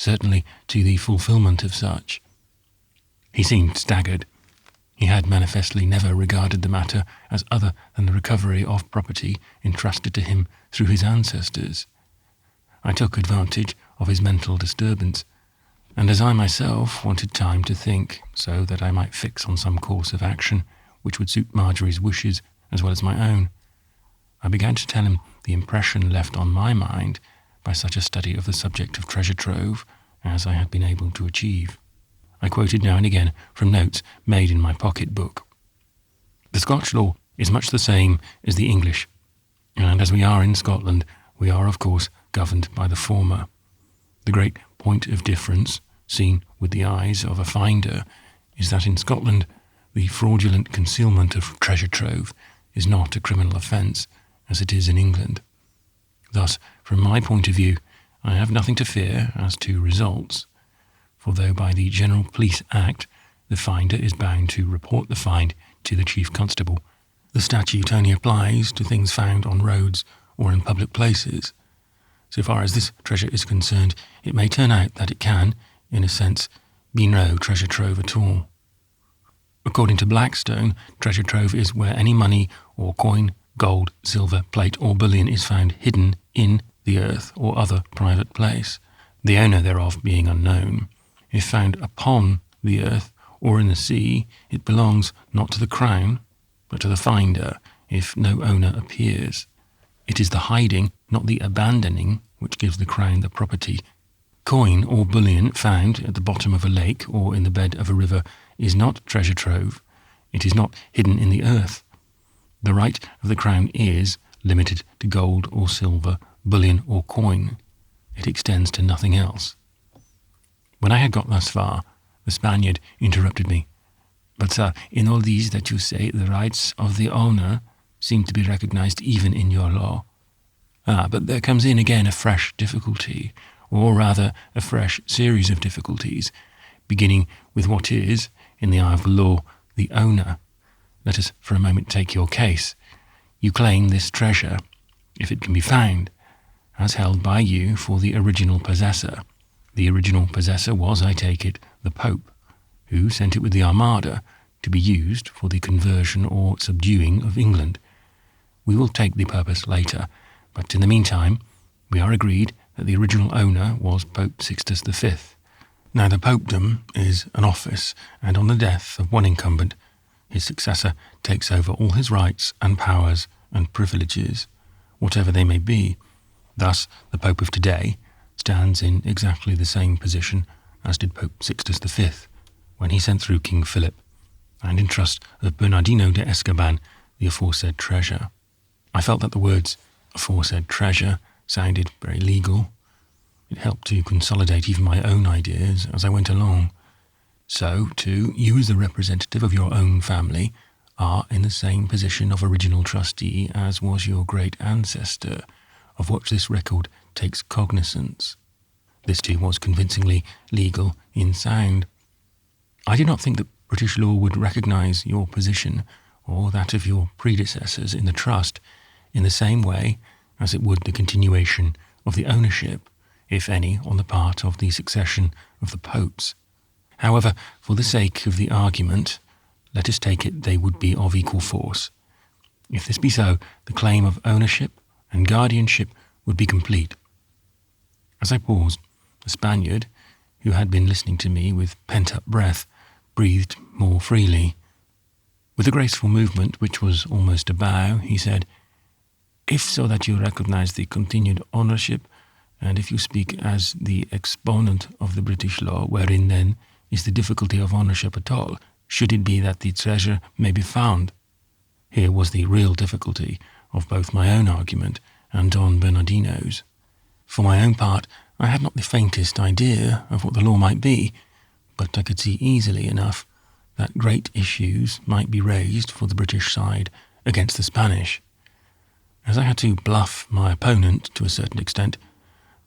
certainly to the fulfilment of such. He seemed staggered. He had manifestly never regarded the matter as other than the recovery of property entrusted to him through his ancestors. I took advantage of his mental disturbance, and as I myself wanted time to think, so that I might fix on some course of action which would suit Marjorie's wishes as well as my own, I began to tell him the impression left on my mind by such a study of the subject of treasure trove as I had been able to achieve. I quoted now and again from notes made in my pocket book. The Scotch law is much the same as the English, and as we are in Scotland, we are of course governed by the former. The great point of difference, seen with the eyes of a finder, is that in Scotland the fraudulent concealment of treasure trove is not a criminal offence, as it is in England. Thus, from my point of view, I have nothing to fear as to results, for though by the General Police Act the finder is bound to report the find to the Chief Constable, the statute only applies to things found on roads or in public places. So far as this treasure is concerned, it may turn out that it can, in a sense, be no treasure trove at all. According to Blackstone, treasure trove is where any money or coin, gold, silver, plate or bullion is found hidden in the earth or other private place, the owner thereof being unknown. If found upon the earth or in the sea, it belongs not to the Crown, but to the finder, if no owner appears. It is the hiding, not the abandoning, which gives the Crown the property. Coin or bullion found at the bottom of a lake or in the bed of a river is not treasure trove. It is not hidden in the earth. The right of the Crown is limited to gold or silver, bullion or coin. It extends to nothing else. When I had got thus far, the Spaniard interrupted me. But, sir, in all these that you say, the rights of the owner seem to be recognized even in your law. But there comes in again a fresh difficulty, or rather a fresh series of difficulties, beginning with what is, in the eye of the law, the owner. Let us for a moment take your case. You claim this treasure, if it can be found, as held by you for the original possessor. The original possessor was, I take it, the Pope, who sent it with the Armada to be used for the conversion or subduing of England. We will take the purpose later, but in the meantime, we are agreed that the original owner was Pope Sixtus V. Now the popedom is an office, and on the death of one incumbent, his successor takes over all his rights and powers and privileges, whatever they may be. Thus, the Pope of today stands in exactly the same position as did Pope Sixtus V when he sent through King Philip, and in trust of Bernardino de Escoban the aforesaid treasure. I felt that the words aforesaid treasure sounded very legal. It helped to consolidate even my own ideas as I went along. So, too, you as the representative of your own family are in the same position of original trustee as was your great ancestor, of which this record takes cognizance. This too was convincingly legal in sound. I do not think that British law would recognise your position or that of your predecessors in the trust in the same way as it would the continuation of the ownership, if any, on the part of the succession of the popes. However, for the sake of the argument, let us take it they would be of equal force. If this be so, the claim of ownership and guardianship would be complete. As I paused, the Spaniard, who had been listening to me with pent-up breath, breathed more freely. With a graceful movement, which was almost a bow, he said, "If so that you recognize the continued ownership, and if you speak as the exponent of the British law, wherein then is the difficulty of ownership at all, should it be that the treasure may be found?" Here was the real difficulty of both my own argument and Don Bernardino's. For my own part, I had not the faintest idea of what the law might be, but I could see easily enough that great issues might be raised for the British side against the Spanish. As I had to bluff my opponent to a certain extent,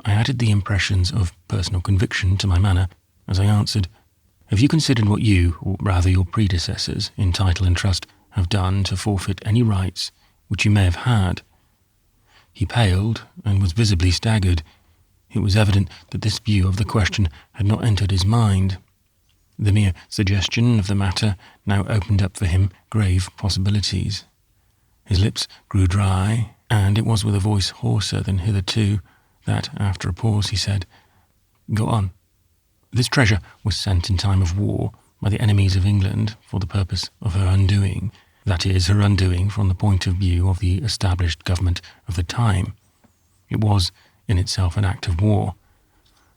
I added the impressions of personal conviction to my manner as I answered, "Have you considered what you, or rather your predecessors, in title and trust, have done to forfeit any rights which you may have had?" He paled and was visibly staggered. It was evident that this view of the question had not entered his mind. The mere suggestion of the matter now opened up for him grave possibilities. His lips grew dry, and it was with a voice hoarser than hitherto that, after a pause, he said, "Go on." This treasure was sent in time of war by the enemies of England for the purpose of her undoing, that is, her undoing from the point of view of the established government of the time. It was, in itself, an act of war.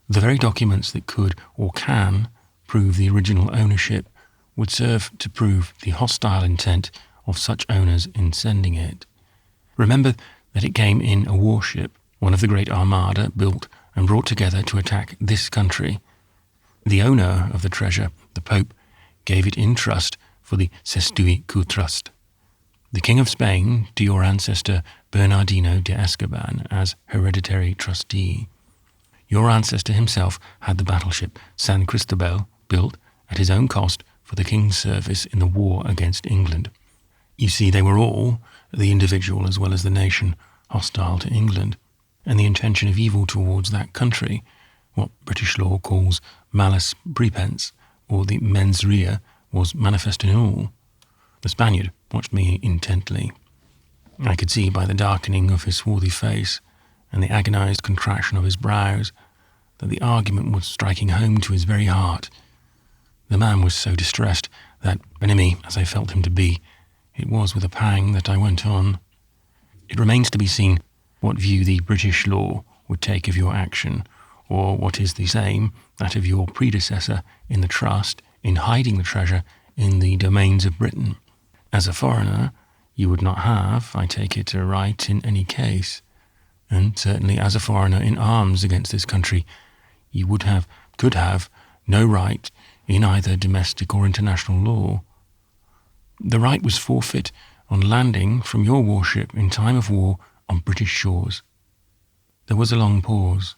The very documents that could, or can, prove the original ownership would serve to prove the hostile intent of such owners in sending it. Remember that it came in a warship, one of the great armada built and brought together to attack this country. The owner of the treasure, the Pope, gave it in trust for the Cestui Que Trust. The King of Spain to your ancestor Bernardino de Escoban as hereditary trustee. Your ancestor himself had the battleship San Cristobal built at his own cost for the king's service in the war against England. You see, they were all, the individual as well as the nation, hostile to England, and the intention of evil towards that country, what British law calls malice prepense, or the mens rea, was manifest in all. The Spaniard watched me intently. I could see by the darkening of his swarthy face and the agonized contraction of his brows that the argument was striking home to his very heart. The man was so distressed that, enemy as I felt him to be, it was with a pang that I went on. It remains to be seen what view the British law would take of your action, or what is the same, that of your predecessor in the trust in hiding the treasure in the domains of Britain. As a foreigner, you would not have, I take it, a right in any case, and certainly as a foreigner in arms against this country, you could have no right in either domestic or international law. The right was forfeit on landing from your warship in time of war on British shores. There was a long pause.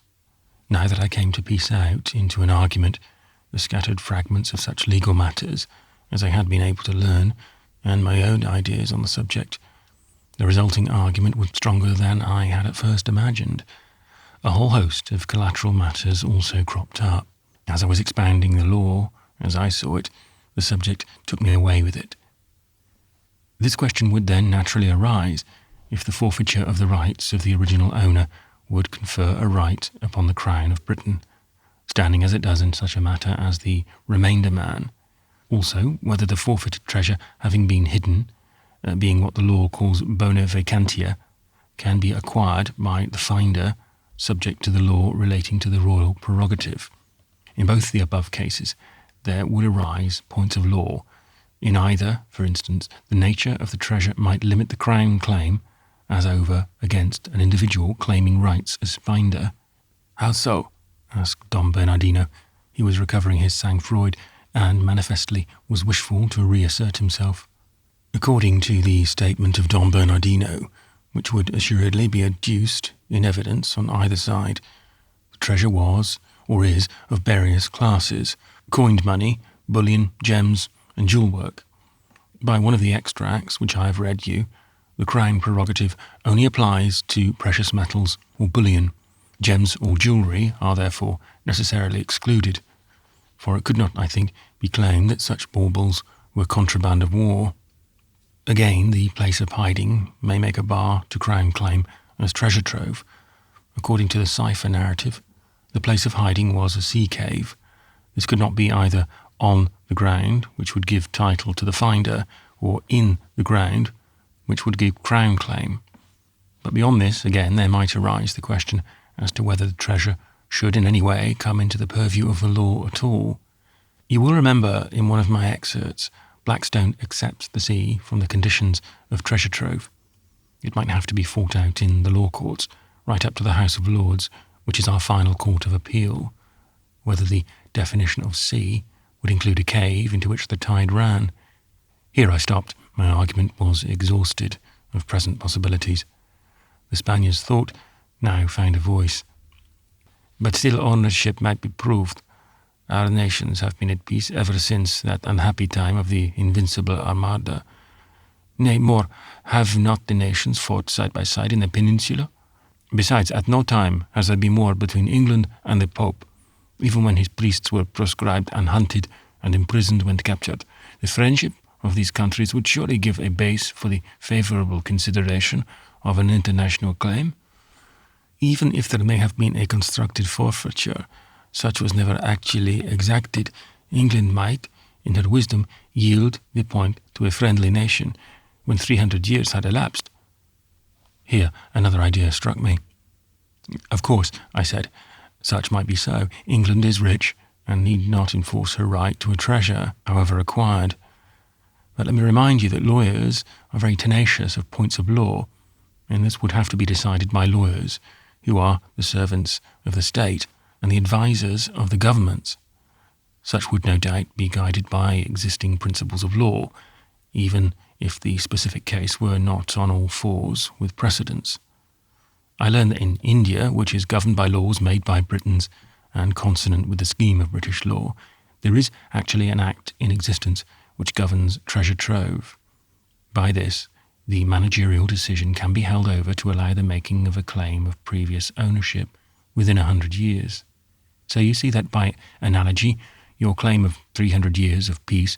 Now that I came to piece out into an argument the scattered fragments of such legal matters as I had been able to learn, and my own ideas on the subject, the resulting argument was stronger than I had at first imagined. A whole host of collateral matters also cropped up. As I was expounding the law, as I saw it, the subject took me away with it. This question would then naturally arise if the forfeiture of the rights of the original owner would confer a right upon the Crown of Britain, standing as it does in such a matter as the remainder man. Also, whether the forfeited treasure, having been hidden, being what the law calls bona vacantia, can be acquired by the finder, subject to the law relating to the royal prerogative. In both the above cases, there would arise points of law. In either, for instance, the nature of the treasure might limit the Crown claim as over against an individual claiming rights as finder. "How so?" asked Don Bernardino. He was recovering his sang-froid and manifestly was wishful to reassert himself. According to the statement of Don Bernardino, which would assuredly be adduced in evidence on either side, the treasure was, or is, of various classes: coined money, bullion, gems, and jewel work. By one of the extracts which I have read you, the Crown prerogative only applies to precious metals or bullion. Gems or jewellery are therefore necessarily excluded, for it could not, I think, be claimed that such baubles were contraband of war. Again, the place of hiding may make a bar to Crown claim as treasure trove. According to the cipher narrative, the place of hiding was a sea cave. This could not be either on the ground, which would give title to the finder, or in the ground, which would give Crown claim. But beyond this, again, there might arise the question as to whether the treasure should in any way come into the purview of the law at all. You will remember in one of my excerpts, Blackstone accepts the sea from the conditions of treasure trove. It might have to be fought out in the law courts, right up to the House of Lords, which is our final court of appeal, whether the definition of sea would include a cave into which the tide ran. Here I stopped. My argument was exhausted of present possibilities. The Spaniard's thought now found a voice. "But still ownership might be proved. Our nations have been at peace ever since that unhappy time of the Invincible Armada. Nay, more, have not the nations fought side by side in the peninsula? Besides, at no time has there been war between England and the Pope, even when his priests were proscribed and hunted and imprisoned when captured. The friendship of these countries would surely give a base for the favourable consideration of an international claim. Even if there may have been a constructed forfeiture, such was never actually exacted. England might, in her wisdom, yield the point to a friendly nation when 300 years had elapsed. Here another idea struck me. Of course, I said, such might be so. England is rich and need not enforce her right to a treasure, however acquired. But let me remind you that lawyers are very tenacious of points of law, and this would have to be decided by lawyers, who are the servants of the state and the advisers of the governments. Such would no doubt be guided by existing principles of law, even if the specific case were not on all fours with precedents. I learned that in India, which is governed by laws made by Britons and consonant with the scheme of British law, there is actually an act in existence which governs treasure trove. By this, the managerial decision can be held over to allow the making of a claim of previous ownership within 100 years. So you see that by analogy, your claim of 300 years of peace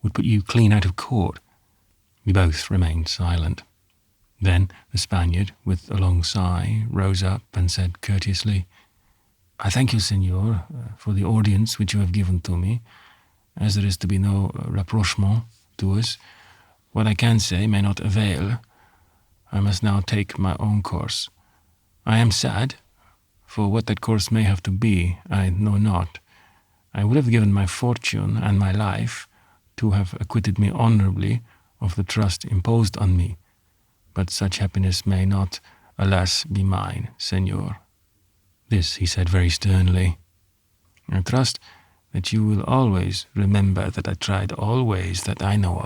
would put you clean out of court. We both remained silent. Then the Spaniard, with a long sigh, rose up and said courteously, "I thank you, Senor, for the audience which you have given to me. As there is to be no rapprochement to us, what I can say may not avail. I must now take my own course. I am sad, for what that course may have to be, I know not. I would have given my fortune and my life to have acquitted me honourably of the trust imposed on me, but such happiness may not, alas, be mine, Senor." This he said very sternly. "I trust that you will always remember that I tried all ways that I know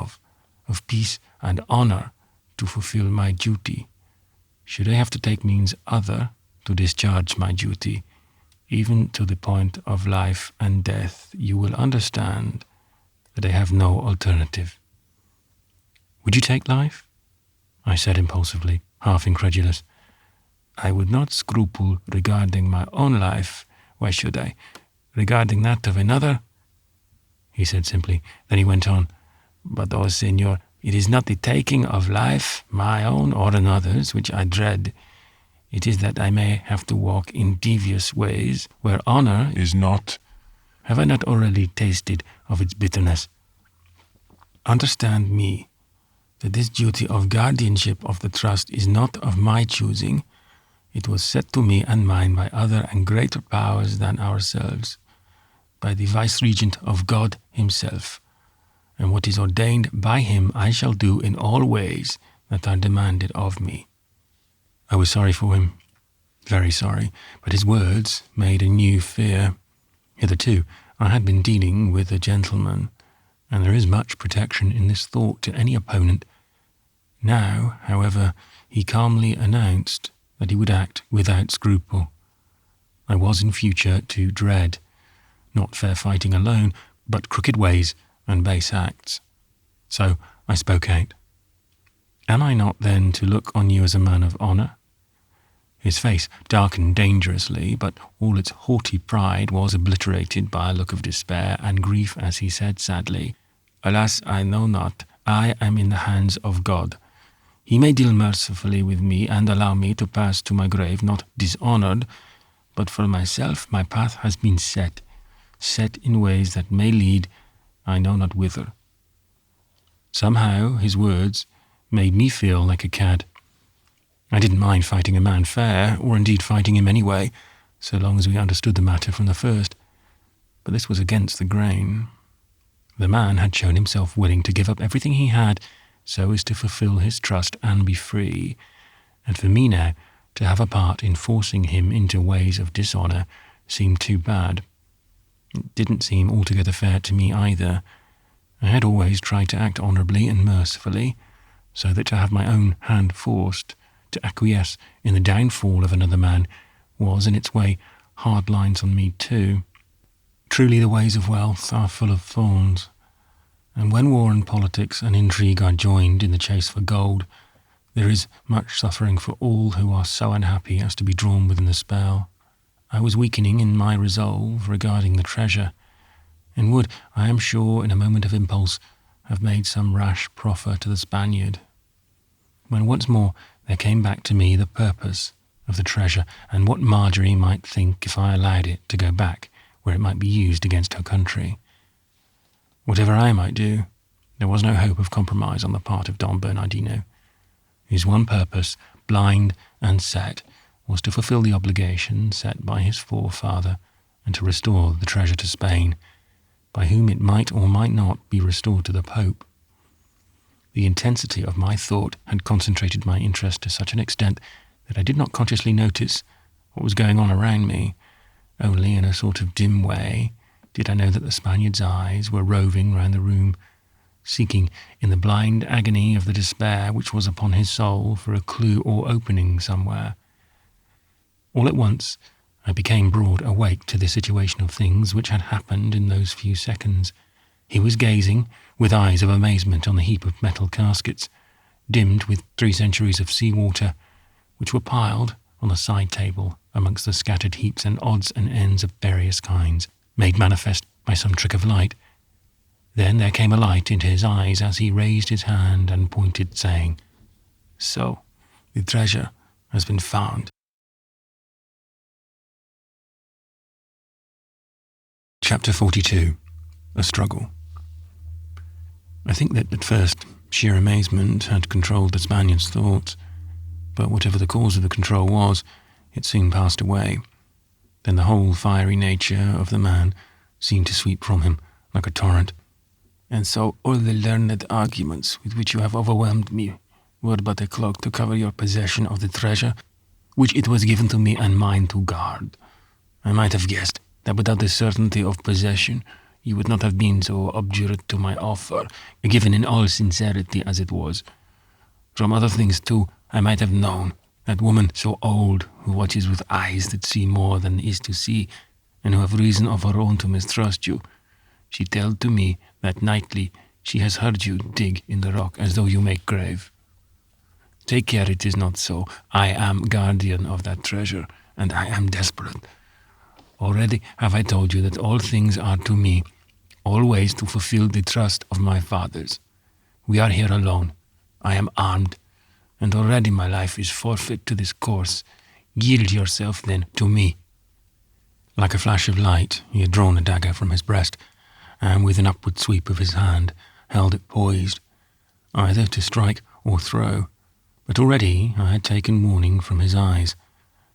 of peace and honour, to fulfil my duty. Should I have to take means other to discharge my duty, even to the point of life and death, you will understand that I have no alternative." "Would you take life?" I said impulsively, half incredulous. "I would not scruple regarding my own life. Why should I? Regarding that of another?" he said simply. Then he went on, "But, oh, Senor, it is not the taking of life, my own or another's, which I dread. It is that I may have to walk in devious ways, where honour is not. Have I not already tasted of its bitterness? Understand me, that this duty of guardianship of the trust is not of my choosing. It was set to me and mine by other and greater powers than ourselves, by the Vice-Regent of God himself. And what is ordained by him I shall do in all ways that are demanded of me." I was sorry for him, very sorry, but his words made a new fear. Hitherto I had been dealing with a gentleman, and there is much protection in this thought to any opponent. Now, however, he calmly announced that he would act without scruple. I was in future to dread, not fair fighting alone, but crooked ways and base acts. So I spoke out. "Am I not then to look on you as a man of honour?" His face darkened dangerously, but all its haughty pride was obliterated by a look of despair and grief as he said sadly, "Alas, I know not. I am in the hands of God. He may deal mercifully with me and allow me to pass to my grave not dishonoured, but for myself my path has been set in ways that may lead I know not whither." Somehow his words made me feel like a cad. I didn't mind fighting a man fair, or indeed fighting him anyway, so long as we understood the matter from the first. But this was against the grain. The man had shown himself willing to give up everything he had so as to fulfil his trust and be free, and for me now to have a part in forcing him into ways of dishonour seemed too bad. It didn't seem altogether fair to me either. I had always tried to act honourably and mercifully, so that to have my own hand forced, to acquiesce in the downfall of another man, was in its way hard lines on me too. Truly the ways of wealth are full of thorns, and when war and politics and intrigue are joined in the chase for gold, There is much suffering for all who are so unhappy as to be drawn within the spell. I was weakening in my resolve regarding the treasure, and would, I am sure, in a moment of impulse, have made some rash proffer to the Spaniard, when once more there came back to me the purpose of the treasure, and what Marjorie might think if I allowed it to go back where it might be used against her country. Whatever I might do, there was no hope of compromise on the part of Don Bernardino, whose one purpose, blind and set, was to fulfill the obligation set by his forefather and to restore the treasure to Spain, by whom it might or might not be restored to the Pope. The intensity of my thought had concentrated my interest to such an extent that I did not consciously notice what was going on around me. Only in a sort of dim way did I know that the Spaniard's eyes were roving round the room, seeking in the blind agony of the despair which was upon his soul for a clue or opening somewhere. All at once I became broad awake to the situation of things which had happened in those few seconds. He was gazing with eyes of amazement on the heap of metal caskets, dimmed with 3 centuries of sea-water, which were piled on the side table amongst the scattered heaps and odds and ends of various kinds, made manifest by some trick of light. Then there came a light into his eyes as he raised his hand and pointed, saying, "So, the treasure has been found." Chapter 42. A Struggle. I think that at first sheer amazement had controlled the Spaniard's thoughts, but whatever the cause of the control was, it soon passed away. Then the whole fiery nature of the man seemed to sweep from him like a torrent. "And so all the learned arguments with which you have overwhelmed me were but a cloak to cover your possession of the treasure, which it was given to me and mine to guard. I might have guessed that without the certainty of possession, you would not have been so obdurate to my offer, given in all sincerity as it was. From other things, too, I might have known that woman so old, who watches with eyes that see more than is to see, and who have reason of her own to mistrust you. She told to me that nightly she has heard you dig in the rock as though you make grave. Take care it is not so. I am guardian of that treasure, and I am desperate. Already have I told you that all things are to me, always to fulfill the trust of my fathers. We are here alone. I am armed, and already my life is forfeit to this course. Yield yourself, then, to me." Like a flash of light, he had drawn a dagger from his breast, and with an upward sweep of his hand, held it poised, either to strike or throw. But already I had taken warning from his eyes.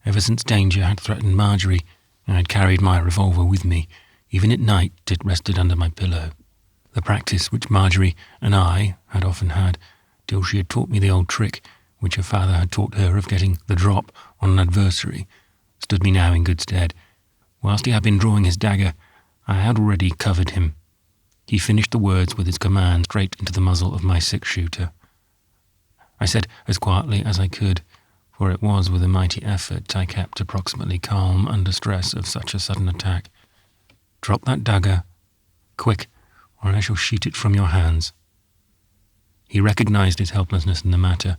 Ever since danger had threatened Marjorie, I had carried my revolver with me. Even at night it rested under my pillow. The practice which Marjorie and I had often had, till she had taught me the old trick which her father had taught her of getting the drop on an adversary, stood me now in good stead. Whilst he had been drawing his dagger, I had already covered him. He finished the words with his command straight into the muzzle of my 6-shooter. I said as quietly as I could, for it was with a mighty effort I kept approximately calm under stress of such a sudden attack. "Drop that dagger, quick, or I shall shoot it from your hands." He recognized his helplessness in the matter.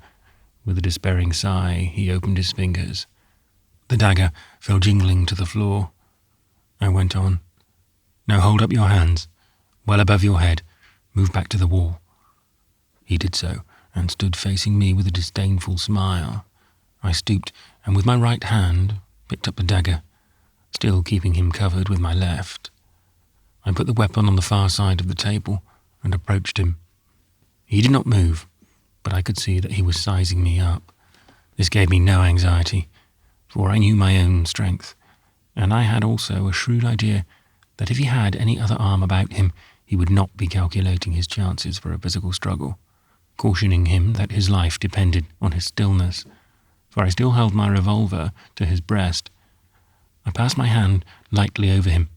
With a despairing sigh, he opened his fingers. The dagger fell jingling to the floor. I went on. "Now hold up your hands, well above your head. Move back to the wall." He did so, and stood facing me with a disdainful smile. I stooped, and with my right hand picked up the dagger, still keeping him covered with my left. I put the weapon on the far side of the table and approached him. He did not move, but I could see that he was sizing me up. This gave me no anxiety, for I knew my own strength, and I had also a shrewd idea that if he had any other arm about him, he would not be calculating his chances for a physical struggle, cautioning him that his life depended on his stillness, for I still held my revolver to his breast. I passed my hand lightly over him.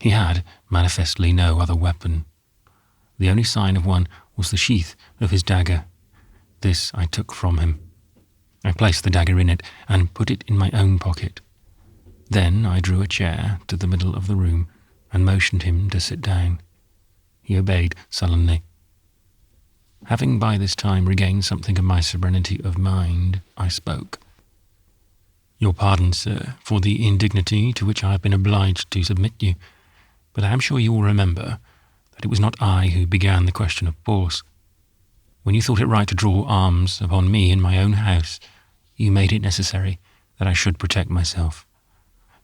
He had manifestly no other weapon. The only sign of one was the sheath of his dagger. This I took from him. I placed the dagger in it and put it in my own pocket. Then I drew a chair to the middle of the room and motioned him to sit down. He obeyed sullenly. Having by this time regained something of my serenity of mind, I spoke. Your pardon, sir, for the indignity to which I have been obliged to submit you, but I am sure you will remember that it was not I who began the question of force. When you thought it right to draw arms upon me in my own house, you made it necessary that I should protect myself.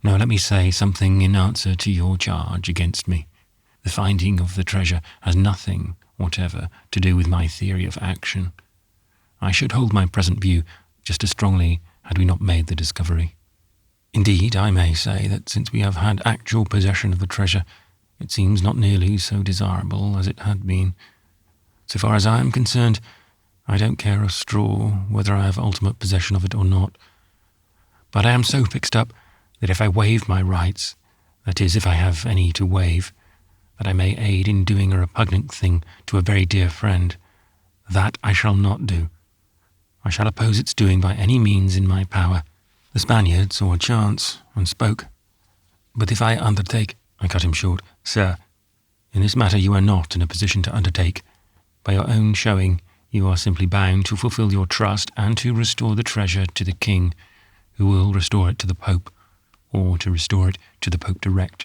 Now let me say something in answer to your charge against me. The finding of the treasure has nothing whatever to do with my theory of action. I should hold my present view just as strongly had we not made the discovery. Indeed, I may say that since we have had actual possession of the treasure, it seems not nearly so desirable as it had been. So far as I am concerned, I don't care a straw whether I have ultimate possession of it or not. But I am so fixed up that if I waive my rights, that is, if I have any to waive, that I may aid in doing a repugnant thing to a very dear friend, that I shall not do. I shall oppose its doing by any means in my power. The Spaniard saw a chance and spoke. But if I undertake, I cut him short. Sir, in this matter you are not in a position to undertake. By your own showing, you are simply bound to fulfill your trust and to restore the treasure to the king, who will restore it to the Pope, or to restore it to the Pope direct.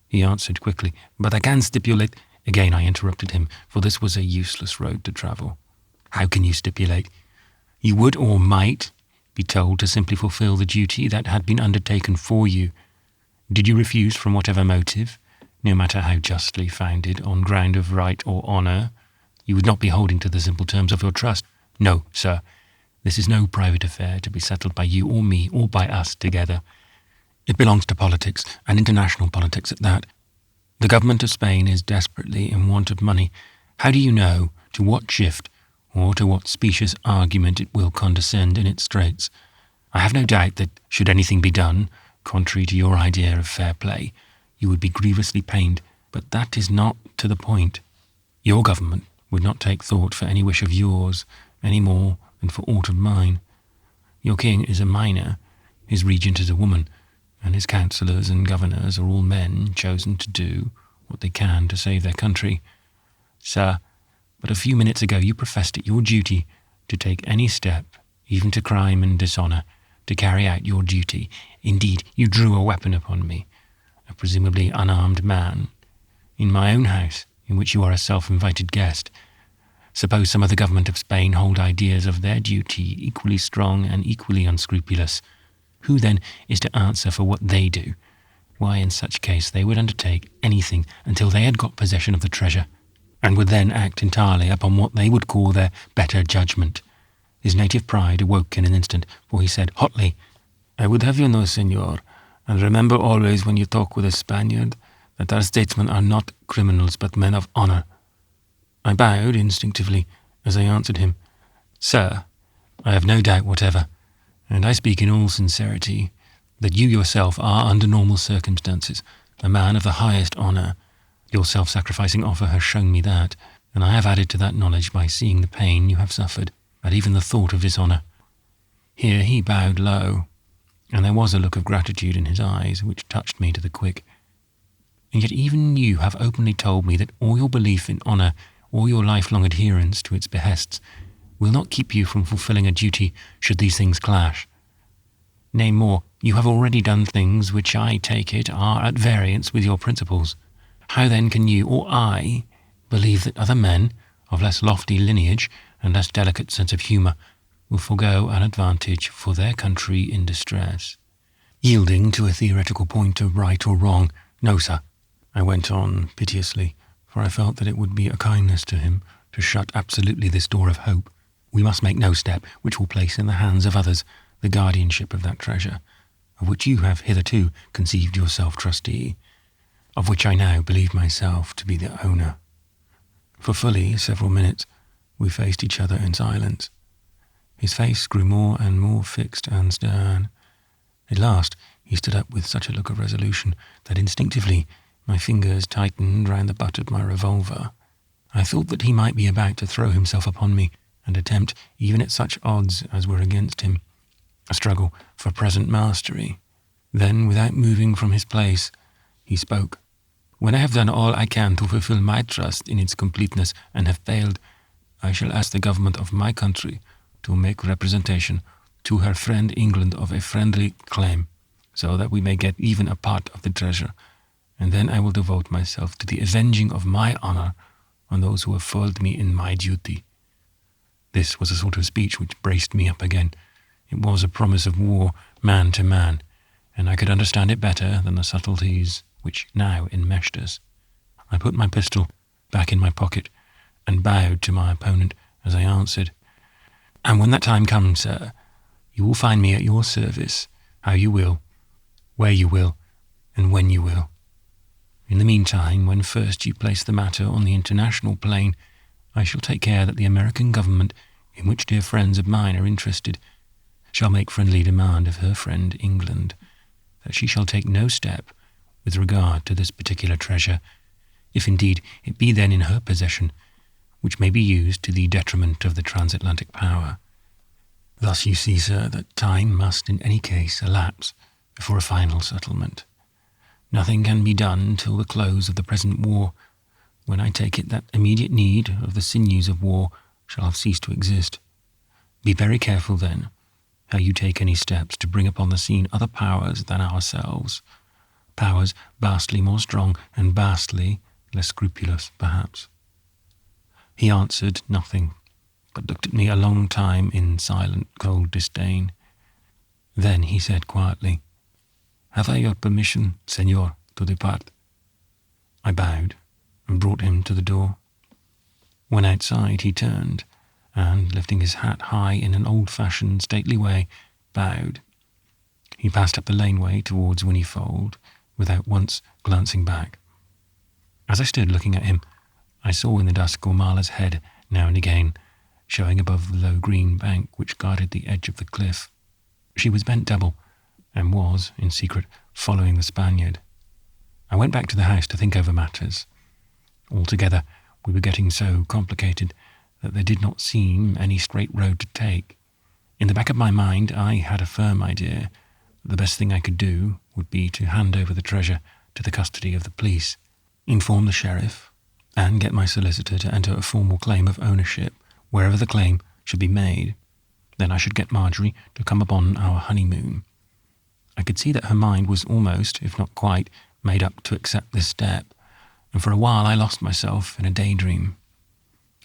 He answered quickly, but I can stipulate. Again I interrupted him, for this was a useless road to travel. How can you stipulate? You would or might be told to simply fulfill the duty that had been undertaken for you. Did you refuse from whatever motive, no matter how justly founded, on ground of right or honour, you would not be holding to the simple terms of your trust. No, sir, this is no private affair to be settled by you or me or by us together. It belongs to politics, and international politics at that. The government of Spain is desperately in want of money. How do you know to what shift or to what specious argument it will condescend in its straits? I have no doubt that, should anything be done, contrary to your idea of fair play, you would be grievously pained, but that is not to the point. Your government would not take thought for any wish of yours, any more than for aught of mine. Your king is a minor, his regent is a woman, and his councillors and governors are all men chosen to do what they can to save their country. Sir, but a few minutes ago you professed it your duty to take any step, even to crime and dishonour, to carry out your duty. Indeed, you drew a weapon upon me, a presumably unarmed man, in my own house, in which you are a self-invited guest. Suppose some of the government of Spain hold ideas of their duty equally strong and equally unscrupulous. Who then is to answer for what they do? Why, in such case, they would undertake anything until they had got possession of the treasure, and would then act entirely upon what they would call their better judgment. His native pride awoke in an instant, for he said hotly, I would have you know, senor, and remember always when you talk with a Spaniard, that our statesmen are not criminals but men of honour. I bowed instinctively as I answered him, Sir, I have no doubt whatever, and I speak in all sincerity, that you yourself are, under normal circumstances, a man of the highest honour. Your self-sacrificing offer has shown me that, and I have added to that knowledge by seeing the pain you have suffered at even the thought of dishonour. Here he bowed low, and there was a look of gratitude in his eyes which touched me to the quick. And yet even you have openly told me that all your belief in honour, all your lifelong adherence to its behests, will not keep you from fulfilling a duty should these things clash. Nay, more, you have already done things which, I take it, are at variance with your principles. How then can you, or I, believe that other men, of less lofty lineage and less delicate sense of humour, will forego an advantage for their country in distress? Yielding to a theoretical point of right or wrong, no, sir, I went on piteously, for I felt that it would be a kindness to him to shut absolutely this door of hope. We must make no step which will place in the hands of others the guardianship of that treasure, of which you have hitherto conceived yourself trustee, of which I now believe myself to be the owner. For fully several minutes we faced each other in silence. His face grew more and more fixed and stern. At last he stood up with such a look of resolution that instinctively my fingers tightened round the butt of my revolver. I thought that he might be about to throw himself upon me and attempt, even at such odds as were against him, a struggle for present mastery. Then, without moving from his place, he spoke. When I have done all I can to fulfill my trust in its completeness and have failed, I shall ask the government of my country to make representation to her friend England of a friendly claim, so that we may get even a part of the treasure, and then I will devote myself to the avenging of my honour on those who have foiled me in my duty." This was a sort of speech which braced me up again. It was a promise of war, man to man, and I could understand it better than the subtleties which now enmeshed us. I put my pistol back in my pocket and bowed to my opponent as I answered, "And when that time comes, sir, you will find me at your service, how you will, where you will, and when you will. In the meantime, when first you place the matter on the international plane, I shall take care that the American government, in which dear friends of mine are interested, shall make friendly demand of her friend England, that she shall take no step with regard to this particular treasure, if indeed it be then in her possession, which may be used to the detriment of the transatlantic power. Thus you see, sir, that time must in any case elapse before a final settlement. Nothing can be done till the close of the present war, when I take it that immediate need of the sinews of war shall have ceased to exist. Be very careful, then, how you take any steps to bring upon the scene other powers than ourselves, powers vastly more strong and vastly less scrupulous, perhaps." He answered nothing, but looked at me a long time in silent, cold disdain. Then he said quietly, "Have I your permission, senor, to depart?" I bowed and brought him to the door. When outside, he turned, and, lifting his hat high in an old-fashioned, stately way, bowed. He passed up the laneway towards Whinnyfold, without once glancing back. As I stood looking at him, I saw in the dusk Gormala's head now and again, showing above the low green bank which guarded the edge of the cliff. She was bent double, and was, in secret, following the Spaniard. I went back to the house to think over matters. Altogether, we were getting so complicated that there did not seem any straight road to take. In the back of my mind, I had a firm idea that the best thing I could do would be to hand over the treasure to the custody of the police, inform the sheriff, and get my solicitor to enter a formal claim of ownership wherever the claim should be made. Then I should get Marjorie to come upon our honeymoon. I could see that her mind was almost, if not quite, made up to accept this step, and for a while I lost myself in a daydream.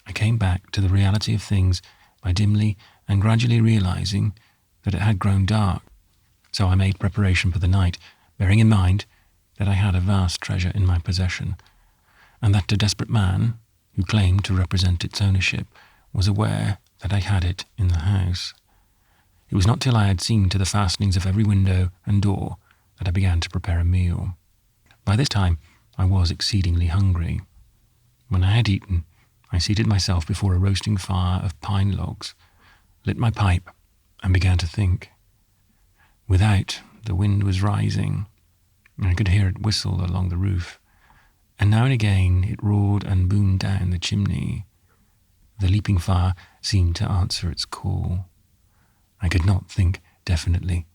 I came back to the reality of things by dimly and gradually realizing that it had grown dark, so I made preparation for the night, bearing in mind that I had a vast treasure in my possession, and that a desperate man, who claimed to represent its ownership, was aware that I had it in the house. It was not till I had seen to the fastenings of every window and door that I began to prepare a meal. By this time I was exceedingly hungry. When I had eaten, I seated myself before a roasting fire of pine logs, lit my pipe, and began to think. Without, the wind was rising, and I could hear it whistle along the roof, and now and again it roared and boomed down the chimney. The leaping fire seemed to answer its call. I could not think definitely.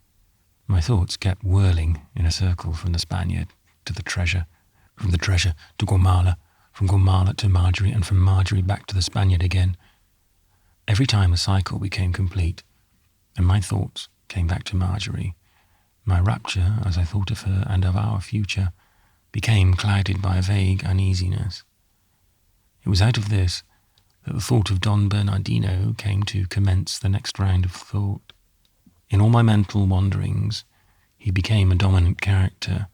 My thoughts kept whirling in a circle from the Spaniard to the treasure, from the treasure to Gormala, from Gormala to Marjorie, and from Marjorie back to the Spaniard again. Every time the cycle became complete, and my thoughts came back to Marjorie, my rapture, as I thought of her and of our future, became clouded by a vague uneasiness. It was out of this that the thought of Don Bernardino came to commence the next round of thought. In all my mental wanderings, he became a dominant character.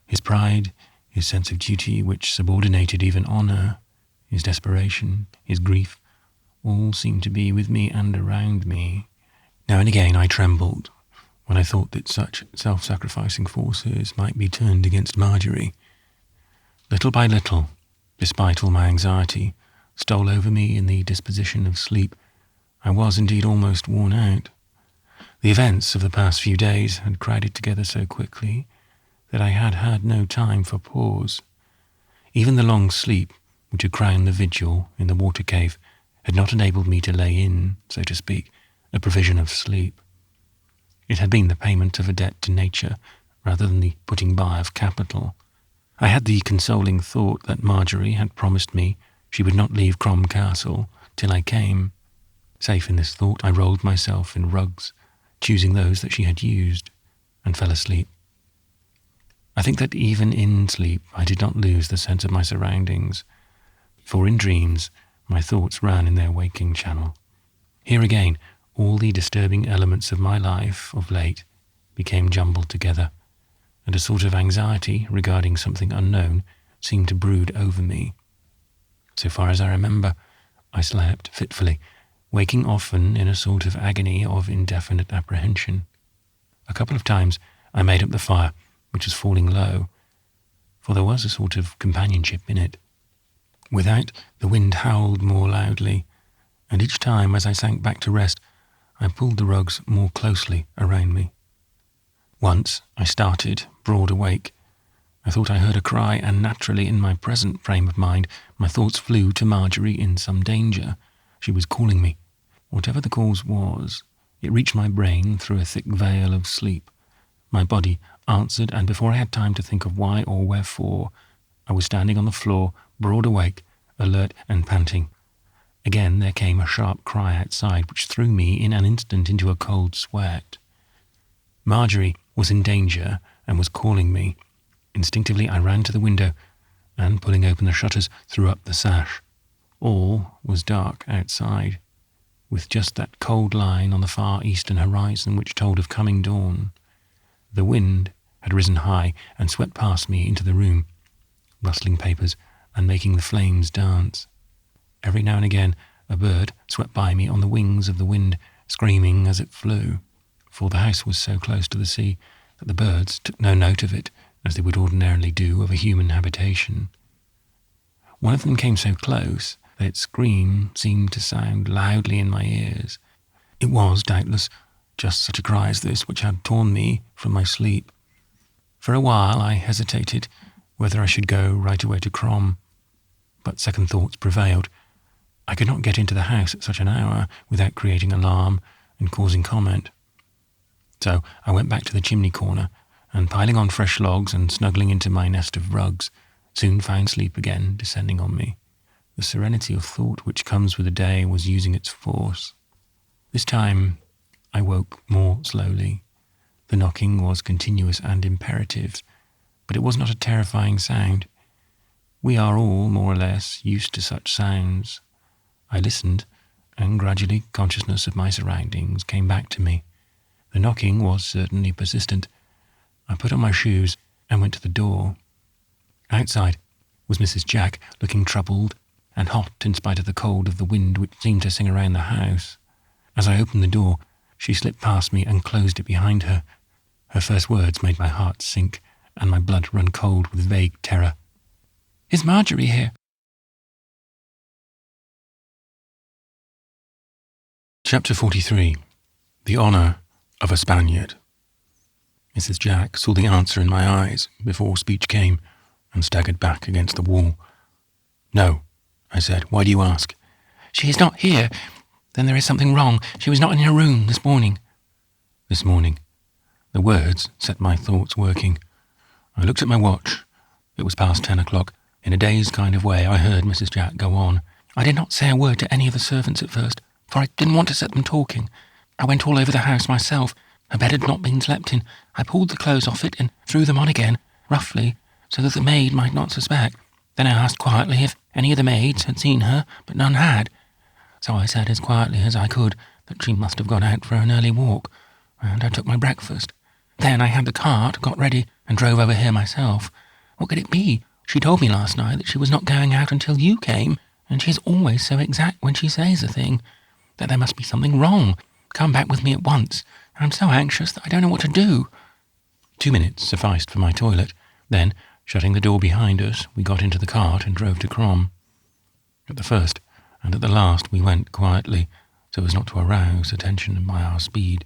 His pride, his sense of duty, which subordinated even honour, his desperation, his grief, all seemed to be with me and around me. Now and again I trembled when I thought that such self-sacrificing forces might be turned against Marjorie. Little by little, despite all my anxiety, stole over me in the disposition of sleep. I was indeed almost worn out. The events of the past few days had crowded together so quickly that I had had no time for pause. Even the long sleep which had crowned the vigil in the water cave had not enabled me to lay in, so to speak, a provision of sleep. It had been the payment of a debt to nature rather than the putting by of capital. I had the consoling thought that Marjorie had promised me she would not leave Crom Castle till I came. Safe in this thought, I rolled myself in rugs, choosing those that she had used, and fell asleep. I think that even in sleep I did not lose the sense of my surroundings, for in dreams my thoughts ran in their waking channel. Here again, all the disturbing elements of my life of late became jumbled together, and a sort of anxiety regarding something unknown seemed to brood over me. So far as I remember, I slept fitfully, waking often in a sort of agony of indefinite apprehension. A couple of times I made up the fire, which was falling low, for there was a sort of companionship in it. Without, the wind howled more loudly, and each time as I sank back to rest, I pulled the rugs more closely around me. Once I started, broad awake. I thought I heard a cry, and naturally in my present frame of mind, my thoughts flew to Marjorie in some danger. She was calling me. Whatever the cause was, it reached my brain through a thick veil of sleep. My body answered, and before I had time to think of why or wherefore, I was standing on the floor, broad awake, alert and panting. Again there came a sharp cry outside, which threw me in an instant into a cold sweat. Marjorie was in danger and was calling me. Instinctively I ran to the window, and pulling open the shutters, threw up the sash. All was dark outside, with just that cold line on the far eastern horizon which told of coming dawn. The wind had risen high and swept past me into the room, rustling papers and making the flames dance. Every now and again a bird swept by me on the wings of the wind, screaming as it flew, for the house was so close to the sea that the birds took no note of it, as they would ordinarily do of a human habitation. One of them came so close that its scream seemed to sound loudly in my ears. It was, doubtless, just such a cry as this which had torn me from my sleep. For a while I hesitated whether I should go right away to Crom, but second thoughts prevailed. I could not get into the house at such an hour without creating alarm and causing comment. So I went back to the chimney corner, and piling on fresh logs and snuggling into my nest of rugs, soon found sleep again descending on me. The serenity of thought which comes with the day was using its force. This time I woke more slowly. The knocking was continuous and imperative, but it was not a terrifying sound. We are all, more or less, used to such sounds. I listened, and gradually consciousness of my surroundings came back to me. The knocking was certainly persistent. I put on my shoes and went to the door. Outside was Mrs. Jack, looking troubled and hot in spite of the cold of the wind which seemed to sing around the house. As I opened the door, she slipped past me and closed it behind her. Her first words made my heart sink and my blood run cold with vague terror. "Is Marjorie here?" Chapter 43. The Honour of a Spaniard. Mrs. Jack saw the answer in my eyes before speech came, and staggered back against the wall. "No," I said. "Why do you ask?" "She is not here. Then there is something wrong. She was not in her room this morning." This morning. The words set my thoughts working. I looked at my watch. It was past 10 o'clock. In a dazed kind of way I heard Mrs. Jack go on. "I did not say a word to any of the servants at first, for I didn't want to set them talking. I went all over the house myself. Her bed had not been slept in. I pulled the clothes off it and threw them on again, roughly, so that the maid might not suspect. Then I asked quietly if any of the maids had seen her, but none had. So I said as quietly as I could that she must have gone out for an early walk, and I took my breakfast. Then I had the cart got ready and drove over here myself. What could it be? She told me last night that she was not going out until you came, and she is always so exact when she says a thing, that there must be something wrong. Come back with me at once. I'm so anxious that I don't know what to do." 2 minutes sufficed for my toilet. Then, shutting the door behind us, we got into the cart and drove to Crom. At the first and at the last we went quietly, so as not to arouse attention by our speed.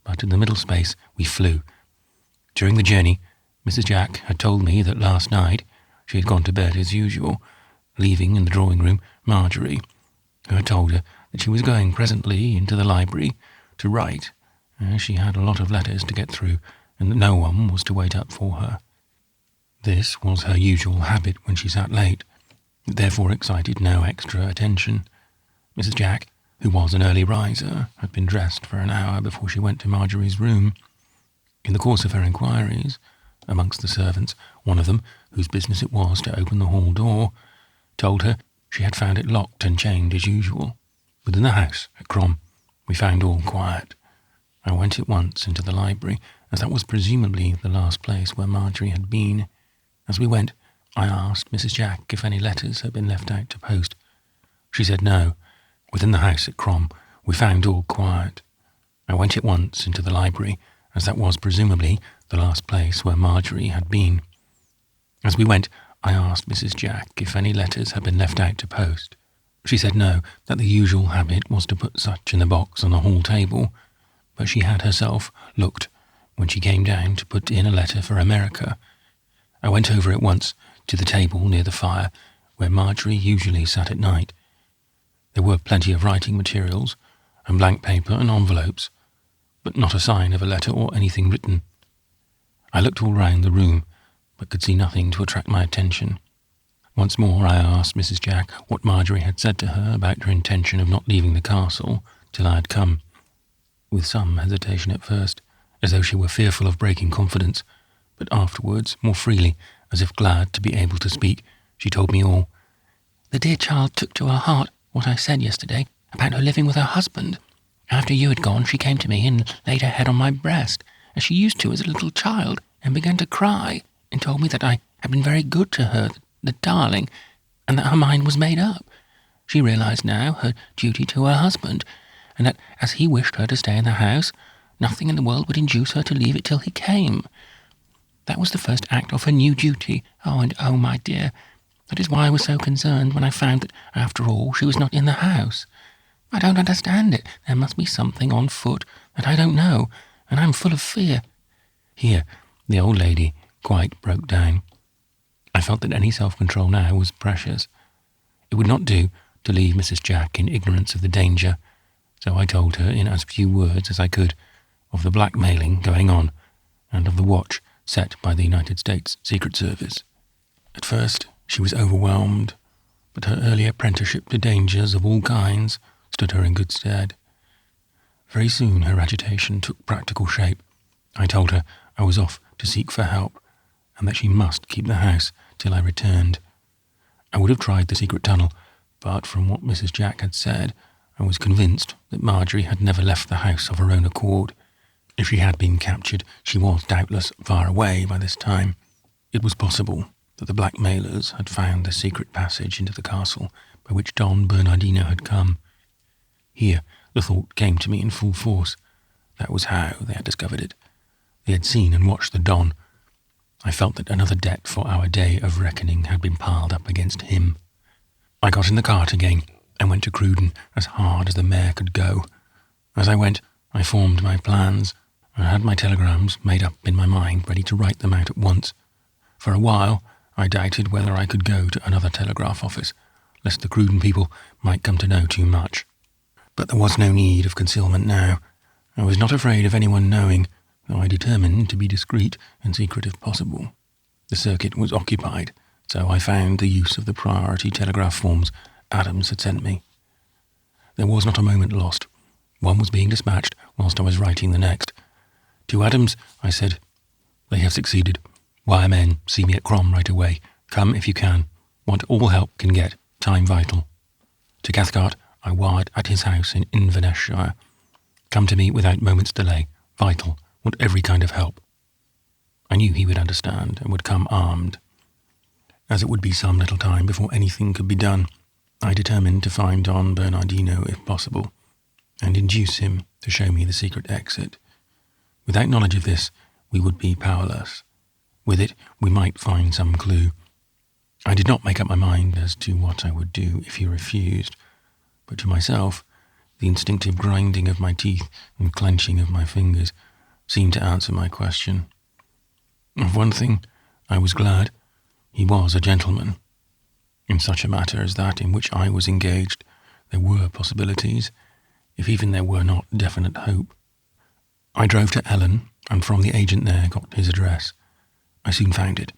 But in the middle space we flew. During the journey, Mrs. Jack had told me that last night she had gone to bed as usual, leaving in the drawing-room Marjorie, who had told her that she was going presently into the library to write, as she had a lot of letters to get through, and that no one was to wait up for her. This was her usual habit when she sat late. It therefore excited no extra attention. Mrs. Jack, who was an early riser, had been dressed for an hour before she went to Marjorie's room. In the course of her inquiries, amongst the servants, one of them, whose business it was to open the hall door, told her she had found it locked and chained as usual. Within the house at Crom, we found all quiet. I went at once into the library, as that was presumably the last place where Marjorie had been. As we went, I asked Mrs. Jack if any letters had been left out to post. She said no. Within the house at Crom, we found all quiet. I went at once into the library, as that was presumably the last place where Marjorie had been. As we went, I asked Mrs. Jack if any letters had been left out to post. She said no, that the usual habit was to put such in the box on the hall table, but she had herself looked when she came down to put in a letter for America. I went over at once to the table near the fire, where Marjorie usually sat at night. There were plenty of writing materials, and blank paper and envelopes, but not a sign of a letter or anything written. I looked all round the room, but could see nothing to attract my attention. Once more I asked Mrs. Jack what Marjorie had said to her about her intention of not leaving the castle till I had come. With some hesitation at first, as though she were fearful of breaking confidence, but afterwards, more freely, as if glad to be able to speak, she told me all. The dear child took to her heart what I said yesterday about her living with her husband. After you had gone, she came to me and laid her head on my breast, as she used to as a little child, and began to cry, and told me that I had been very good to her, the darling, and that her mind was made up. She realised now her duty to her husband, and that as he wished her to stay in the house, nothing in the world would induce her to leave it till he came. That was the first act of her new duty. Oh, my dear, that is why I was so concerned when I found that, after all, she was not in the house. I don't understand it. There must be something on foot that I don't know, and I'm full of fear. Here, the old lady quite broke down. I felt that any self-control now was precious. It would not do to leave Mrs. Jack in ignorance of the danger, so I told her in as few words as I could of the blackmailing going on and of the watch set by the United States Secret Service. At first she was overwhelmed, but her early apprenticeship to dangers of all kinds stood her in good stead. Very soon her agitation took practical shape. I told her I was off to seek for help, and that she must keep the house till I returned. I would have tried the secret tunnel, but from what Mrs. Jack had said, I was convinced that Marjorie had never left the house of her own accord. If she had been captured, she was doubtless far away by this time. It was possible that the blackmailers had found the secret passage into the castle by which Don Bernardino had come. Here the thought came to me in full force. That was how they had discovered it. They had seen and watched the Don. I felt that another debt for our day of reckoning had been piled up against him. I got in the cart again and went to Cruden as hard as the mare could go. As I went, I formed my plans. I had my telegrams made up in my mind, ready to write them out at once. For a while, I doubted whether I could go to another telegraph office, lest the Cruden people might come to know too much. But there was no need of concealment now. I was not afraid of anyone knowing, though I determined to be discreet and secret if possible. The circuit was occupied, so I found the use of the priority telegraph forms Adams had sent me. There was not a moment lost. One was being dispatched whilst I was writing the next. To Adams, I said, "They have succeeded. Wire men, see me at Crom right away. Come if you can. Want all help can get. Time vital." To Cathcart, I wired at his house in Inverness-shire. "Come to me without moment's delay. Vital. Want every kind of help." I knew he would understand and would come armed. As it would be some little time before anything could be done, I determined to find Don Bernardino if possible, and induce him to show me the secret exit. Without knowledge of this, we would be powerless. With it, we might find some clue. I did not make up my mind as to what I would do if he refused, but to myself, the instinctive grinding of my teeth and clenching of my fingers seemed to answer my question. Of one thing, I was glad. He was a gentleman. In such a matter as that in which I was engaged, there were possibilities, if even there were not definite hope. I drove to Ellen, and from the agent there got his address. I soon found it,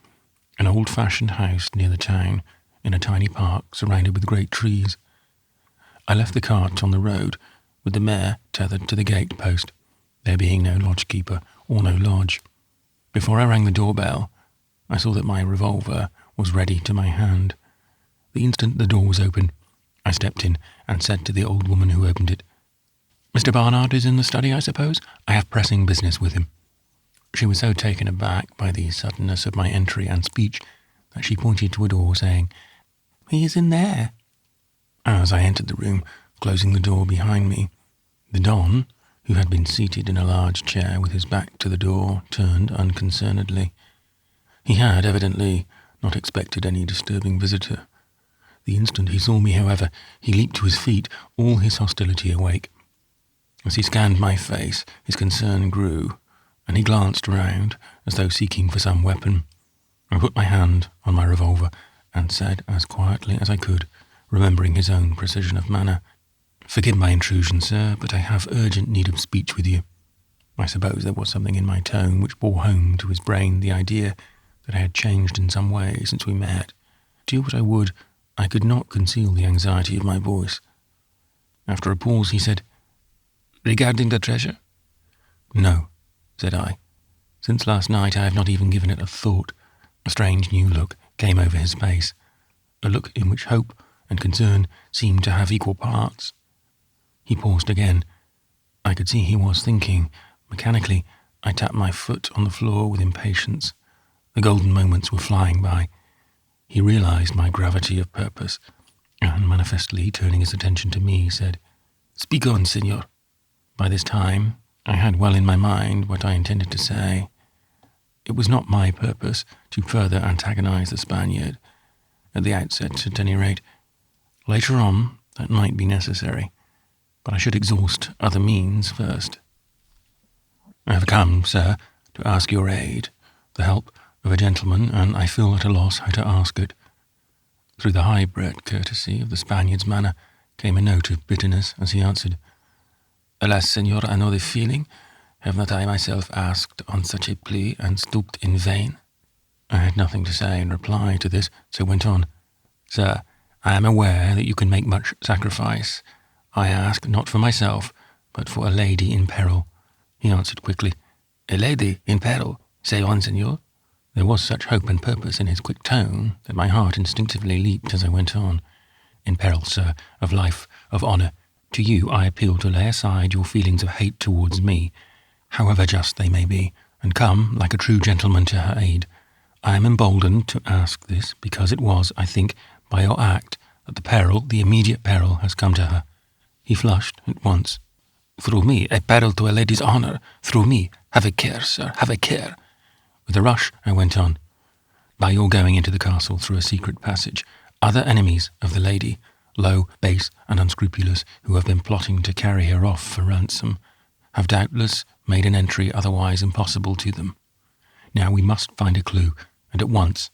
an old-fashioned house near the town, in a tiny park surrounded with great trees. I left the cart on the road, with the mare tethered to the gate post, there being no lodge-keeper or no lodge. Before I rang the doorbell, I saw that my revolver was ready to my hand. The instant the door was open, I stepped in and said to the old woman who opened it, "Mr. Barnard is in the study, I suppose? I have pressing business with him." She was so taken aback by the suddenness of my entry and speech that she pointed to a door, saying, "He is in there." As I entered the room, closing the door behind me, the Don, who had been seated in a large chair with his back to the door, turned unconcernedly. He had evidently not expected any disturbing visitor. The instant he saw me, however, he leaped to his feet, all his hostility awake. As he scanned my face, his concern grew, and he glanced round as though seeking for some weapon. I put my hand on my revolver and said as quietly as I could, remembering his own precision of manner, "Forgive my intrusion, sir, but I have urgent need of speech with you." I suppose there was something in my tone which bore home to his brain the idea that I had changed in some way since we met. Do what I would, I could not conceal the anxiety of my voice. After a pause, he said, "Regarding the treasure?" "No," said I. "Since last night I have not even given it a thought." A strange new look came over his face, a look in which hope and concern seemed to have equal parts. He paused again. I could see he was thinking. Mechanically, I tapped my foot on the floor with impatience. The golden moments were flying by. He realized my gravity of purpose, and manifestly turning his attention to me, said, "Speak on, senor." By this time, I had well in my mind what I intended to say. It was not my purpose to further antagonize the Spaniard, at the outset at any rate. Later on, that might be necessary, but I should exhaust other means first. "I have come, sir, to ask your aid, the help of a gentleman, and I feel at a loss how to ask it." Through the high-bred courtesy of the Spaniard's manner came a note of bitterness as he answered, "Alas, senor, I know the feeling. Have not I myself asked on such a plea and stooped in vain?" I had nothing to say in reply to this, so went on. "Sir, I am aware that you can make much sacrifice. I ask not for myself, but for a lady in peril." He answered quickly, "A lady in peril? Say on, senor." There was such hope and purpose in his quick tone that my heart instinctively leaped as I went on. "In peril, sir, of life, of honour. To you I appeal to lay aside your feelings of hate towards me, however just they may be, and come, like a true gentleman, to her aid. I am emboldened to ask this because it was, I think, by your act that the peril, the immediate peril, has come to her." He flushed at once. "Through me, a peril to a lady's honour. Through me. Have a care, sir, have a care." With a rush, I went on. "By your going into the castle through a secret passage, other enemies of the lady, low, base, and unscrupulous, who have been plotting to carry her off for ransom, have doubtless made an entry otherwise impossible to them. Now we must find a clue, and at once.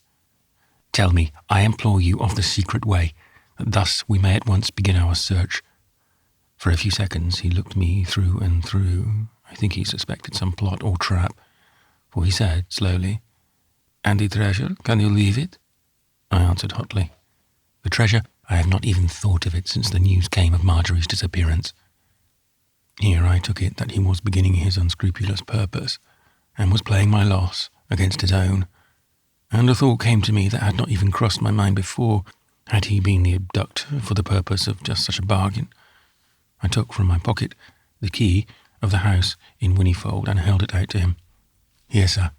Tell me, I implore you, of the secret way, that thus we may at once begin our search." For a few seconds he looked me through and through. I think he suspected some plot or trap, for he said slowly, "And the treasure, can you leave it?" I answered hotly, "The treasure? I have not even thought of it since the news came of Marjorie's disappearance." Here I took it that he was beginning his unscrupulous purpose, and was playing my loss against his own, and a thought came to me that had not even crossed my mind before, had he been the abductor for the purpose of just such a bargain. I took from my pocket the key of the house in Whinnyfold and held it out to him. "Here, sir,"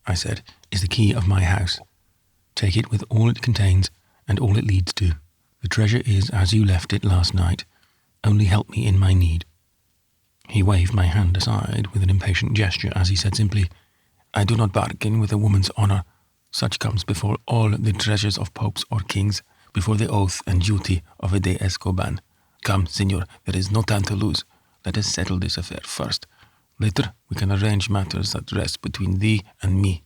I said, "is the key of my house. Take it with all it contains and all it leads to. The treasure is as you left it last night. Only help me in my need." He waved my hand aside with an impatient gesture as he said simply, "I do not bargain with a woman's honour. Such comes before all the treasures of popes or kings, before the oath and duty of a de Escoban. Come, senor, there is no time to lose. Let us settle this affair first. Later we can arrange matters that rest between thee and me."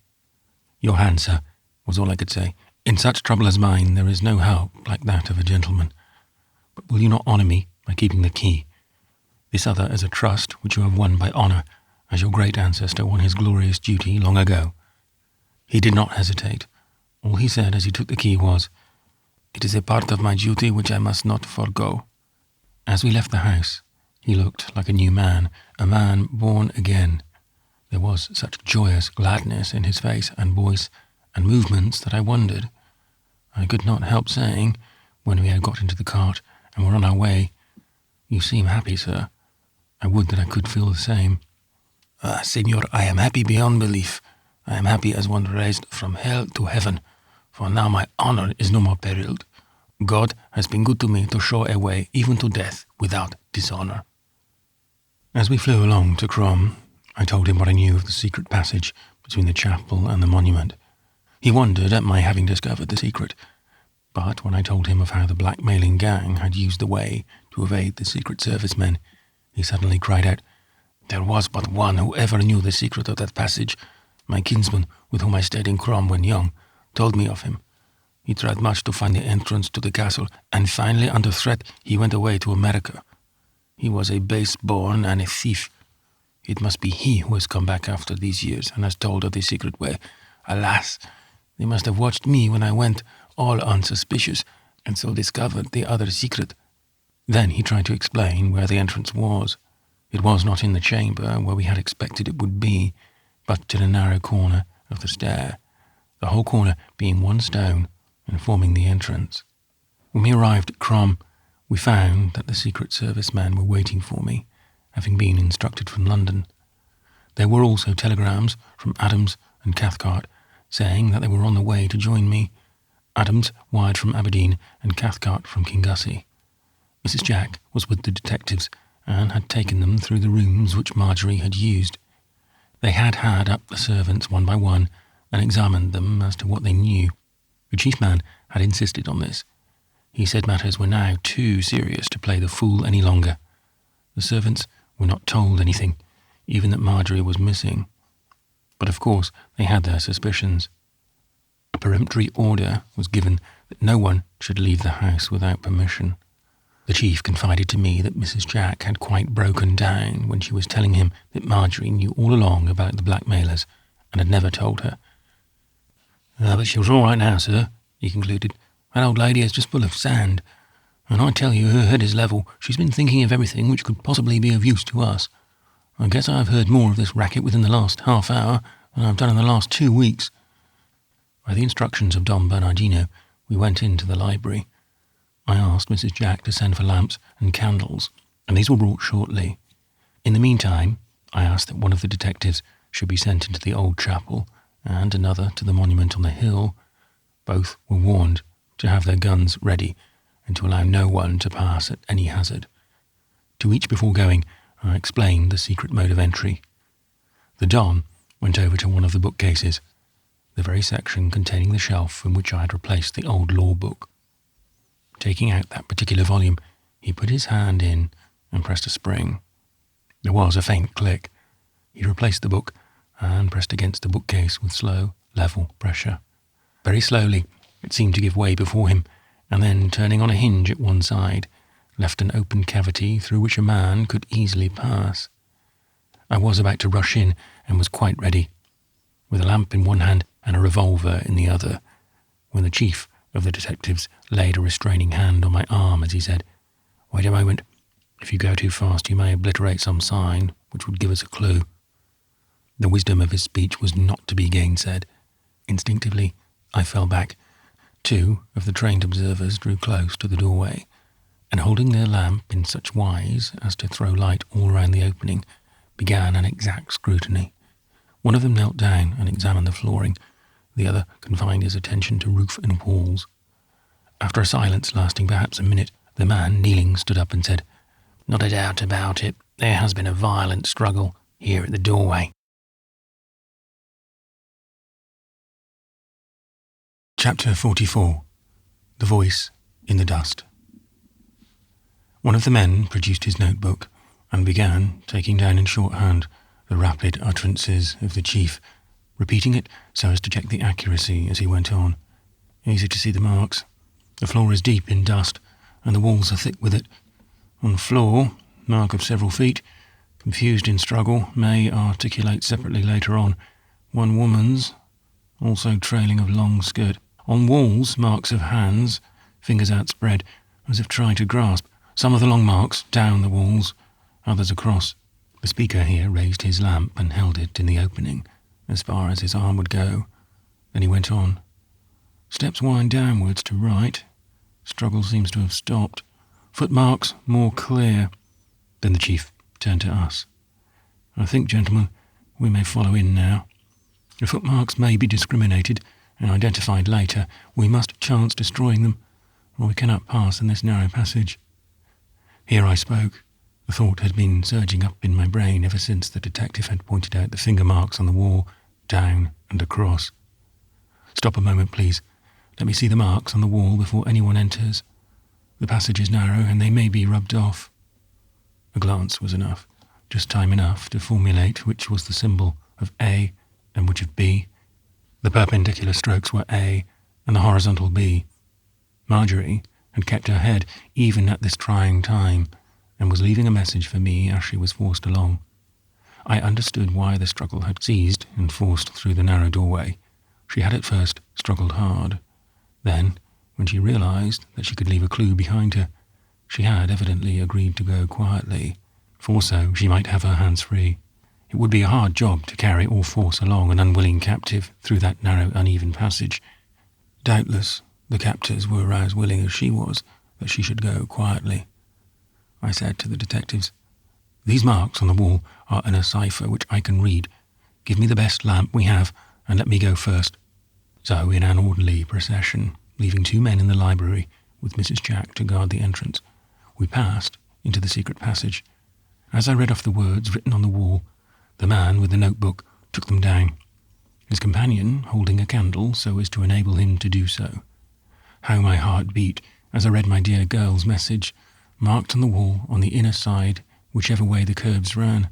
"Your hand, sir," was all I could say. "In such trouble as mine there is no help like that of a gentleman. But will you not honour me by keeping the key? This other is a trust which you have won by honour, as your great ancestor won his glorious duty long ago." He did not hesitate. All he said as he took the key was, "It is a part of my duty which I must not forego." As we left the house, he looked like a new man, a man born again. There was such joyous gladness in his face and voice and movements that I wondered. I could not help saying, when we had got into the cart and were on our way, "You seem happy, sir." I would that I could feel the same. "Ah, Signor, I am happy beyond belief. I am happy as one raised from hell to heaven, for now my honour is no more perilled. God has been good to me to show a way even to death without dishonour." As we flew along to Crom, I told him what I knew of the secret passage between the chapel and the monument. He wondered at my having discovered the secret, but when I told him of how the blackmailing gang had used the way to evade the Secret Service men, he suddenly cried out, "There was but one who ever knew the secret of that passage. My kinsman, with whom I stayed in Crom when young, told me of him. He tried much to find the entrance to the castle, and finally, under threat, he went away to America. He was a base-born and a thief. It must be he who has come back after these years and has told of the secret way. Alas, they must have watched me when I went, all unsuspicious, and so discovered the other secret." Then he tried to explain where the entrance was. It was not in the chamber where we had expected it would be, but in a narrow corner of the stair, the whole corner being one stone and forming the entrance. When we arrived at Crom, we found that the Secret Service men were waiting for me, having been instructed from London. There were also telegrams from Adams and Cathcart saying that they were on the way to join me. Adams wired from Aberdeen and Cathcart from Kingussie. Mrs. Jack was with the detectives and had taken them through the rooms which Marjorie had used. They had had up the servants one by one and examined them as to what they knew. The chief man had insisted on this. He said matters were now too serious to play the fool any longer. The servants were not told anything, even that Marjorie was missing. But of course they had their suspicions. A peremptory order was given that no one should leave the house without permission. The chief confided to me that Mrs. Jack had quite broken down when she was telling him that Marjorie knew all along about the blackmailers and had never told her. "But she was all right now, sir," he concluded. "That old lady is just full of sand, and I tell you her head is level. She's been thinking of everything which could possibly be of use to us. I guess I've heard more of this racket within the last half hour than I've done in the last 2 weeks." By the instructions of Don Bernardino, we went into the library. I asked Mrs. Jack to send for lamps and candles, and these were brought shortly. In the meantime, I asked that one of the detectives should be sent into the old chapel, and another to the monument on the hill. Both were warned to have their guns ready, and to allow no one to pass at any hazard. To each before going, I explained the secret mode of entry. The Don went over to one of the bookcases, the very section containing the shelf in which I had replaced the old law book. Taking out that particular volume, he put his hand in and pressed a spring. There was a faint click. He replaced the book and pressed against the bookcase with slow, level pressure. Very slowly, it seemed to give way before him, and then, turning on a hinge at one side, left an open cavity through which a man could easily pass. I was about to rush in and was quite ready, with a lamp in one hand and a revolver in the other, when the chief of the detectives laid a restraining hand on my arm as he said, "Wait a moment. If you go too fast, you may obliterate some sign which would give us a clue." The wisdom of his speech was not to be gainsaid. Instinctively, I fell back. 2 of the trained observers drew close to the doorway, and holding their lamp in such wise as to throw light all round the opening, began an exact scrutiny. One of them knelt down and examined the flooring. The other confined his attention to roof and walls. After a silence lasting perhaps a minute, the man, kneeling, stood up and said, "Not a doubt about it. There has been a violent struggle here at the doorway." Chapter 44. The Voice in the Dust. One of the men produced his notebook and began taking down in shorthand the rapid utterances of the chief, repeating it so as to check the accuracy as he went on. "Easy to see the marks. The floor is deep in dust, and the walls are thick with it. On the floor, mark of several feet, confused in struggle, may articulate separately later on. One woman's, also trailing of long skirt. On walls, marks of hands, fingers outspread, as if trying to grasp Some of the long marks down the walls, others across. The speaker here raised his lamp and held it in the opening, as far as his arm would go. Then he went on. Steps wind downwards to right. Struggle seems to have stopped. Footmarks more clear. Then the chief turned to us. I think, gentlemen, we may follow in now. The footmarks may be discriminated and identified later. We must chance destroying them, or we cannot pass in this narrow passage. Here I spoke. The thought had been surging up in my brain ever since the detective had pointed out the finger marks on the wall, down and across. Stop a moment, please. Let me see the marks on the wall before anyone enters. The passage is narrow, and they may be rubbed off. A glance was enough, just time enough to formulate which was the symbol of A and which of B. The perpendicular strokes were A and the horizontal B. Marjorie had kept her head even at this trying time, and was leaving a message for me as she was forced along. I understood why the struggle had ceased and forced through the narrow doorway. She had at first struggled hard. Then, when she realized that she could leave a clue behind her, she had evidently agreed to go quietly, for so she might have her hands free. It would be a hard job to carry or force along an unwilling captive through that narrow, uneven passage. Doubtless, the captors were as willing as she was that she should go quietly. I said to the detectives, "These marks on the wall are in a cipher which I can read. Give me the best lamp we have, and let me go first." So, in an orderly procession, leaving 2 men in the library with Mrs. Jack to guard the entrance, we passed into the secret passage. As I read off the words written on the wall, the man with the notebook took them down, his companion holding a candle so as to enable him to do so. How my heart beat as I read my dear girl's message, marked on the wall on the inner side, whichever way the curves ran.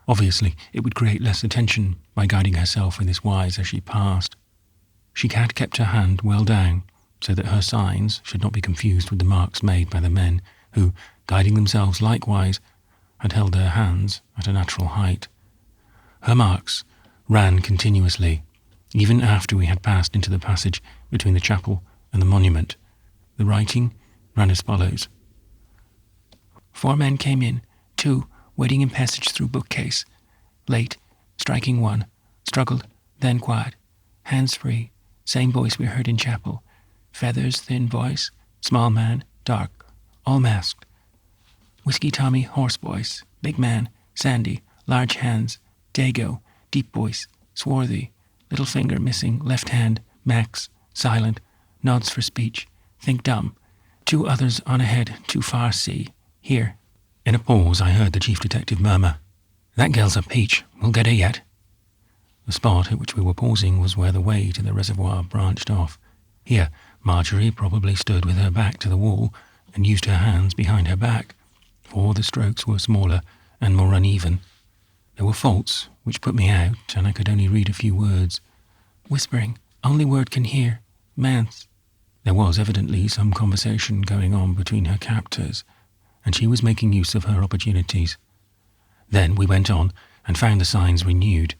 Obviously, it would create less attention by guiding herself in this wise as she passed. She had kept her hand well down, so that her signs should not be confused with the marks made by the men who, guiding themselves likewise, had held their hands at a natural height. Her marks ran continuously, even after we had passed into the passage between the chapel and the monument. The writing ran as follows. 4 men came in, 2 waiting in passage through bookcase. Late, striking 1, struggled, then quiet, hands free, same voice we heard in chapel. Feathers, thin voice, small man, dark, all masked. Whiskey Tommy, hoarse voice, big man, sandy, large hands, Dago, deep voice, swarthy, little finger missing, left hand, Max, silent, nods for speech, think dumb. 2 others on ahead, too far see, here. In a pause I heard the chief detective murmur, "That girl's a peach, we'll get her yet." The spot at which we were pausing was where the way to the reservoir branched off. Here Marjorie probably stood with her back to the wall and used her hands behind her back, for the strokes were smaller and more uneven. There were faults which put me out, and I could only read a few words. Whispering, only word can hear, manse. There was evidently some conversation going on between her captors, and she was making use of her opportunities. Then we went on and found the signs renewed.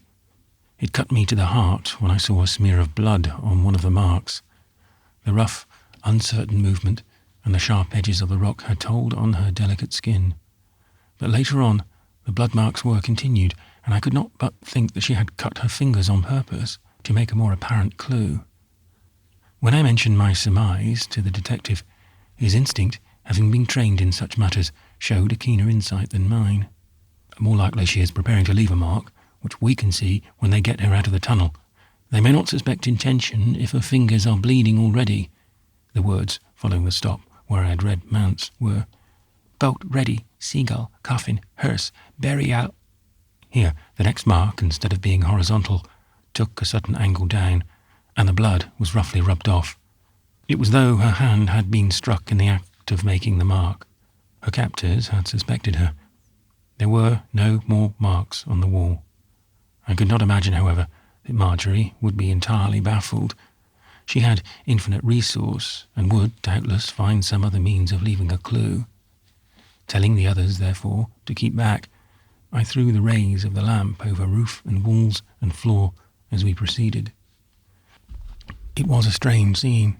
It cut me to the heart when I saw a smear of blood on one of the marks. The rough, uncertain movement and the sharp edges of the rock had told on her delicate skin. But later on, the blood marks were continued, and I could not but think that she had cut her fingers on purpose to make a more apparent clue. When I mentioned my surmise to the detective, his instinct, having been trained in such matters, showed a keener insight than mine. More likely she is preparing to leave a mark, which we can see when they get her out of the tunnel. They may not suspect intention if her fingers are bleeding already. The words following the stop where I had read manse were, "Boat ready, seagull, coffin, hearse, burial." Here, the next mark, instead of being horizontal, took a sudden angle down, and the blood was roughly rubbed off. It was though her hand had been struck in the act of making the mark. Her captors had suspected her. There were no more marks on the wall. I could not imagine, however, that Marjorie would be entirely baffled. She had infinite resource, and would, doubtless, find some other means of leaving a clue. Telling the others, therefore, to keep back, I threw the rays of the lamp over roof and walls and floor as we proceeded. It was a strange scene.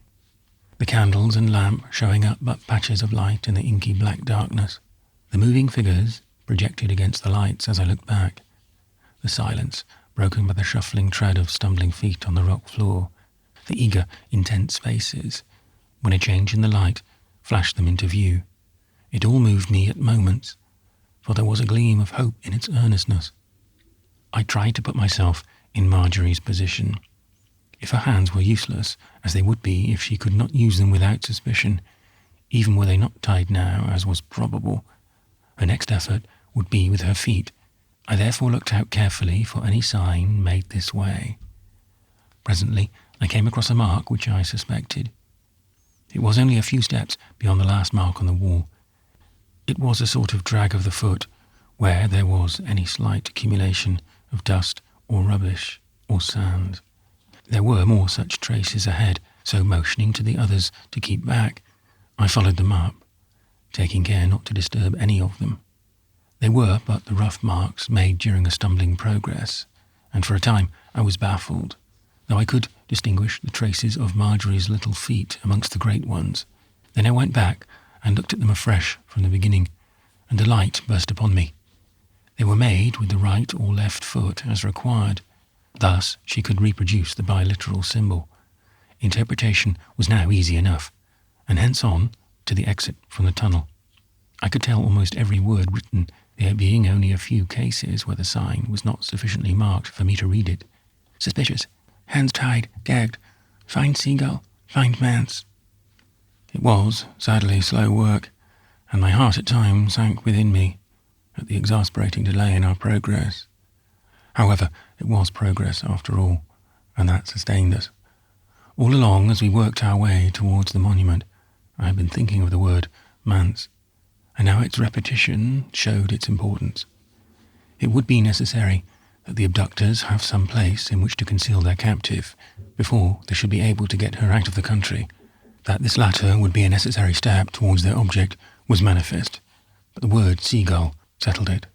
the candles and lamp showing up but patches of light in the inky black darkness, the moving figures projected against the lights as I looked back, the silence broken by the shuffling tread of stumbling feet on the rock floor, the eager, intense faces, when a change in the light flashed them into view. It all moved me at moments, for there was a gleam of hope in its earnestness. I tried to put myself in Marjorie's position. If her hands were useless, as they would be if she could not use them without suspicion, even were they not tied now, as was probable, her next effort would be with her feet. I therefore looked out carefully for any sign made this way. Presently I came across a mark which I suspected. It was only a few steps beyond the last mark on the wall. It was a sort of drag of the foot, where there was any slight accumulation of dust or rubbish or sand. There were more such traces ahead, so motioning to the others to keep back, I followed them up, taking care not to disturb any of them. They were but the rough marks made during a stumbling progress, and for a time I was baffled, though I could distinguish the traces of Marjorie's little feet amongst the great ones. Then I went back and looked at them afresh from the beginning, and a light burst upon me. They were made with the right or left foot as required. Thus she could reproduce the biliteral symbol. Interpretation was now easy enough, and hence on to the exit from the tunnel. I could tell almost every word written, there being only a few cases where the sign was not sufficiently marked for me to read it. Suspicious. Hands tied, gagged. Find seagull. Find manse. It was, sadly, slow work, and my heart at times sank within me at the exasperating delay in our progress. However, it was progress after all, and that sustained us. All along, as we worked our way towards the monument, I had been thinking of the word manse, and now its repetition showed its importance. It would be necessary that the abductors have some place in which to conceal their captive before they should be able to get her out of the country. That this latter would be a necessary step towards their object was manifest, but the word seagull settled it.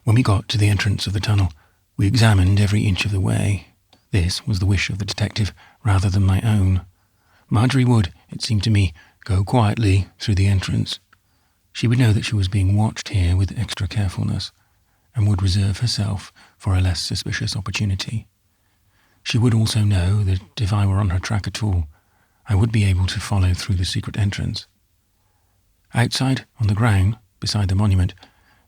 When we got to the entrance of the tunnel, we examined every inch of the way. This was the wish of the detective rather than my own. Marjorie would, it seemed to me, go quietly through the entrance. She would know that she was being watched here with extra carefulness, and would reserve herself for a less suspicious opportunity. She would also know that if I were on her track at all, I would be able to follow through the secret entrance. Outside, on the ground, beside the monument,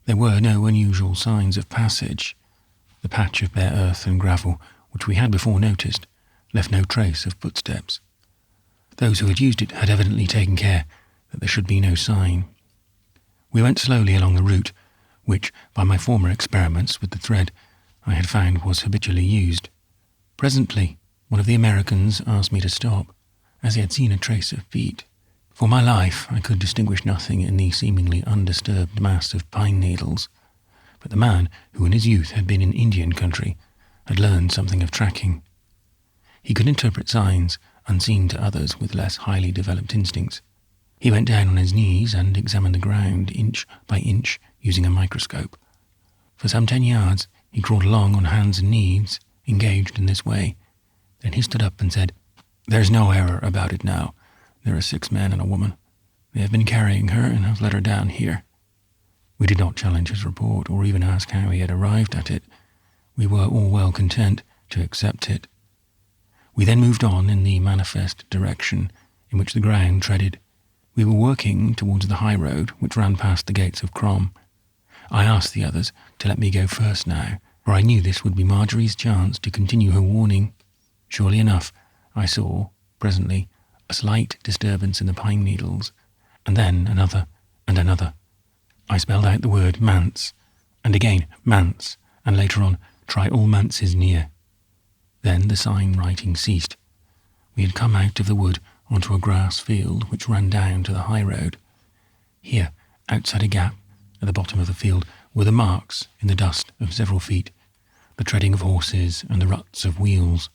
there were no unusual signs of passage. The patch of bare earth and gravel, which we had before noticed, left no trace of footsteps. Those who had used it had evidently taken care that there should be no sign. We went slowly along the route, which, by my former experiments with the thread, I had found was habitually used. Presently, one of the Americans asked me to stop, as he had seen a trace of feet. For my life, I could distinguish nothing in the seemingly undisturbed mass of pine needles, but the man, who in his youth had been in Indian country, had learned something of tracking. He could interpret signs unseen to others with less highly developed instincts. He went down on his knees and examined the ground inch by inch using a microscope. For some 10 yards he crawled along on hands and knees, engaged in this way. Then he stood up and said, "There's no error about it now. There are 6 men and a woman. They have been carrying her and have let her down here." We did not challenge his report or even ask how he had arrived at it. We were all well content to accept it. We then moved on in the manifest direction in which the ground treaded. We were working towards the high road which ran past the gates of Crom. I asked the others to let me go first now, for I knew this would be Marjorie's chance to continue her warning. Surely enough, I saw, presently, a slight disturbance in the pine needles, and then another and another. I spelled out the word manse, and again manse, and later on, try all manses near. Then the sign writing ceased. We had come out of the wood onto a grass field which ran down to the high road. Here, outside a gap at the bottom of the field, were the marks in the dust of several feet, the treading of horses and the ruts of wheels.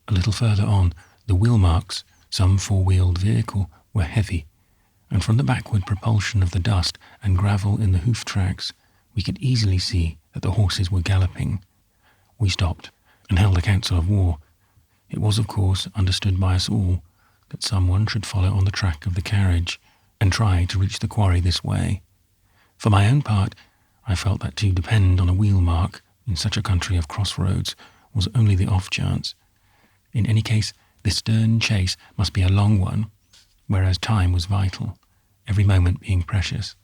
A little further on, the wheel marks, some 4-wheeled vehicle, were heavy, and from the backward propulsion of the dust and gravel in the hoof tracks, we could easily see that the horses were galloping. We stopped and held a council of war. It was, of course, understood by us all that someone should follow on the track of the carriage and try to reach the quarry this way. For my own part, I felt that to depend on a wheel mark in such a country of crossroads was only the off chance. In any case, this stern chase must be a long one, whereas time was vital, every moment being precious.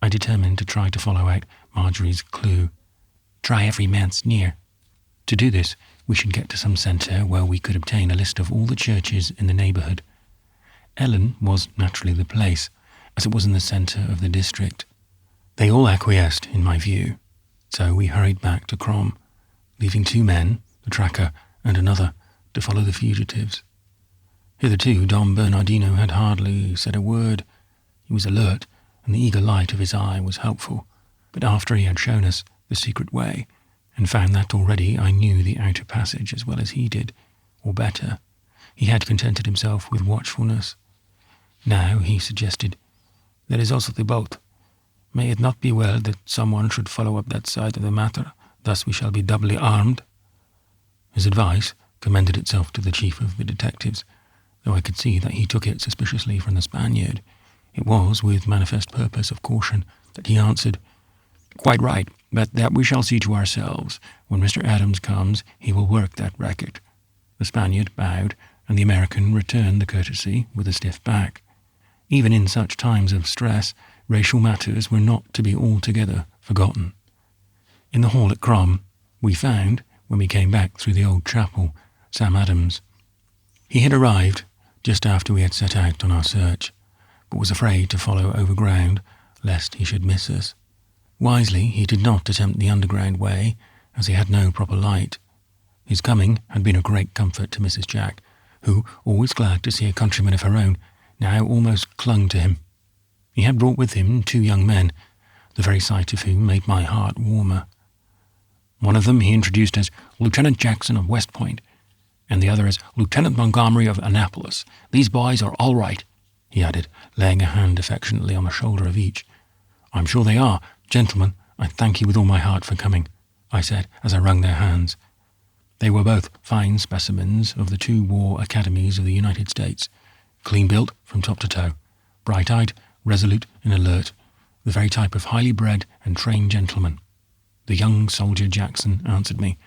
I determined to try to follow out Marjorie's clue. Try every manse near. To do this, we should get to some centre where we could obtain a list of all the churches in the neighbourhood. Ellen was naturally the place, as it was in the centre of the district. They all acquiesced in my view, so we hurried back to Crom, leaving 2 men, the tracker and another, to follow the fugitives. Hitherto Dom Bernardino had hardly said a word. He was alert, and the eager light of his eye was helpful, but after he had shown us the secret way, and found that already I knew the outer passage as well as he did, or better, he had contented himself with watchfulness. Now he suggested, "There is also the boat. May it not be well that someone should follow up that side of the matter? Thus we shall be doubly armed." His advice commended itself to the chief of the detectives, though I could see that he took it suspiciously from the Spaniard. It was with manifest purpose of caution that he answered, "Quite right, but that we shall see to ourselves. When Mr. Adams comes, he will work that racket." The Spaniard bowed, and the American returned the courtesy with a stiff back. Even in such times of stress, racial matters were not to be altogether forgotten. In the hall at Crom, we found, when we came back through the old chapel, Sam Adams. He had arrived just after we had set out on our search, but was afraid to follow over ground, lest he should miss us. Wisely, he did not attempt the underground way, as he had no proper light. His coming had been a great comfort to Mrs. Jack, who, always glad to see a countryman of her own, now almost clung to him. He had brought with him 2 young men, the very sight of whom made my heart warmer. One of them he introduced as Lieutenant Jackson of West Point, and the other as Lieutenant Montgomery of Annapolis. "These boys are all right," he added, laying a hand affectionately on the shoulder of each. "I'm sure they are. Gentlemen, I thank you with all my heart for coming," I said as I wrung their hands. They were both fine specimens of the 2 war academies of the United States, clean-built from top to toe, bright-eyed, resolute and alert, the very type of highly bred and trained gentleman. The young soldier Jackson answered me.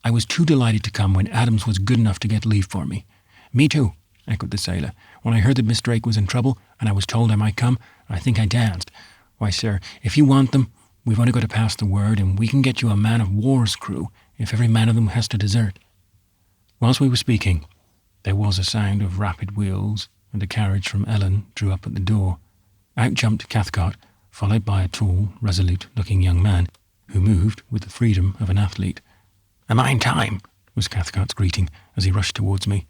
"I was too delighted to come when Adams was good enough to get leave for me." "Me too," echoed the sailor. "When I heard that Miss Drake was in trouble, and I was told I might come, I think I danced. Why, sir, if you want them, we've only got to pass the word, and we can get you a man-of-war's crew, if every man of them has to desert." Whilst we were speaking, there was a sound of rapid wheels, and a carriage from Ellen drew up at the door. Out jumped Cathcart, followed by a tall, resolute-looking young man, who moved with the freedom of an athlete. "Am I in time?" was Cathcart's greeting as he rushed towards me.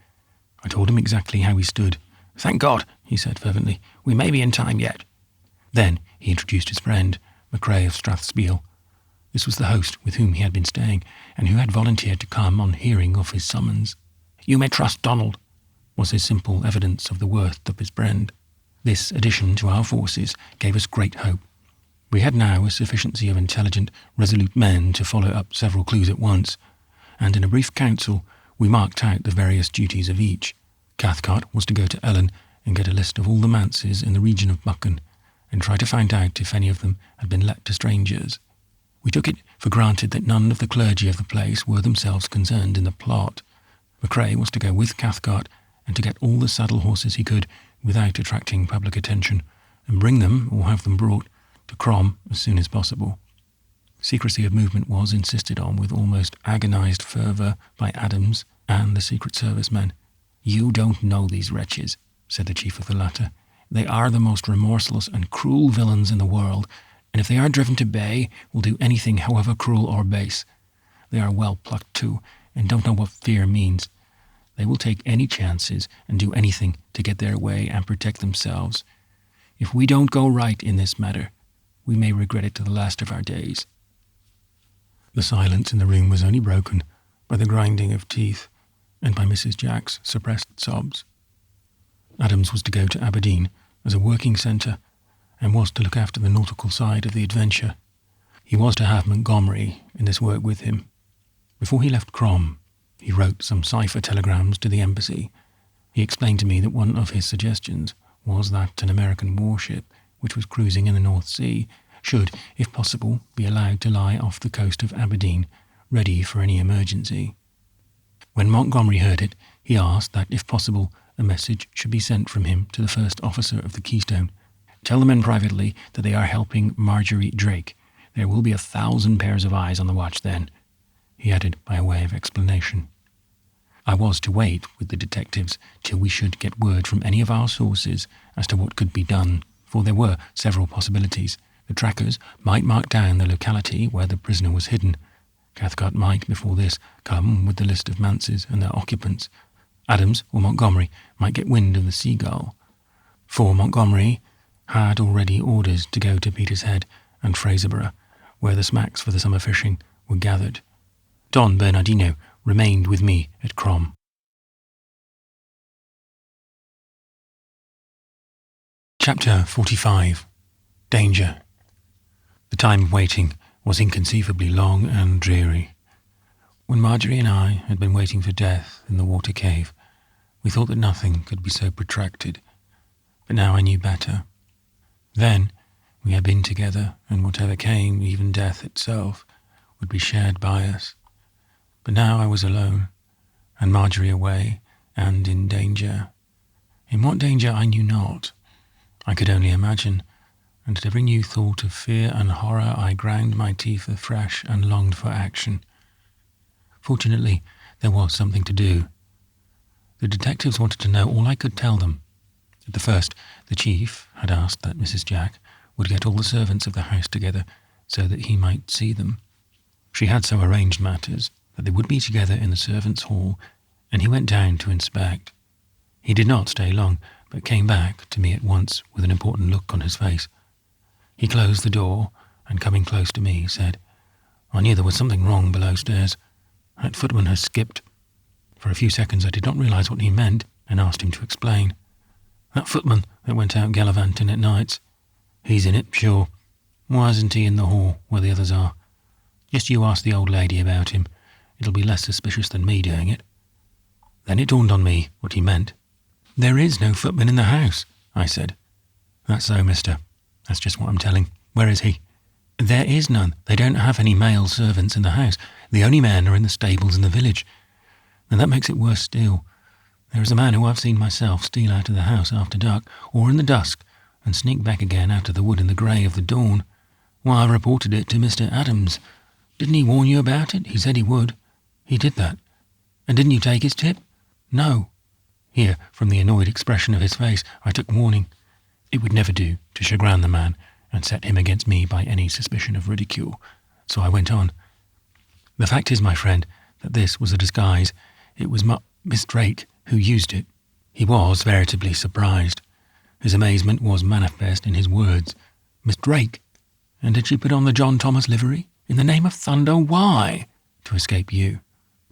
I told him exactly how he stood. "Thank God," he said fervently, "we may be in time yet." Then he introduced his friend, MacRae of Strathspiel. This was the host with whom he had been staying, and who had volunteered to come on hearing of his summons. "You may trust Donald," was his simple evidence of the worth of his friend. This addition to our forces gave us great hope. We had now a sufficiency of intelligent, resolute men to follow up several clues at once, and in a brief council we marked out the various duties of each. Cathcart was to go to Ellen and get a list of all the manses in the region of Buchan, and try to find out if any of them had been let to strangers. We took it for granted that none of the clergy of the place were themselves concerned in the plot. MacRae was to go with Cathcart and to get all the saddle horses he could without attracting public attention, and bring them, or have them brought, to Crom as soon as possible. Secrecy of movement was insisted on with almost agonized fervour by Adams and the Secret Service men. "You don't know these wretches," said the chief of the latter. "They are the most remorseless and cruel villains in the world, and if they are driven to bay, will do anything however cruel or base. They are well plucked too, and don't know what fear means. They will take any chances and do anything to get their way and protect themselves. If we don't go right in this matter, we may regret it to the last of our days." The silence in the room was only broken by the grinding of teeth and by Mrs. Jack's suppressed sobs. Adams was to go to Aberdeen as a working centre, and was to look after the nautical side of the adventure. He was to have Montgomery in this work with him. Before he left Crom, he wrote some cipher telegrams to the embassy, He explained to me that one of his suggestions was that an American warship, which was cruising in the North Sea, should, if possible, be allowed to lie off the coast of Aberdeen, ready for any emergency. When Montgomery heard it, he asked that, if possible, a message should be sent from him to the first officer of the Keystone. "Tell the men privately that they are helping Marjorie Drake. There will be 1,000 pairs of eyes on the watch then," he added by way of explanation. I was to wait with the detectives till we should get word from any of our sources as to what could be done, for there were several possibilities. The trackers might mark down the locality where the prisoner was hidden. Cathcart might, before this, come with the list of manses and their occupants. Adams or Montgomery might get wind of the Seagull. For Montgomery had already orders to go to Petershead and Fraserburgh, where the smacks for the summer fishing were gathered. Don Bernardino remained with me at Crom. Chapter 45. Danger. The time of waiting was inconceivably long and dreary. When Marjorie and I had been waiting for death in the water cave, we thought that nothing could be so protracted. But now I knew better. Then we had been together, and whatever came, even death itself, would be shared by us. But now I was alone, and Marjorie away, and in danger. In what danger I knew not. I could only imagine, and at every new thought of fear and horror I ground my teeth afresh and longed for action. Fortunately, there was something to do. The detectives wanted to know all I could tell them. At the first, the chief had asked that Mrs. Jack would get all the servants of the house together so that he might see them. She had so arranged matters that they would be together in the servants' hall, and he went down to inspect. He did not stay long, but came back to me at once with an important look on his face. He closed the door, and coming close to me, said, "I knew there was something wrong below stairs. That footman has skipped." For a few seconds I did not realize what he meant, and asked him to explain. "That footman that went out gallivanting at nights. He's in it, sure. Why isn't he in the hall where the others are? Just you ask the old lady about him. It'll be less suspicious than me doing it." Then it dawned on me what he meant. "There is no footman in the house," I said. "That's so, mister. That's just what I'm telling. Where is he?" "There is none. They don't have any male servants in the house. The only men are in the stables in the village. And that makes it worse still. There is a man who I've seen myself steal out of the house after dark, or in the dusk, and sneak back again out of the wood in the grey of the dawn. Why, I reported it to Mr. Adams. Didn't he warn you about it? He said he would. He did that. And didn't you take his tip?" "No." Here, from the annoyed expression of his face, I took warning. It would never do to chagrin the man and set him against me by any suspicion of ridicule. So I went on. "The fact is, my friend, that this was a disguise. It was Miss Drake who used it." He was veritably surprised. His amazement was manifest in his words. "Miss Drake? And did she put on the John Thomas livery? In the name of thunder, why?" "To escape you."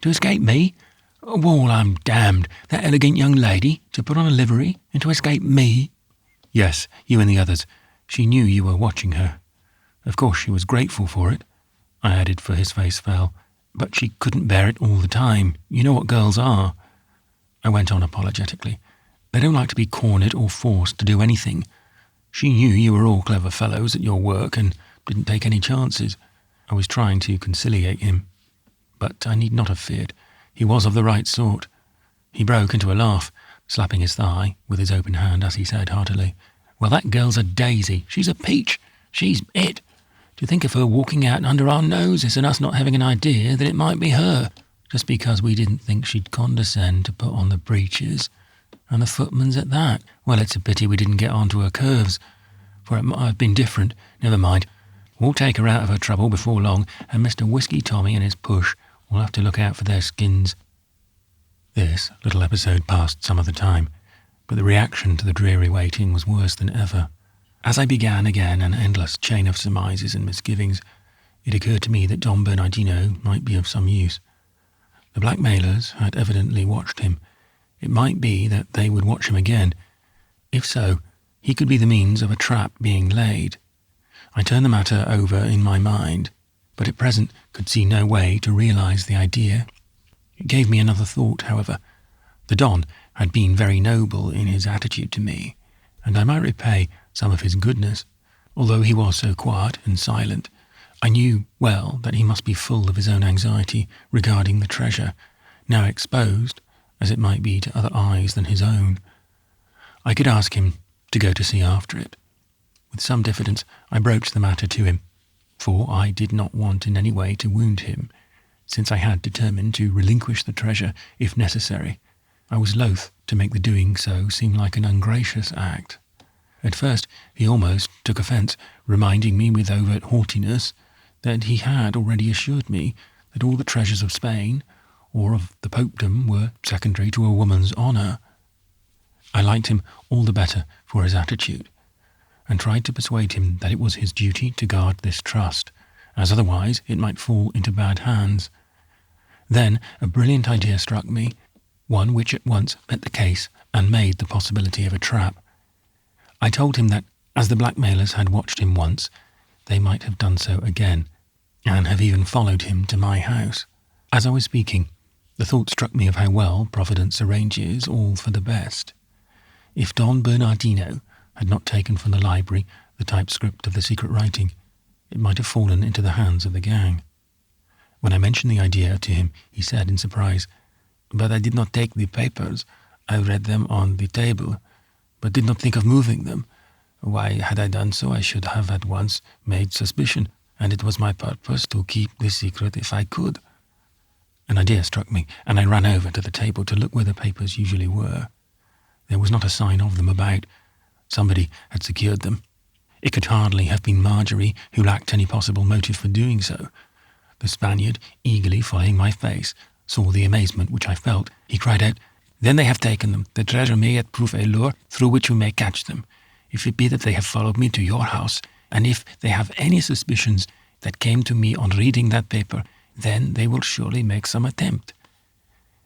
"To escape me? Well, I'm damned. That elegant young lady to put on a livery and to escape me?" "Yes, you and the others. She knew you were watching her. Of course she was grateful for it," I added, for his face fell. "But she couldn't bear it all the time. You know what girls are." I went on apologetically. "They don't like to be cornered or forced to do anything. She knew you were all clever fellows at your work and didn't take any chances." I was trying to conciliate him, but I need not have feared. He was of the right sort. He broke into a laugh, slapping his thigh with his open hand as he said heartily, "Well, that girl's a daisy. She's a peach. She's it. To think of her walking out under our noses and us not having an idea that it might be her, just because we didn't think she'd condescend to put on the breeches. And the footman's at that. Well, it's a pity we didn't get on to her curves, for it might have been different. Never mind. We'll take her out of her trouble before long, and Mr. Whiskey Tommy and his push will have to look out for their skins." This little episode passed some of the time, but the reaction to the dreary waiting was worse than ever. As I began again an endless chain of surmises and misgivings, it occurred to me that Don Bernardino might be of some use. The blackmailers had evidently watched him. It might be that they would watch him again. If so, he could be the means of a trap being laid. I turned the matter over in my mind, but at present could see no way to realize the idea. It gave me another thought, however. The Don had been very noble in his attitude to me, and I might repay some of his goodness. Although he was so quiet and silent, I knew well that he must be full of his own anxiety regarding the treasure, now exposed, as it might be to other eyes than his own. I could ask him to go to see after it. With some diffidence I broached the matter to him, for I did not want in any way to wound him, since I had determined to relinquish the treasure if necessary. I was loath to make the doing so seem like an ungracious act. At first he almost took offence, reminding me with overt haughtiness that he had already assured me that all the treasures of Spain or of the popedom were secondary to a woman's honour. I liked him all the better for his attitude, and tried to persuade him that it was his duty to guard this trust, as otherwise it might fall into bad hands. Then a brilliant idea struck me, one which at once met the case and made the possibility of a trap. I told him that, as the blackmailers had watched him once, they might have done so again, and have even followed him to my house. As I was speaking, the thought struck me of how well Providence arranges all for the best. If Don Bernardino had not taken from the library the typescript of the secret writing, it might have fallen into the hands of the gang. When I mentioned the idea to him, he said in surprise, "But I did not take the papers. I read them on the table, but did not think of moving them. Why, had I done so, I should have at once made suspicion, and it was my purpose to keep the secret if I could." An idea struck me, and I ran over to the table to look where the papers usually were. There was not a sign of them about. Somebody had secured them. It could hardly have been Marjorie, who lacked any possible motive for doing so. The Spaniard, eagerly following my face, saw the amazement which I felt. He cried out, "Then they have taken them. The treasure may yet prove a lure through which we may catch them. If it be that they have followed me to your house, and if they have any suspicions that came to me on reading that paper, then they will surely make some attempt."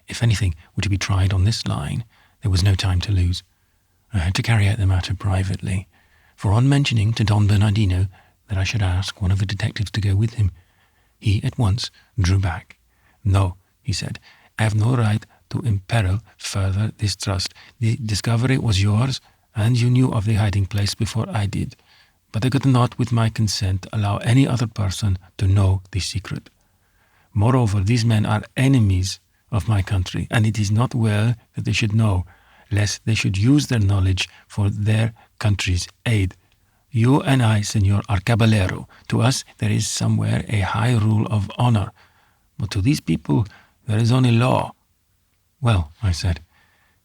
If anything were to be tried on this line, there was no time to lose. I had to carry out the matter privately, for on mentioning to Don Bernardino that I should ask one of the detectives to go with him, he at once drew back. "No," he said, "I have no right to imperil further this trust. The discovery was yours, and you knew of the hiding place before I did. But I could not, with my consent, allow any other person to know the secret. Moreover, these men are enemies of my country, and it is not well that they should know, lest they should use their knowledge for their country's aid. You and I, senor, are caballero. To us there is somewhere a high rule of honor, but to these people there is only law." "Well," I said,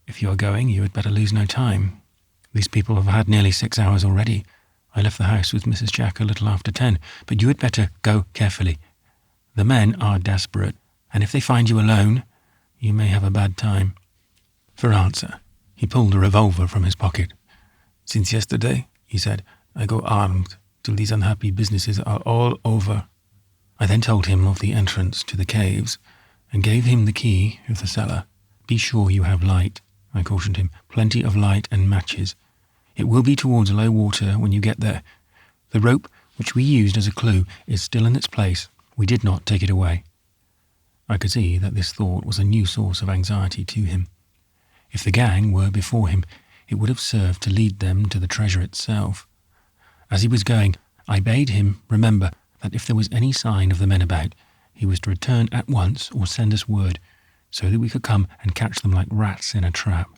"if you are going, you had better lose no time. These people have had nearly 6 hours already. I left the house with Mrs. Jack a little after 10, but you had better go carefully. The men are desperate, and if they find you alone, you may have a bad time." For answer, he pulled a revolver from his pocket. "Since yesterday," he said, "I go armed till these unhappy businesses are all over." I then told him of the entrance to the caves, and gave him the key of the cellar. "Be sure you have light," I cautioned him, "plenty of light and matches. It will be towards low water when you get there. The rope which we used as a clue is still in its place. We did not take it away." I could see that this thought was a new source of anxiety to him. If the gang were before him, it would have served to lead them to the treasure itself. As he was going, I bade him remember that if there was any sign of the men about, he was to return at once or send us word, so that we could come and catch them like rats in a trap.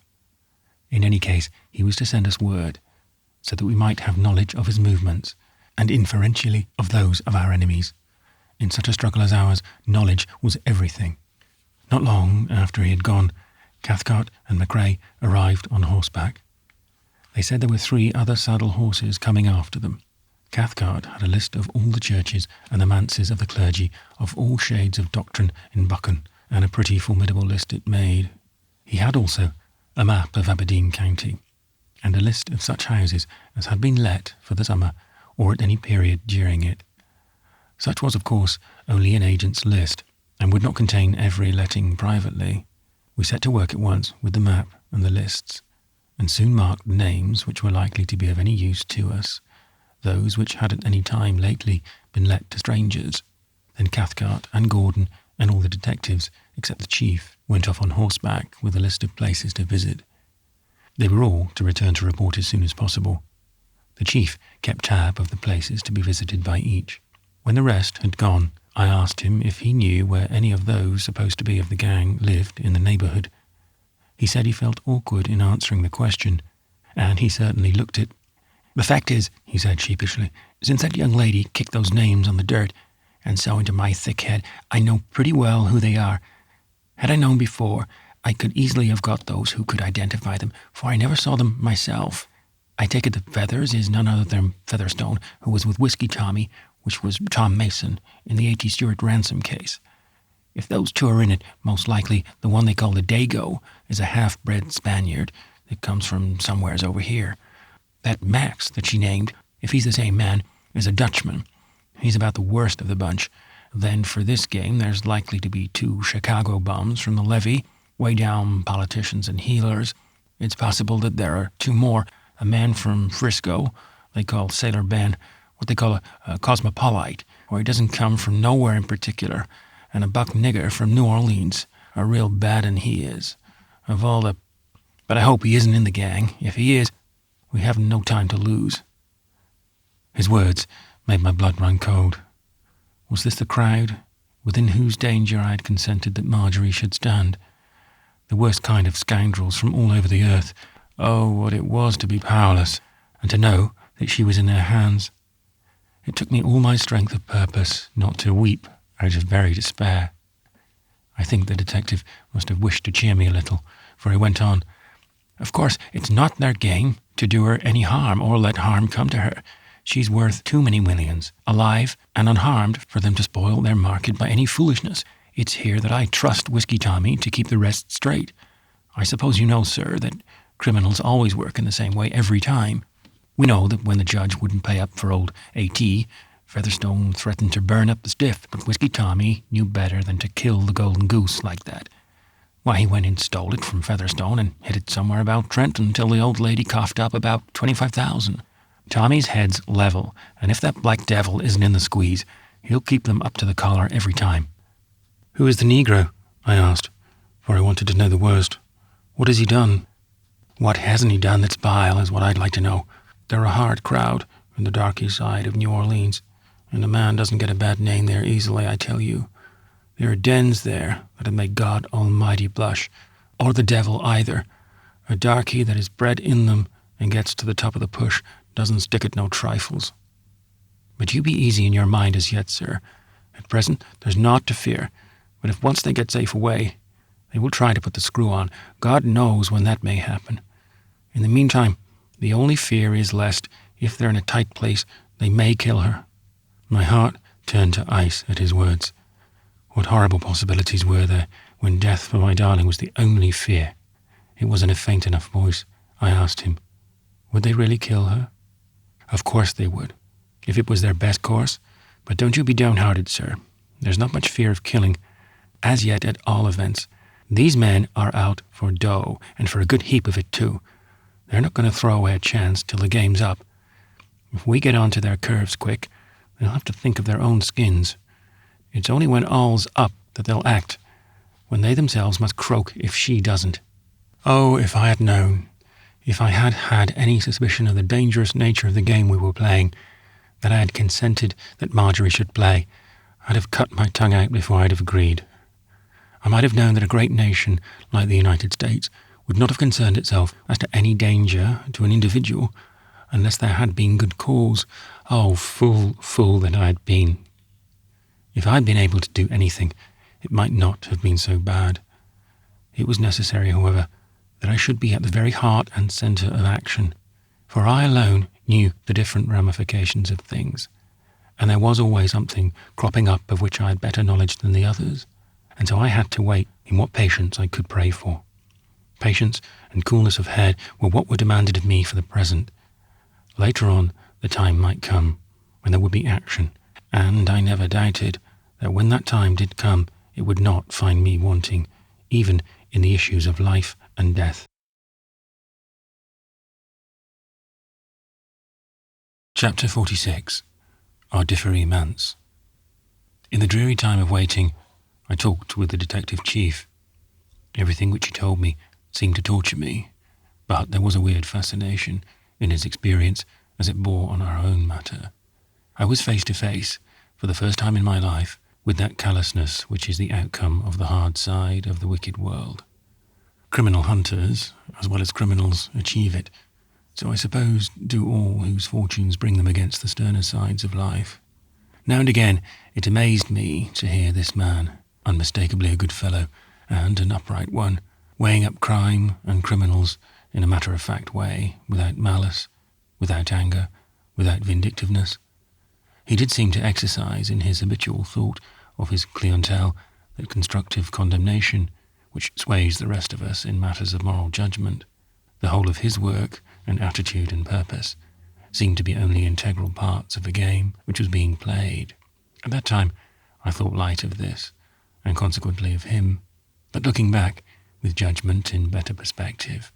In any case, he was to send us word, so that we might have knowledge of his movements, and inferentially of those of our enemies. In such a struggle as ours, knowledge was everything. Not long after he had gone, Cathcart and McRae arrived on horseback. They said there were 3 other saddle horses coming after them. Cathcart had a list of all the churches and the manses of the clergy, of all shades of doctrine in Buchan, and a pretty formidable list it made. He had also a map of Aberdeen County, and a list of such houses as had been let for the summer or at any period during it. Such was, of course, only an agent's list, and would not contain every letting privately. We set to work at once with the map and the lists, and soon marked the names which were likely to be of any use to us, those which had at any time lately been let to strangers. Then Cathcart and Gordon and all the detectives, except the chief, went off on horseback with a list of places to visit. They were all to return to report as soon as possible. The chief kept tab of the places to be visited by each. When the rest had gone, I asked him if he knew where any of those supposed to be of the gang lived in the neighbourhood. He said he felt awkward in answering the question, and he certainly looked it. "The fact is," he said sheepishly, "since that young lady kicked those names on the dirt, and so into my thick head, I know pretty well who they are. Had I known before, I could easily have got those who could identify them, for I never saw them myself. I take it that Feathers is none other than Featherstone, who was with Whiskey Tommy, which was Tom Mason, in the A.T. Stewart ransom case. If those two are in it, most likely the one they call the Dago is a half-bred Spaniard that comes from somewheres over here. That Max that she named, if he's the same man, is a Dutchman. He's about the worst of the bunch. Then for this game there's likely to be 2 Chicago bums from the levee, way down politicians and healers. It's possible that there are 2 more, a man from Frisco, they call Sailor Ben, what they call a cosmopolite, or he doesn't come from nowhere in particular, and a buck nigger from New Orleans, a real bad un he is. Of all the... But I hope he isn't in the gang. If he is, we have no time to lose." His words made my blood run cold. Was this the crowd, within whose danger I had consented that Marjorie should stand? The worst kind of scoundrels from all over the earth. Oh, what it was to be powerless, and to know that she was in their hands. It took me all my strength of purpose not to weep out of very despair. I think the detective must have wished to cheer me a little, for he went on, "Of course, it's not their game to do her any harm or let harm come to her. She's worth too many millions, alive and unharmed, for them to spoil their market by any foolishness. It's here that I trust Whiskey Tommy to keep the rest straight. I suppose you know, sir, that criminals always work in the same way every time. We know that when the judge wouldn't pay up for old A.T., Featherstone threatened to burn up the stiff, but Whiskey Tommy knew better than to kill the golden goose like that. Why, he went and stole it from Featherstone and hid it somewhere about Trenton until the old lady coughed up about 25,000. Tommy's head's level, and if that black devil isn't in the squeeze, he'll keep them up to the collar every time." "Who is the Negro?" I asked, for I wanted to know the worst. "What has he done?" "What hasn't he done that's vile is what I'd like to know. They're a hard crowd in the darky side of New Orleans, and a man doesn't get a bad name there easily, I tell you. There are dens there that'd make God Almighty blush, or the devil either. A darky that is bred in them and gets to the top of the push doesn't stick at no trifles. But you be easy in your mind as yet, sir. At present there's naught to fear, but if once they get safe away, they will try to put the screw on. God knows when that may happen. In the meantime, the only fear is lest, if they're in a tight place, they may kill her." My heart turned to ice at his words. What horrible possibilities were there when death for my darling was the only fear? It was in a faint enough voice. I asked him, would they really kill her? Of course they would, if it was their best course. But don't you be downhearted, sir. There's not much fear of killing, as yet at all events. These men are out for dough, and for a good heap of it too. They're not going to throw away a chance till the game's up. If we get onto their curves quick, they'll have to think of their own skins. It's only when all's up that they'll act, when they themselves must croak if she doesn't. Oh, if I had known, if I had had any suspicion of the dangerous nature of the game we were playing, that I had consented that Marjorie should play, I'd have cut my tongue out before I'd have agreed. I might have known that a great nation like the United States would not have concerned itself as to any danger to an individual unless there had been good cause. Oh, fool that I had been. If I had been able to do anything, it might not have been so bad. It was necessary, however, that I should be at the very heart and centre of action, for I alone knew the different ramifications of things, and there was always something cropping up of which I had better knowledge than the others, and so I had to wait in what patience I could pray for. Patience and coolness of head were what were demanded of me for the present. Later on, the time might come when there would be action, and I never doubted that when that time did come, it would not find me wanting, even in the issues of life and death. Chapter 46. Our Differy Manse. In the dreary time of waiting, I talked with the detective chief. Everything which he told me seemed to torture me, but there was a weird fascination in his experience as it bore on our own matter. I was face to face, for the first time in my life, with that callousness which is the outcome of the hard side of the wicked world. Criminal hunters, as well as criminals, achieve it, so I suppose do all whose fortunes bring them against the sterner sides of life. Now and again it amazed me to hear this man, unmistakably a good fellow, and an upright one, weighing up crime and criminals in a matter-of-fact way, without malice, without anger, without vindictiveness. He did seem to exercise in his habitual thought of his clientele that constructive condemnation which sways the rest of us in matters of moral judgment. The whole of his work and attitude and purpose seemed to be only integral parts of a game which was being played. At that time I thought light of this, and consequently of him, but looking back with judgment in better perspective,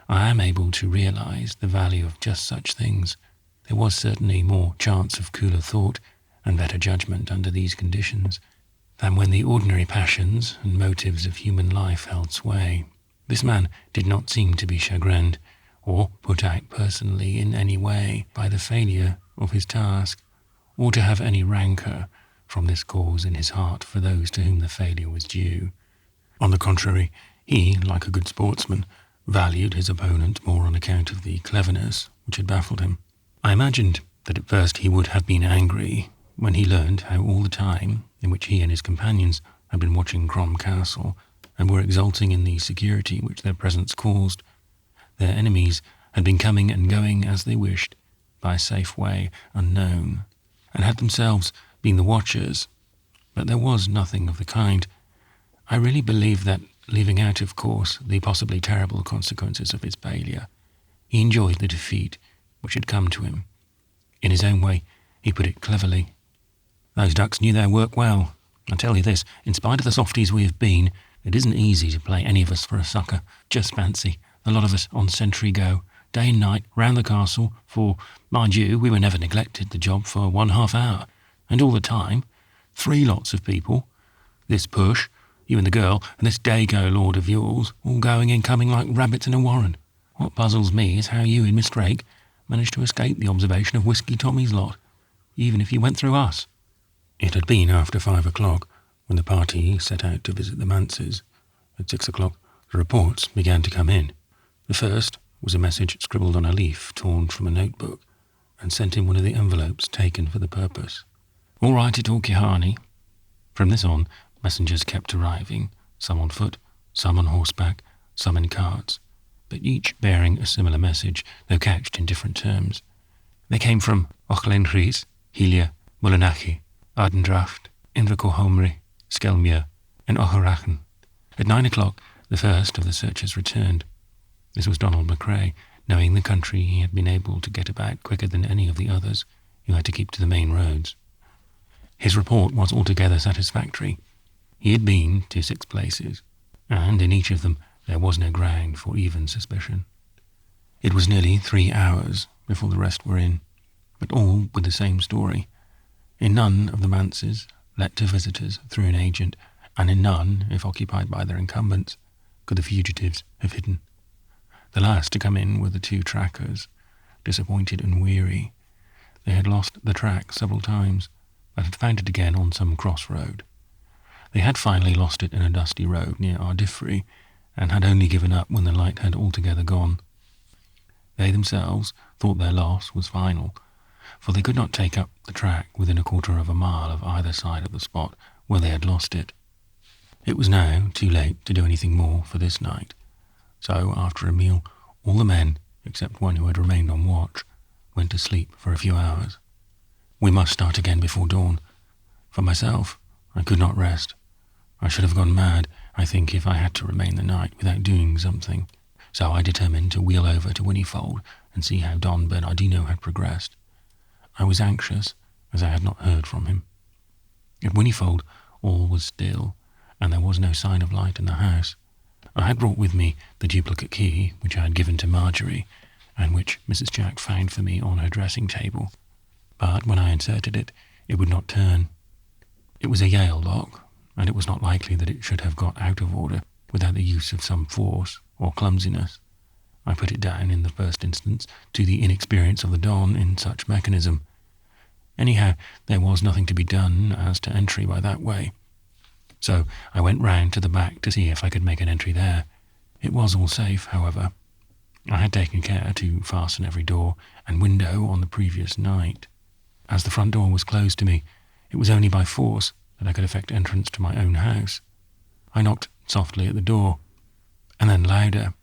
I am able to realize the value of just such things. There was certainly more chance of cooler thought and better judgment under these conditions than when the ordinary passions and motives of human life held sway. This man did not seem to be chagrined or put out personally in any way by the failure of his task, or to have any rancour from this cause in his heart for those to whom the failure was due. On the contrary, he, like a good sportsman, valued his opponent more on account of the cleverness which had baffled him. I imagined that at first he would have been angry when he learned how all the time in which he and his companions had been watching Crom Castle and were exulting in the security which their presence caused, their enemies had been coming and going as they wished, by a safe way unknown, and had themselves been the watchers. But there was nothing of the kind. I really believe that, leaving out of course the possibly terrible consequences of his failure, he enjoyed the defeat which had come to him. In his own way, he put it cleverly. Those ducks knew their work well. I tell you this, in spite of the softies we have been, it isn't easy to play any of us for a sucker. Just fancy, a lot of us on sentry go, day and night, round the castle, for, mind you, we were never neglected the job for 1/2 hour, and all the time, 3 lots of people, this push, you and the girl, and this Dago lord of yours, all going and coming like rabbits in a warren. What puzzles me is how you and Miss Drake managed to escape the observation of Whisky Tommy's lot, even if you went through us. It had been after 5 o'clock when the party set out to visit the manses. At 6 o'clock, the reports began to come in. The first was a message scribbled on a leaf torn from a notebook and sent in one of the envelopes taken for the purpose. All right at Auchihani. From this on, messengers kept arriving, some on foot, some on horseback, some in carts, but each bearing a similar message, though couched in different terms. They came from Ochlenrhys, Helia, Mullinachi, Ardendracht, Invercohomri, Skelmere, and Ocharachen. At 9 o'clock, the first of the searchers returned. This was Donald MacRae, knowing the country he had been able to get about quicker than any of the others, who had to keep to the main roads. His report was altogether satisfactory. He had been to 6 places, and in each of them there was no ground for even suspicion. It was nearly 3 hours before the rest were in, but all with the same story. In none of the manses, let to visitors through an agent, and in none, if occupied by their incumbents, could the fugitives have hidden. The last to come in were the 2 trackers, disappointed and weary. They had lost the track several times, but had found it again on some crossroad. They had finally lost it in a dusty road near Ardiffery, and had only given up when the light had altogether gone. They themselves thought their loss was final, for they could not take up the track within 1/4 of a mile of either side of the spot where they had lost it. It was now too late to do anything more for this night, so after a meal, all the men, except one who had remained on watch, went to sleep for a few hours. We must start again before dawn. For myself, I could not rest. I should have gone mad, I think, if I had to remain the night without doing something, so I determined to wheel over to Whinnyfold and see how Don Bernardino had progressed. I was anxious, as I had not heard from him. At Whinnyfold all was still, and there was no sign of light in the house. I had brought with me the duplicate key which I had given to Marjorie, and which Mrs. Jack found for me on her dressing-table, but when I inserted it, it would not turn. It was a Yale lock, and it was not likely that it should have got out of order without the use of some force or clumsiness. I put it down in the first instance to the inexperience of the Don in such mechanism. Anyhow, there was nothing to be done as to entry by that way. So I went round to the back to see if I could make an entry there. It was all safe, however. I had taken care to fasten every door and window on the previous night. As the front door was closed to me, it was only by force that I could effect entrance to my own house. I knocked softly at the door, and then louder.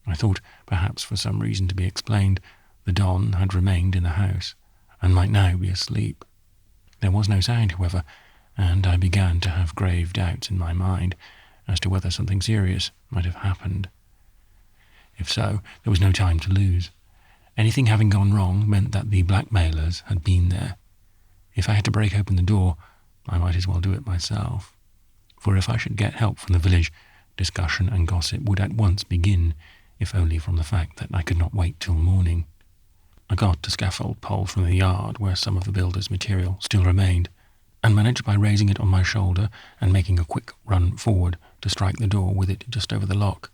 I thought, perhaps for some reason to be explained, the Don had remained in the house, and might now be asleep. There was no sound, however, and I began to have grave doubts in my mind as to whether something serious might have happened. If so, there was no time to lose. Anything having gone wrong meant that the blackmailers had been there. If I had to break open the door, I might as well do it myself. For if I should get help from the village, discussion and gossip would at once begin, if only from the fact that I could not wait till morning. I got a scaffold pole from the yard where some of the builder's material still remained, and managed by raising it on my shoulder and making a quick run forward to strike the door with it just over the lock.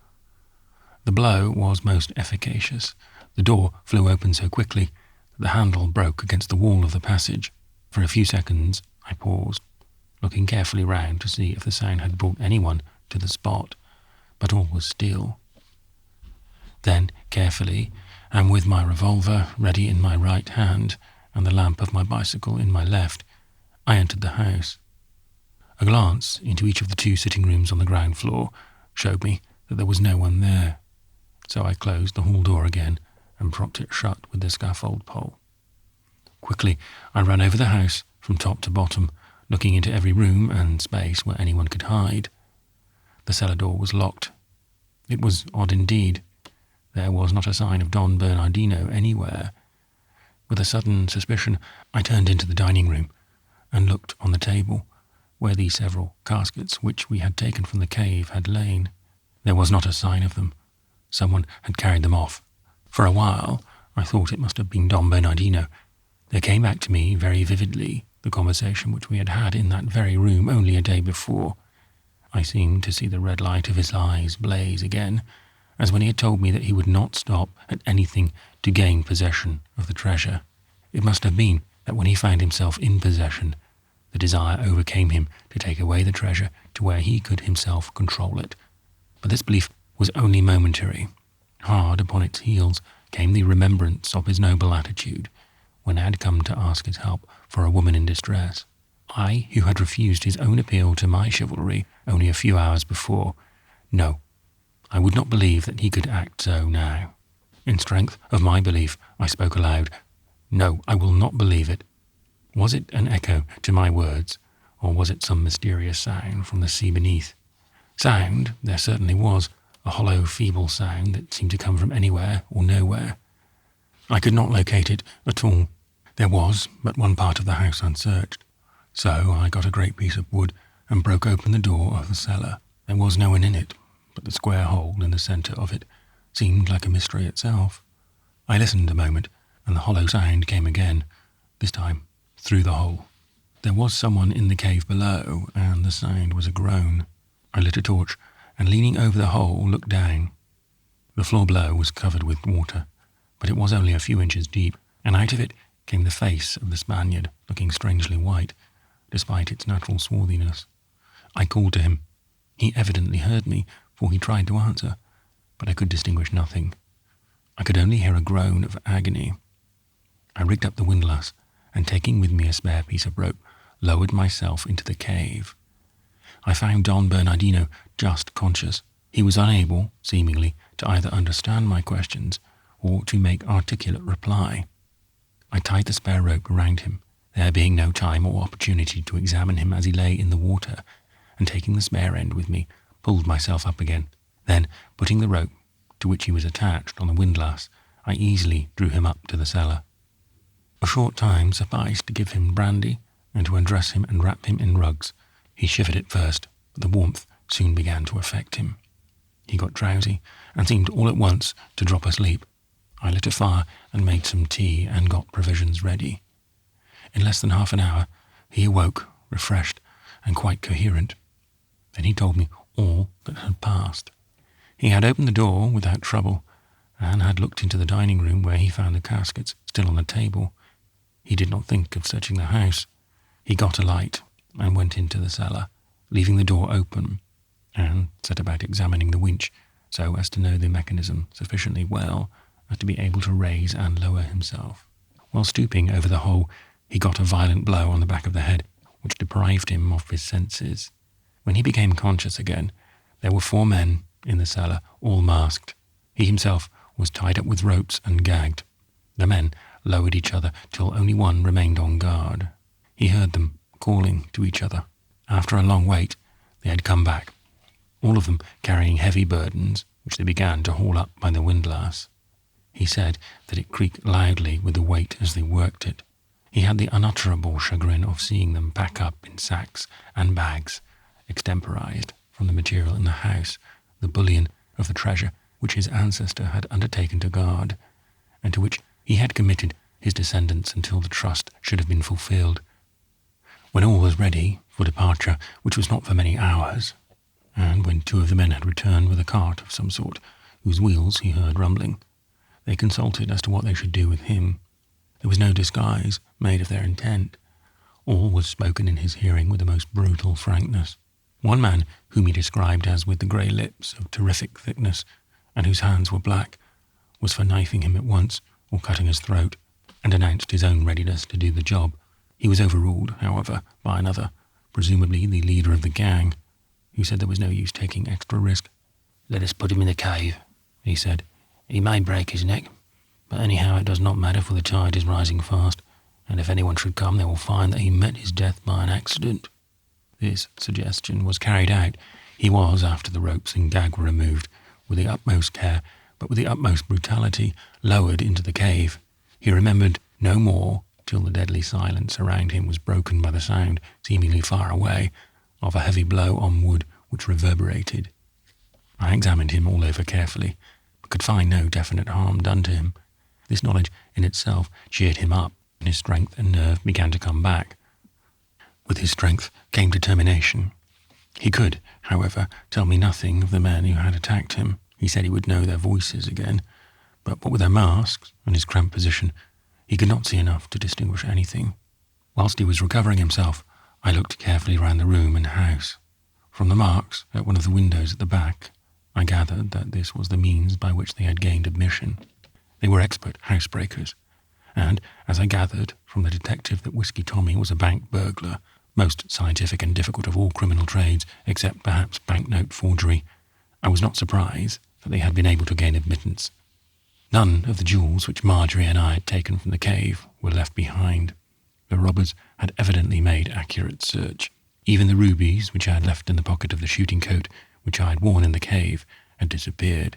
The blow was most efficacious. The door flew open so quickly that the handle broke against the wall of the passage. For a few seconds I paused, looking carefully round to see if the sound had brought anyone to the spot, but all was still. Then, carefully, and with my revolver ready in my right hand and the lamp of my bicycle in my left, I entered the house. A glance into each of the 2 sitting rooms on the ground floor showed me that there was no one there, so I closed the hall door again and propped it shut with the scaffold pole. Quickly I ran over the house from top to bottom, looking into every room and space where anyone could hide. The cellar door was locked. It was odd indeed. There was not a sign of Don Bernardino anywhere. With a sudden suspicion, I turned into the dining room and looked on the table, where the several caskets which we had taken from the cave had lain. There was not a sign of them. Someone had carried them off. For a while, I thought it must have been Don Bernardino. There came back to me very vividly the conversation which we had had in that very room only a day before. I seemed to see the red light of his eyes blaze again, as when he had told me that he would not stop at anything to gain possession of the treasure. It must have been that when he found himself in possession, the desire overcame him to take away the treasure to where he could himself control it. But this belief was only momentary. Hard upon its heels came the remembrance of his noble attitude when I had come to ask his help for a woman in distress. I, who had refused his own appeal to my chivalry only a few hours before. No, I would not believe that he could act so now. In strength of my belief, I spoke aloud. No, I will not believe it. Was it an echo to my words, or was it some mysterious sound from the sea beneath? Sound there certainly was, a hollow, feeble sound that seemed to come from anywhere or nowhere. I could not locate it at all. There was but one part of the house unsearched, so I got a great piece of wood and broke open the door of the cellar. There was no one in it, but the square hole in the centre of it seemed like a mystery itself. I listened a moment, and the hollow sound came again, this time through the hole. There was someone in the cave below, and the sound was a groan. I lit a torch, and leaning over the hole, looked down. The floor below was covered with water, but it was only a few inches deep, and out of it came the face of the Spaniard, looking strangely white, despite its natural swarthiness. I called to him. He evidently heard me, for he tried to answer, but I could distinguish nothing. I could only hear a groan of agony. I rigged up the windlass, and taking with me a spare piece of rope, lowered myself into the cave. I found Don Bernardino just conscious. He was unable, seemingly, to either understand my questions or to make articulate reply. I tied the spare rope around him, there being no time or opportunity to examine him as he lay in the water, and taking the spare end with me, pulled myself up again. Then, putting the rope, to which he was attached, on the windlass, I easily drew him up to the cellar. A short time sufficed to give him brandy, and to undress him and wrap him in rugs. He shivered at first, but the warmth soon began to affect him. He got drowsy, and seemed all at once to drop asleep. I lit a fire and made some tea and got provisions ready. In less than half an hour, he awoke, refreshed and quite coherent. Then he told me all that had passed. He had opened the door without trouble, and had looked into the dining room where he found the caskets still on the table. He did not think of searching the house. He got a light and went into the cellar, leaving the door open, and set about examining the winch so as to know the mechanism sufficiently well as to be able to raise and lower himself. While stooping over the hole, he got a violent blow on the back of the head, which deprived him of his senses. When he became conscious again, there were 4 men in the cellar, all masked. He himself was tied up with ropes and gagged. The men lowered each other till only one remained on guard. He heard them calling to each other. After a long wait, they had come back, all of them carrying heavy burdens, which they began to haul up by the windlass. He said that it creaked loudly with the weight as they worked it. He had the unutterable chagrin of seeing them pack up in sacks and bags, extemporized from the material in the house, the bullion of the treasure which his ancestor had undertaken to guard, and to which he had committed his descendants until the trust should have been fulfilled. When all was ready for departure, which was not for many hours, and when 2 of the men had returned with a cart of some sort, whose wheels he heard rumbling, they consulted as to what they should do with him. There was no disguise made of their intent. All was spoken in his hearing with the most brutal frankness. One man, whom he described as with the grey lips of terrific thickness, and whose hands were black, was for knifing him at once or cutting his throat, and announced his own readiness to do the job. He was overruled, however, by another, presumably the leader of the gang, who said there was no use taking extra risk. "Let us put him in the cave," he said. "He may break his neck, but anyhow it does not matter, for the tide is rising fast, and if anyone should come they will find that he met his death by an accident." This suggestion was carried out. He was, after the ropes and gag were removed, with the utmost care, but with the utmost brutality, lowered into the cave. He remembered no more till the deadly silence around him was broken by the sound, seemingly far away, of a heavy blow on wood which reverberated. I examined him all over carefully, but could find no definite harm done to him. This knowledge in itself cheered him up, and his strength and nerve began to come back. With his strength came determination. He could, however, tell me nothing of the men who had attacked him. He said he would know their voices again, but what with their masks and his cramped position, he could not see enough to distinguish anything. Whilst he was recovering himself, I looked carefully round the room and house. From the marks at one of the windows at the back, I gathered that this was the means by which they had gained admission. They were expert housebreakers, and, as I gathered from the detective that Whiskey Tommy was a bank burglar, most scientific and difficult of all criminal trades, except perhaps banknote forgery, I was not surprised that they had been able to gain admittance. None of the jewels which Marjorie and I had taken from the cave were left behind. The robbers had evidently made accurate search. Even the rubies which I had left in the pocket of the shooting coat which I had worn in the cave had disappeared.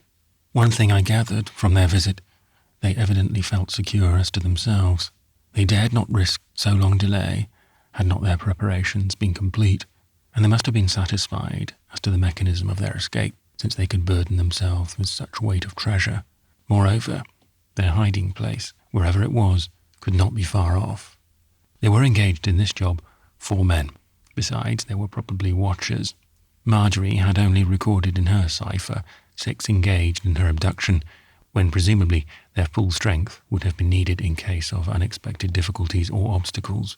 One thing I gathered from their visit: they evidently felt secure as to themselves. They dared not risk so long delay, had not their preparations been complete, and they must have been satisfied as to the mechanism of their escape, since they could burden themselves with such weight of treasure. Moreover, their hiding place, wherever it was, could not be far off. They were engaged in this job 4 men. Besides, there were probably watchers. Marjorie had only recorded in her cipher 6 engaged in her abduction, when presumably their full strength would have been needed in case of unexpected difficulties or obstacles.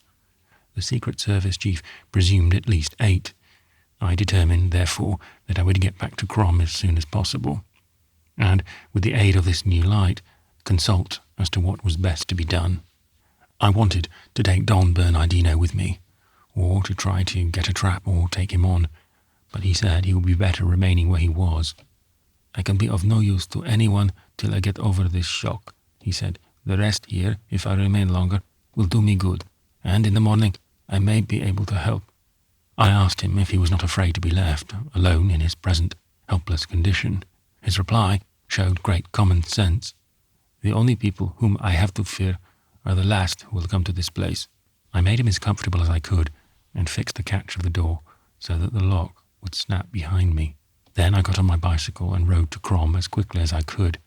The Secret Service chief presumed at least 8. I determined, therefore, that I would get back to Crom as soon as possible, and, with the aid of this new light, consult as to what was best to be done. I wanted to take Don Bernardino with me, or to try to get a trap or take him on, but he said he would be better remaining where he was. "I can be of no use to anyone till I get over this shock," he said. "The rest here, if I remain longer, will do me good, and in the morning I may be able to help." I asked him if he was not afraid to be left alone in his present helpless condition. His reply showed great common sense. "The only people whom I have to fear are the last who will come to this place." I made him as comfortable as I could, and fixed the catch of the door so that the lock would snap behind me. Then I got on my bicycle and rode to Crom as quickly as I could.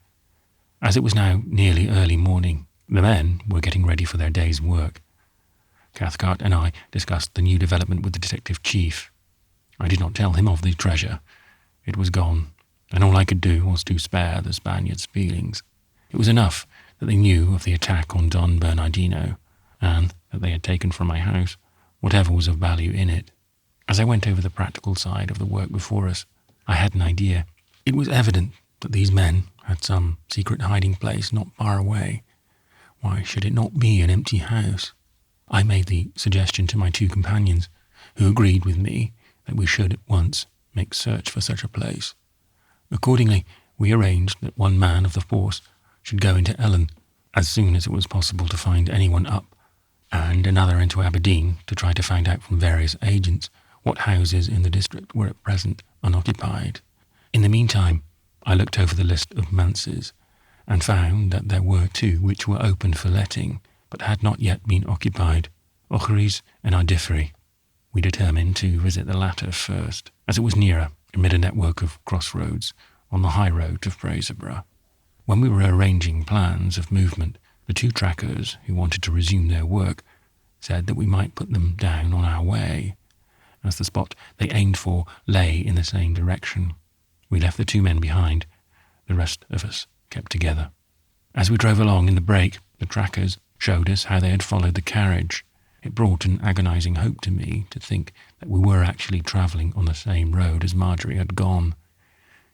As it was now nearly early morning, the men were getting ready for their day's work. Cathcart and I discussed the new development with the detective chief. I did not tell him of the treasure. It was gone, and all I could do was to spare the Spaniards' feelings. It was enough that they knew of the attack on Don Bernardino, and that they had taken from my house whatever was of value in it. As I went over the practical side of the work before us, I had an idea. It was evident that these men had some secret hiding place not far away. Why should it not be an empty house? I made the suggestion to my two companions, who agreed with me that we should at once make search for such a place. Accordingly, we arranged that one man of the force should go into Ellen as soon as it was possible to find anyone up, and another into Aberdeen to try to find out from various agents what houses in the district were at present unoccupied. In the meantime, I looked over the list of manses and found that there were two which were open for letting, but had not yet been occupied, Ocheri's and Ardiffery. We determined to visit the latter first, as it was nearer, amid a network of crossroads on the high road to Fraserburgh. When we were arranging plans of movement, the two trackers, who wanted to resume their work, said that we might put them down on our way, as the spot they aimed for lay in the same direction. We left the two men behind. The rest of us kept together. As we drove along in the brake, the trackers showed us how they had followed the carriage. It brought an agonizing hope to me to think that we were actually travelling on the same road as Marjorie had gone.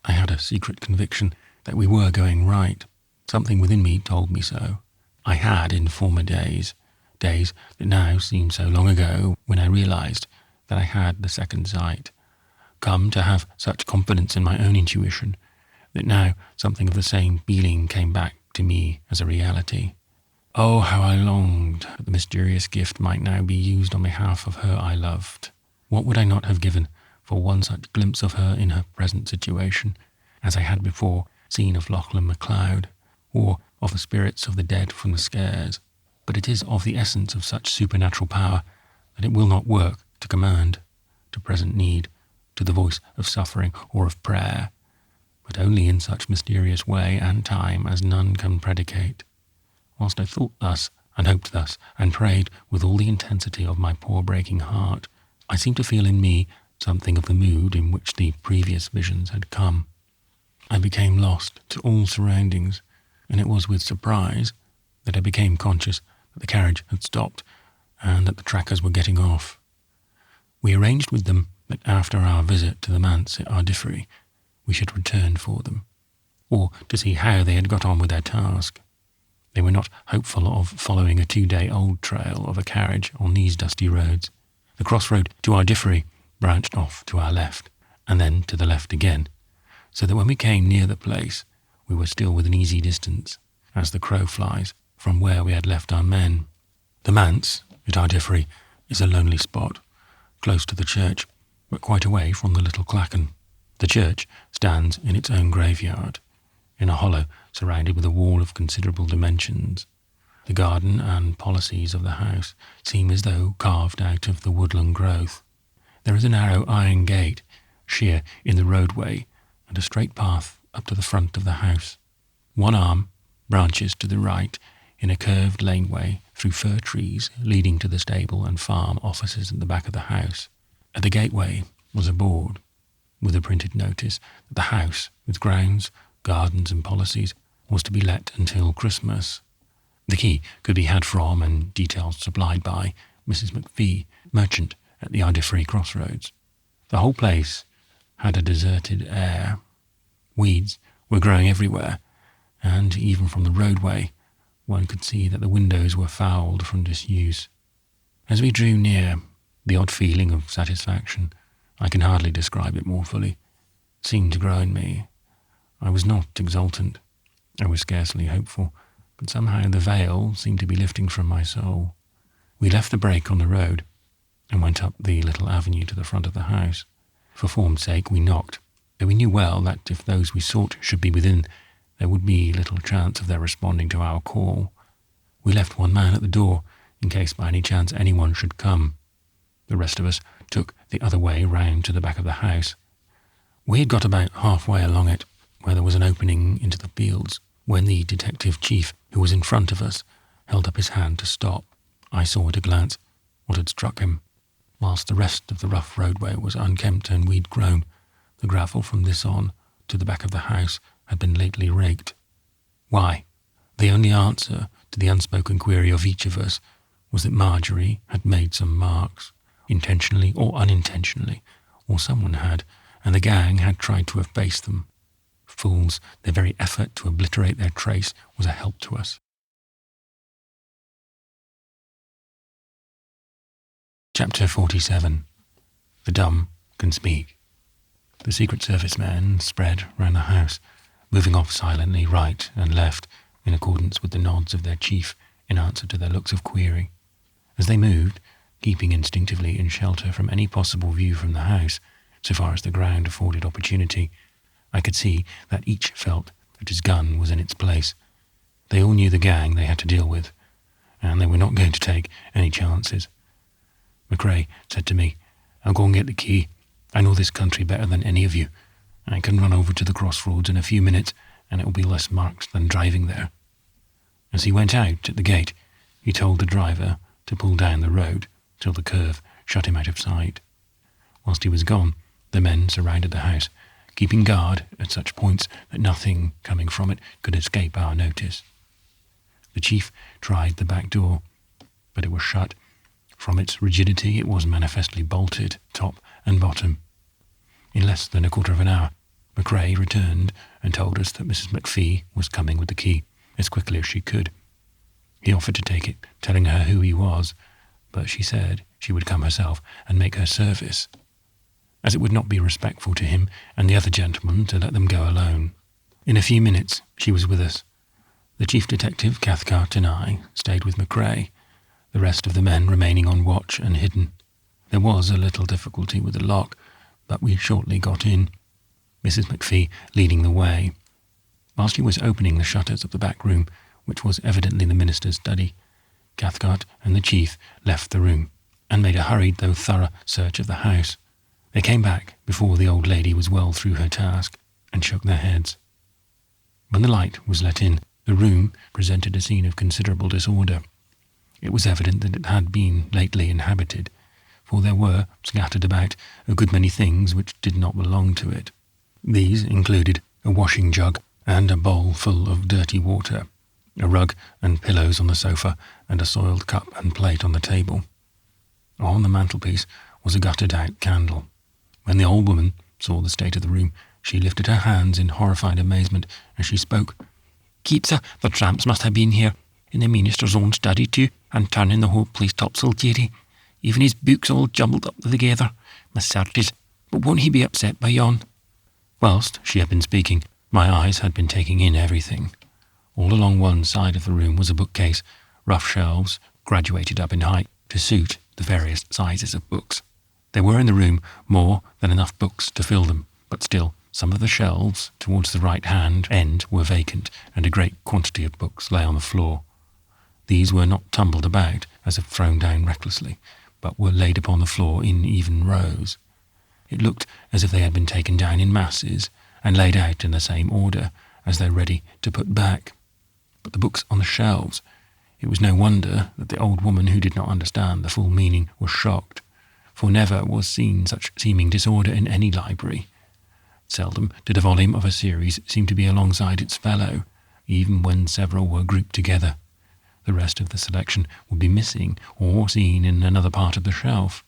I had a secret conviction that we were going right. Something within me told me so. I had in former days that now seemed so long ago, when I realised that I had the second sight, come to have such confidence in my own intuition that now something of the same feeling came back to me as a reality. Oh, how I longed that the mysterious gift might now be used on behalf of her I loved. What would I not have given for one such glimpse of her in her present situation, as I had before seen of Lachlan MacLeod, or of the spirits of the dead from the scares? But it is of the essence of such supernatural power that it will not work to command, to present need, to the voice of suffering or of prayer, but only in such mysterious way and time as none can predicate. Whilst I thought thus, and hoped thus, and prayed with all the intensity of my poor breaking heart, I seemed to feel in me something of the mood in which the previous visions had come. I became lost to all surroundings, and it was with surprise that I became conscious that the carriage had stopped and that the trackers were getting off. We arranged with them that after our visit to the manse at Ardiffery, we should return for them, or to see how they had got on with their task. They were not hopeful of following a 2-day-old trail of a carriage on these dusty roads. The crossroad to Ardiffery branched off to our left, and then to the left again, so that when we came near the place, we were still within easy distance, as the crow flies, from where we had left our men. The manse at Ardiffery is a lonely spot, close to the church, but quite away from the little clachan. The church stands in its own graveyard, in a hollow surrounded with a wall of considerable dimensions. The garden and policies of the house seem as though carved out of the woodland growth. There is a narrow iron gate, sheer in the roadway, and a straight path up to the front of the house. One arm branches to the right in a curved laneway through fir trees leading to the stable and farm offices at the back of the house. At the gateway was a board with a printed notice that the house, with grounds, gardens and policies, was to be let until Christmas. The key could be had from and details supplied by Mrs. McPhee, merchant at the Ardiffery crossroads. The whole place had a deserted air. Weeds were growing everywhere, and even from the roadway one could see that the windows were fouled from disuse. As we drew near, the odd feeling of satisfaction, I can hardly describe it more fully, seemed to grow in me. I was not exultant, I was scarcely hopeful, but somehow the veil seemed to be lifting from my soul. We left the break on the road and went up the little avenue to the front of the house. For form's sake we knocked, though we knew well that if those we sought should be within, there would be little chance of their responding to our call. We left one man at the door, in case by any chance anyone should come. The rest of us took the other way round to the back of the house. We had got about halfway along it, where there was an opening into the fields, when the detective chief, who was in front of us, held up his hand to stop. I saw at a glance what had struck him. whilst the rest of the rough roadway was unkempt and weed-grown. The gravel from this on to the back of the house had been lately raked. Why? The only answer to the unspoken query of each of us was that Marjorie had made some marks, intentionally or unintentionally, or someone had, and the gang had tried to efface them. Fools, their very effort to obliterate their trace was a help to us. Chapter 47. The Dumb Can Speak. The Secret Service men spread round the house, moving off silently right and left in accordance with the nods of their chief in answer to their looks of query. As they moved, keeping instinctively in shelter from any possible view from the house, so far as the ground afforded opportunity, I could see that each felt that his gun was in its place. They all knew the gang they had to deal with, and they were not going to take any chances. McRae said to me, "I'll go and get the key. I know this country better than any of you. I can run over to the crossroads in a few minutes, and it will be less marked than driving there." As he went out at the gate, he told the driver to pull down the road till the curve shut him out of sight. Whilst he was gone, the men surrounded the house, keeping guard at such points that nothing coming from it could escape our notice. The chief tried the back door, but it was shut. From its rigidity, it was manifestly bolted, top and bottom. In less than a quarter of an hour, McRae returned and told us that Mrs. McPhee was coming with the key as quickly as she could. He offered to take it, telling her who he was, but she said she would come herself and make her service, as it would not be respectful to him and the other gentlemen to let them go alone. In a few minutes she was with us. The chief detective, Cathcart, and I stayed with McRae, the rest of the men remaining on watch and hidden. There was a little difficulty with the lock, but we shortly got in, Mrs. McPhee leading the way. While she was opening the shutters of the back room, which was evidently the minister's study, Cathcart and the chief left the room and made a hurried though thorough search of the house. They came back before the old lady was well through her task and shook their heads. When the light was let in, the room presented a scene of considerable disorder. It was evident that it had been lately inhabited, for there were scattered about a good many things which did not belong to it. These included a washing jug and a bowl full of dirty water, a rug and pillows on the sofa, and a soiled cup and plate on the table. On the mantelpiece was a guttered-out candle. When the old woman saw the state of the room, she lifted her hands in horrified amazement as she spoke. "Keeps her, the tramps must have been here, in the minister's own study too, and turning the whole place topsy-turvy. Even his books all jumbled up together. My certies, but won't he be upset by yon?" Whilst she had been speaking, my eyes had been taking in everything. All along one side of the room was a bookcase, rough shelves graduated up in height to suit the various sizes of books. There were in the room more than enough books to fill them, but still some of the shelves towards the right-hand end were vacant, and a great quantity of books lay on the floor. These were not tumbled about as if thrown down recklessly, but were laid upon the floor in even rows. It looked as if they had been taken down in masses and laid out in the same order as though ready to put back. But the books on the shelves, it was no wonder that the old woman, who did not understand the full meaning, was shocked, for never was seen such seeming disorder in any library. Seldom did a volume of a series seem to be alongside its fellow, even when several were grouped together. The rest of the selection would be missing or seen in another part of the shelf.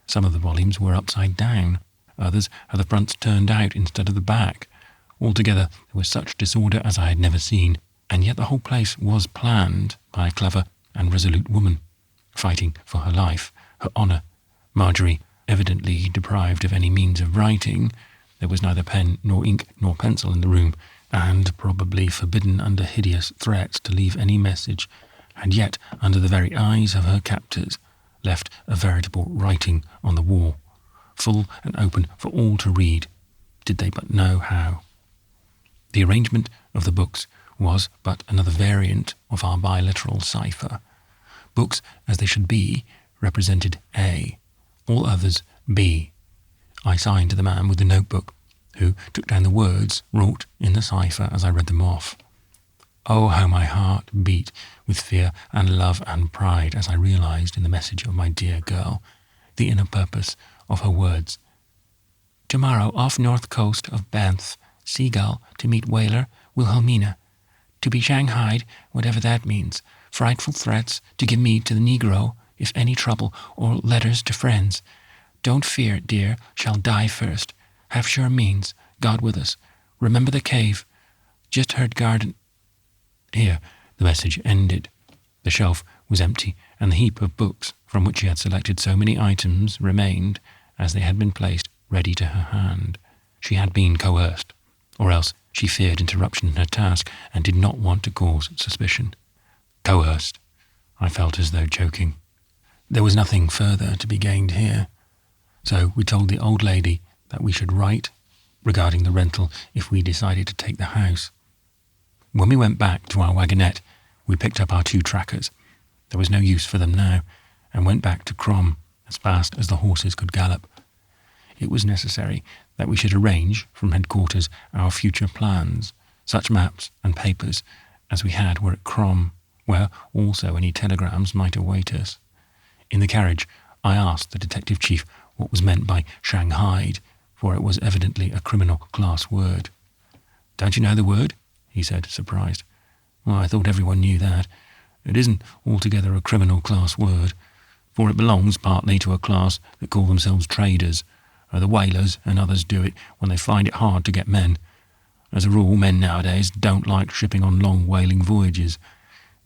Some of the volumes were upside down, others had the fronts turned out instead of the back. Altogether there was such disorder as I had never seen, and yet the whole place was planned by a clever and resolute woman, fighting for her life, her honour. Marjorie, evidently deprived of any means of writing, there was neither pen nor ink nor pencil in the room, and probably forbidden under hideous threats to leave any message, and yet, under the very eyes of her captors, left a veritable writing on the wall, full and open for all to read, did they but know how. The arrangement of the books was but another variant of our biliteral cipher. Books, as they should be, represented A, all others B. I signed to the man with the notebook, who took down the words wrought in the cipher as I read them off. Oh, how my heart beat with fear and love and pride as I realised in the message of my dear girl the inner purpose of her words. Tomorrow, off north coast of Banff, Seagull, to meet whaler Wilhelmina. To be shanghaied, whatever that means. Frightful threats to give me to the Negro, if any trouble, or letters to friends. Don't fear, dear, shall die first. Have sure means, God with us. Remember the cave. Just heard garden. Here the message ended. The shelf was empty, and the heap of books from which she had selected so many items remained as they had been placed ready to her hand. She had been coerced, or else she feared interruption in her task and did not want to cause suspicion. Coerced. I felt as though joking. There was nothing further to be gained here, so we told the old lady that we should write regarding the rental if we decided to take the house. When we went back to our wagonette, we picked up our 2 trackers. There was no use for them now, and went back to Crom as fast as the horses could gallop. It was necessary that we should arrange from headquarters our future plans. Such maps and papers as we had were at Crom, where also any telegrams might await us. In the carriage, I asked the detective chief what was meant by shanghaied, for it was evidently a criminal class word. Don't you know the word? He said, surprised. Well, I thought everyone knew that. It isn't altogether a criminal class word, for it belongs partly to a class that call themselves traders. The whalers and others do it when they find it hard to get men. As a rule, men nowadays don't like shipping on long whaling voyages.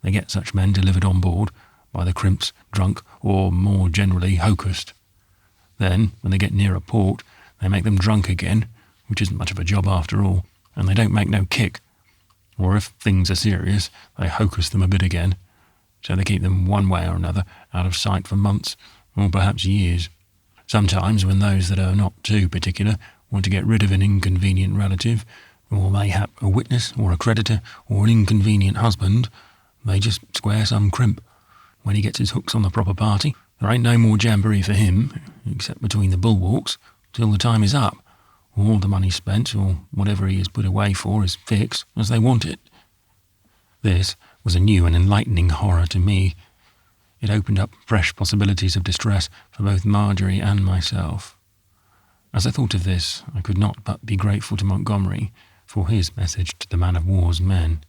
They get such men delivered on board by the crimps, drunk, or more generally hocussed. Then, when they get near a port, they make them drunk again, which isn't much of a job after all, and they don't make no kick. Or if things are serious, they hocus them a bit again. So they keep them one way or another out of sight for months, or perhaps years. Sometimes, when those that are not too particular want to get rid of an inconvenient relative, or mayhap a witness or a creditor or an inconvenient husband, they just square some crimp. When he gets his hooks on the proper party, there ain't no more jamboree for him, except between the bulwarks, till the time is up. All the money spent, or whatever he is put away for, is fixed as they want it. This was a new and enlightening horror to me. It opened up fresh possibilities of distress for both Marjorie and myself. As I thought of this, I could not but be grateful to Montgomery for his message to the man-of-war's men.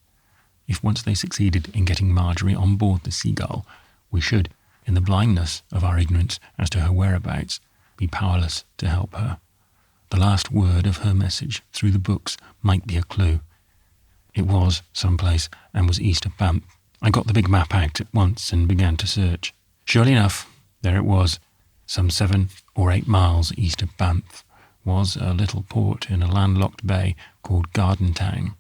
If once they succeeded in getting Marjorie on board the Seagull, we should, in the blindness of our ignorance as to her whereabouts, be powerless to help her. The last word of her message through the books might be a clue. It was someplace and was east of Banff. I got the big map out at once and began to search. Surely enough, there it was. Some 7 or 8 miles east of Banff was a little port in a landlocked bay called Garden Town.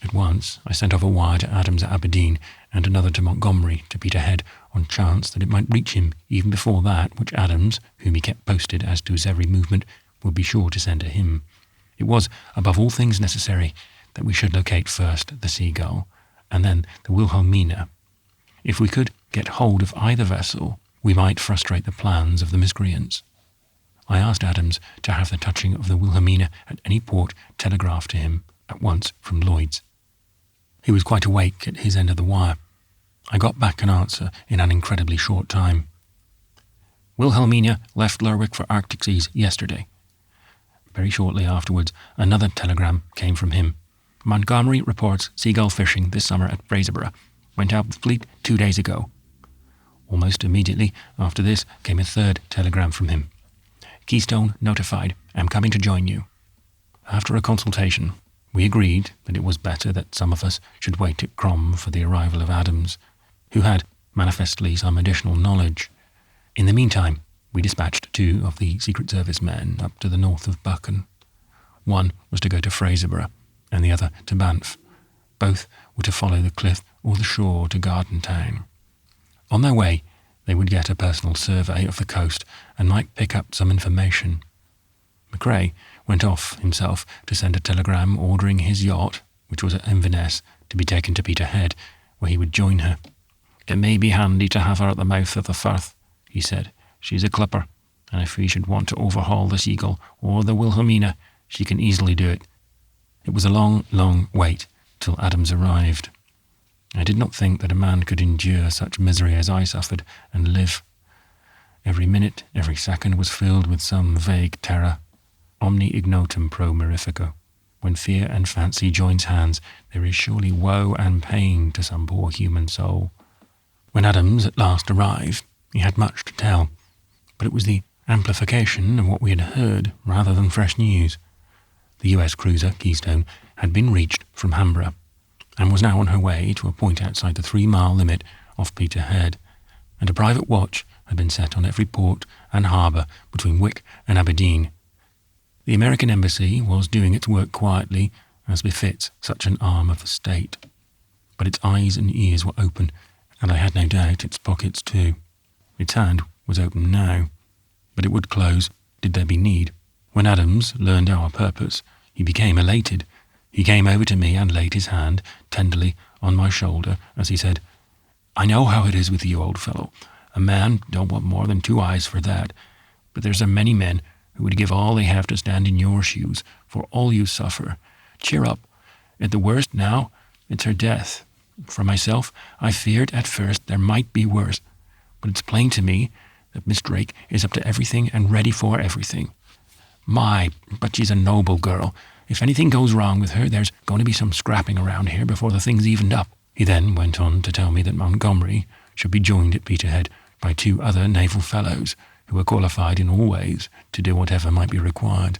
At once I sent off a wire to Adams at Aberdeen and another to Montgomery to Peterhead on chance that it might reach him even before that which Adams, whom he kept posted as to his every movement, would be sure to send to him. It was, above all things necessary, that we should locate first the Seagull, and then the Wilhelmina. If we could get hold of either vessel, we might frustrate the plans of the miscreants. I asked Adams to have the touching of the Wilhelmina at any port telegraphed to him at once from Lloyd's. He was quite awake at his end of the wire. I got back an answer in an incredibly short time. Wilhelmina left Lerwick for Arctic seas yesterday. Very shortly afterwards, another telegram came from him. Montgomery reports seagull fishing this summer at Fraserburgh. Went out with fleet 2 days ago. Almost immediately after this came a third telegram from him. Keystone notified. Am coming to join you. After a consultation, we agreed that it was better that some of us should wait at Crom for the arrival of Adams, who had manifestly some additional knowledge. In the meantime, we dispatched 2 of the Secret Service men up to the north of Buchan. One was to go to Fraserburgh, and the other to Banff. Both were to follow the cliff or the shore to Garden Town. On their way, they would get a personal survey of the coast and might pick up some information. McRae went off himself to send a telegram ordering his yacht, which was at Inverness, to be taken to Peterhead, where he would join her. It may be handy to have her at the mouth of the Firth, he said. She's a clipper, and if we should want to overhaul the Seagull or the Wilhelmina, she can easily do it. It was a long, long wait till Adams arrived. I did not think that a man could endure such misery as I suffered and live. Every minute, every second was filled with some vague terror. Omni ignotum pro mirifico. When fear and fancy joins hands, there is surely woe and pain to some poor human soul. When Adams at last arrived, he had much to tell, but it was the amplification of what we had heard rather than fresh news. The US cruiser Keystone had been reached from Hamborough, and was now on her way to a point outside the 3-mile limit off Peterhead, and a private watch had been set on every port and harbour between Wick and Aberdeen. The American embassy was doing its work quietly, as befits such an arm of the state. But its eyes and ears were open, and I had no doubt its pockets too. Its hand was open now, but it would close, did there be need. When Adams learned our purpose, he became elated. He came over to me and laid his hand tenderly on my shoulder as he said, "I know how it is with you, old fellow. A man don't want more than 2 eyes for that. But there's a many men who would give all they have to stand in your shoes for all you suffer. Cheer up. At the worst now, it's her death. For myself, I feared at first there might be worse. But it's plain to me that Miss Drake is up to everything and ready for everything. My, but she's a noble girl. If anything goes wrong with her, there's going to be some scrapping around here before the thing's evened up." He then went on to tell me that Montgomery should be joined at Peterhead by 2 other naval fellows who were qualified in all ways to do whatever might be required.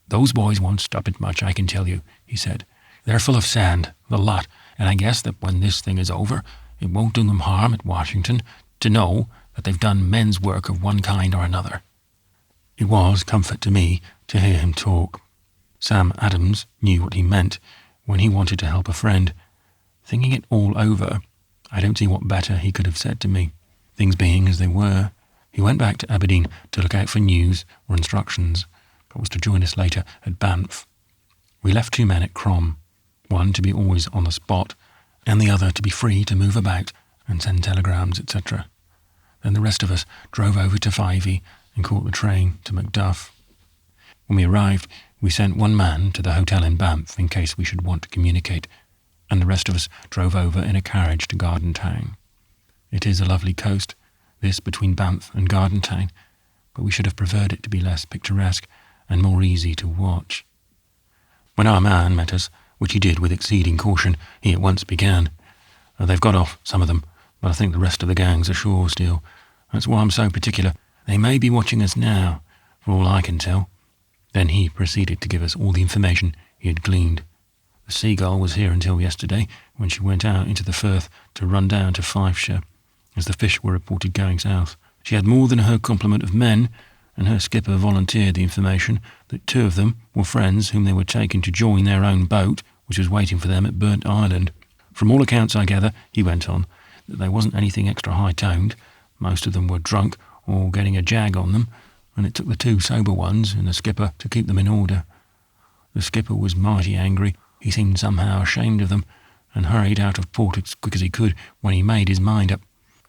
"Those boys won't stop it much, I can tell you," he said. "They're full of sand, the lot, and I guess that when this thing is over, it won't do them harm at Washington to know that they've done men's work of one kind or another." It was comfort to me to hear him talk. Sam Adams knew what he meant when he wanted to help a friend. Thinking it all over, I don't see what better he could have said to me. Things being as they were, he went back to Aberdeen to look out for news or instructions, but was to join us later at Banff. We left 2 men at Crom, one to be always on the spot, and the other to be free to move about and send telegrams, etc. Then the rest of us drove over to Fyvie and caught the train to Macduff. When we arrived, we sent 1 man to the hotel in Banff in case we should want to communicate, and the rest of us drove over in a carriage to Gardentown. It is a lovely coast, this between Banff and Gardentown, but we should have preferred it to be less picturesque and more easy to watch. When our man met us, which he did with exceeding caution, he at once began. "They've got off, some of them, but I think the rest of the gang's ashore still. That's why I'm so particular. They may be watching us now, for all I can tell." Then he proceeded to give us all the information he had gleaned. The Seagull was here until yesterday, when she went out into the Firth to run down to Fifeshire, as the fish were reported going south. She had more than her complement of men, and her skipper volunteered the information that 2 of them were friends whom they were taking to join their own boat, which was waiting for them at Burnt Island. "From all accounts I gather," he went on, "that there wasn't anything extra high-toned. Most of them were drunk or getting a jag on them, and it took the 2 sober ones and the skipper to keep them in order. The skipper was mighty angry. He seemed somehow ashamed of them, and hurried out of port as quick as he could when he made his mind up.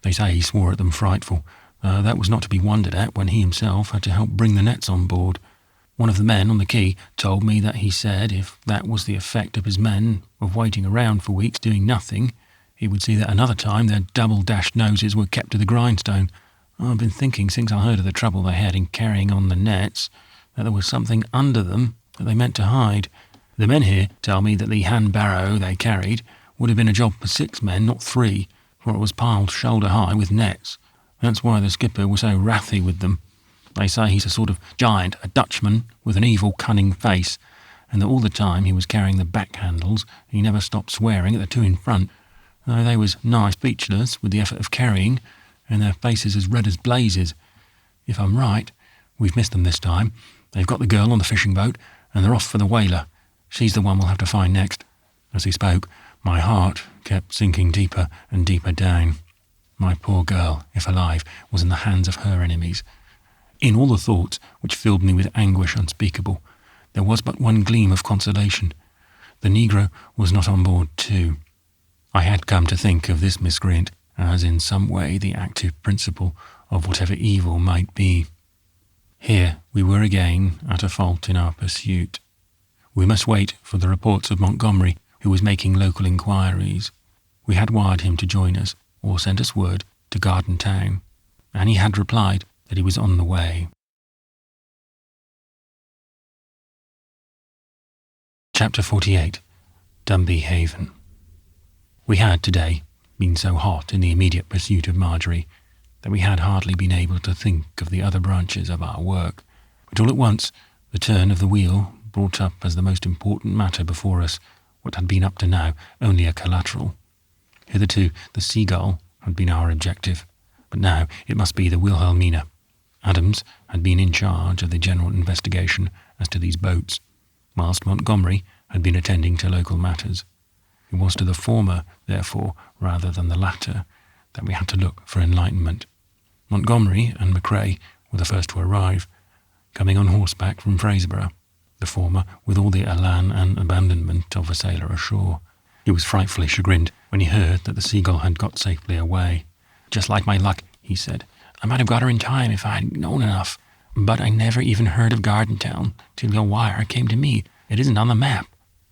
They say he swore at them frightful. That was not to be wondered at when he himself had to help bring the nets on board. One of the men on the quay told me that he said if that was the effect of his men of waiting around for weeks doing nothing, he would see that another time their double-dashed noses were kept to the grindstone. I've been thinking since I heard of the trouble they had in carrying on the nets that there was something under them that they meant to hide. The men here tell me that the hand barrow they carried would have been a job for 6 men, not 3, for it was piled shoulder high with nets. That's why the skipper was so wrathy with them. They say he's a sort of giant, a Dutchman with an evil, cunning face, and that all the time he was carrying the back handles, he never stopped swearing at the 2 in front, though they was nigh speechless with the effort of carrying, and their faces as red as blazes. If I'm right, we've missed them this time. They've got the girl on the fishing boat, and they're off for the whaler. She's the one we'll have to find next." As he spoke, my heart kept sinking deeper and deeper down. My poor girl, if alive, was in the hands of her enemies. In all the thoughts which filled me with anguish unspeakable, there was but one gleam of consolation. The negro was not on board too. I had come to think of this miscreant as in some way the active principle of whatever evil might be. Here we were again at a fault in our pursuit. We must wait for the reports of Montgomery, who was making local inquiries. We had wired him to join us, or send us word to Gardentown, and he had replied that he was on the way. Chapter 48. Dunby Haven. We had today been so hot in the immediate pursuit of Marjorie that we had hardly been able to think of the other branches of our work, but all at once the turn of the wheel brought up as the most important matter before us what had been up to now only a collateral. Hitherto the Seagull had been our objective, but now it must be the Wilhelmina. Adams had been in charge of the general investigation as to these boats, whilst Montgomery had been attending to local matters. It was to the former, therefore, rather than the latter, that we had to look for enlightenment. Montgomery and McCrae were the first to arrive, coming on horseback from Fraserburgh, the former with all the elan and abandonment of a sailor ashore. He was frightfully chagrined when he heard that the Seagull had got safely away. "Just like my luck," he said. "I might have got her in time if I had known enough. But I never even heard of Gardentown till your wire came to me. It isn't on the map."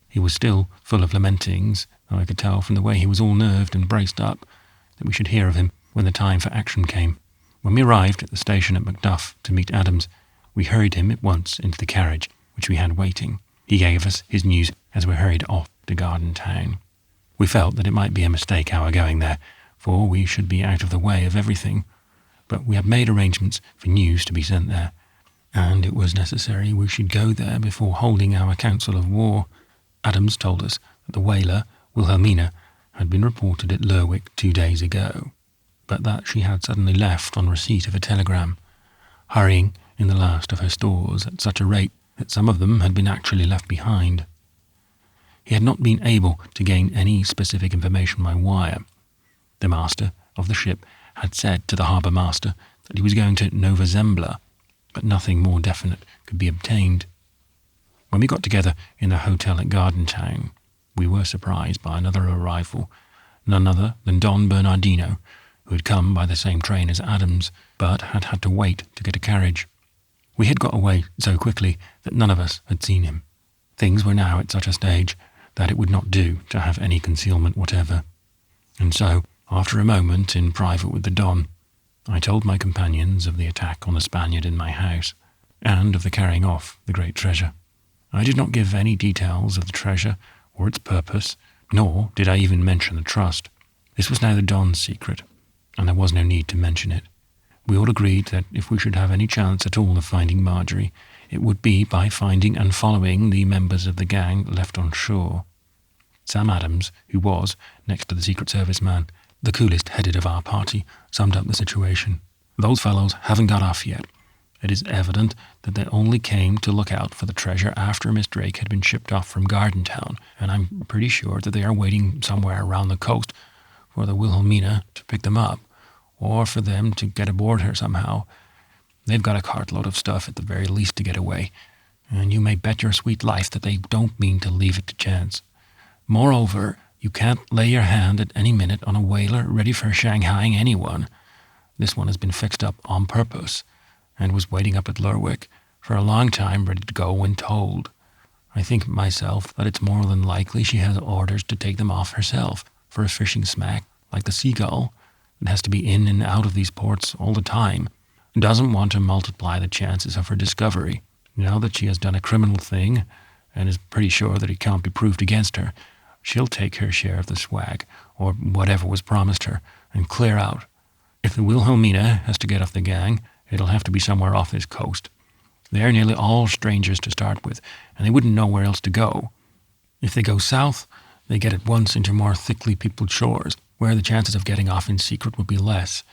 He was still full of lamentings, though I could tell from the way he was all nerved and braced up that we should hear of him when the time for action came. When we arrived at the station at Macduff to meet Adams, we hurried him at once into the carriage which we had waiting. He gave us his news as we hurried off to Gardentown. We felt that it might be a mistake our going there, for we should be out of the way of everything, but we had made arrangements for news to be sent there, and it was necessary we should go there before holding our council of war. Adams told us that the whaler Wilhelmina had been reported at Lerwick 2 days ago, but that she had suddenly left on receipt of a telegram, hurrying in the last of her stores at such a rate that some of them had been actually left behind. He had not been able to gain any specific information by wire. The master of the ship had said to the harbour master that he was going to Nova Zembla, but nothing more definite could be obtained. When we got together in the hotel at Gardentown, we were surprised by another arrival, none other than Don Bernardino, who had come by the same train as Adams, but had had to wait to get a carriage. We had got away so quickly that none of us had seen him. Things were now at such a stage that it would not do to have any concealment whatever. And so, after a moment in private with the Don, I told my companions of the attack on the Spaniard in my house, and of the carrying off the great treasure. I did not give any details of the treasure or its purpose, nor did I even mention the trust. This was now the Don's secret, and there was no need to mention it. We all agreed that if we should have any chance at all of finding Marjorie, it would be by finding and following the members of the gang left on shore. Sam Adams, who was, next to the Secret Service man, the coolest-headed of our party, summed up the situation. "Those fellows haven't got off yet. It is evident that they only came to look out for the treasure after Miss Drake had been shipped off from Gardentown, and I'm pretty sure that they are waiting somewhere around the coast for the Wilhelmina to pick them up, or for them to get aboard her somehow. They've got a cartload of stuff at the very least to get away, and you may bet your sweet life that they don't mean to leave it to chance. Moreover, you can't lay your hand at any minute on a whaler ready for shanghaiing anyone. This one has been fixed up on purpose, and was waiting up at Lerwick for a long time ready to go when told. I think myself that it's more than likely she has orders to take them off herself for a fishing smack like the Seagull, and has to be in and out of these ports all the time, and doesn't want to multiply the chances of her discovery. Now that she has done a criminal thing, and is pretty sure that it can't be proved against her, she'll take her share of the swag, or whatever was promised her, and clear out. If the Wilhelmina has to get off the gang, it'll have to be somewhere off this coast. They're nearly all strangers to start with, and they wouldn't know where else to go. If they go south, they get at once into more thickly peopled shores, where the chances of getting off in secret would be less.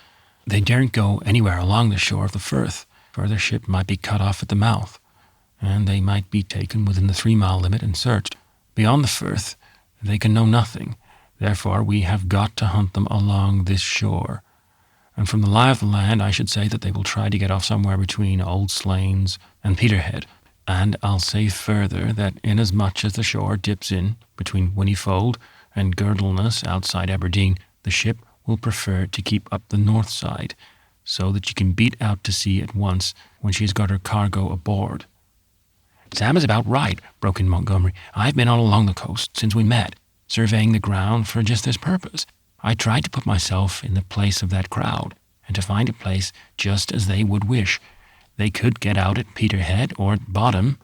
They daren't go anywhere along the shore of the Firth, for their ship might be cut off at the mouth, and they might be taken within the 3-mile limit and searched. Beyond the Firth, they can know nothing. Therefore, we have got to hunt them along this shore. And from the lie of the land, I should say that they will try to get off somewhere between Old Slains and Peterhead. And I'll say further that inasmuch as the shore dips in between Whinnyfold and Girdleness outside Aberdeen, the ship will prefer to keep up the north side, so that she can beat out to sea at once when she has got her cargo aboard. Sam is about right, broke in Montgomery. I've been all along the coast since we met, surveying the ground for just this purpose. I tried to put myself in the place of that crowd, and to find a place just as they would wish. They could get out at Peterhead or at Bottom,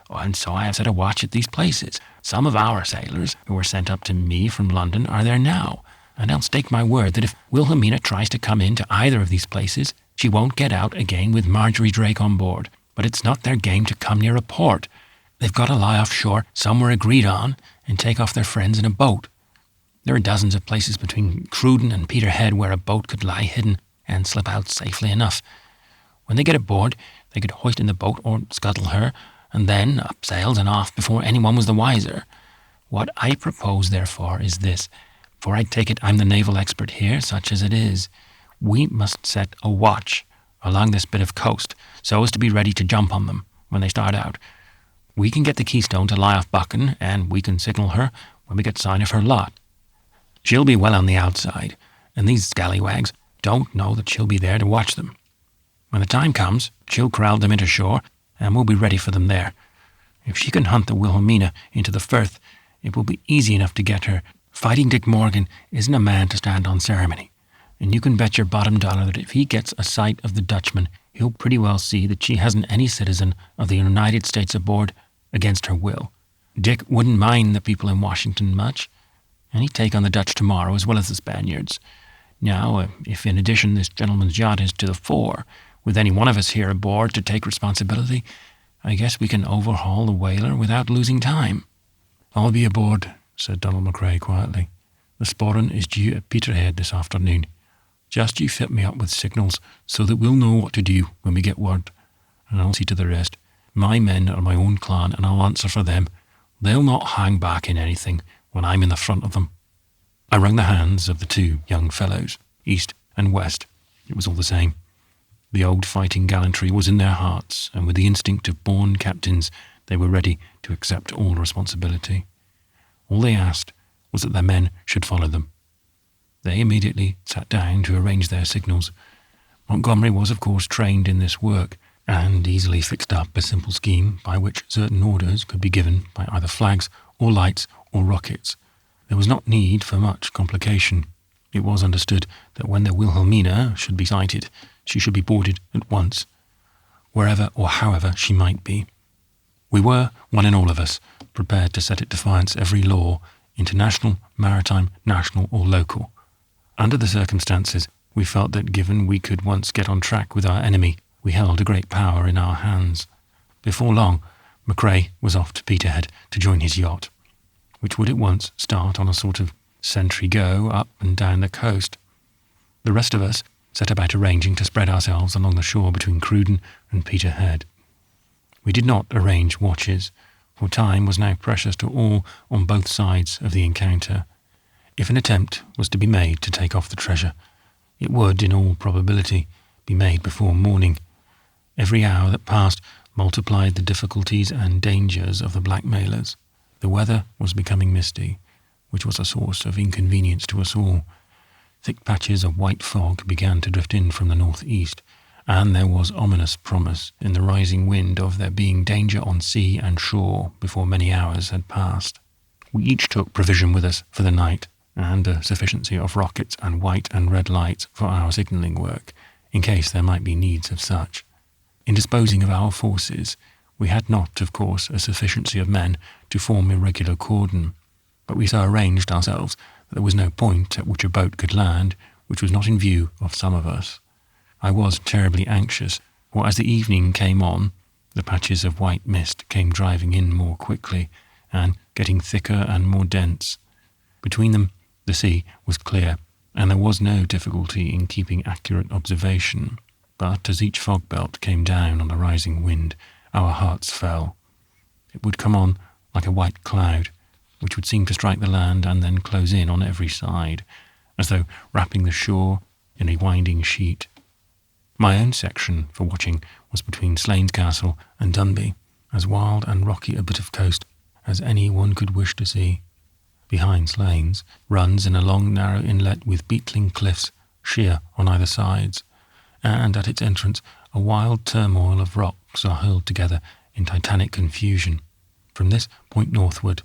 and so I have set a watch at these places. Some of our sailors who were sent up to me from London are there now, and I'll stake my word that if Wilhelmina tries to come into either of these places, she won't get out again with Marjorie Drake on board. But it's not their game to come near a port. They've got to lie offshore somewhere agreed on and take off their friends in a boat. There are dozens of places between Cruden and Peterhead where a boat could lie hidden and slip out safely enough. When they get aboard, they could hoist in the boat or scuttle her, and then up sails and off before anyone was the wiser. What I propose, therefore, is this, for I take it I'm the naval expert here, such as it is. We must set a watch along this bit of coast, so as to be ready to jump on them when they start out. We can get the Keystone to lie off Buchan, and we can signal her when we get sign of her lot. She'll be well on the outside, and these scallywags don't know that she'll be there to watch them. When the time comes, she'll crowd them into shore, and we'll be ready for them there. If she can hunt the Wilhelmina into the Firth, it will be easy enough to get her. Fighting Dick Morgan isn't a man to stand on ceremony, and you can bet your bottom dollar that if he gets a sight of the Dutchman, he'll pretty well see that she hasn't any citizen of the United States aboard against her will. Dick wouldn't mind the people in Washington much, and he'd take on the Dutch tomorrow as well as the Spaniards. Now, if in addition this gentleman's yacht is to the fore, with any one of us here aboard to take responsibility, I guess we can overhaul the whaler without losing time. I'll be aboard, said Donald MacRae quietly. The Sporran is due at Peterhead this afternoon. Just you fit me up with signals so that we'll know what to do when we get word, and I'll see to the rest. My men are my own clan, and I'll answer for them. They'll not hang back in anything when I'm in the front of them. I wrung the hands of the two young fellows, east and west. It was all the same. The old fighting gallantry was in their hearts, and with the instinct of born captains, they were ready to accept all responsibility. All they asked was that their men should follow them. They immediately sat down to arrange their signals. Montgomery was, of course, trained in this work, and easily fixed up a simple scheme by which certain orders could be given by either flags or lights or rockets. There was not need for much complication. It was understood that when the Wilhelmina should be sighted, she should be boarded at once, wherever or however she might be. We were, one and all of us, prepared to set at defiance every law, international, maritime, national or local. Under the circumstances, we felt that given we could once get on track with our enemy, we held a great power in our hands. Before long, MacRae was off to Peterhead to join his yacht, which would at once start on a sort of sentry go up and down the coast. The rest of us set about arranging to spread ourselves along the shore between Cruden and Peterhead. We did not arrange watches, for time was now precious to all on both sides of the encounter. If an attempt was to be made to take off the treasure, it would, in all probability, be made before morning. Every hour that passed multiplied the difficulties and dangers of the blackmailers. The weather was becoming misty, which was a source of inconvenience to us all. Thick patches of white fog began to drift in from the north-east, and there was ominous promise in the rising wind of there being danger on sea and shore before many hours had passed. We each took provision with us for the night, and a sufficiency of rockets and white and red lights for our signalling work, in case there might be needs of such. In disposing of our forces, we had not, of course, a sufficiency of men to form irregular cordon, but we so arranged ourselves that there was no point at which a boat could land which was not in view of some of us. I was terribly anxious, for as the evening came on, the patches of white mist came driving in more quickly, and getting thicker and more dense. Between them, the sea was clear, and there was no difficulty in keeping accurate observation. But as each fog belt came down on the rising wind, our hearts fell. It would come on like a white cloud, which would seem to strike the land and then close in on every side, as though wrapping the shore in a winding sheet. My own section for watching was between Slains Castle and Dunby, as wild and rocky a bit of coast as any one could wish to see. Behind Slains runs in a long narrow inlet with beetling cliffs sheer on either sides, and at its entrance a wild turmoil of rocks are hurled together in titanic confusion. From this point northward,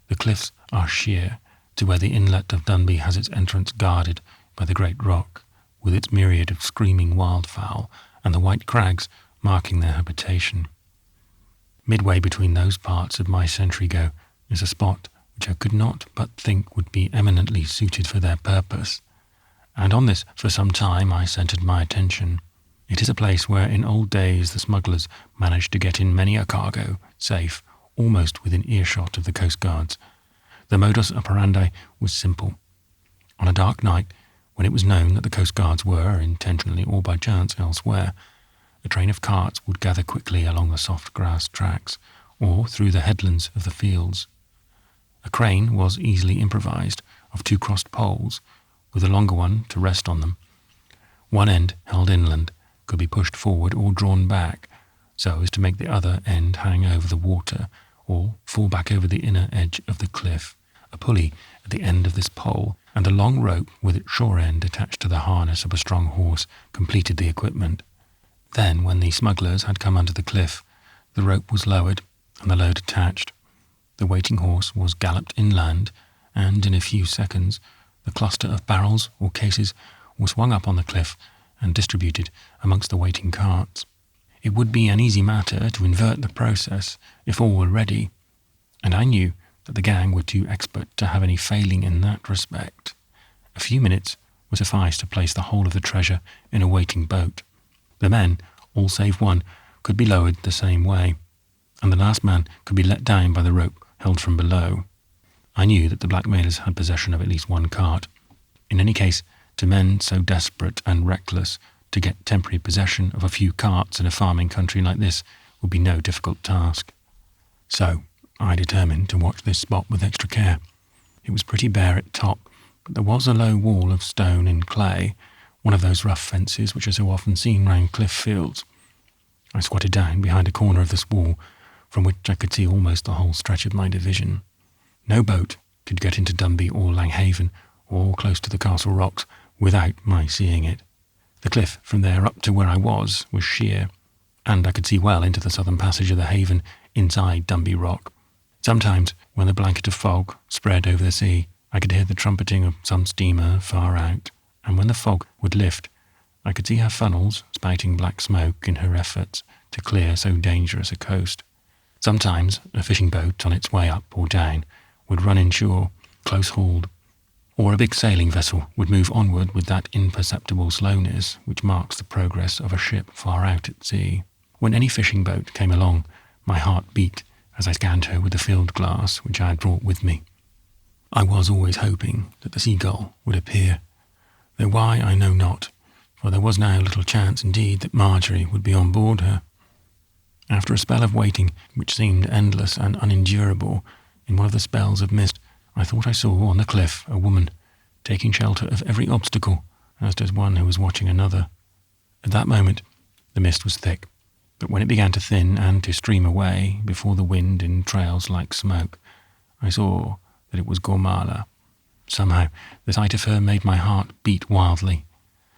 the cliffs are sheer to where the inlet of Dunby has its entrance guarded by the great rock, with its myriad of screaming wildfowl and the white crags marking their habitation. Midway between those parts of my sentry-go is a spot which I could not but think would be eminently suited for their purpose, and on this for some time I centred my attention. It is a place where in old days the smugglers managed to get in many a cargo, safe, almost within earshot of the coastguards. The modus operandi was simple. On a dark night, when it was known that the coastguards were, intentionally or by chance, elsewhere, a train of carts would gather quickly along the soft grass tracks, or through the headlands of the fields. A crane was easily improvised, of 2 crossed poles, with a longer one to rest on them. One end, held inland, could be pushed forward or drawn back, so as to make the other end hang over the water, or fall back over the inner edge of the cliff. A pulley at the end of this pole, and a long rope with its shore end attached to the harness of a strong horse, completed the equipment. Then, when the smugglers had come under the cliff, the rope was lowered and the load attached. The waiting horse was galloped inland, and in a few seconds the cluster of barrels or cases were swung up on the cliff and distributed amongst the waiting carts. It would be an easy matter to invert the process if all were ready, and I knew that the gang were too expert to have any failing in that respect. A few minutes would suffice to place the whole of the treasure in a waiting boat. The men, all save one, could be lowered the same way, and the last man could be let down by the rope held from below. I knew that the blackmailers had possession of at least one cart. In any case, to men so desperate and reckless, to get temporary possession of a few carts in a farming country like this would be no difficult task. So I determined to watch this spot with extra care. It was pretty bare at top, but there was a low wall of stone and clay, one of those rough fences which are so often seen round cliff fields. I squatted down behind a corner of this wall, from which I could see almost the whole stretch of my division. No boat could get into Dunby or Langhaven, or close to the Castle Rocks, without my seeing it. The cliff from there up to where I was sheer, and I could see well into the southern passage of the haven inside Dunby Rock. Sometimes, when the blanket of fog spread over the sea, I could hear the trumpeting of some steamer far out, and when the fog would lift, I could see her funnels spouting black smoke in her efforts to clear so dangerous a coast. Sometimes a fishing boat on its way up or down would run inshore, close-hauled, or a big sailing vessel would move onward with that imperceptible slowness which marks the progress of a ship far out at sea. When any fishing boat came along, my heart beat as I scanned her with the field glass which I had brought with me. I was always hoping that the Seagull would appear, though why I know not, for there was now little chance indeed that Marjorie would be on board her. After a spell of waiting, which seemed endless and unendurable, in one of the spells of mist, I thought I saw on the cliff a woman, taking shelter of every obstacle, as does one who is watching another. At that moment, the mist was thick, but when it began to thin and to stream away before the wind in trails like smoke, I saw that it was Gormala. Somehow, the sight of her made my heart beat wildly.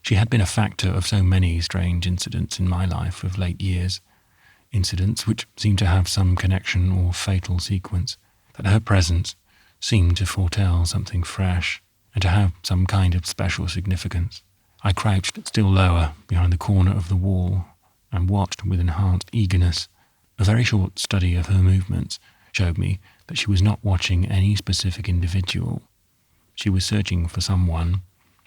She had been a factor of so many strange incidents in my life of late years, incidents which seemed to have some connection or fatal sequence, that her presence seemed to foretell something fresh and to have some kind of special significance. I crouched still lower behind the corner of the wall and watched with enhanced eagerness. A very short study of her movements showed me that she was not watching any specific individual. She was searching for someone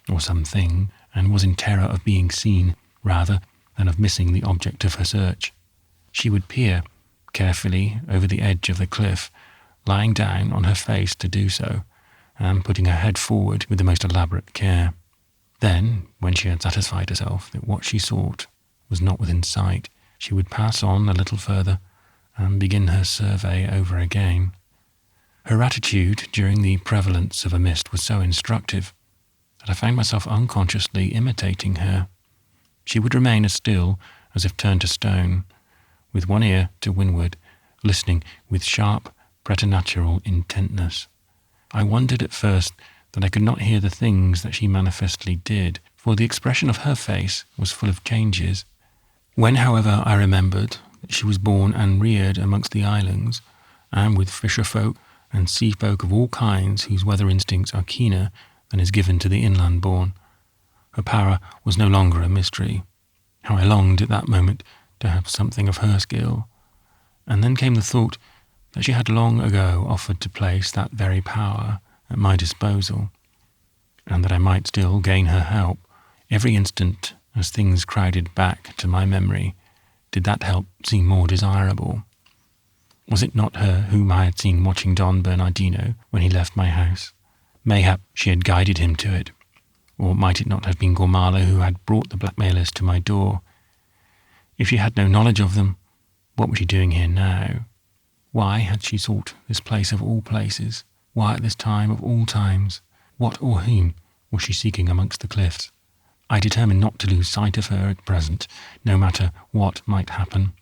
or something, and was in terror of being seen rather than of missing the object of her search. She would peer carefully over the edge of the cliff, lying down on her face to do so, and putting her head forward with the most elaborate care. Then, when she had satisfied herself that what she sought was not within sight, she would pass on a little further and begin her survey over again. Her attitude during the prevalence of a mist was so instructive that I found myself unconsciously imitating her. She would remain as still as if turned to stone, with one ear to windward, listening with sharp, preternatural intentness. I wondered at first that I could not hear the things that she manifestly did, for the expression of her face was full of changes. When, however, I remembered that she was born and reared amongst the islands, and with fisher folk and sea folk of all kinds whose weather instincts are keener than is given to the inland born, Her power was no longer a mystery. How I longed at that moment to have something of her skill. And then came the thought that she had long ago offered to place that very power at my disposal, and that I might still gain her help. Every instant, as things crowded back to my memory, did that help seem more desirable. Was it not her whom I had seen watching Don Bernardino when he left my house? Mayhap she had guided him to it. Or might it not have been Gormala who had brought the blackmailers to my door? If she had no knowledge of them, what was she doing here now? Why had she sought this place of all places? Why at this time of all times? What or whom was she seeking amongst the cliffs? I determined not to lose sight of her at present, no matter what might happen.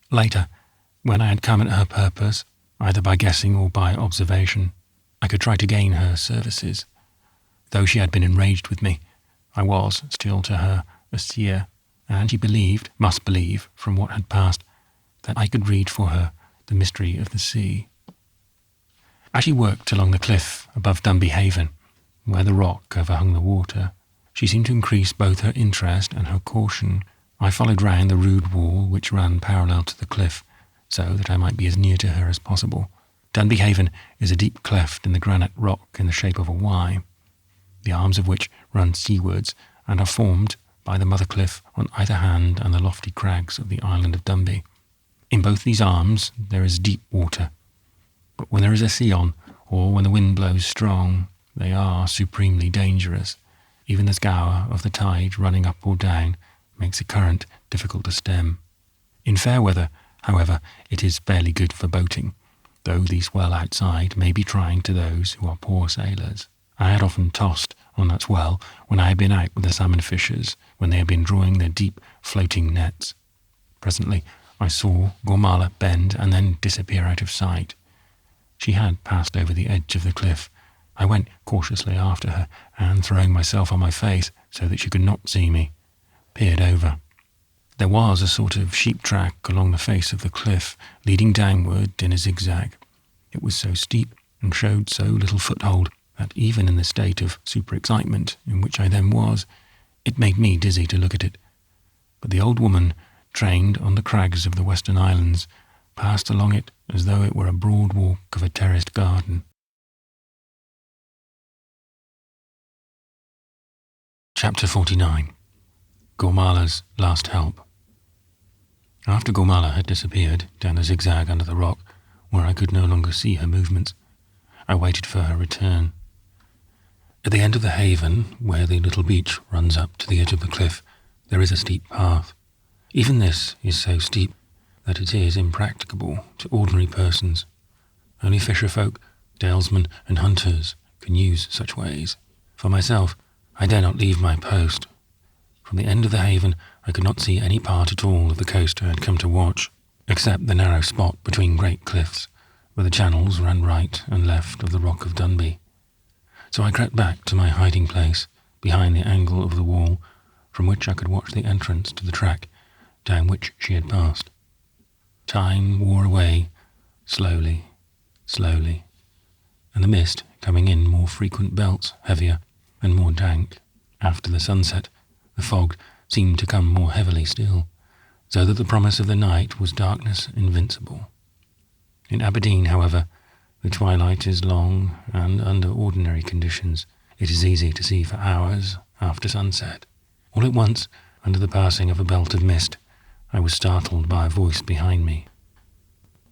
Later, when I had come at her purpose, either by guessing or by observation, I could try to gain her services. Though she had been enraged with me, I was still to her a seer, and she must believe, from what had passed, that I could read for her the mystery of the sea. As she worked along the cliff above Dunby Haven, where the rock overhung the water, she seemed to increase both her interest and her caution. I followed round the rude wall which ran parallel to the cliff, so that I might be as near to her as possible. Dunby Haven is a deep cleft in the granite rock in the shape of a Y, the arms of which run seawards and are formed by the mother cliff on either hand and the lofty crags of the island of Dunby. In both these arms there is deep water, but when there is a sea on, or when the wind blows strong, they are supremely dangerous. Even the scour of the tide running up or down makes a current difficult to stem. In fair weather, however, it is fairly good for boating, though the swell outside may be trying to those who are poor sailors. I had often tossed on that swell when I had been out with the salmon fishers, when they had been drawing their deep floating nets. Presently I saw Gormala bend and then disappear out of sight. She had passed over the edge of the cliff. I went cautiously after her, and throwing myself on my face so that she could not see me, peered over. There was a sort of sheep track along the face of the cliff, leading downward in a zigzag. It was so steep and showed so little foothold that even in the state of super-excitement in which I then was, it made me dizzy to look at it. But the old woman, trained on the crags of the Western Islands, passed along it as though it were a broad walk of a terraced garden. Chapter 49. Gormala's Last Help. After Gormala had disappeared down the zigzag under the rock, where I could no longer see her movements, I waited for her return. At the end of the haven, where the little beach runs up to the edge of the cliff, there is a steep path. Even this is so steep that it is impracticable to ordinary persons. Only fisher folk, dalesmen and hunters can use such ways. For myself, I dare not leave my post. From the end of the haven I could not see any part at all of the coast I had come to watch, except the narrow spot between great cliffs, where the channels ran right and left of the rock of Dunby. So I crept back to my hiding place, behind the angle of the wall, from which I could watch the entrance to the track down which she had passed. Time wore away, slowly, slowly, and the mist coming in more frequent belts, heavier and more dank. After the sunset, the fog seemed to come more heavily still, so that the promise of the night was darkness invincible. In Aberdeen, however, the twilight is long, and under ordinary conditions it is easy to see for hours after sunset. All at once, under the passing of a belt of mist, I was startled by a voice behind me.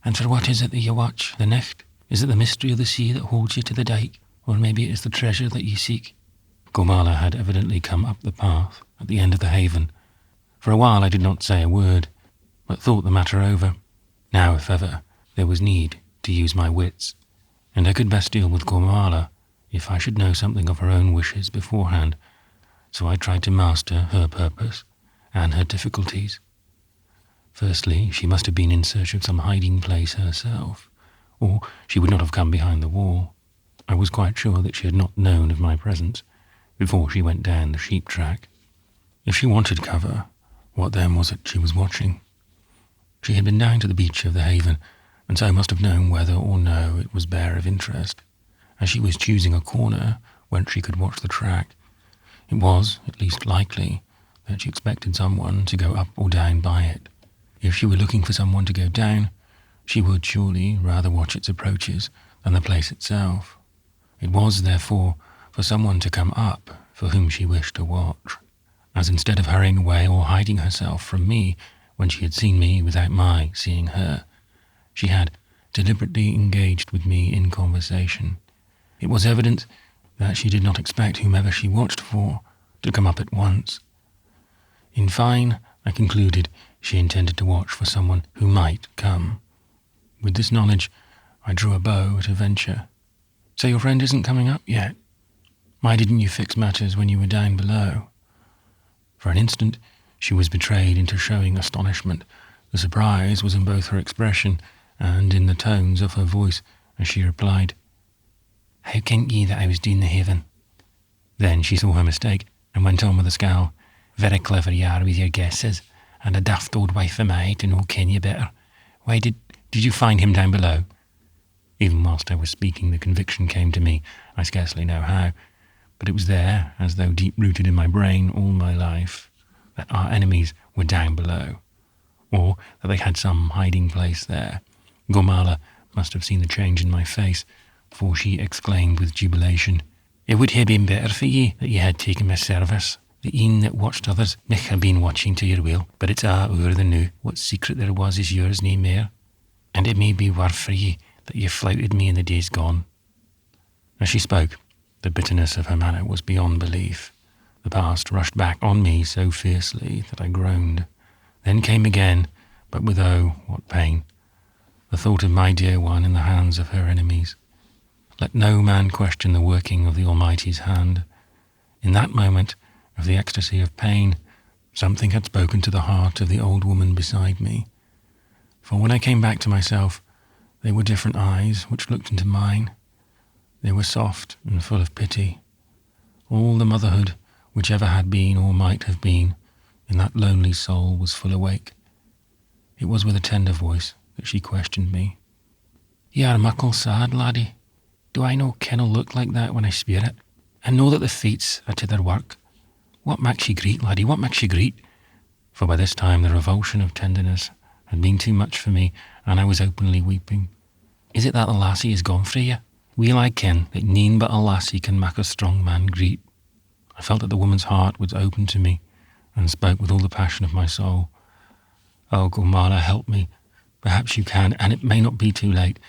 "And for what is it that you watch, the nicht? Is it the mystery of the sea that holds you to the dyke, or maybe it is the treasure that you seek?" Gormala had evidently come up the path at the end of the haven. For a while I did not say a word, but thought the matter over. Now, if ever, there was need to use my wits, and I could best deal with Gormala if I should know something of her own wishes beforehand, so I tried to master her purpose and her difficulties. Firstly, she must have been in search of some hiding place herself, or she would not have come behind the wall. I was quite sure that she had not known of my presence before she went down the sheep track. If she wanted cover, what then was it she was watching? She had been down to the beach of the haven, and so must have known whether or no it was bare of interest, as she was choosing a corner whence she could watch the track. It was, at least, likely that she expected someone to go up or down by it. If she were looking for someone to go down, she would surely rather watch its approaches than the place itself. It was, therefore, for someone to come up for whom she wished to watch, as instead of hurrying away or hiding herself from me when she had seen me without my seeing her, she had deliberately engaged with me in conversation. It was evident that she did not expect whomever she watched for to come up at once. In fine, I concluded she intended to watch for someone who might come. With this knowledge, I drew a bow at a venture. "So your friend isn't coming up yet? Why didn't you fix matters when you were down below?" For an instant, she was betrayed into showing astonishment. The surprise was in both her expression and in the tones of her voice as she replied, "How kent ye that I was doing the haven?" Then she saw her mistake and went on with a scowl, "Very clever you are with your guesses, and a daft old wife am I to know ken you better. Why did you find him down below?" Even whilst I was speaking, the conviction came to me, I scarcely know how, but it was there, as though deep-rooted in my brain all my life, that our enemies were down below, or that they had some hiding place there. Gormala must have seen the change in my face, for she exclaimed with jubilation, "It would have been better for ye that ye had taken my service. The een that watched others might have been watching to your will, but it's a' ower the noo. What secret there was is yours nae mair, and it may be worth for ye that ye flouted me in the days gone." As she spoke, the bitterness of her manner was beyond belief. The past rushed back on me so fiercely that I groaned. Then came again, but with oh, what pain, the thought of my dear one in the hands of her enemies. Let no man question the working of the Almighty's hand. In that moment of the ecstasy of pain, something had spoken to the heart of the old woman beside me. For when I came back to myself, they were different eyes which looked into mine. They were soft and full of pity. All the motherhood which ever had been or might have been in that lonely soul was full awake. It was with a tender voice that she questioned me. "Ye are muckle sad, laddie. Do I no ken a look like that when I speir it? I know that the fates are to their work. What makes ye greet, laddie, what makes ye greet?" For by this time the revulsion of tenderness had been too much for me, and I was openly weeping. "Is it that the lassie is gone frae ye? Weel I ken that nane but a lassie can mak a strong man greet." I felt that the woman's heart was open to me, and spoke with all the passion of my soul. "Oh, Gormala, help me. Perhaps you can, and it may not be too late.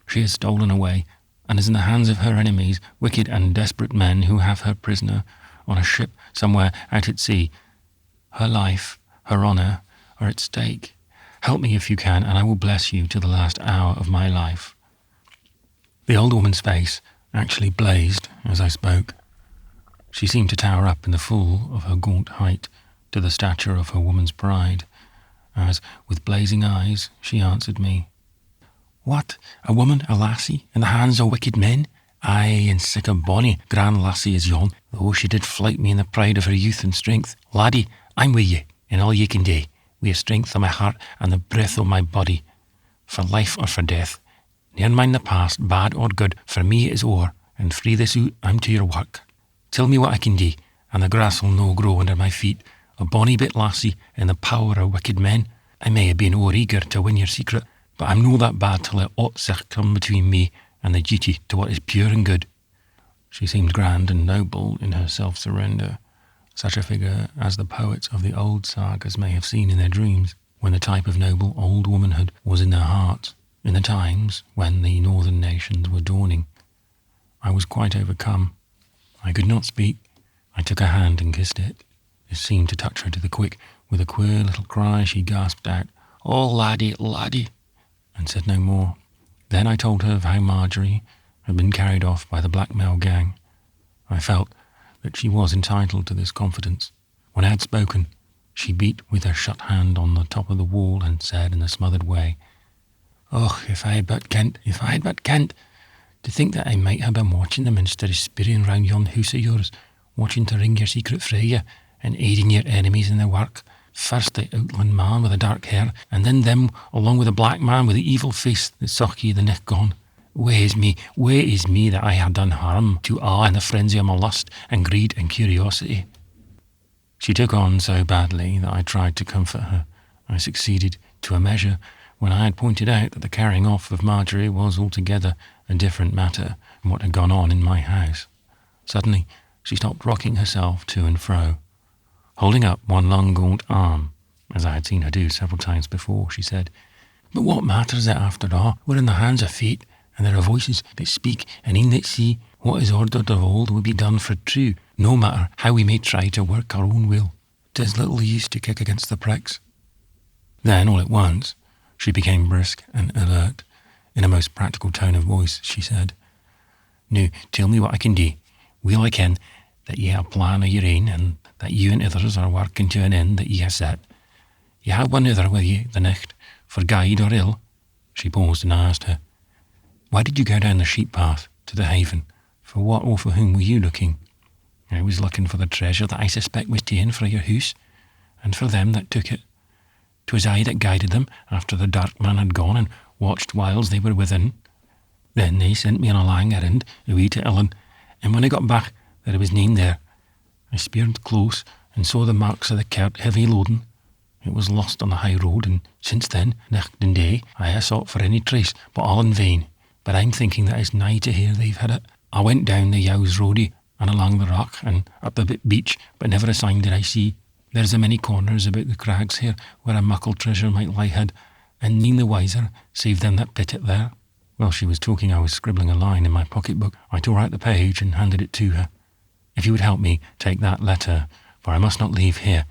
She has stolen away, and is in the hands of her enemies, wicked and desperate men who have her prisoner on a ship somewhere out at sea. Her life, her honour, are at stake. Help me if you can, and I will bless you to the last hour of my life." The old woman's face actually blazed as I spoke. She seemed to tower up in the full of her gaunt height to the stature of her woman's pride, as, with blazing eyes, she answered me. "What, a woman, a lassie, in the hands of wicked men? Aye, and sic a bonny, grand lassie as yon, though she did flout me in the pride of her youth and strength. Laddie, I'm with ye, in all ye can do, wi' the strength of my heart and the breath of my body, for life or for death. Ne'er mind the past, bad or good, for me it is o'er, and frae this out I'm to your work. Tell me what I can do, and the grass'll no grow under my feet. A bonny bit lassie in the power of wicked men. I may have been o'er-eager to win your secret, but I'm no that bad to let aught sich come between me and the duty to what is pure and good." She seemed grand and noble in her self-surrender, such a figure as the poets of the old sagas may have seen in their dreams, when the type of noble old womanhood was in their hearts, in the times when the northern nations were dawning. I was quite overcome. I could not speak. I took her hand and kissed it. It seemed to touch her to the quick. With a queer little cry she gasped out, "Oh, laddie, laddie," and said no more. Then I told her of how Marjorie had been carried off by the blackmail gang. I felt that she was entitled to this confidence. When I had spoken, she beat with her shut hand on the top of the wall and said in a smothered way, "Och, if I had but kent, to think that I might have been watching them instead of spyring round yon house of yours, watching to wring your secret frae you, and aiding your enemies in their work. First the outland man with the dark hair, and then them along with the black man with the evil face that suck ye the neck gone. Wae is me that I had done harm to a' in the frenzy of my lust and greed and curiosity. She took on so badly that I tried to comfort her. I succeeded to a measure when I had pointed out that the carrying off of Marjorie was altogether a different matter from what had gone on in my house. Suddenly, she stopped rocking herself to and fro. Holding up one long gaunt arm, as I had seen her do several times before, she said, "But what matters it after all? We're in the hands of fate, and there are voices that speak, and in that see what is ordered of old will be done for true, no matter how we may try to work our own will. 'Tis little use to kick against the pricks." Then, all at once, she became brisk and alert. In a most practical tone of voice, she said, "Now, tell me what I can do. Will I ken that ye have a plan of your own, and that you and others are working to an end that ye have set? Ye have one other with you the nicht, for guide or ill." She paused, and I asked her, "Why did you go down the sheep path to the haven? For what or for whom were you looking?" "I was looking for the treasure that I suspect was ta'en frae your house, and for them that took it. 'Twas I that guided them after the dark man had gone, and watched whiles they were within. Then they sent me on a lang errand away to Ellen, and when I got back there was nane there. I speered close and saw the marks of the cart heavy loading. It was lost on the high road, and since then, night and day, I have sought for any trace, but all in vain. But I'm thinking that it's nigh to here they've hid it. I went down the Yowes Roadie and along the rock and up the beach, but never a sign did I see. There's a many corners about the crags here where a muckle treasure might lie hid, and none the wiser, save them that pit it there." While she was talking, I was scribbling a line in my pocketbook. I tore out the page and handed it to her. "If you would help me take that letter, for I must not leave here.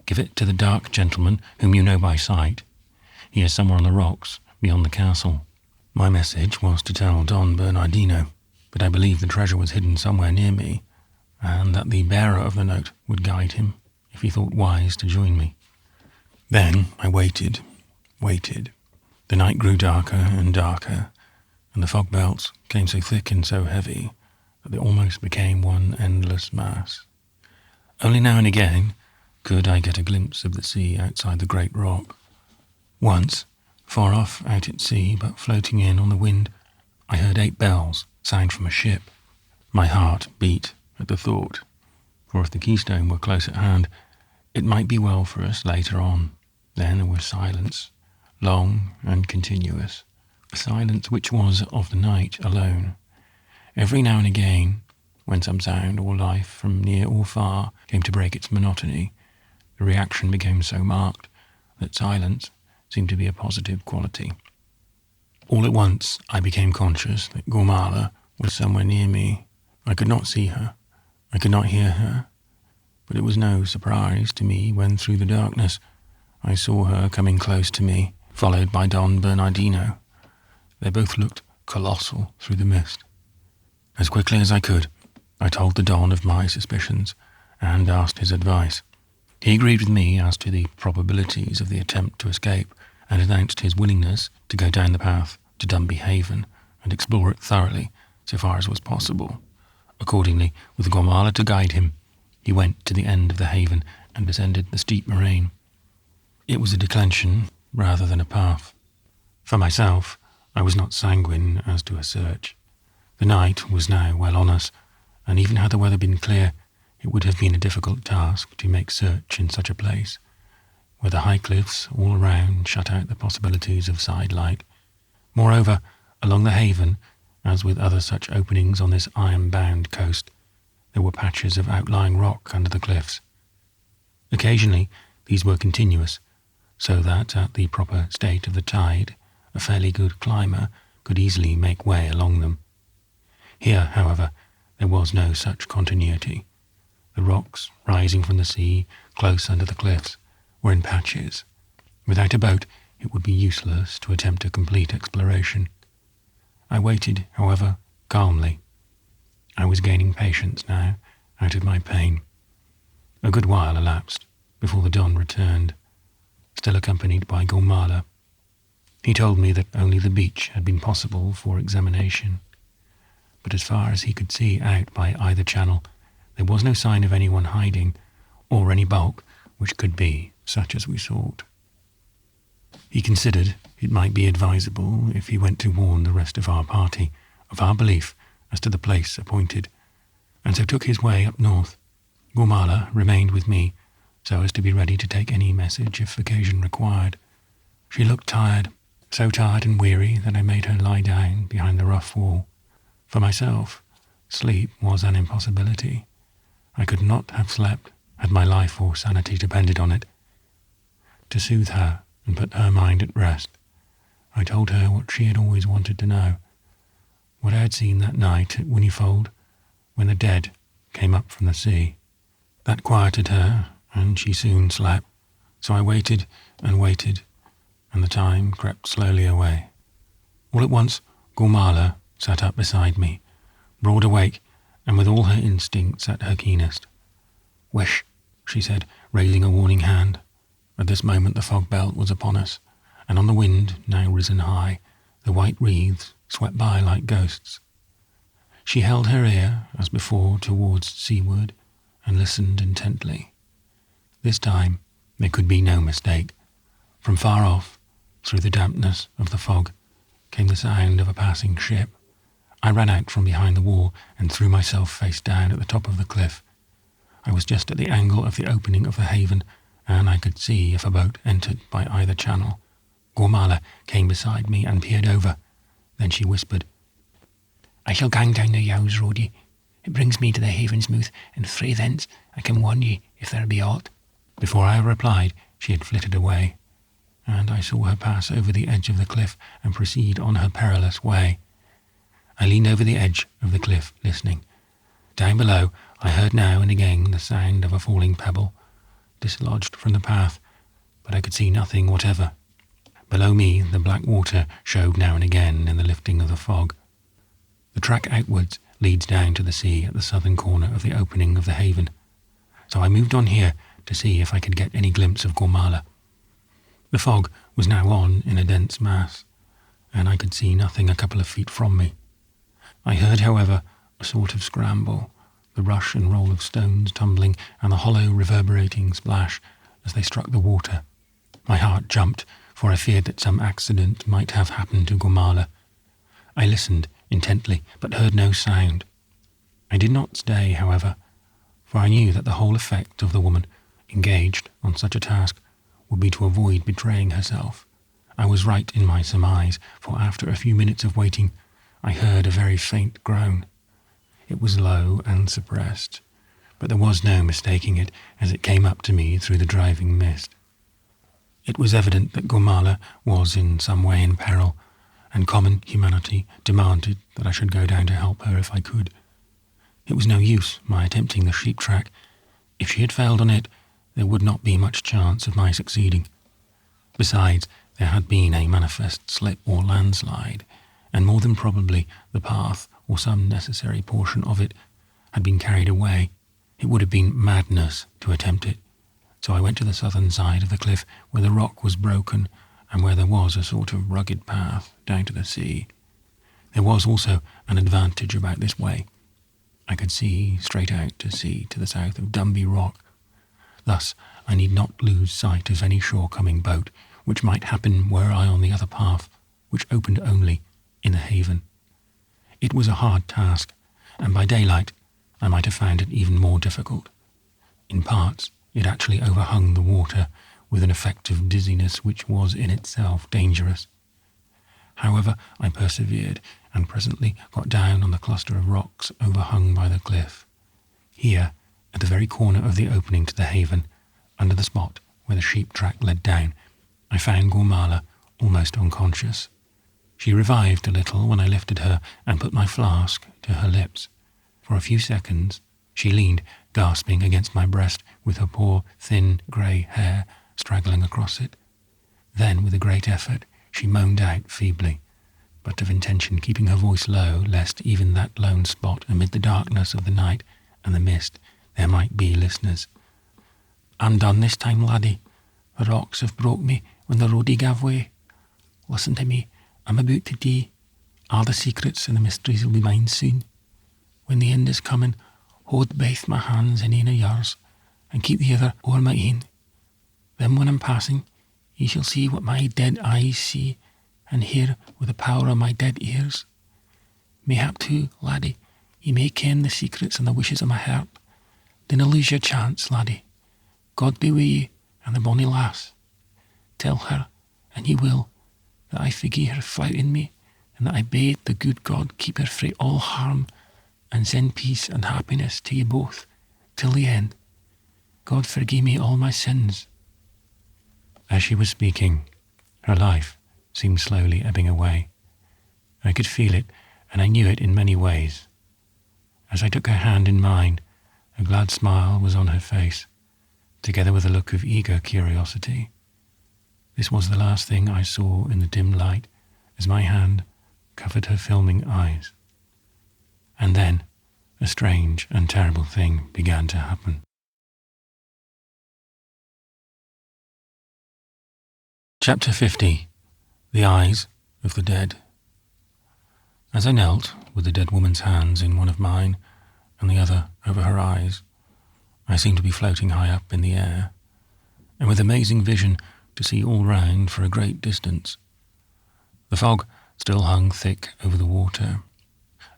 Give it to the dark gentleman whom you know by sight. He is somewhere on the rocks beyond the castle." My message was to tell Don Bernardino, but I believed the treasure was hidden somewhere near me, and that the bearer of the note would guide him if he thought wise to join me. Then I waited. The night grew darker and darker, and the fog belts came so thick and so heavy that they almost became one endless mass. Only now and again could I get a glimpse of the sea outside the great rock. Once, far off out at sea, but floating in on the wind, I heard 8 bells sound from a ship. My heart beat at the thought, for if the Keystone were close at hand, it might be well for us later on. Then there was silence, long and continuous, a silence which was of the night alone. Every now and again, when some sound or life from near or far came to break its monotony, the reaction became so marked that silence seemed to be a positive quality. All at once I became conscious that Gormala was somewhere near me. I could not see her, I could not hear her, but it was no surprise to me when through the darkness I saw her coming close to me, followed by Don Bernardino. They both looked colossal through the mist. As quickly as I could, I told the Don of my suspicions and asked his advice. He agreed with me as to the probabilities of the attempt to escape and announced his willingness to go down the path to Dunby Haven and explore it thoroughly so far as was possible. Accordingly, with Gormala to guide him, he went to the end of the haven and descended the steep moraine. It was a declension rather than a path. For myself, I was not sanguine as to a search. The night was now well on us, and even had the weather been clear, it would have been a difficult task to make search in such a place, where the high cliffs all around shut out the possibilities of sidelight. Moreover, along the haven, as with other such openings on this iron-bound coast, there were patches of outlying rock under the cliffs. Occasionally, these were continuous, so that at the proper state of the tide, a fairly good climber could easily make way along them. Here, however, there was no such continuity. The rocks, rising from the sea, close under the cliffs, were in patches. Without a boat, it would be useless to attempt a complete exploration. I waited, however, calmly. I was gaining patience now, out of my pain. A good while elapsed before the Don returned, still accompanied by Gormala. He told me that only the beach had been possible for examination, but as far as he could see out by either channel, there was no sign of anyone hiding, or any bulk which could be such as we sought. He considered it might be advisable if he went to warn the rest of our party of our belief as to the place appointed, and so took his way up north. Gormala remained with me, so as to be ready to take any message if occasion required. She looked tired, so tired and weary that I made her lie down behind the rough wall. For myself, sleep was an impossibility. I could not have slept had my life or sanity depended on it. To soothe her and put her mind at rest, I told her what she had always wanted to know, what I had seen that night at Whinnyfold when the dead came up from the sea. That quieted her, and she soon slept, so I waited and waited, and the time crept slowly away. All at once, Gormala sat up beside me, broad awake and with all her instincts at her keenest. "Wish," she said, raising a warning hand. At this moment the fog belt was upon us, and on the wind, now risen high, the white wreaths swept by like ghosts. She held her ear, as before, towards seaward, and listened intently. This time there could be no mistake. From far off, through the dampness of the fog, came the sound of a passing ship. I ran out from behind the wall and threw myself face down at the top of the cliff. I was just at the angle of the opening of the haven, and I could see if a boat entered by either channel. Gormala came beside me and peered over. Then she whispered, "I shall gang down the Yowes roadie. It brings me to the haven's mouth, and frae thence I can warn ye if there be aught." Before I replied, she had flitted away, and I saw her pass over the edge of the cliff and proceed on her perilous way. I leaned over the edge of the cliff, listening. Down below, I heard now and again the sound of a falling pebble, dislodged from the path, but I could see nothing whatever. Below me, the black water showed now and again in the lifting of the fog. The track outwards leads down to the sea at the southern corner of the opening of the haven, so I moved on here to see if I could get any glimpse of Gormala. The fog was now on in a dense mass, and I could see nothing a couple of feet from me. I heard, however, a sort of scramble, the rush and roll of stones tumbling, and the hollow reverberating splash as they struck the water. My heart jumped, for I feared that some accident might have happened to Gormala. I listened intently, but heard no sound. I did not stay, however, for I knew that the whole effect of the woman engaged on such a task would be to avoid betraying herself. I was right in my surmise, for after a few minutes of waiting, I heard a very faint groan. It was low and suppressed, but there was no mistaking it as it came up to me through the driving mist. It was evident that Gormala was in some way in peril, and common humanity demanded that I should go down to help her if I could. It was no use my attempting the sheep track. If she had failed on it, there would not be much chance of my succeeding. Besides, there had been a manifest slip or landslide, and more than probably the path or some necessary portion of it had been carried away. It would have been madness to attempt it, so I went to the southern side of the cliff where the rock was broken and where there was a sort of rugged path down to the sea. There was also an advantage about this way. I could see straight out to sea to the south of Dumby Rock. Thus I need not lose sight of any shore-coming boat, which might happen were I on the other path, which opened only in the haven. It was a hard task, and by daylight I might have found it even more difficult. In parts, it actually overhung the water with an effect of dizziness which was in itself dangerous. However, I persevered, and presently got down on the cluster of rocks overhung by the cliff. Here, at the very corner of the opening to the haven, under the spot where the sheep track led down, I found Gormala almost unconscious. She revived a little when I lifted her and put my flask to her lips. For a few seconds she leaned, gasping against my breast, with her poor, thin, grey hair straggling across it. Then, with a great effort, she moaned out feebly, but of intention keeping her voice low, lest even that lone spot amid the darkness of the night and the mist there might be listeners. "I'm done this time, laddie. The rocks have broke me when the roadie gave way. Listen to me, I'm about to die. All the secrets and the mysteries will be mine soon. When the end is coming, hold both my hands in ane of yours, and keep the other o'er my ain. Then when I'm passing, ye shall see what my dead eyes see, and hear with the power of my dead ears. Mayhap too, laddie, ye may ken the secrets and the wishes of my heart. Dinna lose your chance, laddie. God be wi' ye and the bonny lass. Tell her, and ye will, that I forgie her flouting me, and that I bade the good God keep her frae all harm, and send peace and happiness to ye both, till the end. God forgie me all my sins." As she was speaking, her life seemed slowly ebbing away. I could feel it, and I knew it in many ways. As I took her hand in mine, a glad smile was on her face, together with a look of eager curiosity. This was the last thing I saw in the dim light as my hand covered her filming eyes. And then a strange and terrible thing began to happen. Chapter 50. The Eyes of the Dead. As I knelt, with the dead woman's hands in one of mine and the other over her eyes, I seemed to be floating high up in the air, and with amazing vision to see all round for a great distance. The fog still hung thick over the water.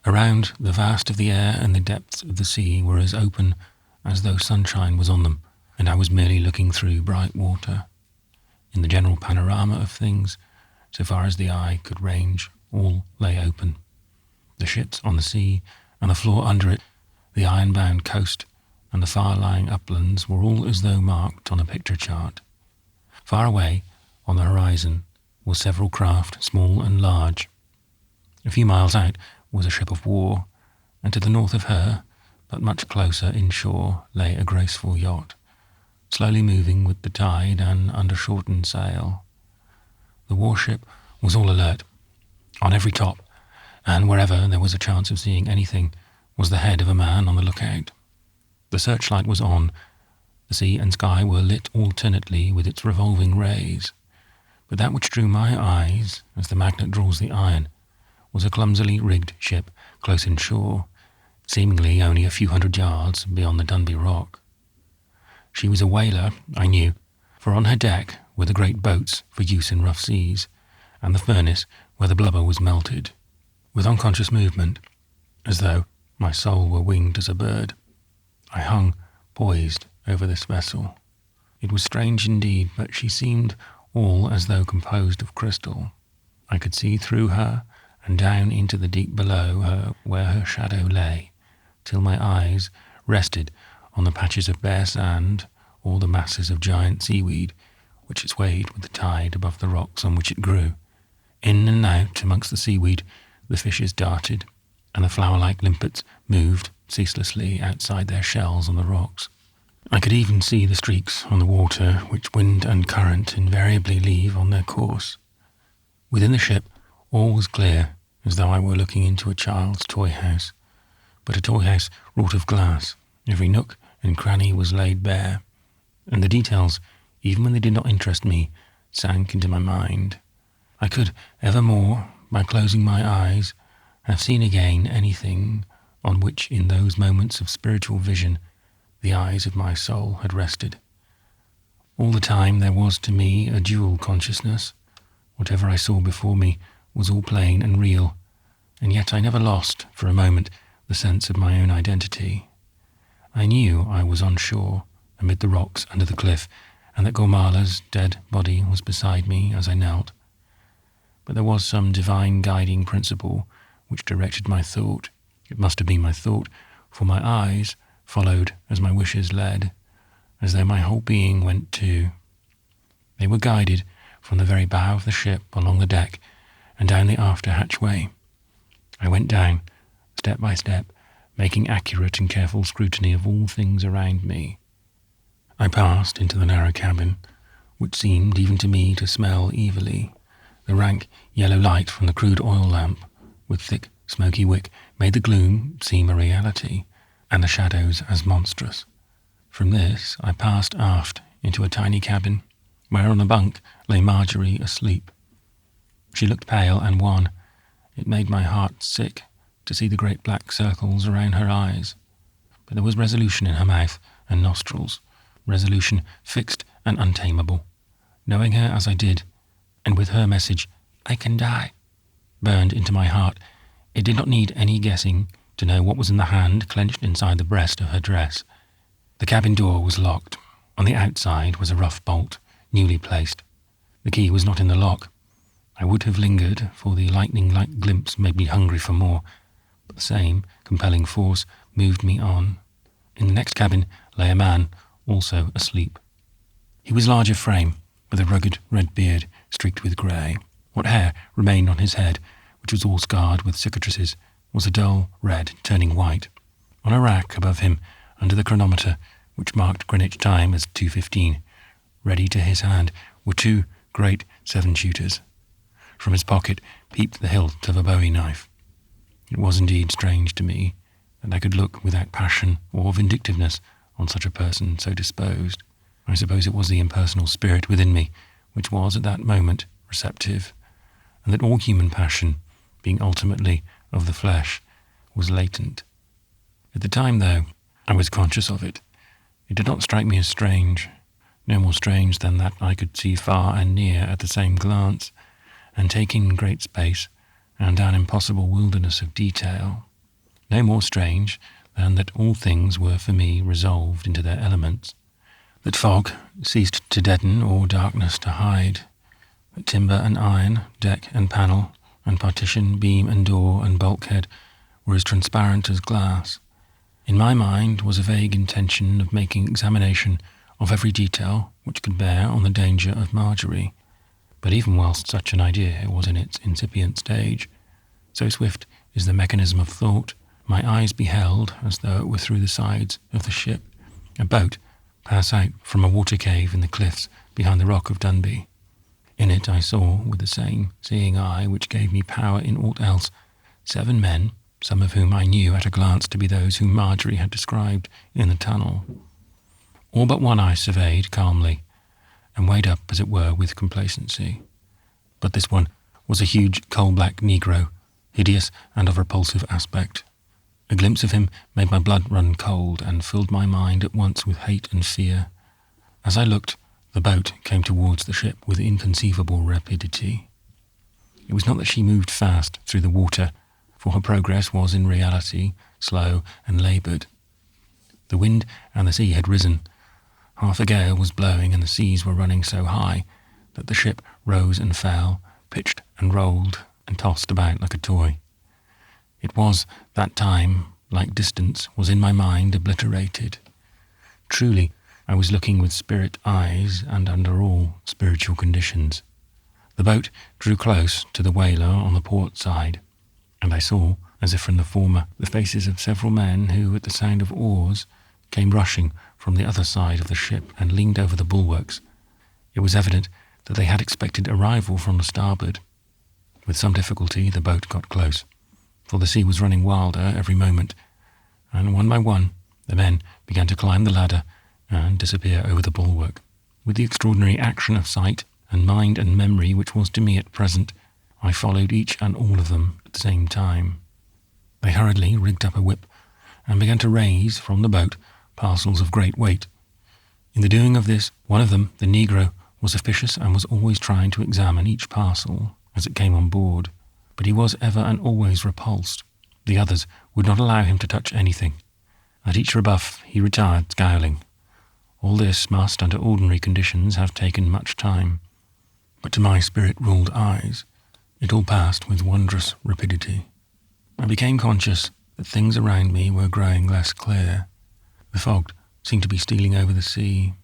Around, the vast of the air and the depths of the sea were as open as though sunshine was on them, and I was merely looking through bright water. In the general panorama of things, so far as the eye could range, all lay open. The ships on the sea and the floor under it, the iron-bound coast and the far-lying uplands were all as though marked on a picture chart. Far away, on the horizon, were several craft, small and large. A few miles out was a ship of war, and to the north of her, but much closer inshore, lay a graceful yacht, slowly moving with the tide and under shortened sail. The warship was all alert, on every top, and wherever there was a chance of seeing anything was the head of a man on the lookout. The searchlight was on. The sea and sky were lit alternately with its revolving rays. But that which drew my eyes, as the magnet draws the iron, was a clumsily rigged ship close inshore, seemingly only a few hundred yards beyond the Dunby rock. She was a whaler, I knew, for on her deck were the great boats for use in rough seas, and the furnace where the blubber was melted. With unconscious movement, as though my soul were winged as a bird, I hung poised over this vessel. It was strange indeed, but she seemed all as though composed of crystal. I could see through her and down into the deep below her where her shadow lay, till my eyes rested on the patches of bare sand or the masses of giant seaweed which swayed with the tide above the rocks on which it grew. In and out amongst the seaweed the fishes darted, and the flower-like limpets moved ceaselessly outside their shells on the rocks. I could even see the streaks on the water which wind and current invariably leave on their course. Within the ship all was clear, as though I were looking into a child's toy house, but a toy house wrought of glass. Every nook and cranny was laid bare, and the details, even when they did not interest me, sank into my mind. I could evermore, by closing my eyes, have seen again anything on which in those moments of spiritual vision the eyes of my soul had rested. All the time there was to me a dual consciousness. Whatever I saw before me was all plain and real, and yet I never lost, for a moment, the sense of my own identity. I knew I was on shore, amid the rocks under the cliff, and that Gormala's dead body was beside me as I knelt. But there was some divine guiding principle which directed my thought. It must have been my thought, for my eyes followed as my wishes led, as though my whole being went too. They were guided from the very bow of the ship along the deck and down the after hatchway. I went down, step by step, making accurate and careful scrutiny of all things around me. I passed into the narrow cabin, which seemed even to me to smell evilly. The rank yellow light from the crude oil lamp, with thick smoky wick, made the gloom seem a reality, and the shadows as monstrous. From this I passed aft into a tiny cabin, where on a bunk lay Marjorie asleep. She looked pale and wan. It made my heart sick to see the great black circles around her eyes. But there was resolution in her mouth and nostrils, resolution fixed and untamable. Knowing her as I did, and with her message, "I can die," burned into my heart, it did not need any guessing to know what was in the hand clenched inside the breast of her dress. The cabin door was locked. On the outside was a rough bolt, newly placed. The key was not in the lock. I would have lingered, for the lightning-like glimpse made me hungry for more, but the same compelling force moved me on. In the next cabin lay a man, also asleep. He was large of frame, with a rugged red beard streaked with grey. What hair remained on his head, which was all scarred with cicatrices, was a dull red turning white. On a rack above him, under the chronometer, which marked Greenwich time as 2:15, ready to his hand, were 2 great 7-shooters. From his pocket peeped the hilt of a bowie knife. It was indeed strange to me that I could look without passion or vindictiveness on such a person so disposed. I suppose it was the impersonal spirit within me which was at that moment receptive, and that all human passion, being ultimately of the flesh, was latent. At the time, though, I was conscious of it. It did not strike me as strange, no more strange than that I could see far and near at the same glance, and take in great space and an impossible wilderness of detail. No more strange than that all things were for me resolved into their elements, that fog ceased to deaden or darkness to hide, that timber and iron, deck and panel, and partition, beam and door and bulkhead were as transparent as glass. In my mind was a vague intention of making examination of every detail which could bear on the danger of Marjorie, but even whilst such an idea was in its incipient stage, so swift is the mechanism of thought, my eyes beheld, as though it were through the sides of the ship, a boat pass out from a water cave in the cliffs behind the rock of Dunby. In it I saw, with the same seeing eye which gave me power in aught else, 7 men, some of whom I knew at a glance to be those whom Marjorie had described in the tunnel. All but one I surveyed calmly, and weighed up, as it were, with complacency. But this one was a huge coal-black negro, hideous and of repulsive aspect. A glimpse of him made my blood run cold, and filled my mind at once with hate and fear. As I looked, the boat came towards the ship with inconceivable rapidity. It was not that she moved fast through the water, for her progress was in reality slow and laboured. The wind and the sea had risen. Half a gale was blowing, and the seas were running so high that the ship rose and fell, pitched and rolled, and tossed about like a toy. It was that time, like distance, was in my mind obliterated. Truly, I was looking with spirit eyes and under all spiritual conditions. The boat drew close to the whaler on the port side, and I saw, as if from the former, the faces of several men who, at the sound of oars, came rushing from the other side of the ship and leaned over the bulwarks. It was evident that they had expected arrival from the starboard. With some difficulty the boat got close, for the sea was running wilder every moment, and one by one the men began to climb the ladder and disappear over the bulwark. With the extraordinary action of sight and mind and memory which was to me at present, I followed each and all of them at the same time. They hurriedly rigged up a whip and began to raise from the boat parcels of great weight. In the doing of this, one of them, the negro, was officious and was always trying to examine each parcel as it came on board, but he was ever and always repulsed. The others would not allow him to touch anything. At each rebuff he retired scowling. All this must, under ordinary conditions, have taken much time, but to my spirit-ruled eyes it all passed with wondrous rapidity. I became conscious that things around me were growing less clear. The fog seemed to be stealing over the sea,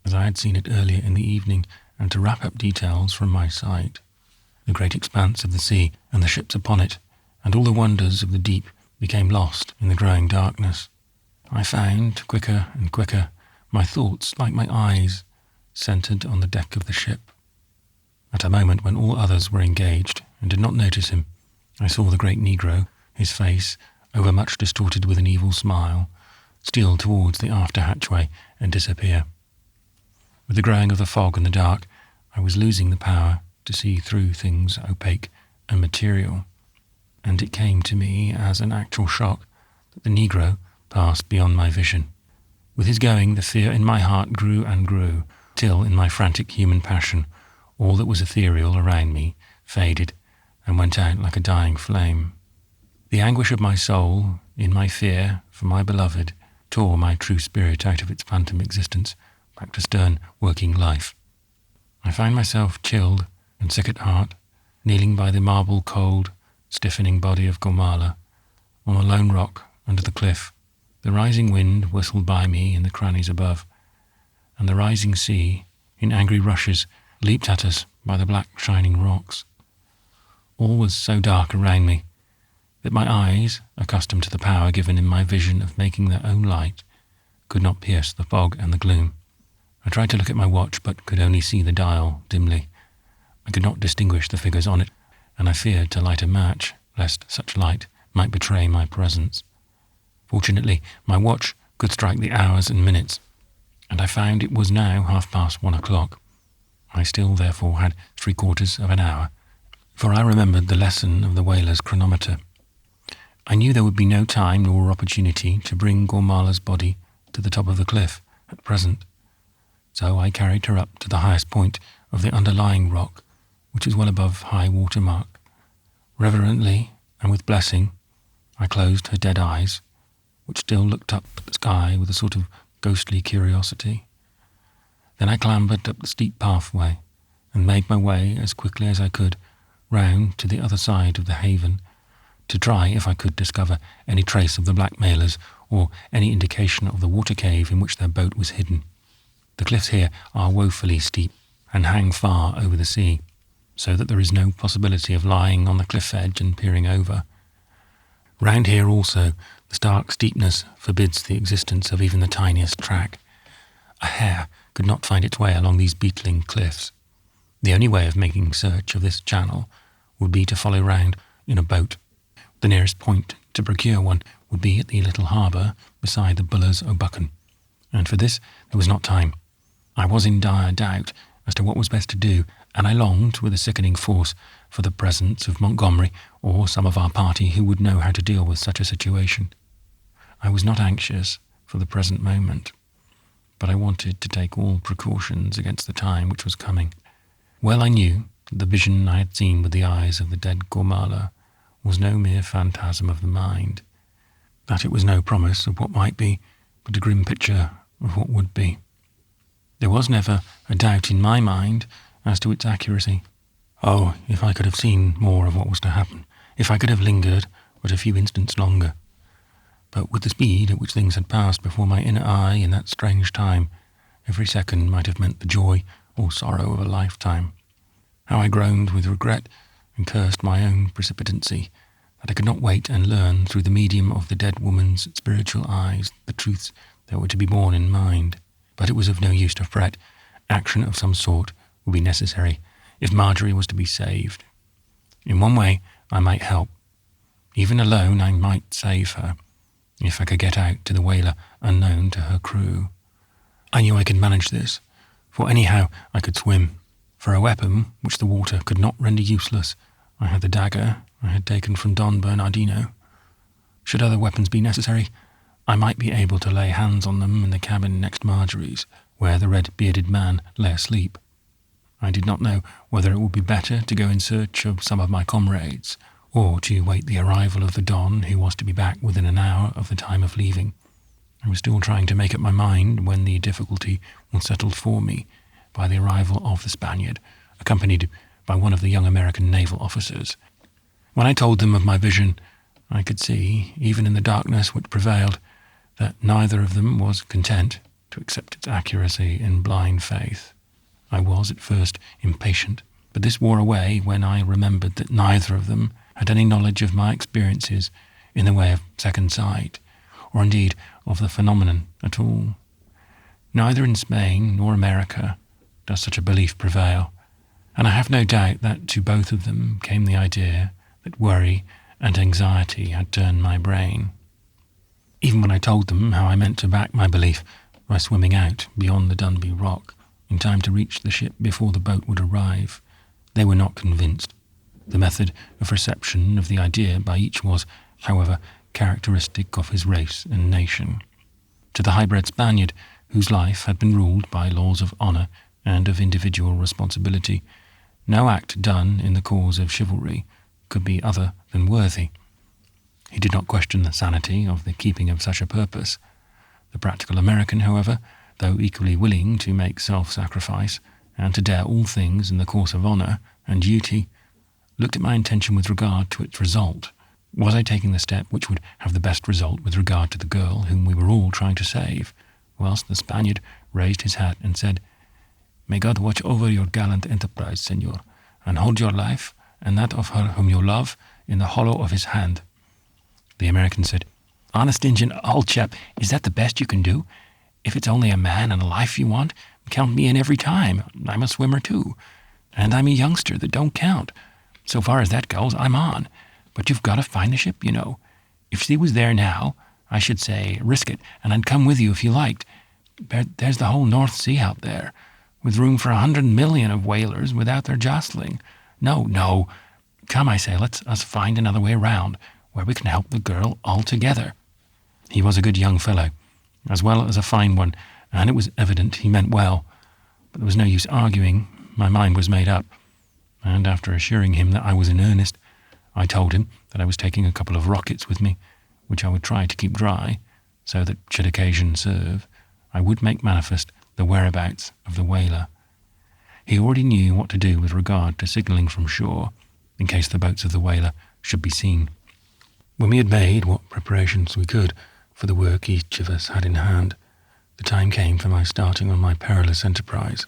as I had seen it earlier in the evening, and to wrap up details from my sight. The great expanse of the sea and the ships upon it, and all the wonders of the deep, became lost in the growing darkness. I found, quicker and quicker, my thoughts, like my eyes, centred on the deck of the ship. At a moment when all others were engaged and did not notice him, I saw the great negro, his face, overmuch distorted with an evil smile, steal towards the after hatchway and disappear. With the growing of the fog and the dark, I was losing the power to see through things opaque and material, and it came to me as an actual shock that the negro passed beyond my vision. With his going, the fear in my heart grew and grew, till, in my frantic human passion, all that was ethereal around me faded and went out like a dying flame. The anguish of my soul, in my fear for my beloved, tore my true spirit out of its phantom existence back to stern working life. I find myself chilled and sick at heart, kneeling by the marble-cold, stiffening body of Gormala, on a lone rock under the cliff. The rising wind whistled by me in the crannies above, and the rising sea, in angry rushes, leaped at us by the black shining rocks. All was so dark around me that my eyes, accustomed to the power given in my vision of making their own light, could not pierce the fog and the gloom. I tried to look at my watch, but could only see the dial dimly. I could not distinguish the figures on it, and I feared to light a match, lest such light might betray my presence. Fortunately, my watch could strike the hours and minutes, and I found it was now 1:30. I still, therefore, had 3/4 of an hour, for I remembered the lesson of the whaler's chronometer. I knew there would be no time nor opportunity to bring Gormala's body to the top of the cliff at present, so I carried her up to the highest point of the underlying rock, which is well above high water mark. Reverently and with blessing, I closed her dead eyes, which still looked up at the sky with a sort of ghostly curiosity. Then I clambered up the steep pathway and made my way as quickly as I could round to the other side of the haven, to try if I could discover any trace of the blackmailers or any indication of the water cave in which their boat was hidden. The cliffs here are woefully steep and hang far over the sea, so that there is no possibility of lying on the cliff edge and peering over. Round here also, the stark steepness forbids the existence of even the tiniest track. A hare could not find its way along these beetling cliffs. The only way of making search of this channel would be to follow round in a boat. The nearest point to procure one would be at the little harbour beside the Bullers O'Buchan, and for this there was not time. I was in dire doubt as to what was best to do, and I longed with a sickening force for the presence of Montgomery or some of our party who would know how to deal with such a situation. I was not anxious for the present moment, but I wanted to take all precautions against the time which was coming. Well I knew that the vision I had seen with the eyes of the dead Gormala was no mere phantasm of the mind, that it was no promise of what might be, but a grim picture of what would be. There was never a doubt in my mind as to its accuracy. Oh, if I could have seen more of what was to happen, if I could have lingered but a few instants longer. But with the speed at which things had passed before my inner eye in that strange time, every second might have meant the joy or sorrow of a lifetime. How I groaned with regret and cursed my own precipitancy, that I could not wait and learn through the medium of the dead woman's spiritual eyes the truths that were to be borne in mind. But it was of no use to fret. Action of some sort would be necessary if Marjorie was to be saved. In one way I might help. Even alone I might save her, if I could get out to the whaler unknown to her crew. I knew I could manage this, for anyhow I could swim. For a weapon which the water could not render useless, I had the dagger I had taken from Don Bernardino. Should other weapons be necessary, I might be able to lay hands on them in the cabin next Marjorie's, where the red-bearded man lay asleep. I did not know whether it would be better to go in search of some of my comrades, or to wait the arrival of the Don, who was to be back within an hour of the time of leaving. I was still trying to make up my mind when the difficulty was settled for me by the arrival of the Spaniard, accompanied by one of the young American naval officers. When I told them of my vision, I could see, even in the darkness which prevailed, that neither of them was content to accept its accuracy in blind faith. I was at first impatient, but this wore away when I remembered that neither of them had any knowledge of my experiences in the way of second sight, or indeed of the phenomenon at all. Neither in Spain nor America does such a belief prevail, and I have no doubt that to both of them came the idea that worry and anxiety had turned my brain. Even when I told them how I meant to back my belief by swimming out beyond the Dunby Rock in time to reach the ship before the boat would arrive, they were not convinced. The method of reception of the idea by each was, however, characteristic of his race and nation. To the high-bred Spaniard, whose life had been ruled by laws of honour and of individual responsibility, no act done in the cause of chivalry could be other than worthy. He did not question the sanity of the keeping of such a purpose. The practical American, however, though equally willing to make self-sacrifice and to dare all things in the course of honour and duty, looked at my intention with regard to its result. Was I taking the step which would have the best result with regard to the girl whom we were all trying to save? Whilst the Spaniard raised his hat and said, "May God watch over your gallant enterprise, senor, and hold your life and that of her whom you love in the hollow of his hand." The American said, "Honest Injun, old chap, is that the best you can do? If it's only a man and a life you want, count me in every time. I'm a swimmer too, and I'm a youngster that don't count. So far as that goes, I'm on. But you've got to find the ship, you know. If she was there now, I should say, risk it, and I'd come with you if you liked. There's the whole North Sea out there, with room for 100 million of whalers without their jostling. No. Come, I say, let's us find another way round, where we can help the girl altogether." He was a good young fellow, as well as a fine one, and it was evident he meant well. But there was no use arguing. My mind was made up, and after assuring him that I was in earnest, I told him that I was taking a couple of rockets with me, which I would try to keep dry, so that, should occasion serve, I would make manifest the whereabouts of the whaler. He already knew what to do with regard to signalling from shore, in case the boats of the whaler should be seen. When we had made what preparations we could for the work each of us had in hand, the time came for my starting on my perilous enterprise.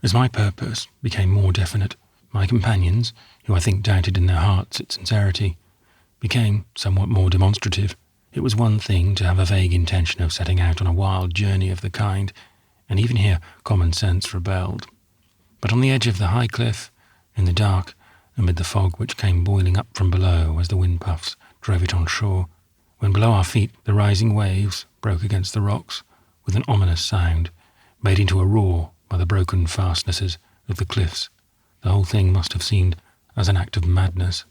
As my purpose became more definite, my companions, who I think doubted in their hearts its sincerity, became somewhat more demonstrative. It was one thing to have a vague intention of setting out on a wild journey of the kind, and even here common sense rebelled. But on the edge of the high cliff, in the dark, amid the fog which came boiling up from below as the wind puffs drove it on shore, when below our feet the rising waves broke against the rocks with an ominous sound, made into a roar by the broken fastnesses of the cliffs, the whole thing must have seemed as an act of madness.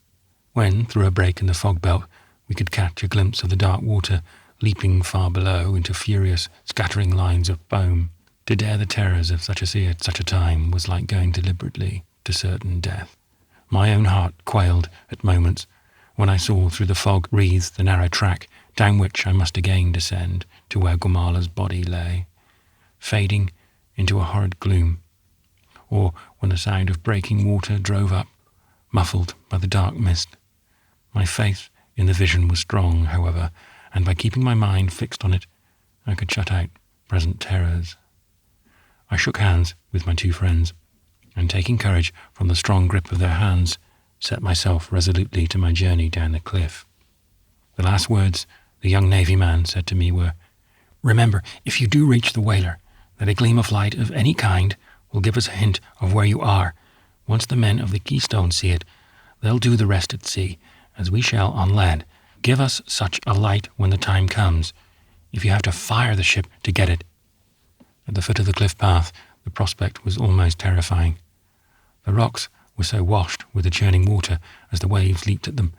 When, through a break in the fog belt, we could catch a glimpse of the dark water leaping far below into furious, scattering lines of foam, to dare the terrors of such a sea at such a time was like going deliberately to certain death. My own heart quailed at moments when I saw through the fog wreathed the narrow track down which I must again descend to where Gormala's body lay, fading into a horrid gloom, or when the sound of breaking water drove up, muffled by the dark mist. My faith in the vision was strong, however, and by keeping my mind fixed on it, I could shut out present terrors. I shook hands with my two friends, and taking courage from the strong grip of their hands, set myself resolutely to my journey down the cliff. The last words the young Navy man said to me were, "Remember, if you do reach the whaler, that a gleam of light of any kind will give us a hint of where you are. Once the men of the Keystone see it, they'll do the rest at sea, as we shall on land. Give us such a light when the time comes, if you have to fire the ship to get it." At the foot of the cliff path, the prospect was almost terrifying. The rocks were so washed with the churning water as the waves leaped at them,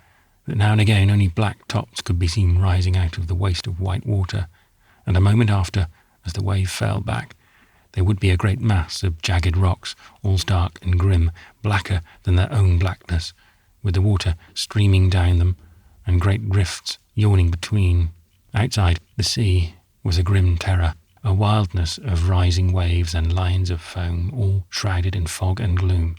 that now and again only black tops could be seen rising out of the waste of white water, and a moment after, as the wave fell back, there would be a great mass of jagged rocks, all stark and grim, blacker than their own blackness, with the water streaming down them, and great rifts yawning between. Outside, the sea was a grim terror, a wildness of rising waves and lines of foam, all shrouded in fog and gloom.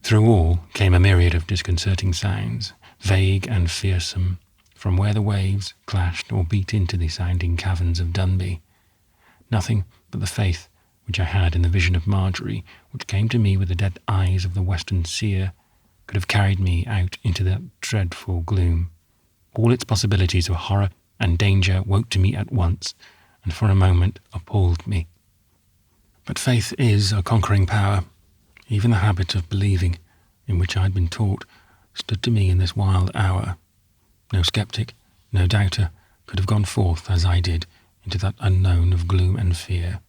Through all came a myriad of disconcerting sounds, vague and fearsome, from where the waves clashed or beat into the sounding caverns of Dunby. Nothing but the faith which I had in the vision of Marjorie, which came to me with the dead eyes of the western seer, could have carried me out into that dreadful gloom. All its possibilities of horror and danger woke to me at once, and for a moment appalled me. But faith is a conquering power. Even the habit of believing, in which I had been taught, stood to me in this wild hour. No sceptic, no doubter could have gone forth as I did into that unknown of gloom and fear.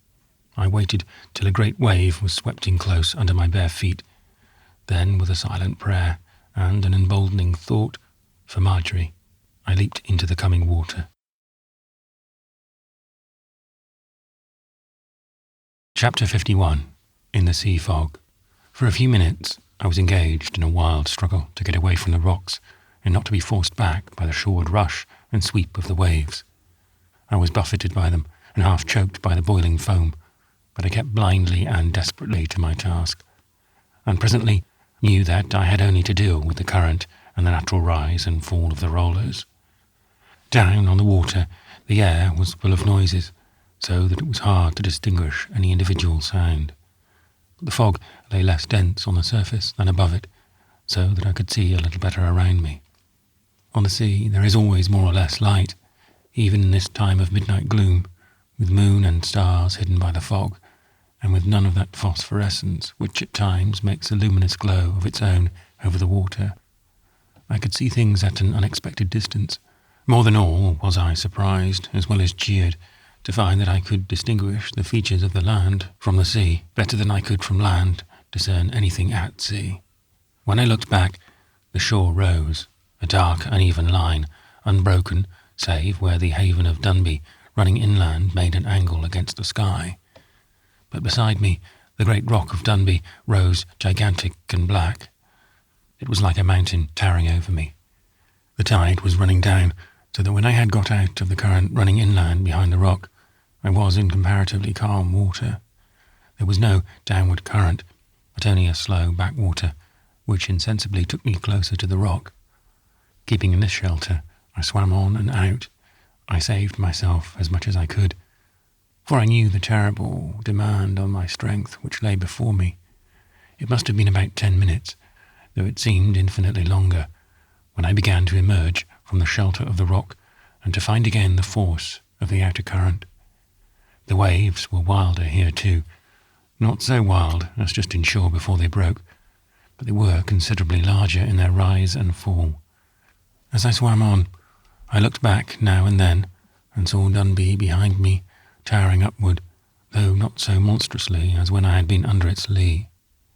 I waited till a great wave was swept in close under my bare feet. Then, with a silent prayer and an emboldening thought for Marjorie, I leaped into the coming water. Chapter 51. In the Sea Fog. For a few minutes I was engaged in a wild struggle to get away from the rocks and not to be forced back by the shoreward rush and sweep of the waves. I was buffeted by them and half choked by the boiling foam, but I kept blindly and desperately to my task, and presently knew that I had only to deal with the current and the natural rise and fall of the rollers. Down on the water, the air was full of noises, so that it was hard to distinguish any individual sound. But the fog lay less dense on the surface than above it, so that I could see a little better around me. On the sea there is always more or less light, even in this time of midnight gloom, with moon and stars hidden by the fog, and with none of that phosphorescence which at times makes a luminous glow of its own over the water. I could see things at an unexpected distance. More than all was I surprised, as well as cheered, to find that I could distinguish the features of the land from the sea better than I could from land discern anything at sea. When I looked back, the shore rose, a dark, uneven line, unbroken, save where the haven of Dunby, running inland, made an angle against the sky. But beside me, the great rock of Dunby rose gigantic and black. It was like a mountain towering over me. The tide was running down, so that when I had got out of the current running inland behind the rock, I was in comparatively calm water. There was no downward current, but only a slow backwater, which insensibly took me closer to the rock. Keeping in this shelter, I swam on and out. I saved myself as much as I could, for I knew the terrible demand on my strength which lay before me. It must have been about 10 minutes, though it seemed infinitely longer, when I began to emerge from the shelter of the rock and to find again the force of the outer current. The waves were wilder here too, not so wild as just inshore before they broke, but they were considerably larger in their rise and fall. As I swam on, I looked back now and then and saw Dunby behind me, towering upward, though not so monstrously as when I had been under its lee.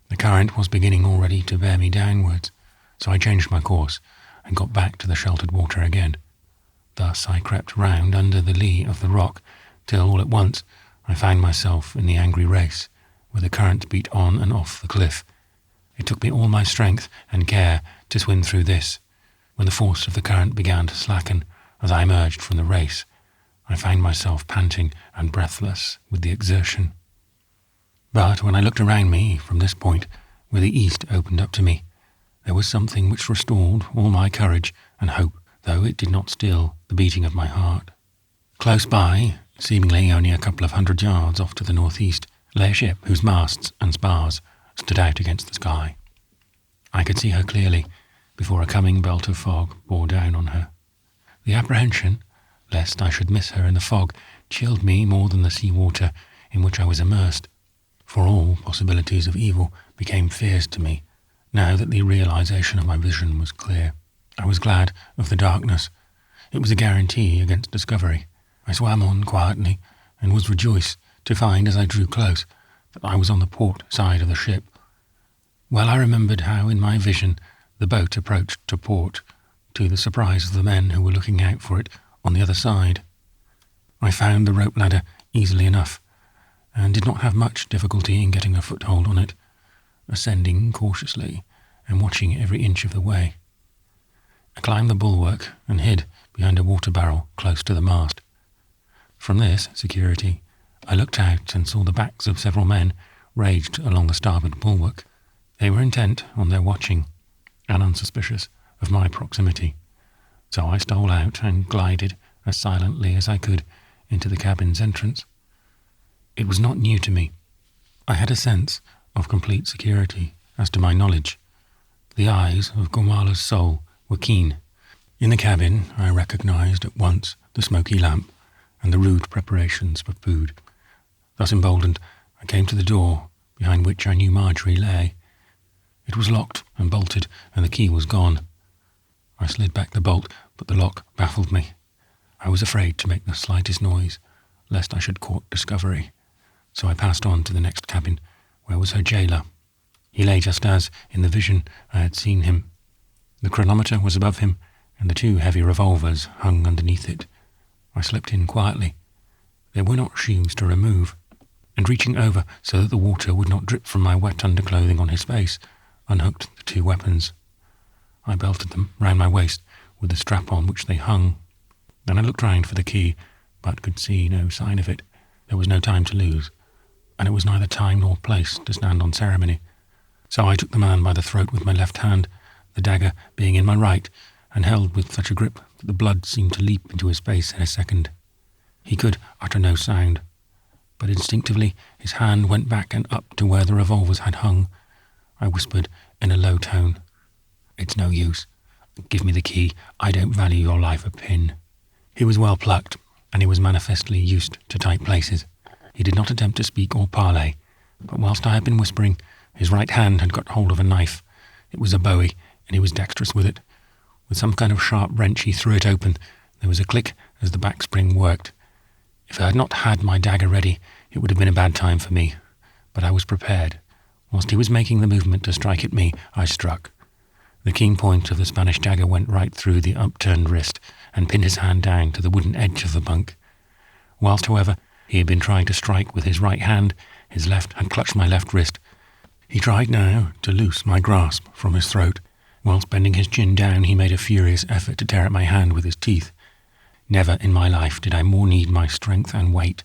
The current was beginning already to bear me downwards, so I changed my course and got back to the sheltered water again. Thus I crept round under the lee of the rock, till all at once I found myself in the angry race, where the current beat on and off the cliff. It took me all my strength and care to swim through this. When the force of the current began to slacken as I emerged from the race, I found myself panting and breathless with the exertion. But when I looked around me from this point, where the east opened up to me, there was something which restored all my courage and hope, though it did not still the beating of my heart. Close by, seemingly only a couple of 100 yards off to the northeast, lay a ship whose masts and spars stood out against the sky. I could see her clearly before a coming belt of fog bore down on her. The apprehension, lest I should miss her in the fog, chilled me more than the sea water in which I was immersed, for all possibilities of evil became fears to me, now that the realization of my vision was clear. I was glad of the darkness. It was a guarantee against discovery. I swam on quietly, and was rejoiced to find as I drew close that I was on the port side of the ship. Well I remembered how in my vision the boat approached to port, to the surprise of the men who were looking out for it on the other side. I found the rope ladder easily enough, and did not have much difficulty in getting a foothold on it, ascending cautiously and watching every inch of the way. I climbed the bulwark and hid behind a water barrel close to the mast. From this security, I looked out and saw the backs of several men ranged along the starboard bulwark. They were intent on their watching, and unsuspicious of my proximity, so I stole out and glided as silently as I could into the cabin's entrance. It was not new to me. I had a sense of complete security as to my knowledge. The eyes of Gormala's soul were keen. In the cabin I recognized at once the smoky lamp and the rude preparations for food. Thus emboldened, I came to the door, behind which I knew Marjorie lay. It was locked and bolted, and the key was gone. I slid back the bolt, but the lock baffled me. I was afraid to make the slightest noise, lest I should court discovery, so I passed on to the next cabin, where was her jailer. He lay just as, in the vision, I had seen him. The chronometer was above him, and the 2 heavy revolvers hung underneath it. I slipped in quietly. There were not shoes to remove, and reaching over so that the water would not drip from my wet underclothing on his face, unhooked the 2 weapons. I belted them round my waist with the strap on which they hung. Then I looked round for the key, but could see no sign of it. There was no time to lose. and it was neither time nor place to stand on ceremony. So I took the man by the throat with my left hand, the dagger being in my right, and held with such a grip that the blood seemed to leap into his face in a second. He could utter no sound, but instinctively his hand went back and up to where the revolvers had hung. I whispered in a low tone, "It's no use. Give me the key. I don't value your life a pin." He was well plucked, and he was manifestly used to tight places. He did not attempt to speak or parley, but whilst I had been whispering, his right hand had got hold of a knife. It was a bowie, and he was dexterous with it. With some kind of sharp wrench he threw it open. There was a click as the back spring worked. If I had not had my dagger ready, it would have been a bad time for me, but I was prepared. Whilst he was making the movement to strike at me, I struck. The keen point of the Spanish dagger went right through the upturned wrist and pinned his hand down to the wooden edge of the bunk. Whilst, however, he had been trying to strike with his right hand, his left had clutched my left wrist. He tried now to loose my grasp from his throat. Whilst bending his chin down, he made a furious effort to tear at my hand with his teeth. Never in my life did I more need my strength and weight.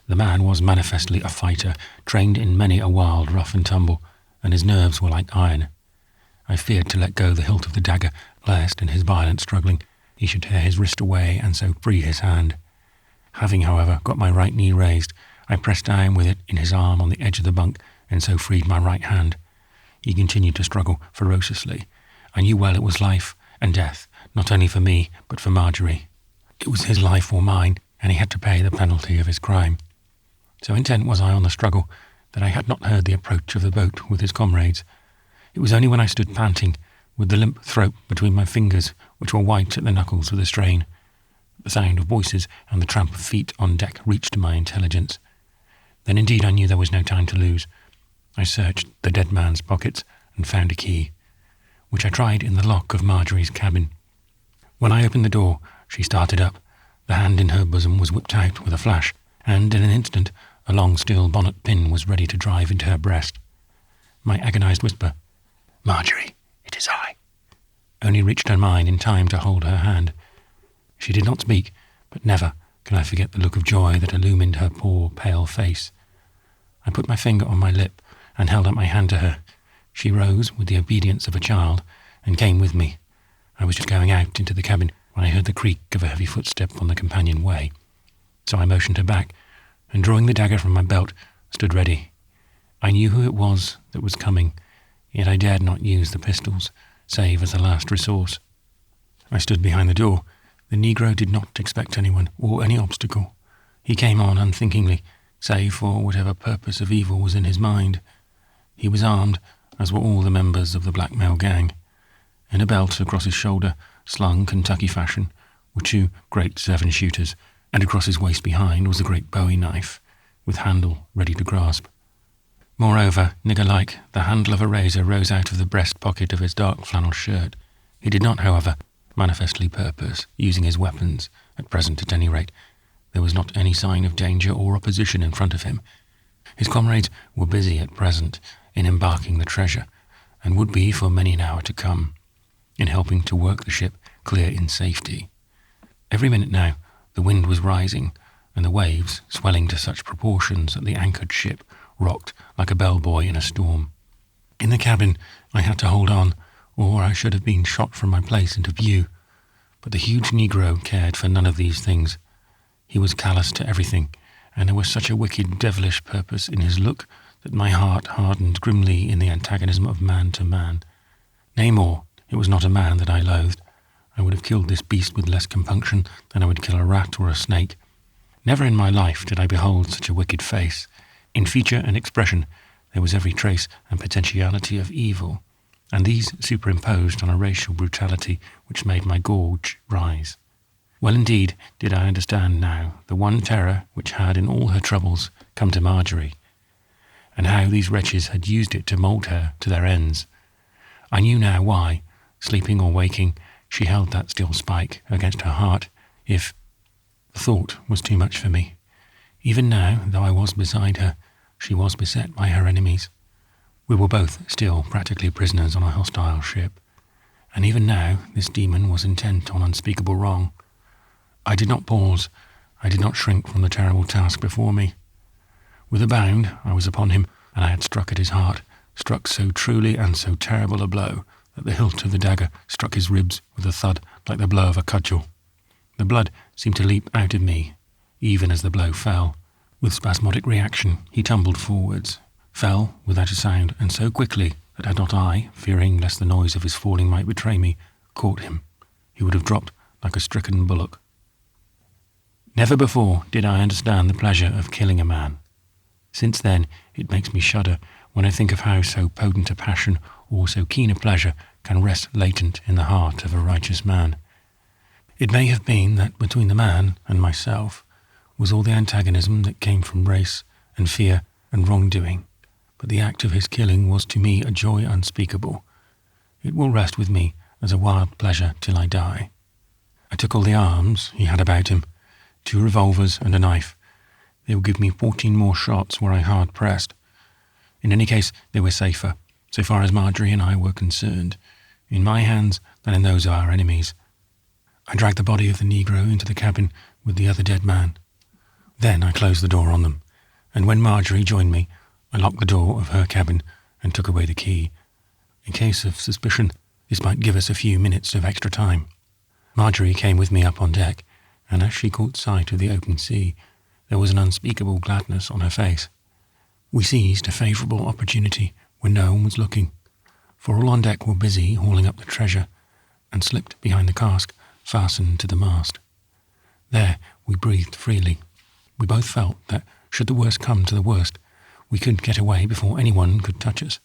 The man was manifestly a fighter, trained in many a wild rough and tumble, and his nerves were like iron. I feared to let go the hilt of the dagger, lest, in his violent struggling, he should tear his wrist away and so free his hand. Having, however, got my right knee raised, I pressed down with it in his arm on the edge of the bunk, and so freed my right hand. He continued to struggle ferociously. I knew well it was life and death, not only for me, but for Marjorie. It was his life or mine, and he had to pay the penalty of his crime. So intent was I on the struggle that I had not heard the approach of the boat with his comrades. It was only when I stood panting, with the limp throat between my fingers, which were white at the knuckles with the strain. The sound of voices and the tramp of feet on deck reached my intelligence. Then indeed I knew there was no time to lose. I searched the dead man's pockets and found a key, which I tried in the lock of Marjorie's cabin. When I opened the door, she started up. The hand in her bosom was whipped out with a flash, and in an instant a long steel bonnet pin was ready to drive into her breast. My agonized whisper, "Marjorie, it is I," only reached her mind in time to hold her hand. She did not speak, but never can I forget the look of joy that illumined her poor, pale face. I put my finger on my lip and held out my hand to her. She rose with the obedience of a child and came with me. I was just going out into the cabin when I heard the creak of a heavy footstep on the companion way. So I motioned her back, and drawing the dagger from my belt, stood ready. I knew who it was that was coming, yet I dared not use the pistols, save as a last resource. I stood behind the door. The negro did not expect anyone or any obstacle. He came on unthinkingly, save for whatever purpose of evil was in his mind. He was armed, as were all the members of the blackmail gang. In a belt across his shoulder, slung Kentucky fashion, were 2 great 7-shooters, and across his waist behind was a great bowie knife, with handle ready to grasp. Moreover, nigger-like, the handle of a razor rose out of the breast pocket of his dark flannel shirt. He did not, however, manifestly purpose using his weapons, at present at any rate. There was not any sign of danger or opposition in front of him. His comrades were busy at present in embarking the treasure, and would be for many an hour to come, in helping to work the ship clear in safety. Every minute now the wind was rising, and the waves swelling to such proportions that the anchored ship rocked like a bellboy in a storm. In the cabin I had to hold on, or I should have been shot from my place into view. But the huge negro cared for none of these things. He was callous to everything, and there was such a wicked, devilish purpose in his look that my heart hardened grimly in the antagonism of man to man. Nay more, it was not a man that I loathed. I would have killed this beast with less compunction than I would kill a rat or a snake. Never in my life did I behold such a wicked face. In feature and expression there was every trace and potentiality of evil, and these superimposed on a racial brutality which made my gorge rise. Well indeed did I understand now the one terror which had in all her troubles come to Marjorie, and how these wretches had used it to mould her to their ends. I knew now why, sleeping or waking, she held that steel spike against her heart. If the thought was too much for me. Even now, though I was beside her, she was beset by her enemies. We were both still practically prisoners on a hostile ship, and even now this demon was intent on unspeakable wrong. I did not pause. I did not shrink from the terrible task before me. With a bound, I was upon him, and I had struck at his heart, struck so truly and so terrible a blow that the hilt of the dagger struck his ribs with a thud like the blow of a cudgel. The blood seemed to leap out of me, even as the blow fell. With spasmodic reaction, he tumbled forwards, fell without a sound, and so quickly that had not I, fearing lest the noise of his falling might betray me, caught him, he would have dropped like a stricken bullock. Never before did I understand the pleasure of killing a man. Since then, it makes me shudder when I think of how so potent a passion or so keen a pleasure can rest latent in the heart of a righteous man. It may have been that between the man and myself was all the antagonism that came from race and fear and wrongdoing, but the act of his killing was to me a joy unspeakable. It will rest with me as a wild pleasure till I die. I took all the arms he had about him, 2 revolvers and a knife. They would give me 14 more shots were I hard pressed. In any case, they were safer, so far as Marjorie and I were concerned, in my hands than in those of our enemies. I dragged the body of the Negro into the cabin with the other dead man. Then I closed the door on them, and when Marjorie joined me, I locked the door of her cabin and took away the key. In case of suspicion, this might give us a few minutes of extra time. Marjorie came with me up on deck, and as she caught sight of the open sea, there was an unspeakable gladness on her face. We seized a favourable opportunity when no one was looking, for all on deck were busy hauling up the treasure, and slipped behind the cask fastened to the mast. There we breathed freely. We both felt that, should the worst come to the worst, we could get away before anyone could touch us.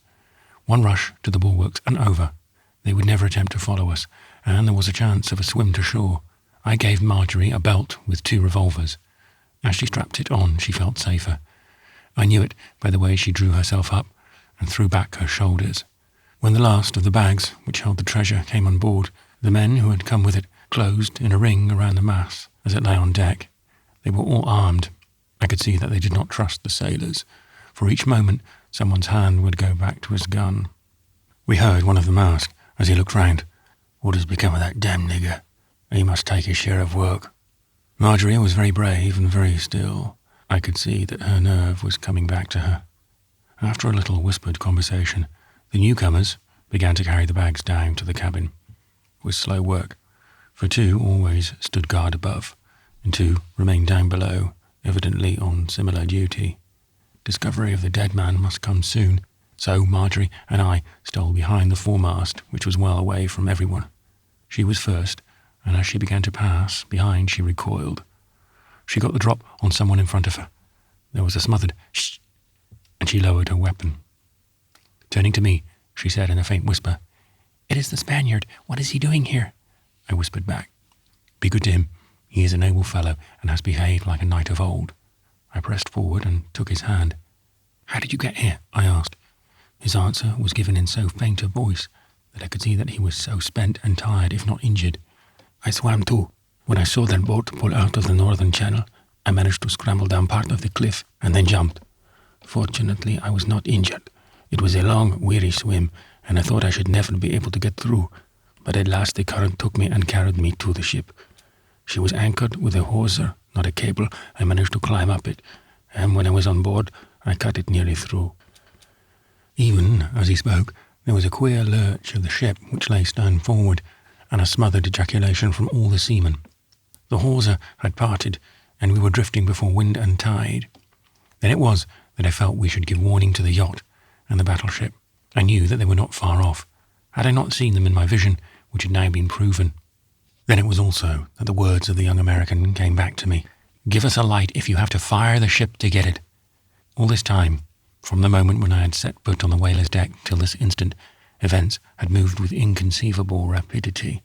One rush to the bulwarks and over. They would never attempt to follow us, and there was a chance of a swim to shore. I gave Marjorie a belt with 2 revolvers. As she strapped it on, she felt safer. I knew it by the way she drew herself up and threw back her shoulders. When the last of the bags which held the treasure came on board, the men who had come with it closed in a ring around the mass as it lay on deck. They were all armed. I could see that they did not trust the sailors. For each moment, someone's hand would go back to his gun. We heard one of them ask, as he looked round, "What has become of that damned nigger? He must take his share of work." Marjorie was very brave and very still. I could see that her nerve was coming back to her. After a little whispered conversation, the newcomers began to carry the bags down to the cabin. It was slow work, for 2 always stood guard above, and 2 remained down below, evidently on similar duty. Discovery of the dead man must come soon, so Marjorie and I stole behind the foremast, which was well away from everyone. She was first, and as she began to pass behind, she recoiled. She got the drop on someone in front of her. There was a smothered "shh," and she lowered her weapon. Turning to me, she said in a faint whisper, "It is the Spaniard. What is he doing here?" I whispered back, "Be good to him. He is an able fellow and has behaved like a knight of old." I pressed forward and took his hand. "How did you get here?" I asked. His answer was given in so faint a voice that I could see that he was so spent and tired, if not injured. "I swam too. When I saw that boat pull out of the northern channel, I managed to scramble down part of the cliff and then jumped. Fortunately, I was not injured. It was a long, weary swim, and I thought I should never be able to get through, but at last the current took me and carried me to the ship. She was anchored with a hawser, not a cable. I managed to climb up it, and when I was on board, I cut it nearly through." Even as he spoke, there was a queer lurch of the ship which lay stern forward, and a smothered ejaculation from all the seamen. The hawser had parted, and we were drifting before wind and tide. Then it was that I felt we should give warning to the yacht and the battleship. I knew that they were not far off. Had I not seen them in my vision, which had now been proven? Then it was also that the words of the young American came back to me. "Give us a light if you have to fire the ship to get it." All this time, from the moment when I had set foot on the whaler's deck till this instant, events had moved with inconceivable rapidity.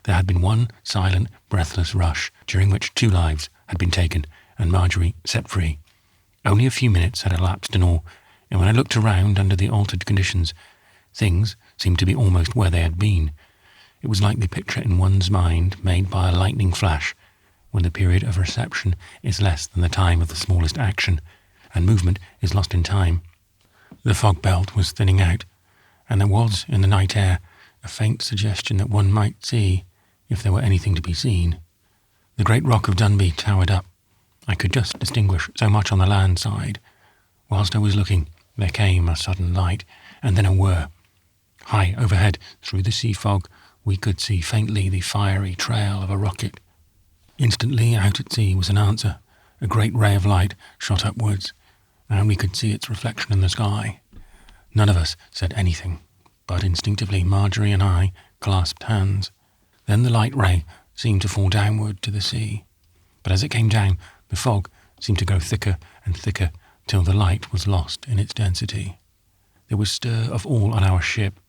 There had been one silent, breathless rush, during which 2 lives had been taken and Marjorie set free. Only a few minutes had elapsed in all, and when I looked around under the altered conditions, things seemed to be almost where they had been. It was like the picture in one's mind made by a lightning flash, when the period of reception is less than the time of the smallest action, and movement is lost in time. The fog belt was thinning out, and there was, in the night air, a faint suggestion that one might see, if there were anything to be seen. The great rock of Dunby towered up. I could just distinguish so much on the land side, Whilst I was looking, there came a sudden light, and then a whir. High overhead, through the sea fog, we could see faintly the fiery trail of a rocket. Instantly out at sea was an answer. A great ray of light shot upwards, and we could see its reflection in the sky. None of us said anything, but instinctively Marjorie and I clasped hands. Then the light ray seemed to fall downward to the sea. But as it came down, the fog seemed to grow thicker and thicker till the light was lost in its density. There was stir of all on our ship.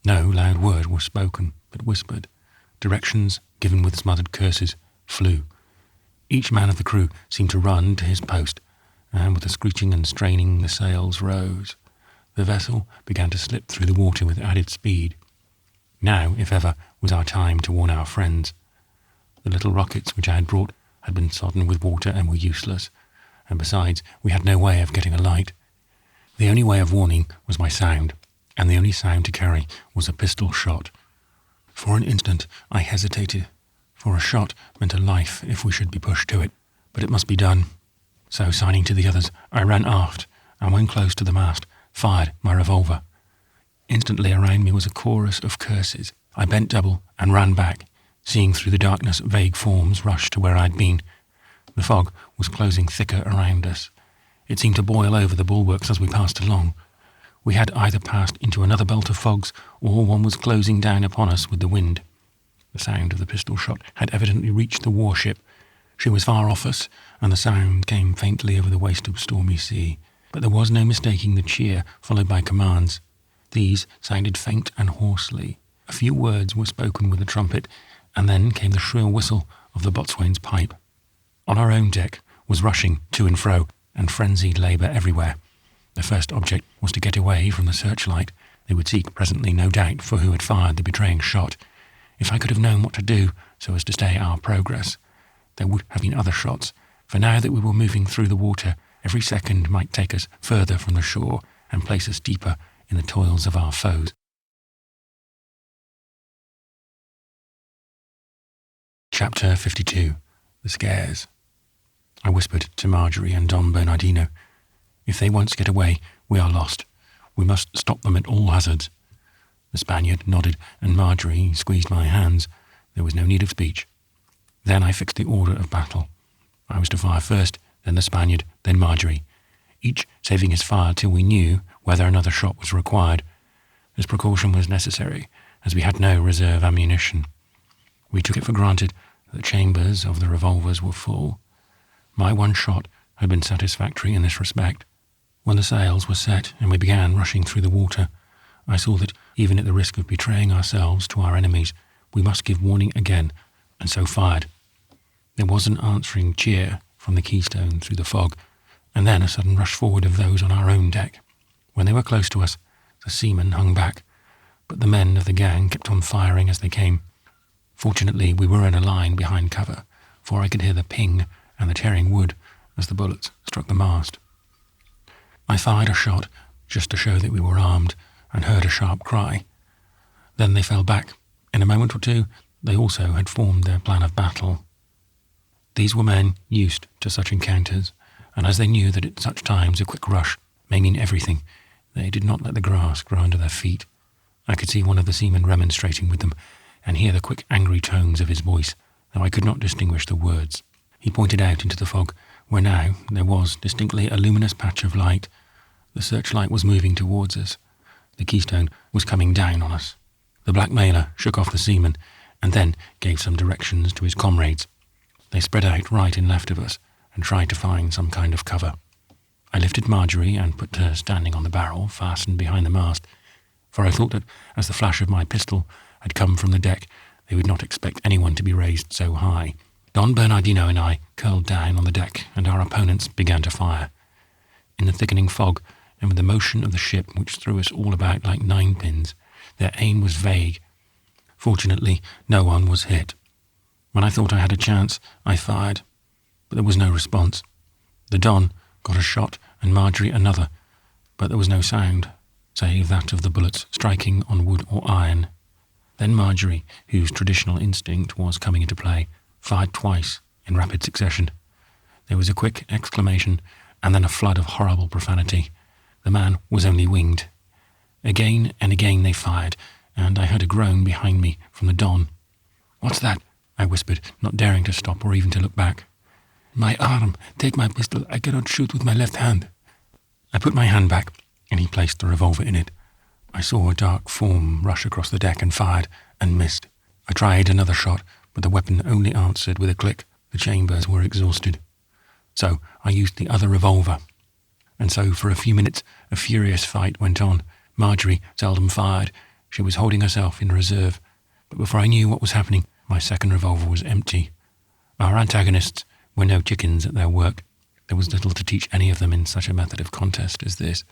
No loud word was spoken, but whispered. Directions, given with smothered curses, flew. Each man of the crew seemed to run to his post, and with a screeching and straining the sails rose. The vessel began to slip through the water with added speed. Now, if ever, was our time to warn our friends. The little rockets which I had brought had been sodden with water and were useless, and besides, we had no way of getting a light. The only way of warning was by sound, and the only sound to carry was a pistol shot. For an instant I hesitated, for a shot meant a life if we should be pushed to it, but it must be done. So, signing to the others, I ran aft, and when close to the mast, fired my revolver. Instantly around me was a chorus of curses. I bent double and ran back, seeing through the darkness vague forms rush to where I'd been. The fog was closing thicker around us. It seemed to boil over the bulwarks as we passed along. We had either passed into another belt of fogs, or one was closing down upon us with the wind. The sound of the pistol shot had evidently reached the warship. She was far off us, and the sound came faintly over the waste of stormy sea. But there was no mistaking the cheer followed by commands. These sounded faint and hoarsely. A few words were spoken with the trumpet, and then came the shrill whistle of the boatswain's pipe. On our own deck was rushing to and fro, and frenzied labour everywhere. The first object was to get away from the searchlight. They would seek presently, no doubt, for who had fired the betraying shot. If I could have known what to do so as to stay our progress, there would have been other shots, for now that we were moving through the water, every second might take us further from the shore and place us deeper in the toils of our foes. Chapter 52. The Scares. I whispered to Marjorie and Don Bernardino. If they once get away, we are lost. We must stop them at all hazards. The Spaniard nodded, and Marjorie squeezed my hands. There was no need of speech. Then I fixed the order of battle. I was to fire first, then the Spaniard, then Marjorie, each saving his fire till we knew whether another shot was required. This precaution was necessary, as we had no reserve ammunition. We took it for granted that the chambers of the revolvers were full. My one shot had been satisfactory in this respect. When the sails were set and we began rushing through the water, I saw that, even at the risk of betraying ourselves to our enemies, we must give warning again, and so fired. There was an answering cheer from the Keystone through the fog, and then a sudden rush forward of those on our own deck. When they were close to us, the seamen hung back, but the men of the gang kept on firing as they came. Fortunately, we were in a line behind cover, for I could hear the ping and the tearing wood as the bullets struck the mast. I fired a shot just to show that we were armed, and heard a sharp cry. Then they fell back. In a moment or two, they also had formed their plan of battle. These were men used to such encounters, and as they knew that at such times a quick rush may mean everything, they did not let the grass grow under their feet. I could see one of the seamen remonstrating with them, and hear the quick, angry tones of his voice, though I could not distinguish the words. He pointed out into the fog, where now there was distinctly a luminous patch of light. The searchlight was moving towards us. The Keystone was coming down on us. The blackmailer shook off the seaman, and then gave some directions to his comrades. They spread out right and left of us, and tried to find some kind of cover. I lifted Marjorie and put her standing on the barrel fastened behind the mast, for I thought that, as the flash of my pistol had come from the deck, they would not expect anyone to be raised so high. Don Bernardino and I curled down on the deck, and our opponents began to fire. In the thickening fog, and with the motion of the ship which threw us all about like ninepins, their aim was vague. Fortunately, no one was hit. When I thought I had a chance, I fired, but there was no response. The Don got a shot, and Marjorie another, but there was no sound, save that of the bullets striking on wood or iron. Then Marjorie, whose traditional instinct was coming into play, fired twice in rapid succession. There was a quick exclamation, and then a flood of horrible profanity. The man was only winged. Again and again they fired, and I heard a groan behind me from the Don. "What's that?" I whispered, not daring to stop or even to look back. "My arm. Take my pistol. I cannot shoot with my left hand." I put my hand back, and he placed the revolver in it. I saw a dark form rush across the deck and fired, and missed. I tried another shot, but the weapon only answered with a click. The chambers were exhausted. So I used the other revolver. And so for a few minutes a furious fight went on. Marjorie seldom fired. She was holding herself in reserve. But before I knew what was happening, my second revolver was empty. Our antagonists were no chickens at their work. There was little to teach any of them in such a method of contest as this.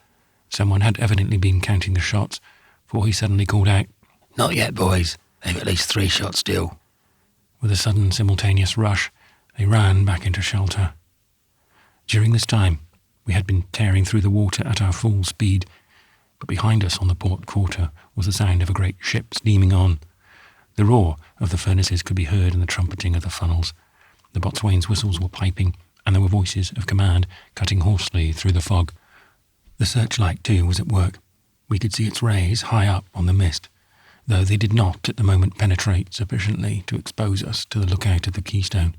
Someone had evidently been counting the shots, for he suddenly called out, "Not yet, boys. They've at least 3 shots still." With a sudden simultaneous rush, they ran back into shelter. During this time, we had been tearing through the water at our full speed, but behind us on the port quarter was the sound of a great ship steaming on. The roar of the furnaces could be heard in the trumpeting of the funnels. The boatswain's whistles were piping, and there were voices of command cutting hoarsely through the fog. The searchlight, too, was at work. We could see its rays high up on the mist, though they did not at the moment penetrate sufficiently to expose us to the lookout of the Keystone.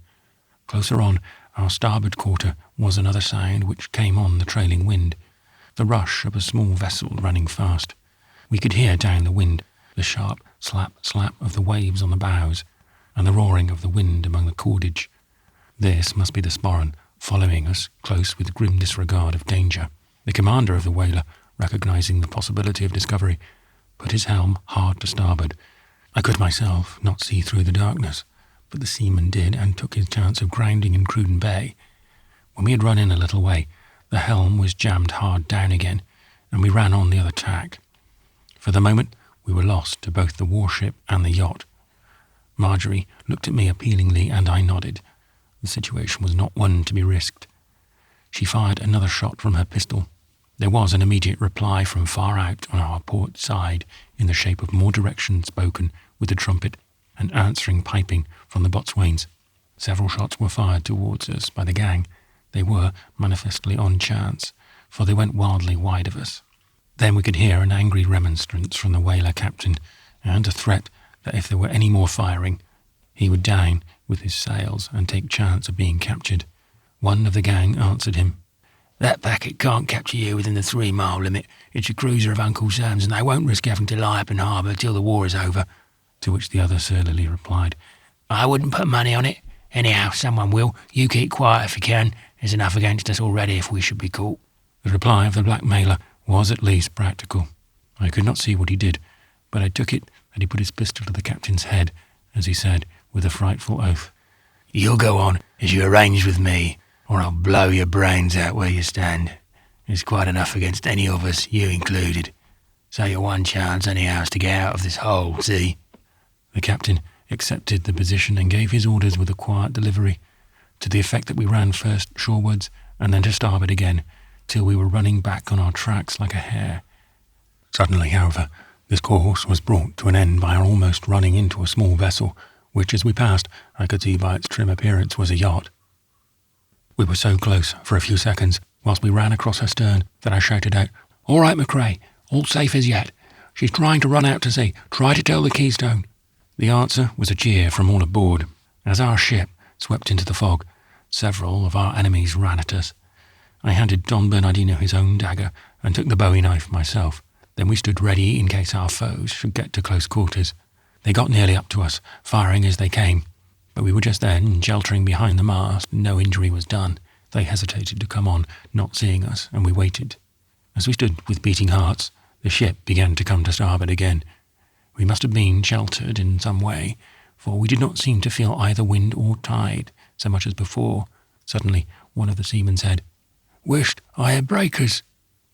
Closer on, our starboard quarter was another sound which came on the trailing wind, the rush of a small vessel running fast. We could hear down the wind the sharp slap, slap of the waves on the bows, and the roaring of the wind among the cordage. This must be the Sporran, following us close with grim disregard of danger. The commander of the whaler, recognizing the possibility of discovery, put his helm hard to starboard. I could myself not see through the darkness, but the seaman did, and took his chance of grounding in Cruden Bay. When we had run in a little way, the helm was jammed hard down again, and we ran on the other tack. For the moment, we were lost to both the warship and the yacht. Marjorie looked at me appealingly, and I nodded. The situation was not one to be risked. She fired another shot from her pistol. There was an immediate reply from far out on our port side in the shape of more direction spoken with the trumpet and answering piping from the boatswains. Several shots were fired towards us by the gang. They were manifestly on chance, for they went wildly wide of us. Then we could hear an angry remonstrance from the whaler captain, and a threat that if there were any more firing, he would down with his sails and take chance of being captured. One of the gang answered him. "That packet can't capture you within the 3-mile limit. It's a cruiser of Uncle Sam's, and they won't risk having to lie up in harbour till the war is over." To which the other surlily replied, "I wouldn't put money on it. Anyhow, someone will. You keep quiet if you can. There's enough against us already if we should be caught." The reply of the blackmailer was at least practical. I could not see what he did, but I took it that he put his pistol to the captain's head, as he said, with a frightful oath, "You'll go on, as you arranged with me, or I'll blow your brains out where you stand. There's quite enough against any of us, you included. So your one chance anyhow is to get out of this hole, see?" The captain accepted the position and gave his orders with a quiet delivery, to the effect that we ran first shorewards and then to starboard again, till we were running back on our tracks like a hare. Suddenly, however, this course was brought to an end by our almost running into a small vessel, which, as we passed, I could see by its trim appearance was a yacht. We were so close for a few seconds, whilst we ran across her stern, that I shouted out, "All right, McRae, all safe as yet. She's trying to run out to sea. Try to tell the Keystone." The answer was a cheer from all aboard. As our ship swept into the fog, several of our enemies ran at us. I handed Don Bernardino his own dagger and took the bowie knife myself. Then we stood ready in case our foes should get to close quarters. They got nearly up to us, firing as they came, but we were just then sheltering behind the mast, and no injury was done. They hesitated to come on, not seeing us, and we waited. As we stood with beating hearts, the ship began to come to starboard again. We must have been sheltered in some way, for we did not seem to feel either wind or tide so much as before. Suddenly, one of the seamen said, "West, I hear breakers."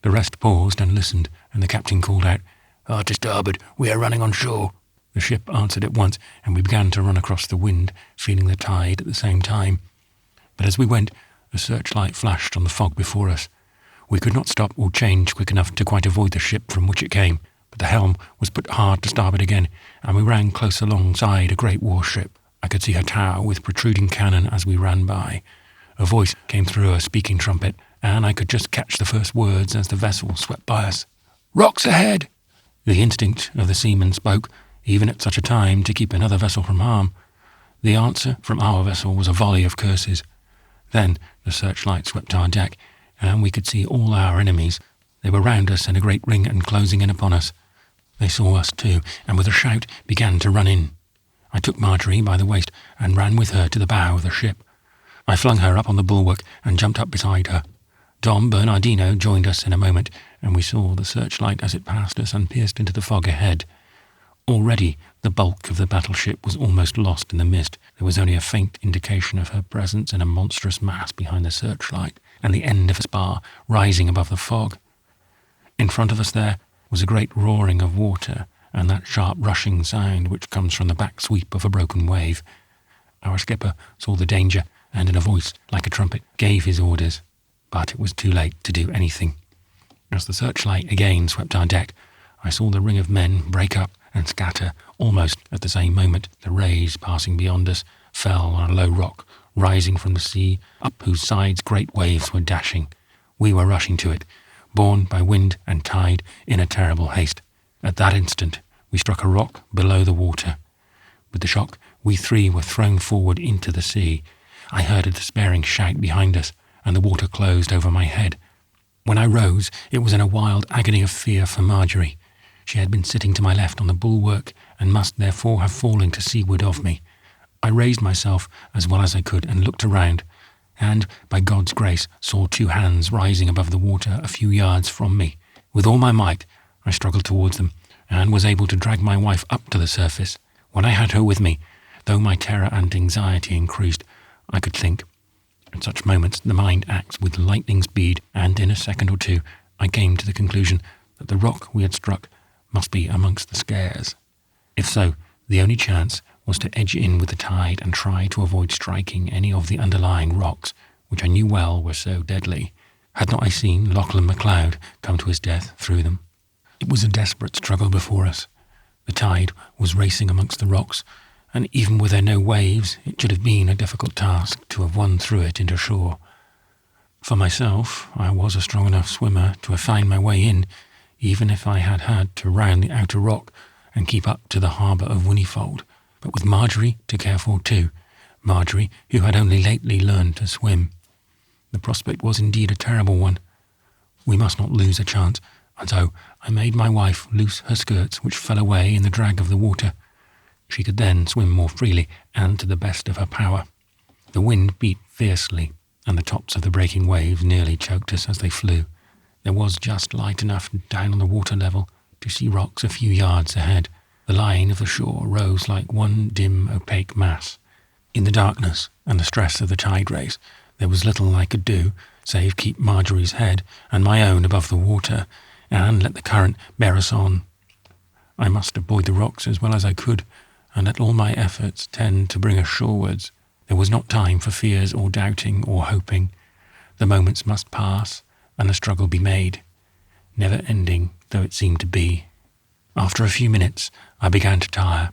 The rest paused and listened, and the captain called out, "Hard to starboard, we are running on shore." The ship answered at once, and we began to run across the wind, feeling the tide at the same time. But as we went, a searchlight flashed on the fog before us. We could not stop or change quick enough to quite avoid the ship from which it came, but the helm was put hard to starboard again, and we ran close alongside a great warship. I could see her tower with protruding cannon as we ran by. A voice came through a speaking trumpet, and I could just catch the first words as the vessel swept by us. "Rocks ahead!" The instinct of the seaman spoke, even at such a time, to keep another vessel from harm. The answer from our vessel was a volley of curses. Then the searchlight swept our deck, and we could see all our enemies. They were round us in a great ring and closing in upon us. They saw us too, and with a shout began to run in. I took Marjorie by the waist and ran with her to the bow of the ship. I flung her up on the bulwark and jumped up beside her. Dom Bernardino joined us in a moment, and we saw the searchlight as it passed us and pierced into the fog ahead. Already the bulk of the battleship was almost lost in the mist. There was only a faint indication of her presence in a monstrous mass behind the searchlight, and the end of a spar rising above the fog. In front of us there was a great roaring of water, and that sharp rushing sound which comes from the back sweep of a broken wave. Our skipper saw the danger, and in a voice like a trumpet gave his orders, but it was too late to do anything. As the searchlight again swept our deck, I saw the ring of men break up and scatter. Almost at the same moment, the rays passing beyond us fell on a low rock, rising from the sea, up whose sides great waves were dashing. We were rushing to it, borne by wind and tide in a terrible haste. At that instant, we struck a rock below the water. With the shock, we three were thrown forward into the sea. I heard a despairing shout behind us, and the water closed over my head. When I rose, it was in a wild agony of fear for Marjorie. She had been sitting to my left on the bulwark, and must therefore have fallen to seaward of me. I raised myself as well as I could and looked around, and, by God's grace, saw two hands rising above the water a few yards from me. With all my might, I struggled towards them, and was able to drag my wife up to the surface. When I had her with me, though my terror and anxiety increased, I could think. At such moments the mind acts with lightning speed, and in a second or two I came to the conclusion that the rock we had struck must be amongst the scares. If so, the only chance was to edge in with the tide and try to avoid striking any of the underlying rocks, which I knew well were so deadly. Had not I seen Lachlan MacLeod come to his death through them? It was a desperate struggle before us. The tide was racing amongst the rocks, and even were there no waves, it should have been a difficult task to have won through it into shore. For myself, I was a strong enough swimmer to have found my way in, even if I had had to round the outer rock and keep up to the harbour of Whinnyfold, but with Marjorie to care for too, Marjorie who had only lately learned to swim. The prospect was indeed a terrible one. We must not lose a chance, and so I made my wife loose her skirts, which fell away in the drag of the water. She could then swim more freely and to the best of her power. The wind beat fiercely, and the tops of the breaking waves nearly choked us as they flew. There was just light enough down on the water level to see rocks a few yards ahead. The line of the shore rose like one dim, opaque mass. In the darkness and the stress of the tide race, there was little I could do save keep Marjorie's head and my own above the water, and let the current bear us on. I must avoid the rocks as well as I could, and let all my efforts tend to bring us shorewards. There was not time for fears or doubting or hoping. The moments must pass, and the struggle be made, never ending though it seemed to be. After a few minutes, I began to tire.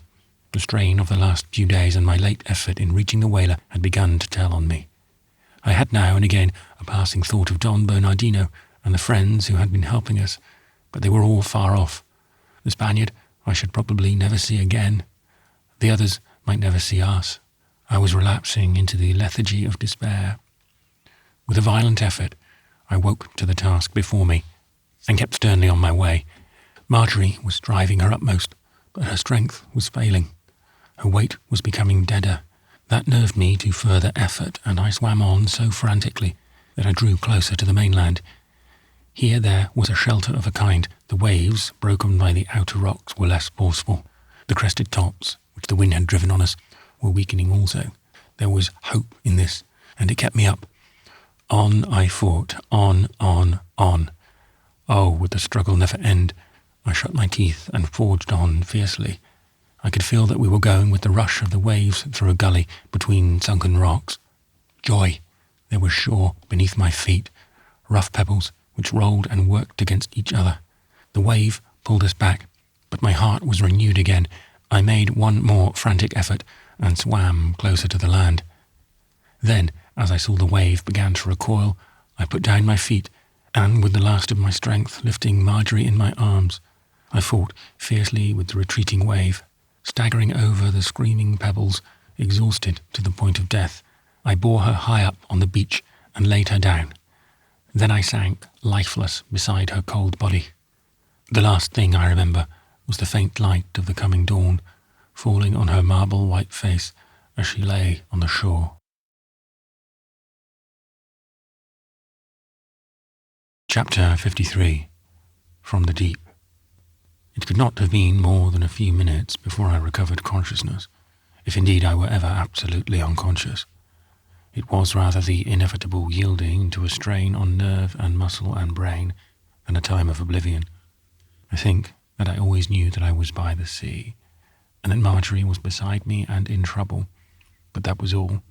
The strain of the last few days and my late effort in reaching the whaler had begun to tell on me. I had now and again a passing thought of Don Bernardino and the friends who had been helping us, but they were all far off. The Spaniard I should probably never see again. The others might never see us. I was relapsing into the lethargy of despair. With a violent effort, I woke to the task before me, and kept sternly on my way. Marjorie was striving her utmost, but her strength was failing. Her weight was becoming deader. That nerved me to further effort, and I swam on so frantically that I drew closer to the mainland. Here there was a shelter of a kind. The waves, broken by the outer rocks, were less forceful. The crested tops, which the wind had driven on us, were weakening also. There was hope in this, and it kept me up. On I fought, on. Oh, would the struggle never end? I shut my teeth and forged on fiercely. I could feel that we were going with the rush of the waves through a gully between sunken rocks. Joy! There was shore beneath my feet, rough pebbles which rolled and worked against each other. The wave pulled us back, but my heart was renewed again. I made one more frantic effort and swam closer to the land. Then, as I saw the wave began to recoil, I put down my feet, and with the last of my strength lifting Marjorie in my arms, I fought fiercely with the retreating wave. Staggering over the screaming pebbles, exhausted to the point of death, I bore her high up on the beach and laid her down. Then I sank, lifeless, beside her cold body. The last thing I remember was the faint light of the coming dawn, falling on her marble white face as she lay on the shore. Chapter 53. From the Deep. It could not have been more than a few minutes before I recovered consciousness, if indeed I were ever absolutely unconscious. It was rather the inevitable yielding to a strain on nerve and muscle and brain than a time of oblivion. I think that I always knew that I was by the sea, and that Marjorie was beside me and in trouble, but that was all.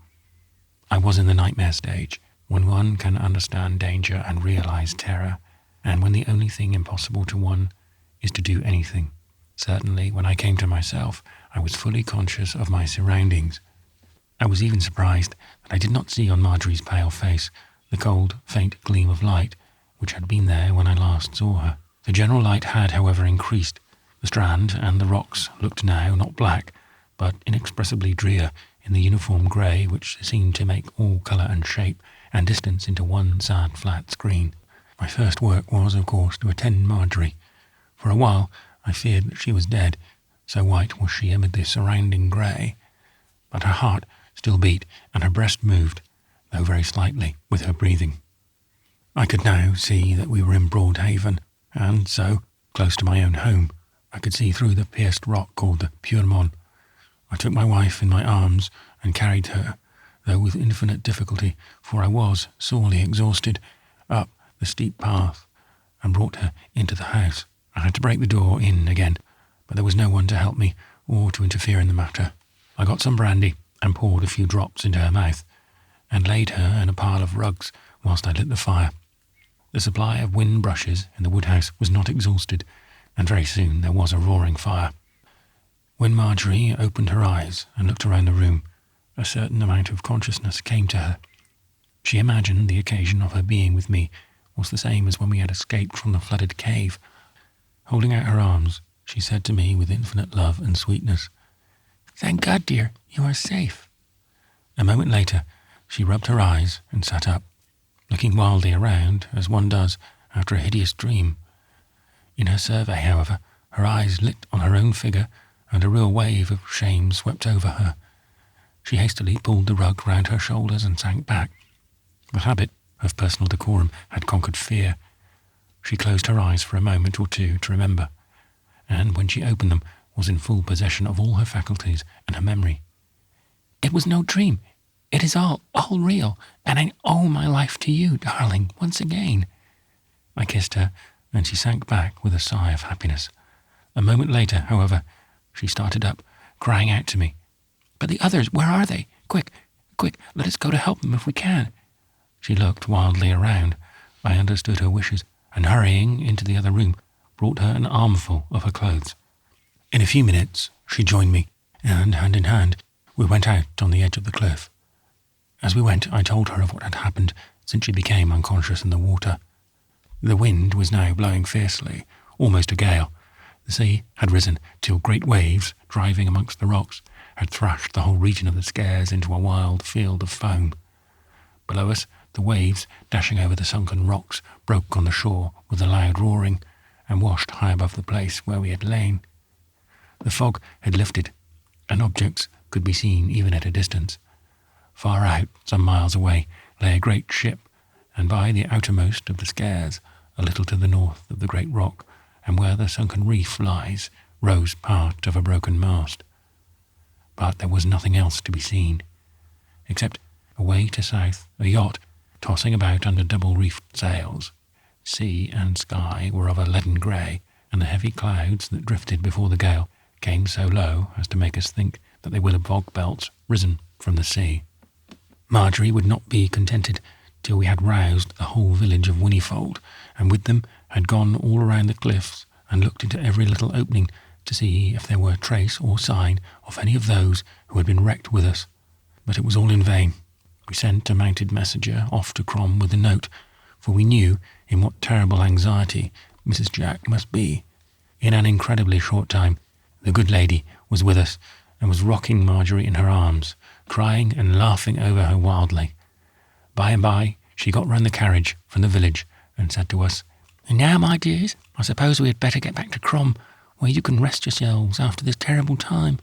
I was in the nightmare stage, when one can understand danger and realize terror, and when the only thing impossible to one is to do anything. Certainly, when I came to myself, I was fully conscious of my surroundings. I was even surprised that I did not see on Marjorie's pale face the cold, faint gleam of light which had been there when I last saw her. The general light had, however, increased. The strand and the rocks looked now not black, but inexpressibly drear in the uniform grey which seemed to make all colour and shape and distance into one sad flat screen. My first work was, of course, to attend Marjorie. For a while I feared that she was dead, so white was she amid the surrounding grey. But her heart still beat, and her breast moved, though very slightly, with her breathing. I could now see that we were in Broadhaven, and so, close to my own home, I could see through the pierced rock called the Puremont. I took my wife in my arms and carried her, though with infinite difficulty, for I was sorely exhausted, up the steep path, and brought her into the house. I had to break the door in again, but there was no one to help me or to interfere in the matter. I got some brandy and poured a few drops into her mouth, and laid her in a pile of rugs whilst I lit the fire. The supply of wind brushes in the woodhouse was not exhausted, and very soon there was a roaring fire. When Marjorie opened her eyes and looked around the room, a certain amount of consciousness came to her. She imagined the occasion of her being with me was the same as when we had escaped from the flooded cave. Holding out her arms, she said to me with infinite love and sweetness, "Thank God, dear, you are safe." A moment later, she rubbed her eyes and sat up, looking wildly around, as one does after a hideous dream. In her survey, however, her eyes lit on her own figure, and a real wave of shame swept over her. She hastily pulled the rug round her shoulders and sank back. The habit of personal decorum had conquered fear. She closed her eyes for a moment or two to remember, and when she opened them, was in full possession of all her faculties and her memory. "It was no dream. It is all real, and I owe my life to you, darling, once again." I kissed her, and she sank back with a sigh of happiness. A moment later, however, she started up, crying out to me, "But the others, where are they? Quick, let us go to help them if we can." She looked wildly around. I understood her wishes, and hurrying into the other room, brought her an armful of her clothes. In a few minutes she joined me, and hand in hand we went out on the edge of the cliff. As we went, I told her of what had happened since she became unconscious in the water. The wind was now blowing fiercely, almost a gale. The sea had risen till great waves, driving amongst the rocks, had thrashed the whole region of the Skares into a wild field of foam. Below us, the waves, dashing over the sunken rocks, broke on the shore with a loud roaring, and washed high above the place where we had lain. The fog had lifted, and objects could be seen even at a distance. Far out, some miles away, lay a great ship, and by the outermost of the Skares, a little to the north of the great rock, and where the sunken reef lies, rose part of a broken mast. But there was nothing else to be seen, except away to south a yacht tossing about under double-reefed sails. Sea and sky were of a leaden grey, and the heavy clouds that drifted before the gale came so low as to make us think that they were the fog belts risen from the sea. Marjorie would not be contented till we had roused the whole village of Whinnyfold, and with them had gone all around the cliffs and looked into every little opening to see if there were trace or sign of any of those who had been wrecked with us. But it was all in vain. We sent a mounted messenger off to Crom with a note, for we knew in what terrible anxiety Mrs. Jack must be. In an incredibly short time, the good lady was with us and was rocking Marjorie in her arms, crying and laughing over her wildly. By and by, she got round the carriage from the village and said to us, "And now, my dears, I suppose we had better get back to Crom, where you can rest yourselves after this terrible time."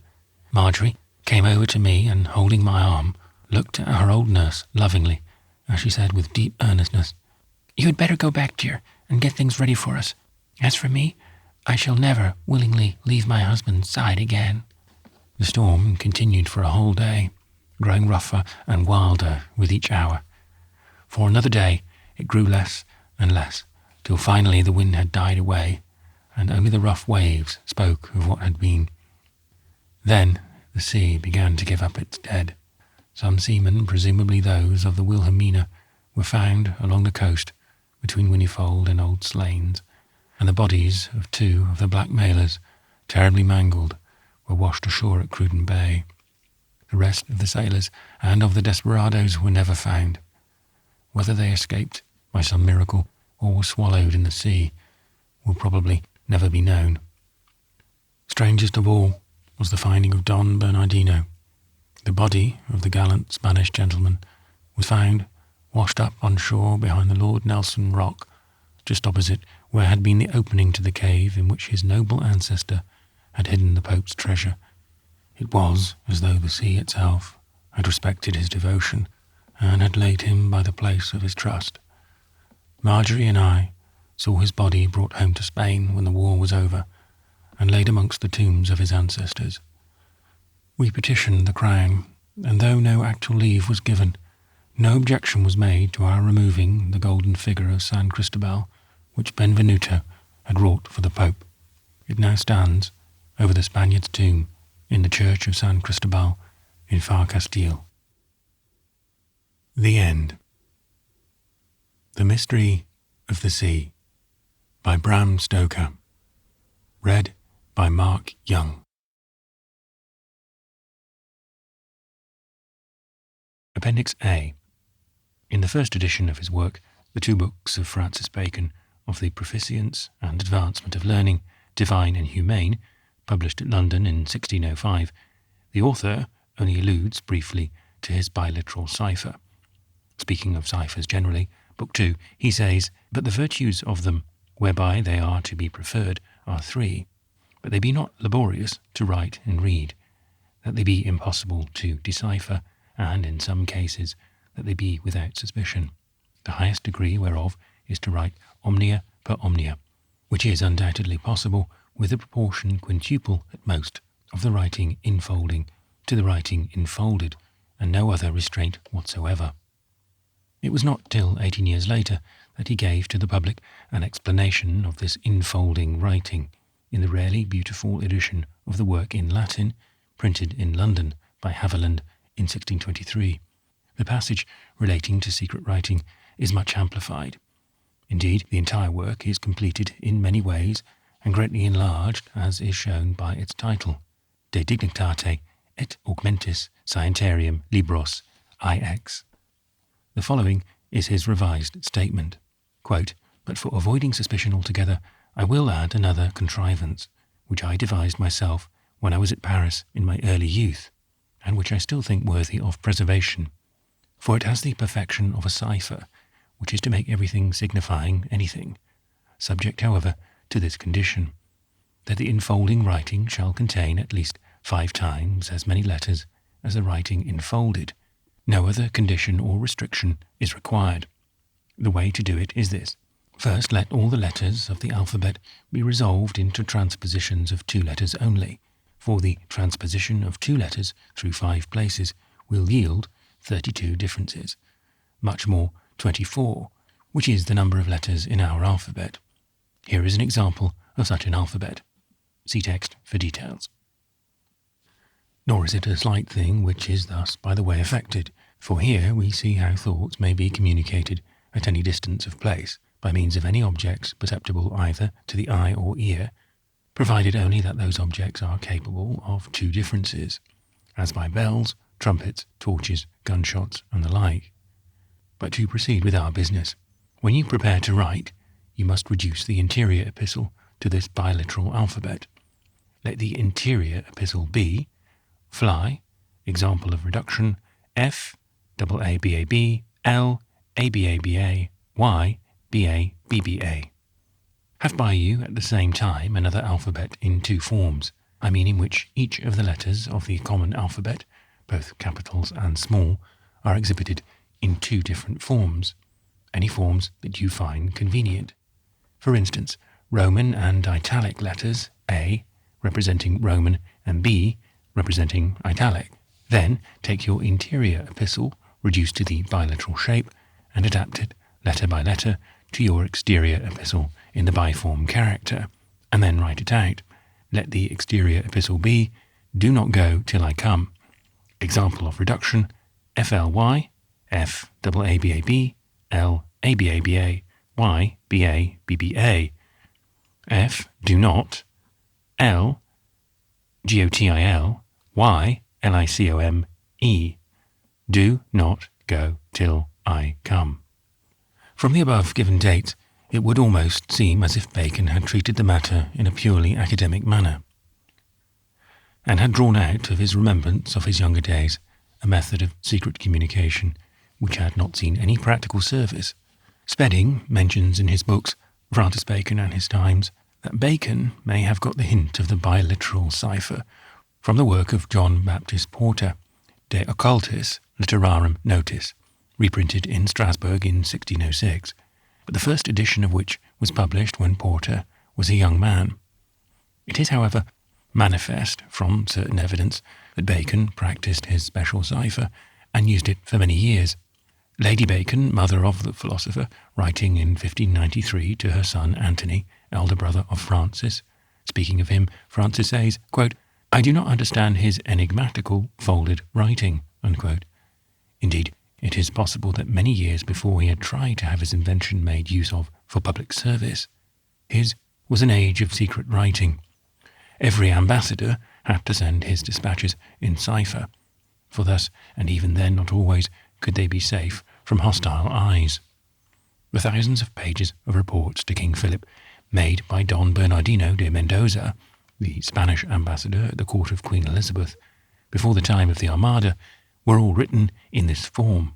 Marjorie came over to me and, holding my arm, looked at her old nurse lovingly, as she said with deep earnestness, "You had better go back, dear, and get things ready for us. As for me, I shall never willingly leave my husband's side again." The storm continued for a whole day, growing rougher and wilder with each hour. For another day it grew less and less, till finally the wind had died away, and only the rough waves spoke of what had been. Then the sea began to give up its dead. Some seamen, presumably those of the Wilhelmina, were found along the coast between Whinnyfold and Old Slains, and the bodies of 2 of the blackmailers, terribly mangled, were washed ashore at Cruden Bay. The rest of the sailors and of the desperadoes were never found. Whether they escaped by some miracle or were swallowed in the sea will probably never be known. Strangest of all was the finding of Don Bernardino. The body of the gallant Spanish gentleman was found washed up on shore behind the Lord Nelson rock, just opposite where had been the opening to the cave in which his noble ancestor had hidden the Pope's treasure. It was as though the sea itself had respected his devotion and had laid him by the place of his trust. Marjorie and I saw his body brought home to Spain when the war was over, and laid amongst the tombs of his ancestors. We petitioned the Crown, and though no actual leave was given, no objection was made to our removing the golden figure of San Cristobal, which Benvenuto had wrought for the Pope. It now stands over the Spaniard's tomb in the church of San Cristobal in Far Castile. The End. The Mystery of the Sea by Bram Stoker. Read by Mark Young. Appendix A. In the first edition of his work, The Two Books of Francis Bacon, of the Proficience and Advancement of Learning, Divine and Humane, published at London in 1605, the author only alludes briefly to his biliteral cipher. Speaking of ciphers generally, Book 2, he says, "But the virtues of them, whereby they are to be preferred, are 3, but they be not laborious to write and read, that they be impossible to decipher, and, in some cases, that they be without suspicion. The highest degree whereof is to write omnia per omnia, which is undoubtedly possible with a proportion quintuple at most of the writing infolding to the writing infolded, and no other restraint whatsoever." It was not till 18 years later that he gave to the public an explanation of this infolding writing in the rarely beautiful edition of the work in Latin, printed in London by Haviland in 1623. The passage relating to secret writing is much amplified. Indeed, the entire work is completed in many ways and greatly enlarged, as is shown by its title, De Dignitate et Augmentis Scientiarum Libros IX. The following is his revised statement. Quote, "But for avoiding suspicion altogether, I will add another contrivance, which I devised myself when I was at Paris in my early youth, and which I still think worthy of preservation. For it has the perfection of a cipher, which is to make everything signifying anything, subject, however, to this condition, that the infolding writing shall contain at least 5 times as many letters as the writing infolded. No other condition or restriction is required. The way to do it is this. First, let all the letters of the alphabet be resolved into transpositions of 2 letters only, for the transposition of 2 letters through 5 places will yield 32 differences, much more 24, which is the number of letters in our alphabet. Here is an example of such an alphabet. See text for details. Nor is it a slight thing which is thus by the way effected, for here we see how thoughts may be communicated at any distance of place, by means of any objects perceptible either to the eye or ear, provided only that those objects are capable of 2 differences, as by bells, trumpets, torches, gunshots, and the like. But to proceed with our business, When you prepare to write, you must reduce the interior epistle to this biliteral alphabet. Let the interior epistle be fly, example of reduction, F, AABAB, L, ABABA, Y, BABBA. Have by you at the same time another alphabet in two forms, in which each of the letters of the common alphabet, both capitals and small, are exhibited in two different forms, any forms that you find convenient. For instance, Roman and italic letters, A, representing Roman, and B, representing italic. Then take your interior epistle, reduced to the biliteral shape, and adapt it, letter by letter, to your exterior epistle in the biform character, and then write it out. Let the exterior epistle be, do not go till I come. Example of reduction, FLY, F AABAB, L ABABA, Y BABBA. F, do not, L, GOTIL, Y, LICOME. Do not go till I come. From the above given dates, it would almost seem as if Bacon had treated the matter in a purely academic manner, and had drawn out of his remembrance of his younger days a method of secret communication which had not seen any practical service. Spedding mentions in his books, Francis Bacon and His Times, that Bacon may have got the hint of the biliteral cipher from the work of John Baptist Porter, De Occultis Literarum Notis, reprinted in Strasbourg in 1606, but the first edition of which was published when Porter was a young man. It is, however, manifest from certain evidence that Bacon practised his special cipher and used it for many years. Lady Bacon, mother of the philosopher, writing in 1593 to her son Anthony, elder brother of Francis, speaking of him, Francis says, quote, I do not understand his enigmatical folded writing, unquote. Indeed, it is possible that many years before he had tried to have his invention made use of for public service, his was an age of secret writing. Every ambassador had to send his dispatches in cipher, for thus, and even then not always, could they be safe from hostile eyes. The thousands of pages of reports to King Philip made by Don Bernardino de Mendoza, the Spanish ambassador at the court of Queen Elizabeth, before the time of the Armada, were all written in this form.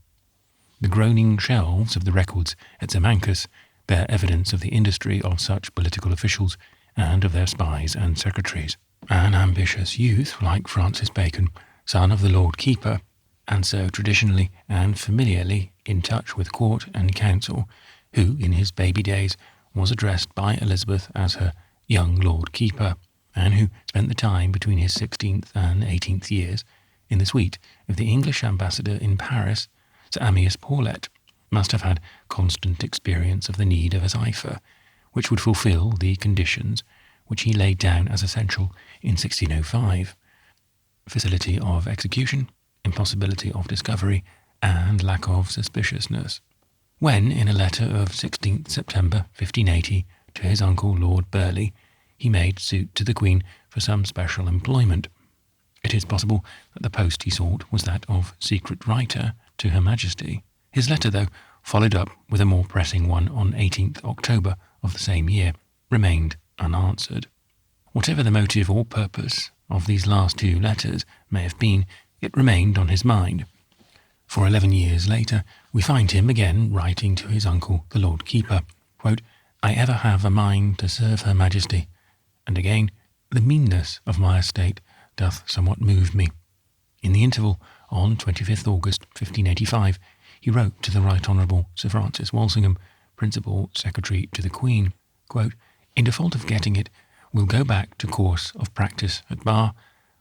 The groaning shelves of the records at Zamankis bear evidence of the industry of such political officials and of their spies and secretaries. An ambitious youth like Francis Bacon, son of the Lord Keeper, and so traditionally and familiarly in touch with court and council, who in his baby days was addressed by Elizabeth as her young Lord Keeper, and who spent the time between his 16th and 18th years in the suite of the English ambassador in Paris, Sir Amyas Paulet, must have had constant experience of the need of a cipher, which would fulfil the conditions which he laid down as essential in 1605, facility of execution, impossibility of discovery, and lack of suspiciousness. When, in a letter of 16th September 1580 to his uncle Lord Burleigh, he made suit to the Queen for some special employment, it is possible that the post he sought was that of secret writer to Her Majesty. His letter, though, followed up with a more pressing one on 18th October of the same year, remained unanswered. Whatever the motive or purpose of these last two letters may have been, it remained on his mind. For 11 years later, we find him again writing to his uncle, the Lord Keeper, quote, I ever have a mind to serve Her Majesty, and again, the meanness of my estate doth somewhat move me. In the interval, on 25th August 1585, he wrote to the Right Honourable Sir Francis Walsingham, Principal Secretary to the Queen, quote, in default of getting it, will go back to course of practice at bar.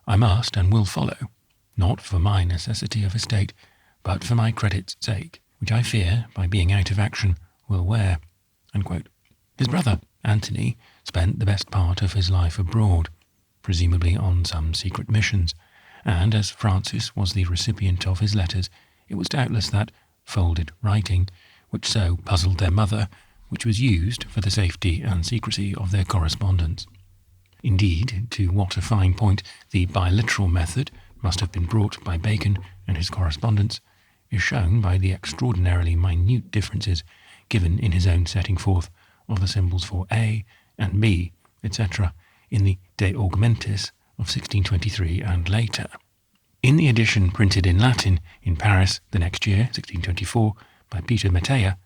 I must and will follow, not for my necessity of estate, but for my credit's sake, which I fear, by being out of action, will wear. Unquote. His brother, Anthony, spent the best part of his life abroad, presumably on some secret missions, and as Francis was the recipient of his letters, it was doubtless that folded writing which so puzzled their mother, which was used for the safety and secrecy of their correspondence. Indeed, to what a fine point the biliteral method must have been brought by Bacon and his correspondence is shown by the extraordinarily minute differences given in his own setting forth of the symbols for A and B, etc., in the De Augmentis of 1623 and later. In the edition printed in Latin in Paris the next year, 1624, by Peter Matea,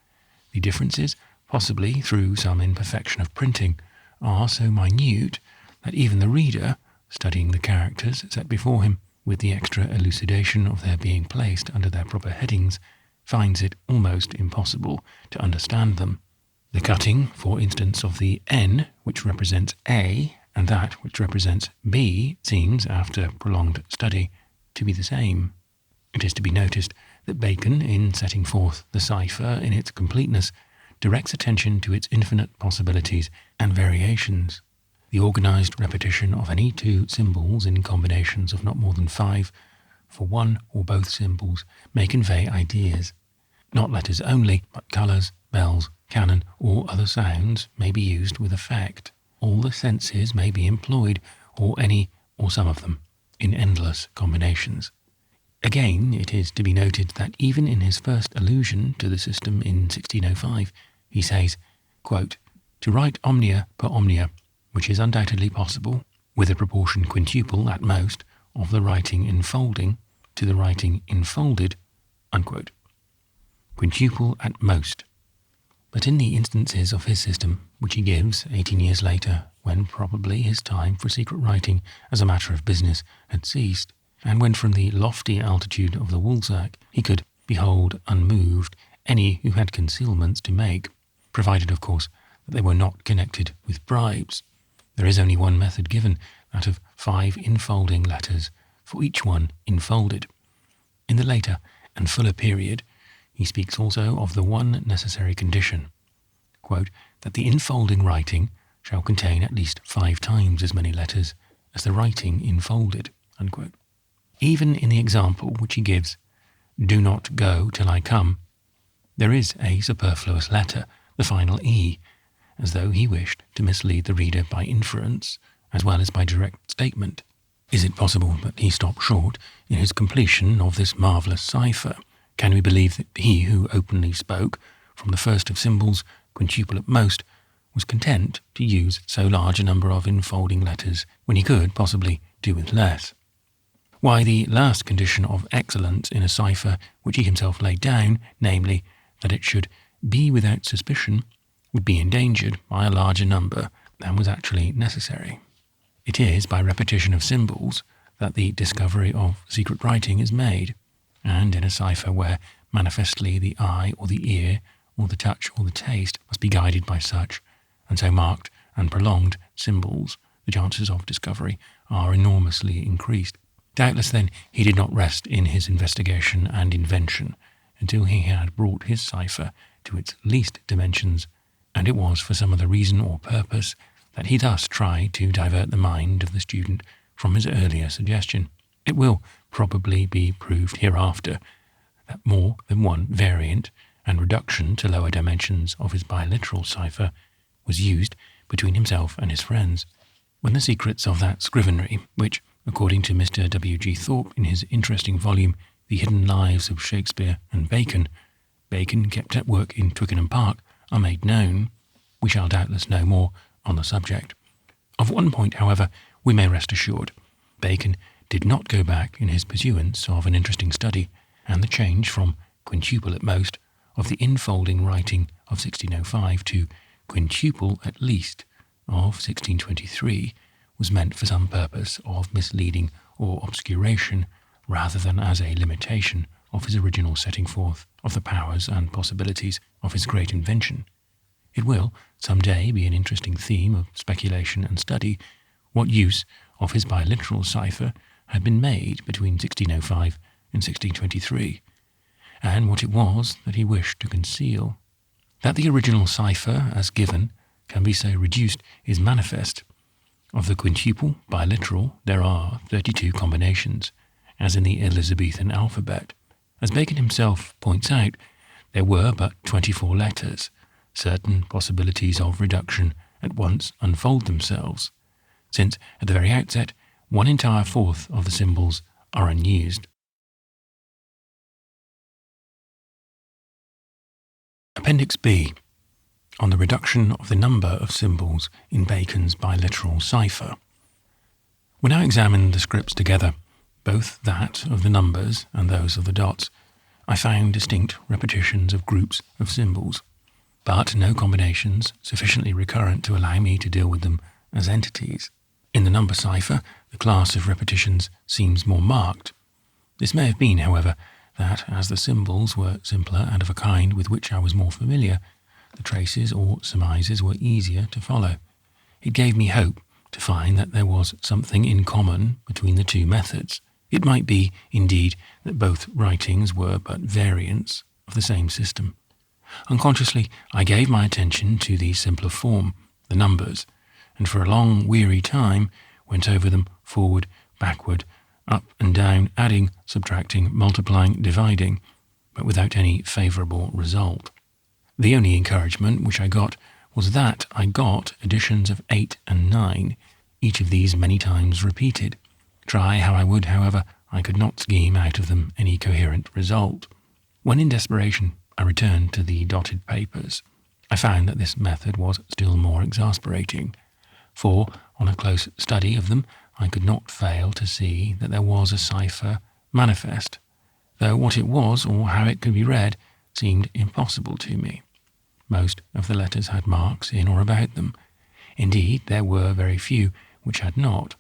the differences, possibly through some imperfection of printing, are so minute that even the reader, studying the characters set before him, with the extra elucidation of their being placed under their proper headings, finds it almost impossible to understand them. The cutting, for instance, of the N, which represents A, and that which represents B, seems, after prolonged study, to be the same. It is to be noticed that Bacon, in setting forth the cipher in its completeness, directs attention to its infinite possibilities and variations. The organised repetition of any two symbols in combinations of not more than 5 for one or both symbols may convey ideas. Not letters only, but colours, bells, cannon, or other sounds may be used with effect. All the senses may be employed, or any or some of them, in endless combinations. Again, it is to be noted that even in his first allusion to the system in 1605, he says, quote, "To write omnia per omnia, which is undoubtedly possible, with a proportion quintuple at most of the writing enfolding to the writing enfolded," unquote. Quintuple at most. But in the instances of his system, which he gives 18 years later, when probably his time for secret writing as a matter of business had ceased, and when from the lofty altitude of the woolsack he could behold unmoved any who had concealments to make, provided, of course, that they were not connected with bribes. There is only one method given, that of 5 enfolding letters for each one enfolded. In the later and fuller period, he speaks also of the one necessary condition, quote, "that the enfolding writing shall contain at least 5 times as many letters as the writing enfolded," unquote. Even in the example which he gives, "Do not go till I come," there is a superfluous letter, the final E, as though he wished to mislead the reader by inference as well as by direct statement. Is it possible that he stopped short in his completion of this marvellous cipher? Can we believe that he who openly spoke, from the first of symbols, quintuple at most, was content to use so large a number of enfolding letters when he could possibly do with less? Why, the last condition of excellence in a cipher which he himself laid down, namely, that it should be without suspicion, would be endangered by a larger number than was actually necessary. It is by repetition of symbols that the discovery of secret writing is made, and in a cipher where manifestly the eye or the ear or the touch or the taste must be guided by such, and so marked and prolonged symbols, the chances of discovery are enormously increased. Doubtless, then, he did not rest in his investigation and invention until he had brought his cipher to its least dimensions, and it was for some other reason or purpose that he thus tried to divert the mind of the student from his earlier suggestion. It will probably be proved hereafter that more than one variant and reduction to lower dimensions of his biliteral cipher was used between himself and his friends. When the secrets of that scrivenery, which, according to Mr. W.G. Thorpe in his interesting volume, The Hidden Lives of Shakespeare and Bacon, kept at work in Twickenham Park, are made known, we shall doubtless know more on the subject. Of one point, however, we may rest assured. Bacon did not go back in his pursuance of an interesting study, and the change from quintuple at most of the enfolding writing of 1605 to quintuple at least of 1623 was meant for some purpose of misleading or obscuration, rather than as a limitation of his original setting forth of the powers and possibilities of his great invention. It will some day be an interesting theme of speculation and study what use of his biliteral cipher had been made between 1605 and 1623, and what it was that he wished to conceal. That the original cipher, as given, can be so reduced is manifest. Of the quintuple biliteral there are 32 combinations, as in the Elizabethan alphabet. As Bacon himself points out, there were but 24 letters. Certain possibilities of reduction at once unfold themselves, since at the very outset 1 entire fourth of the symbols are unused. Appendix B, on the reduction of the number of symbols in Bacon's biliteral cipher. When I examined the scripts together, both that of the numbers and those of the dots, I found distinct repetitions of groups of symbols, but no combinations sufficiently recurrent to allow me to deal with them as entities. In the number cipher, the class of repetitions seems more marked. This may have been, however, that as the symbols were simpler and of a kind with which I was more familiar, the traces or surmises were easier to follow. It gave me hope to find that there was something in common between the two methods. It might be, indeed, that both writings were but variants of the same system. Unconsciously, I gave my attention to the simpler form, the numbers, and for a long, weary time went over them forward, backward, up and down, adding, subtracting, multiplying, dividing, but without any favourable result. The only encouragement which I got was that I got additions of 8 and 9, each of these many times repeated. Try how I would, however, I could not scheme out of them any coherent result. When in desperation I returned to the dotted papers, I found that this method was still more exasperating, for on a close study of them I could not fail to see that there was a cipher manifest, though what it was or how it could be read seemed impossible to me. Most of the letters had marks in or about them. Indeed, there were very few which had not.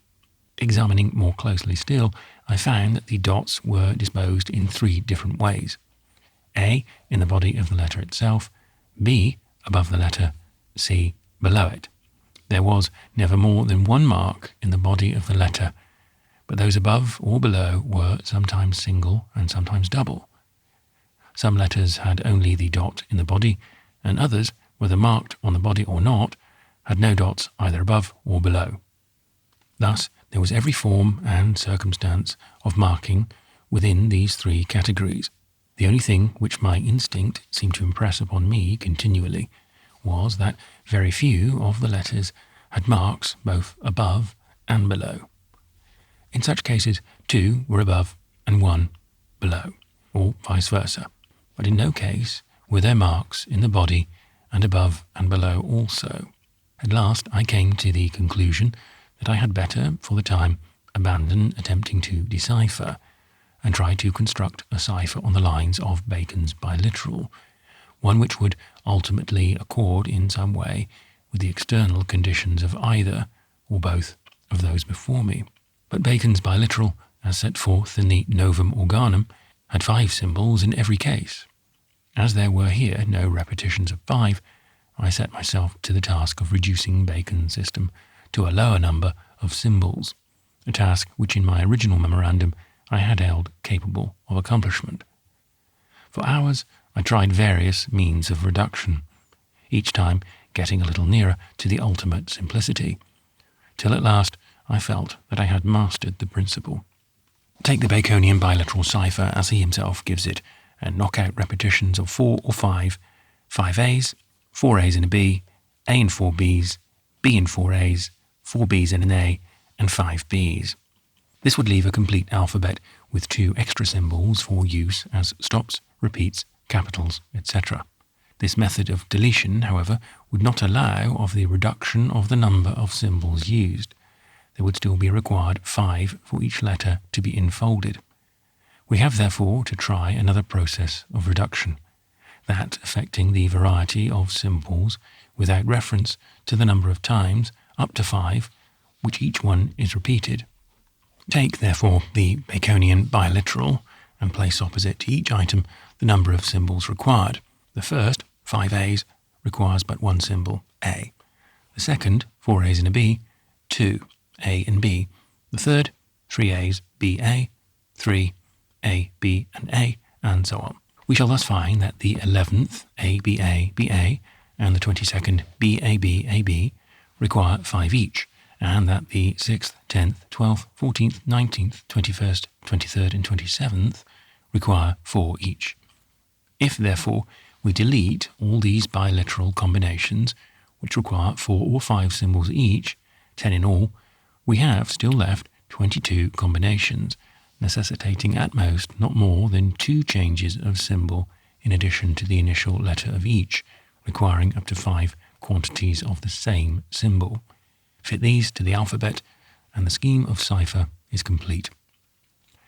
Examining more closely still, I found that the dots were disposed in 3 different ways. A, in the body of the letter itself, B, above the letter, C, below it. There was never more than 1 mark in the body of the letter, but those above or below were sometimes single and sometimes double. Some letters had only the dot in the body, and others, whether marked on the body or not, had no dots either above or below. Thus, there was every form and circumstance of marking within these 3 categories. The only thing which my instinct seemed to impress upon me continually was that very few of the letters had marks both above and below. In such cases, 2 were above and 1 below, or vice versa, but in no case were there marks in the body and above and below also. At last I came to the conclusion that I had better, for the time, abandon attempting to decipher and try to construct a cipher on the lines of Bacon's biliteral, one which would ultimately accord in some way with the external conditions of either or both of those before me. But Bacon's biliteral, as set forth in the Novum Organum, had 5 symbols in every case. As there were here no repetitions of 5, I set myself to the task of reducing Bacon's system to a lower number of symbols, a task which in my original memorandum I had held capable of accomplishment. For hours I tried various means of reduction, each time getting a little nearer to the ultimate simplicity, till at last I felt that I had mastered the principle. Take the Baconian biliteral cipher as he himself gives it, and knock out repetitions of 4 or 5, 5 A's, 4 A's and a B, A and 4 B's, B and 4 A's, 4 B's and an A, and 5 B's. This would leave a complete alphabet with 2 extra symbols for use as stops, repeats, capitals, etc. This method of deletion, however, would not allow of the reduction of the number of symbols used. There would still be required 5 for each letter to be infolded. We have therefore to try another process of reduction, that affecting the variety of symbols without reference to the number of times, up to 5, which each one is repeated. Take, therefore, the Baconian biliteral and place opposite to each item the number of symbols required. The first, 5 A's, requires but 1 symbol, A. The second, 4 A's and a B, 2, A and B. The third, 3 A's, B, A, 3, A, B, and A, and so on. We shall thus find that the 11th, A, B, A, B, A, and the 22nd, B, A, B, A, B, require 5 each, and that the 6th, 10th, 12th, 14th, 19th, 21st, 23rd, and 27th require 4 each. If, therefore, we delete all these biliteral combinations, which require 4 or 5 symbols each, 10 in all, we have still left 22 combinations, necessitating at most not more than 2 changes of symbol in addition to the initial letter of each, requiring up to 5 quantities of the same symbol. Fit these to the alphabet, and the scheme of cipher is complete.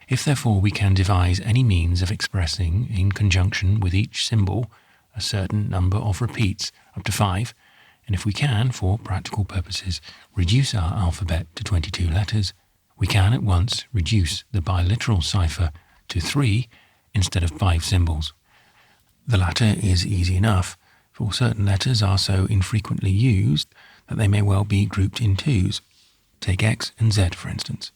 If therefore we can devise any means of expressing, in conjunction with each symbol, a certain number of repeats, up to 5, and if we can, for practical purposes, reduce our alphabet to 22 letters, we can at once reduce the biliteral cipher to 3 instead of 5 symbols. The latter is easy enough, for certain letters are so infrequently used that they may well be grouped in twos. Take X and Z, for instance.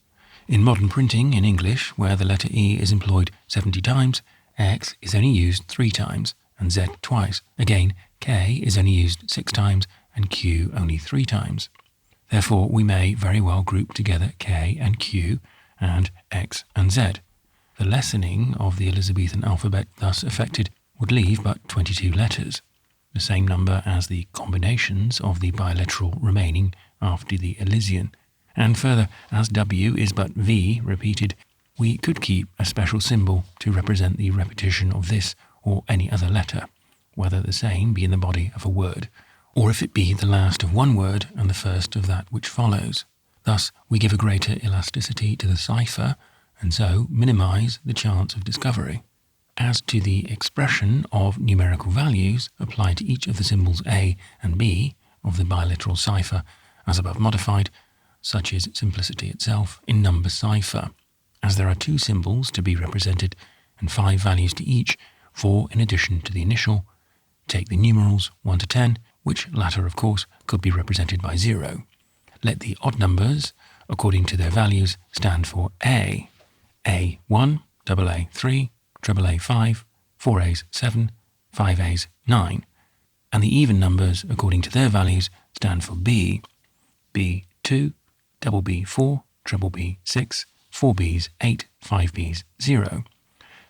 In modern printing in English, where the letter E is employed 70 times, X is only used 3 times, and Z twice. Again, K is only used 6 times, and Q only 3 times. Therefore, we may very well group together K and Q, and X and Z. The lessening of the Elizabethan alphabet thus effected would leave but 22 letters, the same number as the combinations of the biliteral remaining after the Elysian. And further, as W is but V repeated, we could keep a special symbol to represent the repetition of this or any other letter, whether the same be in the body of a word, or if it be the last of one word and the first of that which follows. Thus we give a greater elasticity to the cipher, and so minimize the chance of discovery. As to the expression of numerical values applied to each of the symbols A and B of the biliteral cipher, as above modified, such is simplicity itself in number cipher. As there are 2 symbols to be represented and 5 values to each, 4 in addition to the initial, take the numerals 1 to 10, which latter, of course, could be represented by 0. Let the odd numbers, according to their values, stand for A. A1, AA3, AAA5, 4As 7, 5As 9, and the even numbers, according to their values, stand for B. B2, BB4, BB6, 4Bs 8, 5Bs 0.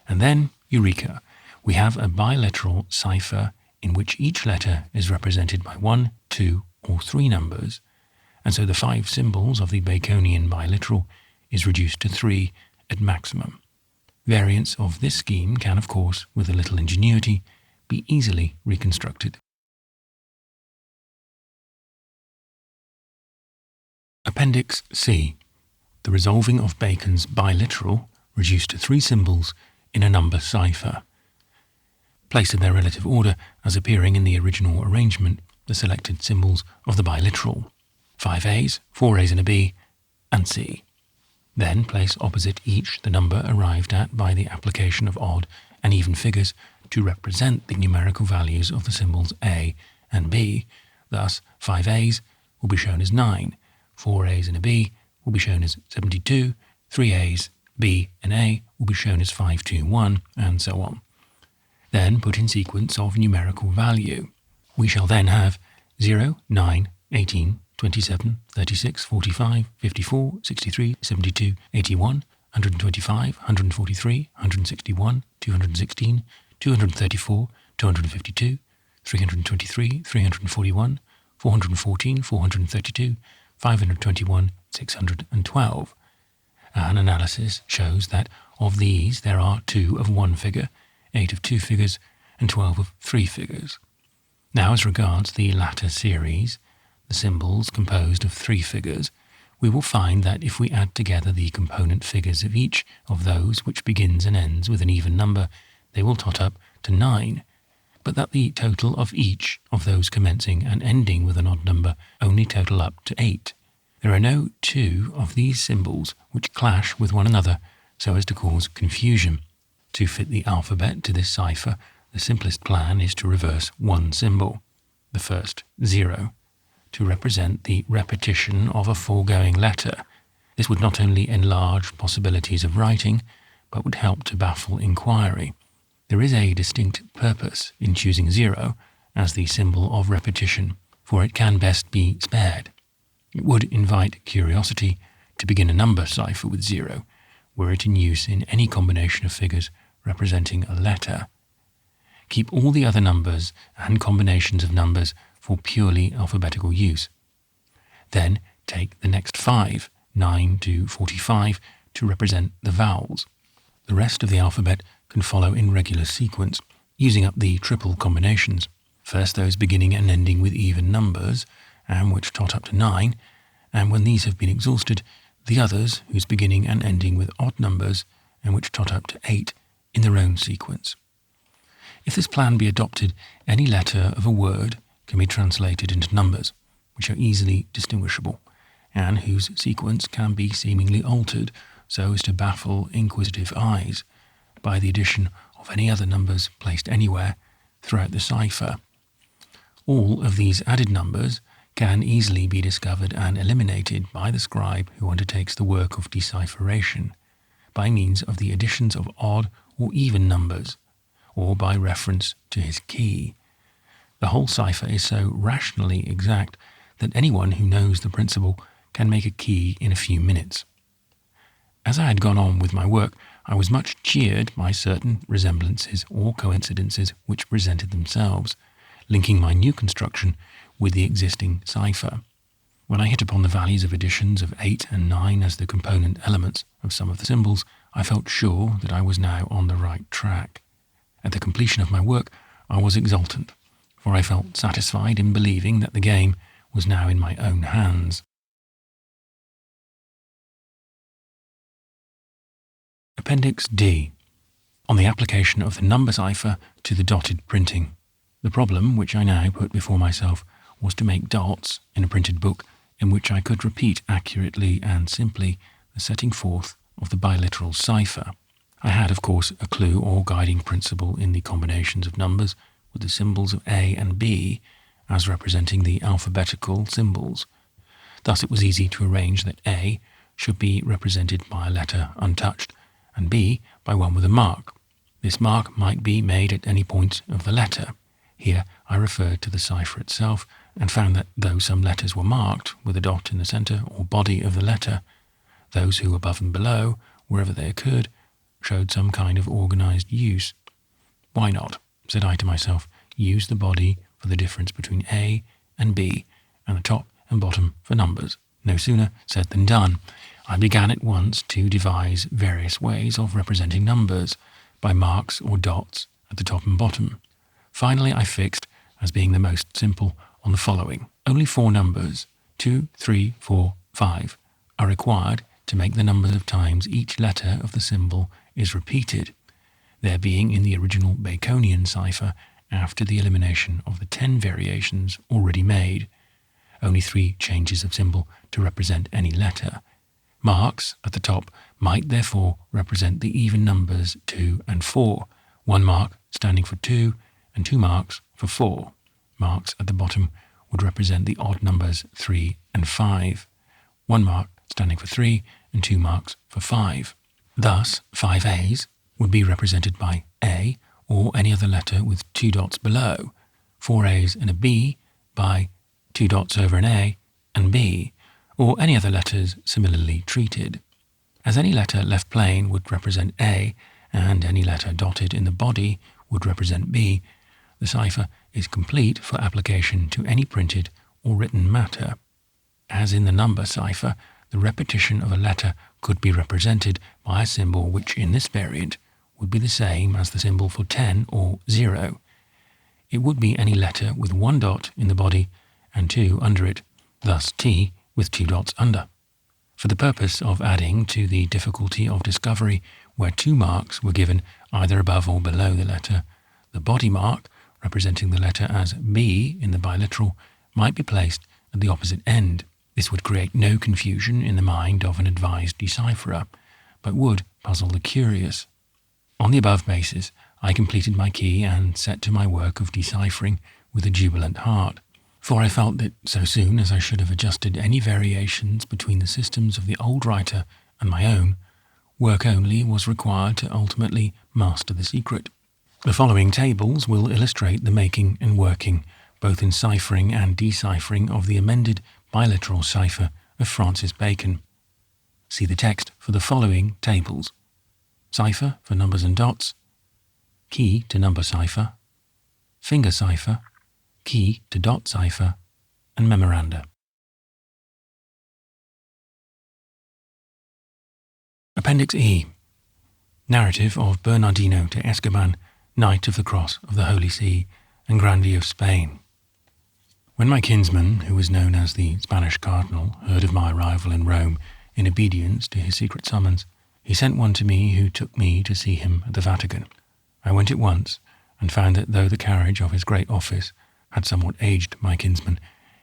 And then, eureka, we have a biliteral cipher in which each letter is represented by 1, 2, or 3 numbers, and so the 5 symbols of the Baconian biliteral is reduced to 3 at maximum. Variants of this scheme can, of course, with a little ingenuity, be easily reconstructed. Appendix C. The resolving of Bacon's biliteral reduced to 3 symbols in a number cipher. Place in their relative order as appearing in the original arrangement the selected symbols of the biliteral, 5 A's, 4 A's and a B, and C. Then place opposite each the number arrived at by the application of odd and even figures to represent the numerical values of the symbols A and B. Thus, 5 A's will be shown as 9, 4 A's and a B will be shown as 72, 3 A's, B and A will be shown as 521, and so on. Then put in sequence of numerical value. We shall then have 0, 9, 18, 27, 36, 45, 54, 63, 72, 81, 125, 143, 161, 216, 234, 252, 323, 341, 414, 432, 521, 612. An analysis shows that of these there are 2 of 1 figure, 8 of 2 figures, and 12 of 3 figures. Now, as regards the latter series, the symbols composed of 3 figures, we will find that if we add together the component figures of each of those which begins and ends with an even number, they will tot up to 9, but that the total of each of those commencing and ending with an odd number only total up to 8. There are no 2 of these symbols which clash with one another so as to cause confusion. To fit the alphabet to this cipher, the simplest plan is to reverse 1 symbol, the first 0, to represent the repetition of a foregoing letter. This would not only enlarge possibilities of writing, but would help to baffle inquiry. There is a distinct purpose in choosing 0 as the symbol of repetition, for it can best be spared. It would invite curiosity to begin a number cipher with 0, were it in use in any combination of figures representing a letter. Keep all the other numbers and combinations of numbers for purely alphabetical use. Then take the next 5, 9 to 45, to represent the vowels. The rest of the alphabet can follow in regular sequence, using up the triple combinations. First those beginning and ending with even numbers, and which tot up to 9, and when these have been exhausted, the others whose beginning and ending with odd numbers, and which tot up to 8 in their own sequence. If this plan be adopted, any letter of a word can be translated into numbers, which are easily distinguishable, and whose sequence can be seemingly altered so as to baffle inquisitive eyes by the addition of any other numbers placed anywhere throughout the cipher. All of these added numbers can easily be discovered and eliminated by the scribe who undertakes the work of decipheration, by means of the additions of odd or even numbers, or by reference to his key. The whole cipher is so rationally exact that anyone who knows the principle can make a key in a few minutes. As I had gone on with my work, I was much cheered by certain resemblances or coincidences which presented themselves, linking my new construction with the existing cipher. When I hit upon the values of additions of 8 and 9 as the component elements of some of the symbols, I felt sure that I was now on the right track. At the completion of my work, I was exultant, for I felt satisfied in believing that the game was now in my own hands. Appendix D. On the application of the number cipher to the dotted printing. The problem which I now put before myself was to make dots in a printed book in which I could repeat accurately and simply the setting forth of the biliteral cipher. I had, of course, a clue or guiding principle in the combinations of numbers with the symbols of A and B as representing the alphabetical symbols. Thus it was easy to arrange that A should be represented by a letter untouched, and B by one with a mark. This mark might be made at any point of the letter. Here I referred to the cipher itself, and found that though some letters were marked with a dot in the centre or body of the letter, those who above and below, wherever they occurred, showed some kind of organised use. Why not, said I to myself, use the body for the difference between A and B, and the top and bottom for numbers? No sooner said than done. I began at once to devise various ways of representing numbers, by marks or dots at the top and bottom. Finally I fixed, as being the most simple, on the following. Only 4 numbers, 2, 3, 4, 5, are required to make the number of times each letter of the symbol is repeated, there being in the original Baconian cipher, after the elimination of the 10 variations already made, only 3 changes of symbol to represent any letter. Marks at the top might therefore represent the even numbers 2 and 4, 1 mark standing for 2 and 2 marks for 4. Marks at the bottom would represent the odd numbers 3 and 5, 1 mark standing for 3 and 2 marks for 5. Thus, 5 A's would be represented by A or any other letter with 2 dots below, 4 A's and a B by 2 dots over an A and B, or any other letters similarly treated. As any letter left plain would represent A, and any letter dotted in the body would represent B, the cipher is complete for application to any printed or written matter. As in the number cipher, the repetition of a letter could be represented by a symbol which in this variant would be the same as the symbol for 10 or 0. It would be any letter with 1 dot in the body and 2 under it, thus T with 2 dots under. For the purpose of adding to the difficulty of discovery where 2 marks were given either above or below the letter, the body mark, representing the letter as B in the biliteral, might be placed at the opposite end. This would create no confusion in the mind of an advised decipherer, but would puzzle the curious. On the above basis, I completed my key and set to my work of deciphering with a jubilant heart, for I felt that so soon as I should have adjusted any variations between the systems of the old writer and my own, work only was required to ultimately master the secret. The following tables will illustrate the making and working, both in ciphering and deciphering, of the amended biliteral cipher of Francis Bacon. See the text for the following tables: cipher for numbers and dots, key to number cipher, finger cipher, key to dot cipher, and memoranda. Appendix E. Narrative of Bernardino de Escoban Knight of the Cross of the Holy See and Grandee of Spain. When my kinsman, who was known as the Spanish Cardinal, heard of my arrival in Rome in obedience to his secret summons, he sent one to me who took me to see him at the Vatican. I went at once, and found that though the carriage of his great office had somewhat aged my kinsman,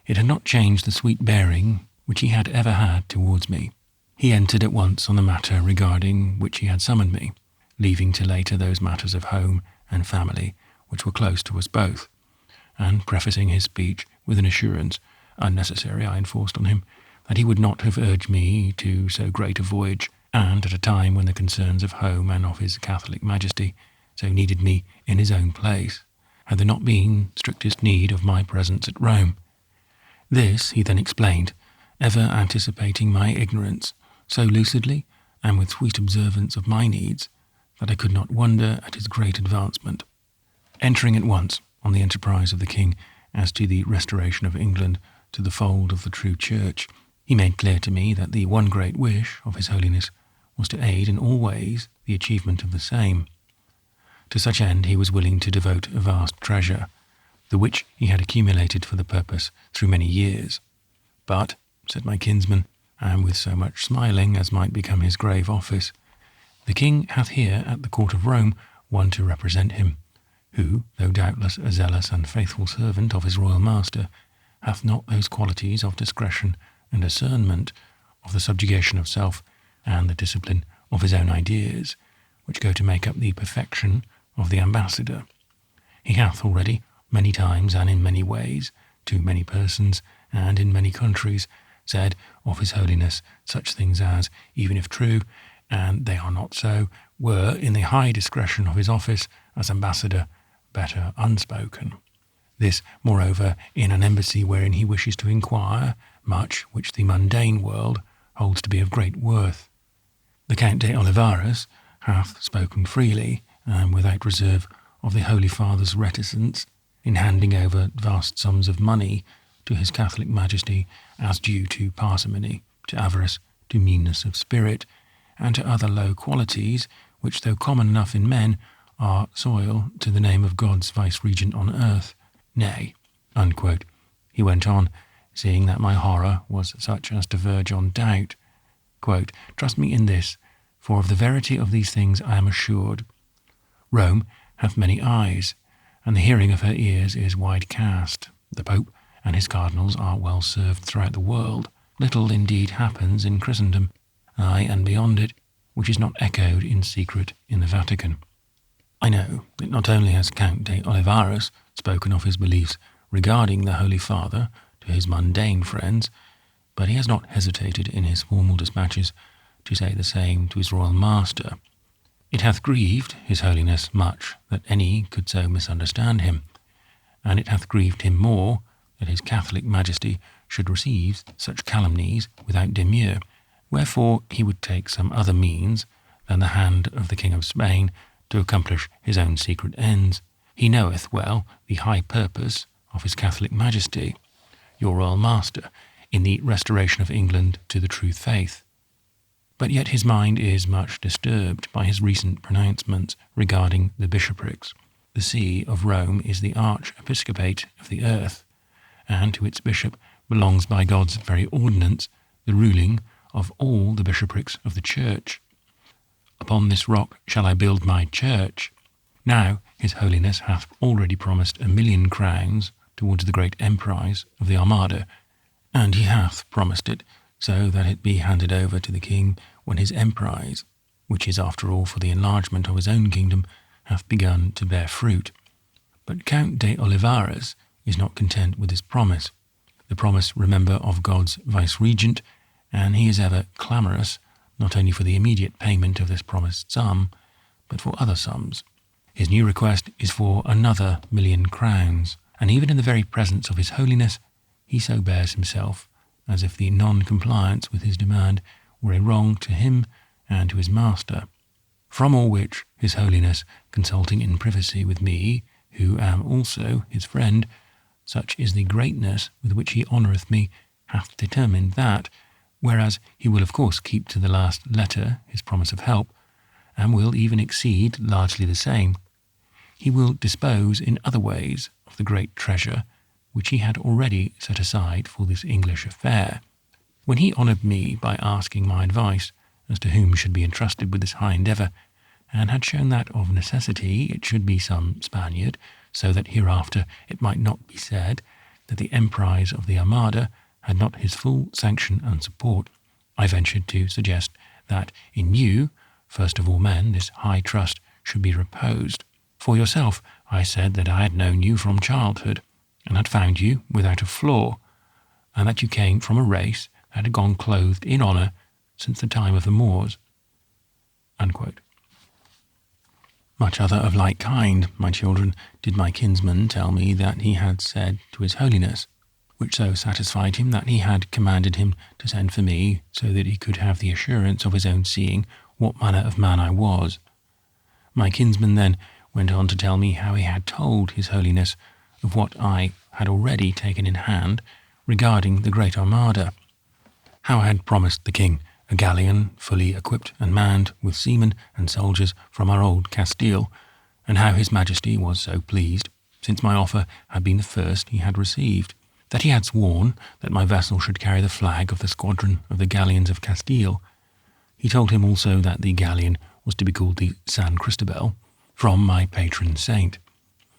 it had not changed the sweet bearing which he had ever had towards me. He entered at once on the matter regarding which he had summoned me, leaving to later those matters of home and family which were close to us both, and prefacing his speech with an assurance, unnecessary I enforced on him, that he would not have urged me to so great a voyage, and at a time when the concerns of home and of his Catholic Majesty so needed me in his own place, had there not been strictest need of my presence at Rome. This, he then explained, ever anticipating my ignorance, so lucidly and with sweet observance of my needs, that I could not wonder at his great advancement. Entering at once on the enterprise of the king as to the restoration of England to the fold of the true church, he made clear to me that the one great wish of His Holiness was to aid in all ways the achievement of the same. To such end he was willing to devote a vast treasure, the which he had accumulated for the purpose through many years. But, said my kinsman, and with so much smiling as might become his grave office, the king hath here at the court of Rome one to represent him, who, though doubtless a zealous and faithful servant of his royal master, hath not those qualities of discretion and discernment, of the subjugation of self, and the discipline of his own ideas, which go to make up the perfection of the ambassador. He hath already, many times and in many ways, to many persons and in many countries, said of His Holiness such things as, even if true, and they are not so, were, in the high discretion of his office as ambassador, better unspoken. This, moreover, in an embassy wherein he wishes to inquire much which the mundane world holds to be of great worth. The Count de Olivares hath spoken freely and without reserve of the Holy Father's reticence in handing over vast sums of money to his Catholic Majesty as due to parsimony, to avarice, to meanness of spirit, and to other low qualities which, though common enough in men, are soil to the name of God's vice-regent on earth. Nay, unquote, he went on, seeing that my horror was such as to verge on doubt. Quote, trust me in this, for of the verity of these things I am assured. Rome hath many eyes, and the hearing of her ears is wide cast. The Pope and his cardinals are well served throughout the world. Little indeed happens in Christendom, aye, and beyond it, which is not echoed in secret in the Vatican. I know that not only has Count de Olivares spoken of his beliefs regarding the Holy Father to his mundane friends, but he has not hesitated in his formal dispatches to say the same to his royal master. It hath grieved His Holiness much that any could so misunderstand him, and it hath grieved him more that his Catholic Majesty should receive such calumnies without demur, wherefore he would take some other means than the hand of the King of Spain to accomplish his own secret ends. He knoweth well the high purpose of his Catholic Majesty, your royal master, in the restoration of England to the true faith. But yet his mind is much disturbed by his recent pronouncements regarding the bishoprics. The see of Rome is the archiepiscopate of the earth, and to its bishop belongs by God's very ordinance the ruling of all the bishoprics of the church. Upon this rock shall I build my church. Now His Holiness hath already promised 1,000,000 crowns towards the great emprise of the Armada, and he hath promised it so that it be handed over to the king when his emprise, which is after all for the enlargement of his own kingdom, hath begun to bear fruit. But Count de Olivares is not content with this promise. The promise, remember, of God's vice-regent, and he is ever clamorous, not only for the immediate payment of this promised sum, but for other sums. His new request is for another 1,000,000 crowns, and even in the very presence of His Holiness, he so bears himself as if the non-compliance with his demand were a wrong to him and to his master. From all which His Holiness, consulting in privacy with me, who am also his friend, such is the greatness with which he honoureth me, hath determined that, whereas he will of course keep to the last letter his promise of help, and will even exceed largely the same, he will dispose in other ways of the great treasure which he had already set aside for this English affair. When he honoured me by asking my advice as to whom should be entrusted with this high endeavour, and had shown that of necessity it should be some Spaniard, so that hereafter it might not be said that the emprise of the Armada had not his full sanction and support, I ventured to suggest that in you, first of all men, this high trust should be reposed. For yourself, I said that I had known you from childhood, and had found you without a flaw, and that you came from a race that had gone clothed in honour since the time of the Moors." Unquote. Much other of like kind, my children, did my kinsman tell me that he had said to his Holiness, which so satisfied him that he had commanded him to send for me, so that he could have the assurance of his own seeing what manner of man I was. My kinsman then went on to tell me how he had told his Holiness of what I had already taken in hand regarding the Great Armada, how I had promised the king a galleon fully equipped and manned with seamen and soldiers from our old Castile, and how his Majesty was so pleased, since my offer had been the first he had received, that he had sworn that my vessel should carry the flag of the squadron of the galleons of Castile. He told him also that the galleon was to be called the San Cristobal, from my patron saint,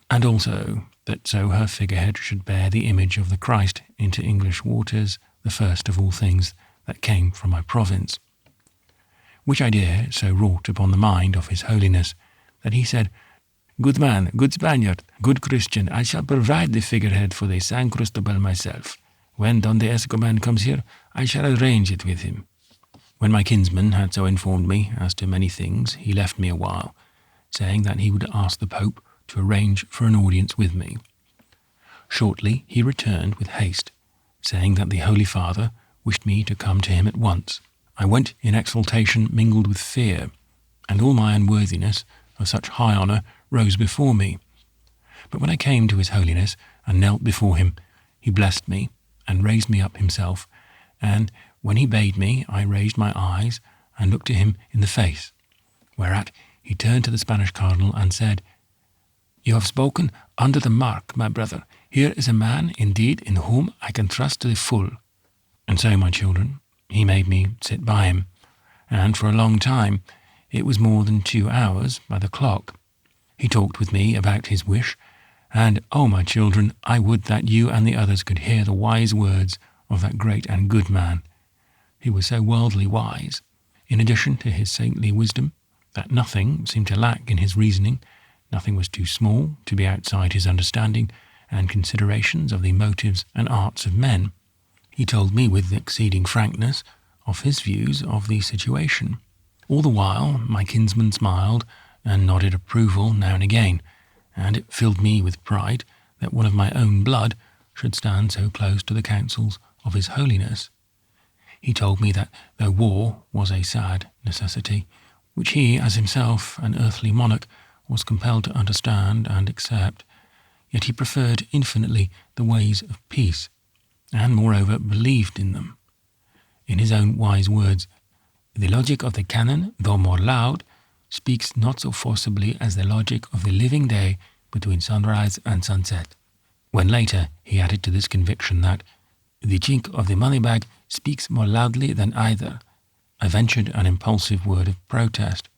and also that so her figurehead should bear the image of the Christ into English waters, the first of all things that came from my province. Which idea so wrought upon the mind of his Holiness that he said, "Good man, good Spaniard, good Christian, I shall provide the figurehead for the San Cristobal myself. When Don de Escoban comes here, I shall arrange it with him." When my kinsman had so informed me as to many things, he left me a while, saying that he would ask the Pope to arrange for an audience with me. Shortly he returned with haste, saying that the Holy Father wished me to come to him at once. I went in exultation mingled with fear, and all my unworthiness of such high honour rose before me. But when I came to his Holiness and knelt before him, he blessed me and raised me up himself, and when he bade me, I raised my eyes and looked to him in the face, whereat he turned to the Spanish cardinal and said, "You have spoken under the mark, my brother. Here is a man, indeed, in whom I can trust to the full." And so, my children, he made me sit by him, and for a long time, it was more than 2 hours by the clock, he talked with me about his wish, and, oh, my children, I would that you and the others could hear the wise words of that great and good man. He was so worldly wise, in addition to his saintly wisdom, that nothing seemed to lack in his reasoning, nothing was too small to be outside his understanding and considerations of the motives and arts of men. He told me with exceeding frankness of his views of the situation. All the while my kinsman smiled and nodded approval now and again, and it filled me with pride that one of my own blood should stand so close to the counsels of his Holiness. He told me that though war was a sad necessity, which he, as himself an earthly monarch, was compelled to understand and accept, yet he preferred infinitely the ways of peace, and moreover believed in them. In his own wise words, "The logic of the cannon, though more loud, speaks not so forcibly as the logic of the living day between sunrise and sunset." When later he added to this conviction that "the chink of the money bag speaks more loudly than either," I ventured an impulsive word of protest,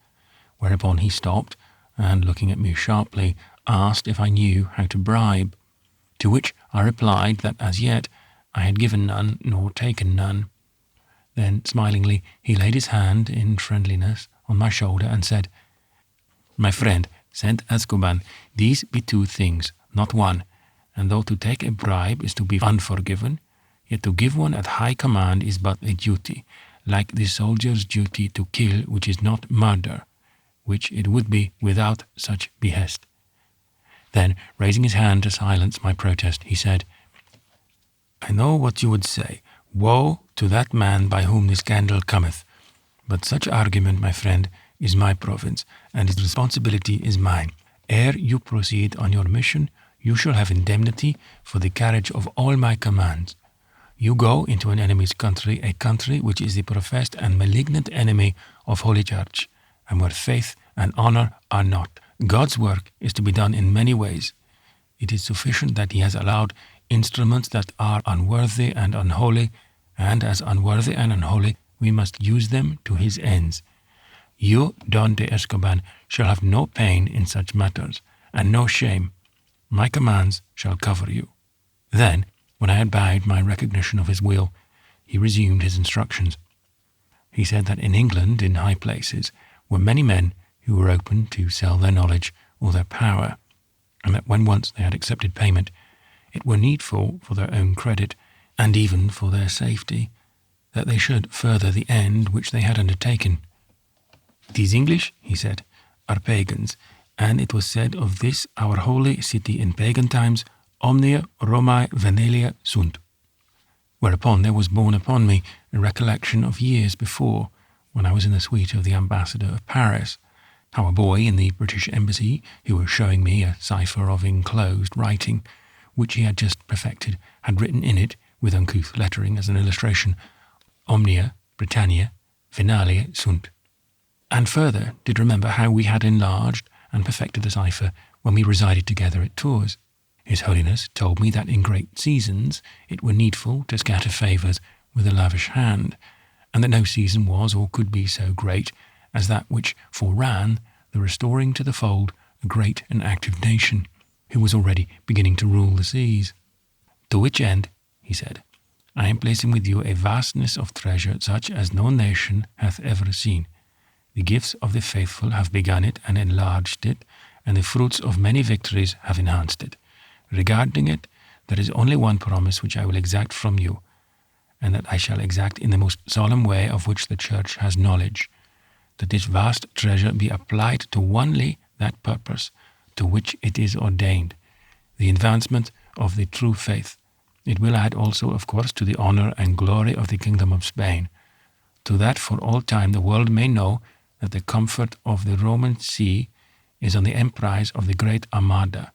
whereupon he stopped, and looking at me sharply, asked if I knew how to bribe, to which I replied that as yet I had given none nor taken none. Then, smilingly, he laid his hand in friendliness on my shoulder and said, "My friend, Saint Escoban, these be 2 things, not one, and though to take a bribe is to be unforgiven, yet to give one at high command is but a duty, like the soldier's duty to kill, which is not murder, which it would be without such behest." Then, raising his hand to silence my protest, he said, "I know what you would say. Woe to that man by whom the scandal cometh. But such argument, my friend, is my province, and its responsibility is mine. Ere you proceed on your mission, you shall have indemnity for the carriage of all my commands. You go into an enemy's country, a country which is the professed and malignant enemy of Holy Church, and where faith and honour are not. God's work is to be done in many ways. It is sufficient that he has allowed instruments that are unworthy and unholy, and as unworthy and unholy, we must use them to his ends. You, Don de Escoban, shall have no pain in such matters, and no shame. My commands shall cover you." Then, when I had bowed my recognition of his will, he resumed his instructions. He said that in England, in high places, were many men who were open to sell their knowledge or their power, and that when once they had accepted payment, it were needful for their own credit, and even for their safety, that they should further the end which they had undertaken. "These English," he said, "are pagans, and it was said of this our holy city in pagan times, Omnia Romae Venelia sunt." Whereupon there was borne upon me a recollection of years before, when I was in the suite of the ambassador of Paris, how a boy in the British embassy, who was showing me a cipher of enclosed writing, which he had just perfected, had written in it, with uncouth lettering as an illustration, "Omnia Britannia Venalia sunt," and further did remember how we had enlarged and perfected the cipher when we resided together at Tours. His Holiness told me that in great seasons it were needful to scatter favours with a lavish hand, and that no season was or could be so great as that which foreran the restoring to the fold a great and active nation, who was already beginning to rule the seas. "To which end," he said, "I am placing with you a vastness of treasure such as no nation hath ever seen. The gifts of the faithful have begun it and enlarged it, and the fruits of many victories have enhanced it. Regarding it, there is only one promise which I will exact from you, and that I shall exact in the most solemn way of which the Church has knowledge, that this vast treasure be applied to only that purpose to which it is ordained, the advancement of the true faith. It will add also, of course, to the honour and glory of the Kingdom of Spain, to that for all time the world may know that the comfort of the Roman See is on the emprise of the great Armada,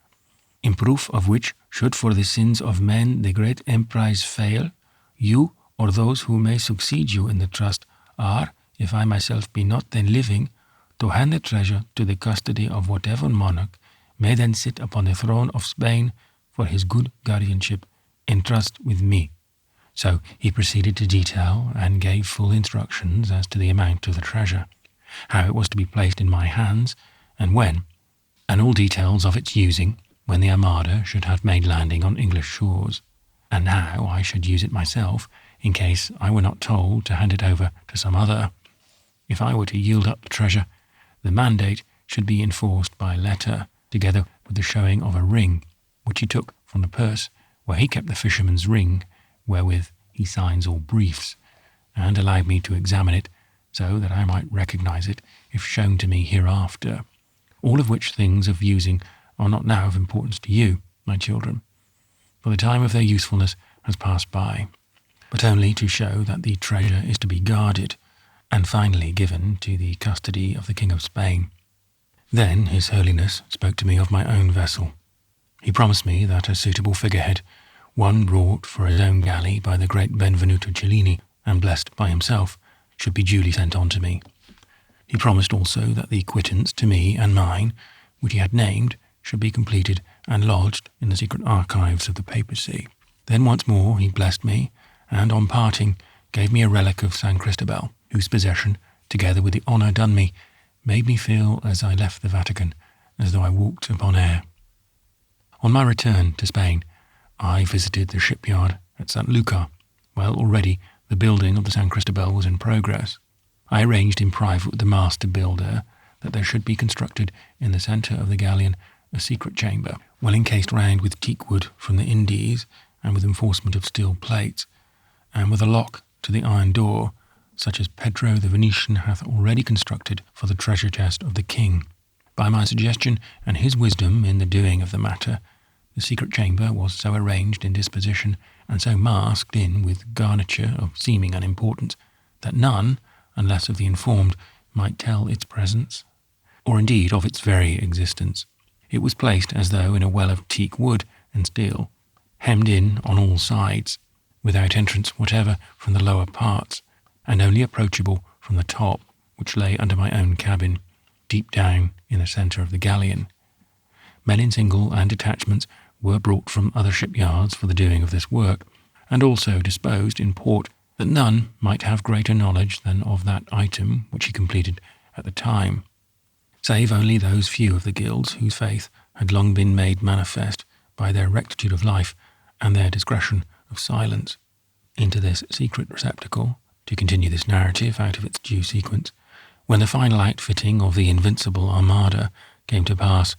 in proof of which, should for the sins of men the great emprise fail, you or those who may succeed you in the trust are, if I myself be not then living, to hand the treasure to the custody of whatever monarch may then sit upon the throne of Spain for his good guardianship in trust with me." So he proceeded to detail and gave full instructions as to the amount of the treasure, how it was to be placed in my hands, and when, and all details of its using when the Armada should have made landing on English shores, and how I should use it myself in case I were not told to hand it over to some other. If I were to yield up the treasure, the mandate should be enforced by letter, together with the showing of a ring, which he took from the purse where he kept the fisherman's ring, wherewith he signs all briefs, and allowed me to examine it, so that I might recognize it if shown to me hereafter, all of which things of using are not now of importance to you, my children, for the time of their usefulness has passed by, but only to show that the treasure is to be guarded, and finally given to the custody of the King of Spain. Then His Holiness spoke to me of my own vessel. He promised me that a suitable figurehead, one wrought for his own galley by the great Benvenuto Cellini and blessed by himself, should be duly sent on to me. He promised also that the quittance to me and mine, which he had named, should be completed and lodged in the secret archives of the papacy. Then once more he blessed me, and on parting gave me a relic of San Cristobal, whose possession, together with the honour done me, made me feel as I left the Vatican, as though I walked upon air. On my return to Spain, I visited the shipyard at St. Lucar, while already the building of the San Cristobal was in progress. I arranged in private with the master builder that there should be constructed in the centre of the galleon a secret chamber, well encased round with teak wood from the Indies, and with enforcement of steel plates, and with a lock to the iron door, such as Pedro the Venetian hath already constructed for the treasure chest of the king. By my suggestion and his wisdom in the doing of the matter, the secret chamber was so arranged in disposition, and so masked in with garniture of seeming unimportance, that none, unless of the informed, might tell its presence, or indeed of its very existence. It was placed as though in a well of teak wood and steel, hemmed in on all sides, without entrance whatever from the lower parts, and only approachable from the top, which lay under my own cabin. deep down in the centre of the galleon. Men in single and detachments were brought from other shipyards for the doing of this work, and also disposed in port, that none might have greater knowledge than of that item which he completed at the time, save only those few of the guilds whose faith had long been made manifest by their rectitude of life and their discretion of silence. Into this secret receptacle, to continue this narrative out of its due sequence, when the final outfitting of the invincible armada came to pass,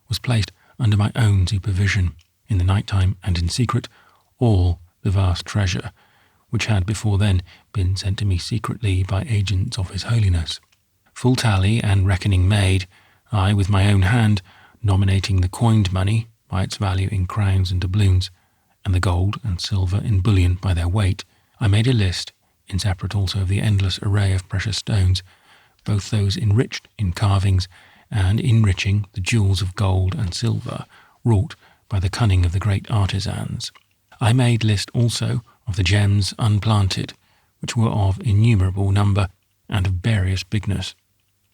was placed under my own supervision, in the night time and in secret, all the vast treasure, which had before then been sent to me secretly by agents of His Holiness. Full tally and reckoning made, I with my own hand, nominating the coined money by its value in crowns and doubloons, and the gold and silver in bullion by their weight, I made a list, in separate also of the endless array of precious stones, both those enriched in carvings and enriching the jewels of gold and silver wrought by the cunning of the great artisans. I made list also of the gems unplanted, which were of innumerable number and of various bigness.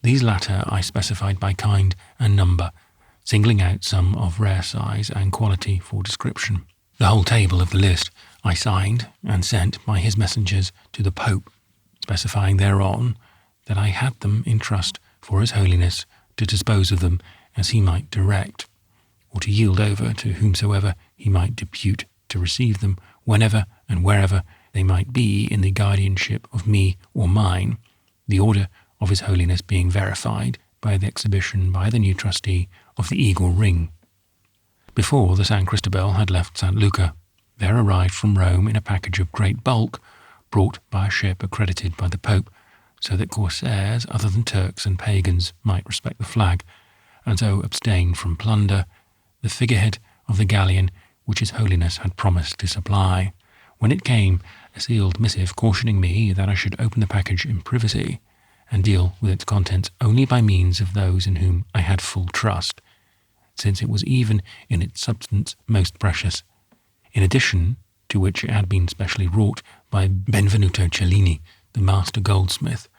These latter I specified by kind and number, singling out some of rare size and quality for description. The whole table of the list I signed and sent by his messengers to the Pope, specifying thereon that I had them in trust for His Holiness to dispose of them as he might direct, or to yield over to whomsoever he might depute to receive them whenever and wherever they might be in the guardianship of me or mine, the order of His Holiness being verified by the exhibition by the new trustee of the Eagle Ring. Before the San Cristobal had left St. Luca, there arrived from Rome in a package of great bulk, brought by a ship accredited by the Pope, so that corsairs other than Turks and pagans might respect the flag, and so abstain from plunder, the figurehead of the galleon which His Holiness had promised to supply. When it came, a sealed missive cautioning me that I should open the package in privacy, and deal with its contents only by means of those in whom I had full trust, since it was even in its substance most precious, in addition to which it had been specially wrought by Benvenuto Cellini, the master goldsmith,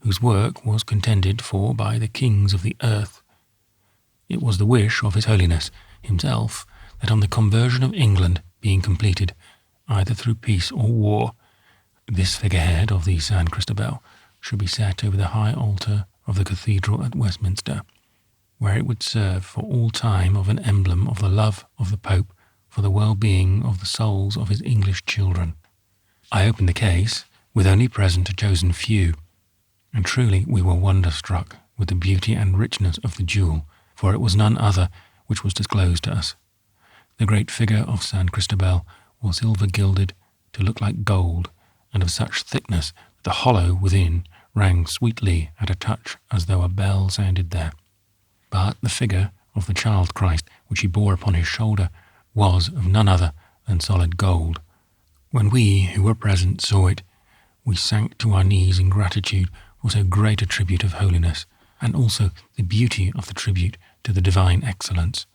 whose work was contended for by the kings of the earth. It was the wish of His Holiness himself that on the conversion of England being completed, either through peace or war, this figurehead of the San Cristobal should be set over the high altar of the cathedral at Westminster, where it would serve for all time of an emblem of the love of the Pope for the well-being of the souls of his English children. I opened the case, with only present a chosen few, and truly we were wonderstruck with the beauty and richness of the jewel, for it was none other which was disclosed to us. The great figure of San Cristobal was silver-gilded to look like gold, and of such thickness that the hollow within rang sweetly at a touch as though a bell sounded there. But the figure of the child Christ which he bore upon his shoulder was of none other than solid gold. When we who were present saw it, we sank to our knees in gratitude for so great a tribute of holiness, and also the beauty of the tribute to the divine excellence.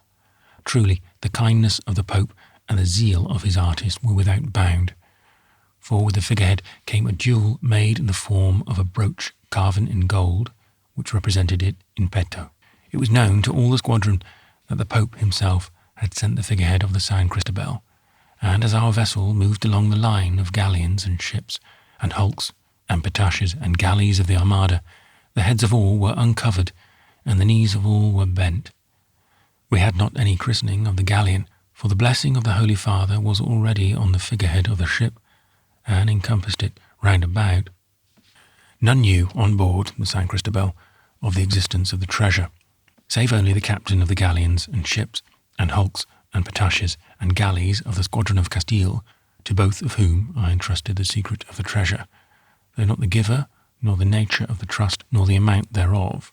Truly, the kindness of the Pope and the zeal of his artist were without bound, for with the figurehead came a jewel made in the form of a brooch carven in gold, which represented it in petto. It was known to all the squadron that the Pope himself had sent the figurehead of the San Cristobal, and as our vessel moved along the line of galleons and ships, and hulks, and petaches, and galleys of the Armada, the heads of all were uncovered, and the knees of all were bent. We had not any christening of the galleon, for the blessing of the Holy Father was already on the figurehead of the ship, and encompassed it round about. None knew on board the San Cristobal of the existence of the treasure, save only the captain of the galleons and ships, and hulks, and petaches, and galleys of the squadron of Castile, to both of whom I entrusted the secret of the treasure, though not the giver, nor the nature of the trust, nor the amount thereof,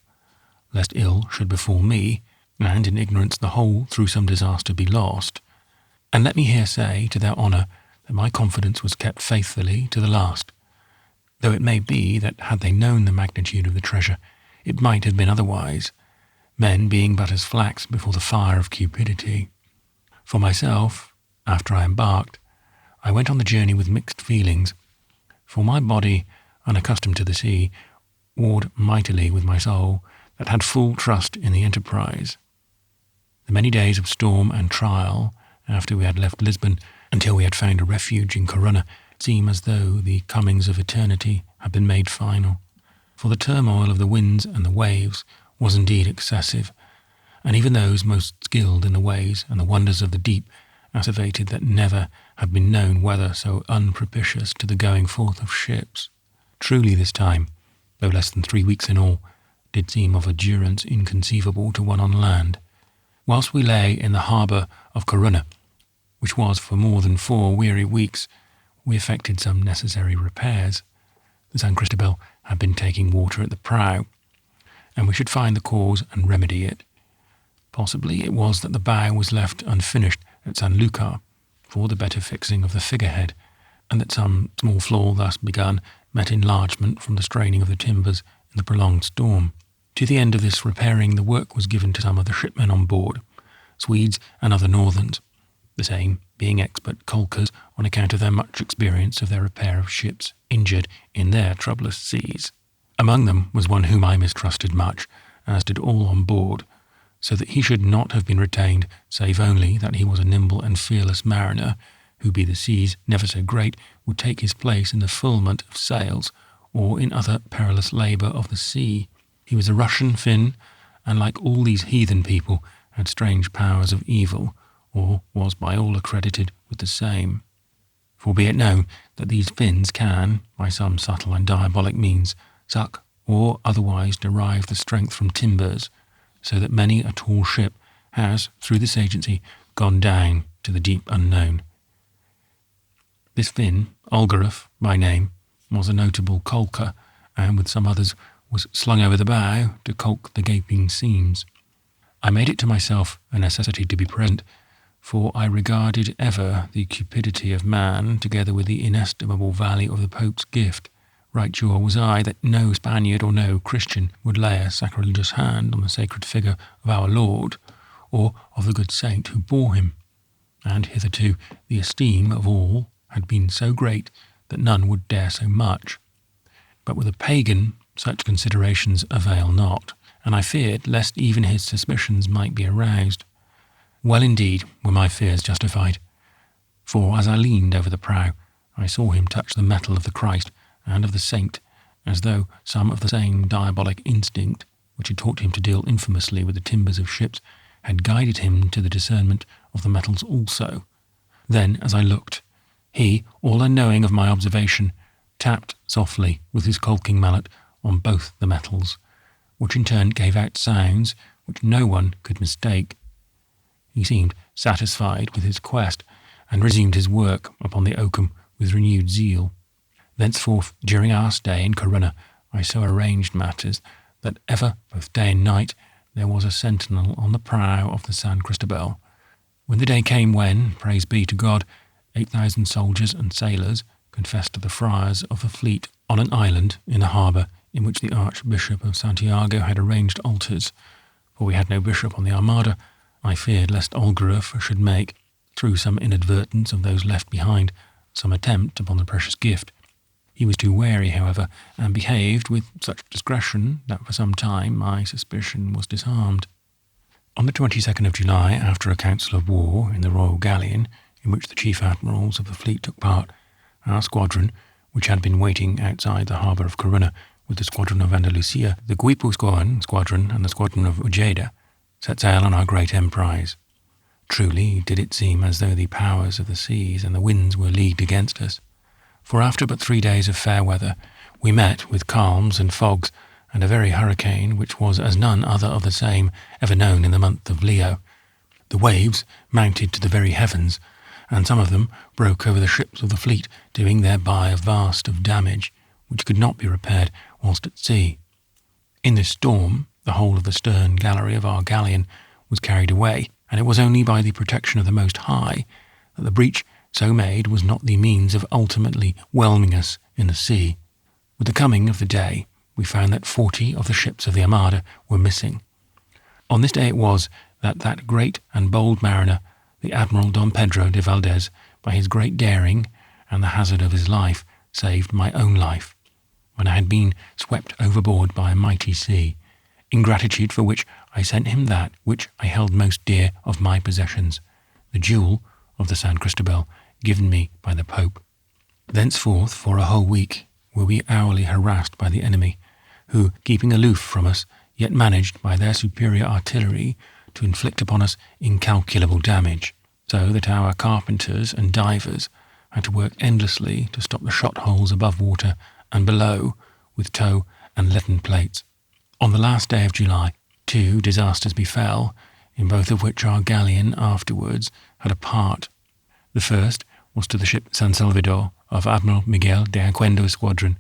lest ill should befall me, and in ignorance the whole through some disaster be lost. And let me here say to their honour that my confidence was kept faithfully to the last, though it may be that had they known the magnitude of the treasure, it might have been otherwise, men being but as flax before the fire of cupidity. For myself, after I embarked, I went on the journey with mixed feelings, for my body, unaccustomed to the sea, warred mightily with my soul that had full trust in the enterprise. The many days of storm and trial after we had left Lisbon until we had found a refuge in Corunna seem as though the comings of eternity had been made final. For the turmoil of the winds and the waves was indeed excessive, and even those most skilled in the ways and the wonders of the deep asseverated that never had been known weather so unpropitious to the going forth of ships. Truly this time, though less than 3 weeks in all, did seem of a durance inconceivable to one on land. Whilst we lay in the harbour of Corunna, which was for more than 4 weary weeks, we effected some necessary repairs. The San Cristobal had been taking water at the prow, and we should find the cause and remedy it. Possibly it was that the bow was left unfinished at San Lucar for the better fixing of the figurehead, and that some small flaw thus begun met enlargement from the straining of the timbers in the prolonged storm. To the end of this repairing, the work was given to some of the shipmen on board, Swedes and other northerns, the same being expert caulkers on account of their much experience of their repair of ships injured in their troublous seas. Among them was one whom I mistrusted much, as did all on board, so that he should not have been retained, save only that he was a nimble and fearless mariner, who, be the seas never so great, would take his place in the fulment of sails, or in other perilous labour of the sea. He was a Russian Finn, and like all these heathen people, had strange powers of evil, or was by all accredited with the same. For be it known that these Finns can, by some subtle and diabolic means, suck or otherwise derive the strength from timbers, so that many a tall ship has, through this agency, gone down to the deep unknown. This Finn, Olgaruf by name, was a notable caulker, and with some others was slung over the bow to caulk the gaping seams. I made it to myself a necessity to be present, for I regarded ever the cupidity of man together with the inestimable value of the Pope's gift. Right sure was I that no Spaniard or no Christian would lay a sacrilegious hand on the sacred figure of our Lord, or of the good saint who bore him, and hitherto the esteem of all had been so great that none would dare so much. But with a pagan such considerations avail not, and I feared lest even his suspicions might be aroused. Well indeed were my fears justified, for as I leaned over the prow, I saw him touch the metal of the Christ and of the saint, as though some of the same diabolic instinct, which had taught him to deal infamously with the timbers of ships, had guided him to the discernment of the metals also. Then, as I looked, he, all unknowing of my observation, tapped softly with his caulking mallet on both the metals, which in turn gave out sounds which no one could mistake. He seemed satisfied with his quest, and resumed his work upon the oakum with renewed zeal. Thenceforth, during our stay in Corunna, I so arranged matters that ever, both day and night, there was a sentinel on the prow of the San Cristobal. When the day came when, praise be to God, 8,000 soldiers and sailors confessed to the friars of the fleet on an island in the harbour in which the Archbishop of Santiago had arranged altars, for we had no bishop on the Armada, I feared lest Olgaruf should make, through some inadvertence of those left behind, some attempt upon the precious gift. He was too wary, however, and behaved with such discretion that for some time my suspicion was disarmed. On the 22nd of July, after a council of war in the Royal Galleon, in which the chief admirals of the fleet took part, our squadron, which had been waiting outside the harbour of Corunna with the squadron of Andalusia, the Guipuzcoan squadron and the squadron of Ujeda, set sail on our great emprise. Truly did it seem as though the powers of the seas and the winds were leagued against us. For after but 3 days of fair weather, we met with calms and fogs, and a very hurricane, which was as none other of the same ever known in the month of Leo. The waves mounted to the very heavens, and some of them broke over the ships of the fleet, doing thereby a vast of damage, which could not be repaired whilst at sea. In this storm, the whole of the stern gallery of our galleon was carried away, and it was only by the protection of the Most High that the breach so made was not the means of ultimately whelming us in the sea. With the coming of the day, we found that 40 of the ships of the Armada were missing. On this day it was that that great and bold mariner, the Admiral Don Pedro de Valdez, by his great daring and the hazard of his life, saved my own life, when I had been swept overboard by a mighty sea, in gratitude for which I sent him that which I held most dear of my possessions, the jewel of the San Cristobal given me by the Pope. Thenceforth, for a whole week, were we hourly harassed by the enemy, who, keeping aloof from us, yet managed by their superior artillery to inflict upon us incalculable damage, so that our carpenters and divers had to work endlessly to stop the shot holes above water and below with tow and leaden plates. On the last day of July, 2 disasters befell, in both of which our galleon afterwards had a part. The first was to the ship San Salvador of Admiral Miguel de Aquendo's squadron,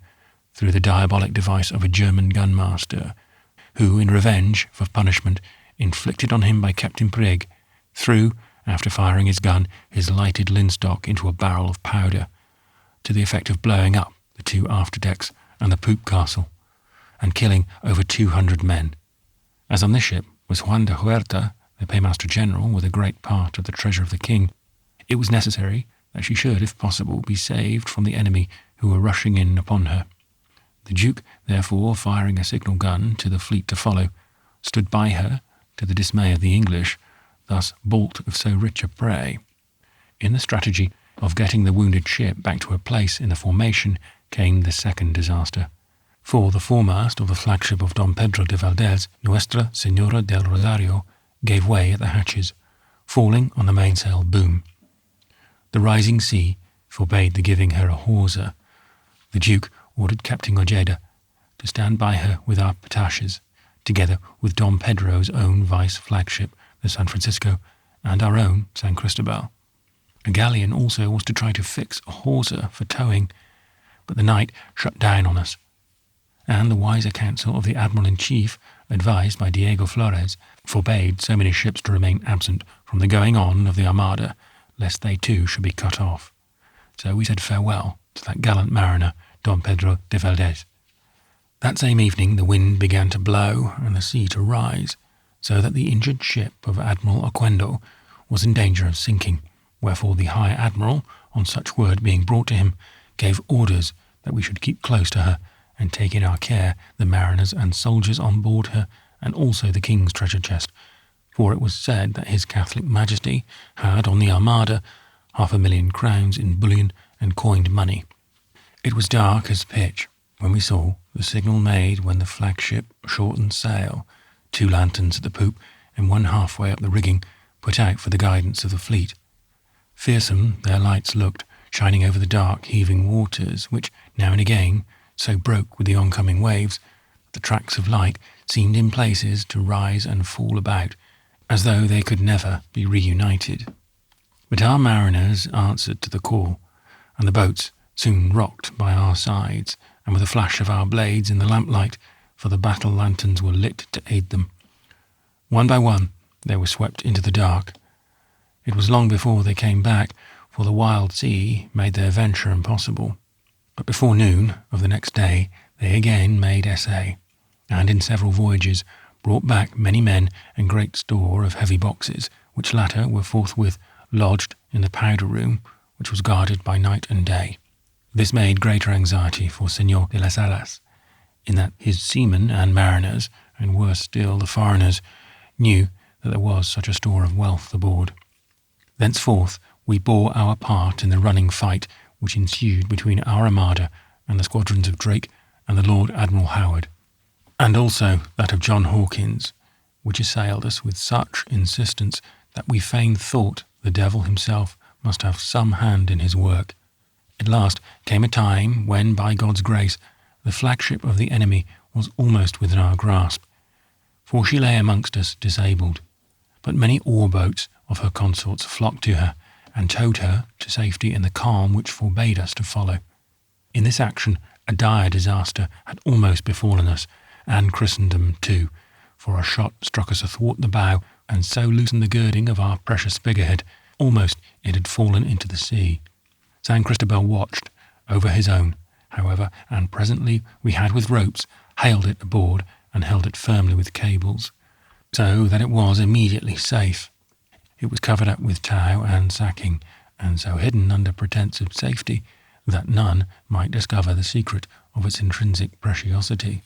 through the diabolic device of a German gunmaster, who, in revenge for punishment inflicted on him by Captain Prieg, threw, after firing his gun, his lighted linstock into a barrel of powder, to the effect of blowing up the 2 afterdecks and the poop castle, and killing over 200 men. As on this ship was Juan de Huerta, the paymaster general, with a great part of the treasure of the king, it was necessary that she should, if possible, be saved from the enemy who were rushing in upon her. The Duke, therefore, firing a signal gun to the fleet to follow, stood by her, to the dismay of the English, thus balked of so rich a prey. In the strategy of getting the wounded ship back to her place in the formation came the second disaster. For the foremast of the flagship of Don Pedro de Valdez, Nuestra Senora del Rosario, gave way at the hatches, falling on the mainsail boom. The rising sea forbade the giving her a hawser. The Duke ordered Captain Ojeda to stand by her with our pataches, together with Don Pedro's own vice flagship, the San Francisco, and our own San Cristobal. A galleon also was to try to fix a hawser for towing, but the night shut down on us, and the wiser counsel of the Admiral-in-Chief, advised by Diego Flores, forbade so many ships to remain absent from the going on of the Armada, lest they too should be cut off. So we said farewell to that gallant mariner, Don Pedro de Valdez. That same evening the wind began to blow and the sea to rise, so that the injured ship of Admiral Oquendo was in danger of sinking, wherefore the High Admiral, on such word being brought to him, gave orders that we should keep close to her and take in our care the mariners and soldiers on board her, and also the King's treasure chest, for it was said that His Catholic Majesty had on the Armada 500,000 crowns in bullion and coined money. It was dark as pitch when we saw the signal made when the flagship shortened sail, 2 lanterns at the poop and 1 halfway up the rigging put out for the guidance of the fleet. Fearsome their lights looked, shining over the dark, heaving waters, which now and again so broke with the oncoming waves that the tracks of light seemed in places to rise and fall about, as though they could never be reunited. But our mariners answered to the call, and the boats soon rocked by our sides, and with a flash of our blades in the lamplight, for the battle lanterns were lit to aid them. One by one they were swept into the dark. It was long before they came back, for the wild sea made their venture impossible. But before noon of the next day they again made essay, and in several voyages brought back many men and great store of heavy boxes, which latter were forthwith lodged in the powder room, which was guarded by night and day. This made greater anxiety for Señor de las Alas, in that his seamen and mariners, and worse still the foreigners, knew that there was such a store of wealth aboard. Thenceforth we bore our part in the running fight which ensued between our Armada and the squadrons of Drake and the Lord Admiral Howard, and also that of John Hawkins, which assailed us with such insistence that we fain thought the devil himself must have some hand in his work. At last came a time when, by God's grace, the flagship of the enemy was almost within our grasp, for she lay amongst us disabled. But many oar-boats of her consorts flocked to her, and towed her to safety in the calm which forbade us to follow. In this action a dire disaster had almost befallen us, and Christendom too, for a shot struck us athwart the bow, and so loosened the girding of our precious figurehead, almost it had fallen into the sea. San Cristobal watched over his own, however, and presently we had with ropes hailed it aboard and held it firmly with cables, so that it was immediately safe. It was covered up with tow and sacking, and so hidden under pretence of safety that none might discover the secret of its intrinsic preciosity.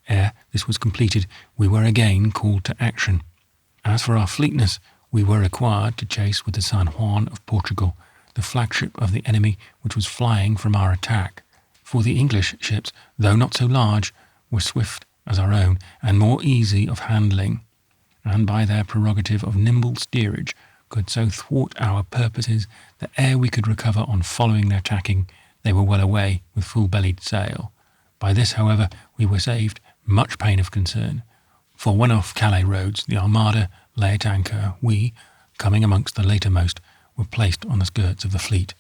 Ere this was completed, we were again called to action. As for our fleetness, we were required to chase with the San Juan of Portugal, the flagship of the enemy which was flying from our attack. For the English ships, though not so large, were swift as our own, and more easy of handling, and by their prerogative of nimble steerage could so thwart our purposes that ere we could recover on following their tacking, they were well away with full-bellied sail. By this, however, we were saved much pain of concern, for when off Calais roads the Armada lay at anchor, we, coming amongst the latermost, were placed on the skirts of the fleet.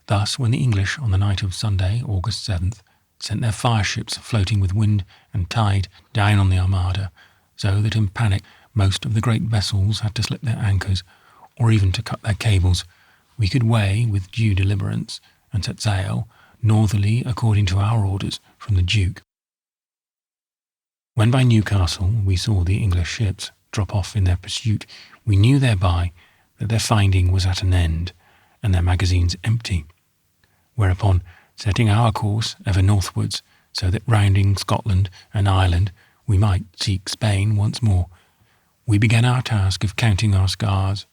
Thus, when the English, on the night of Sunday, August 7th, sent their fireships floating with wind and tide down on the Armada, so that in panic most of the great vessels had to slip their anchors, or even to cut their cables, we could weigh with due deliberance and set sail northerly according to our orders from the Duke. When by Newcastle we saw the English ships drop off in their pursuit, we knew thereby that their finding was at an end, and their magazines empty. Whereupon, setting our course ever northwards, so that rounding Scotland and Ireland we might seek Spain once more, we began our task of counting our scars,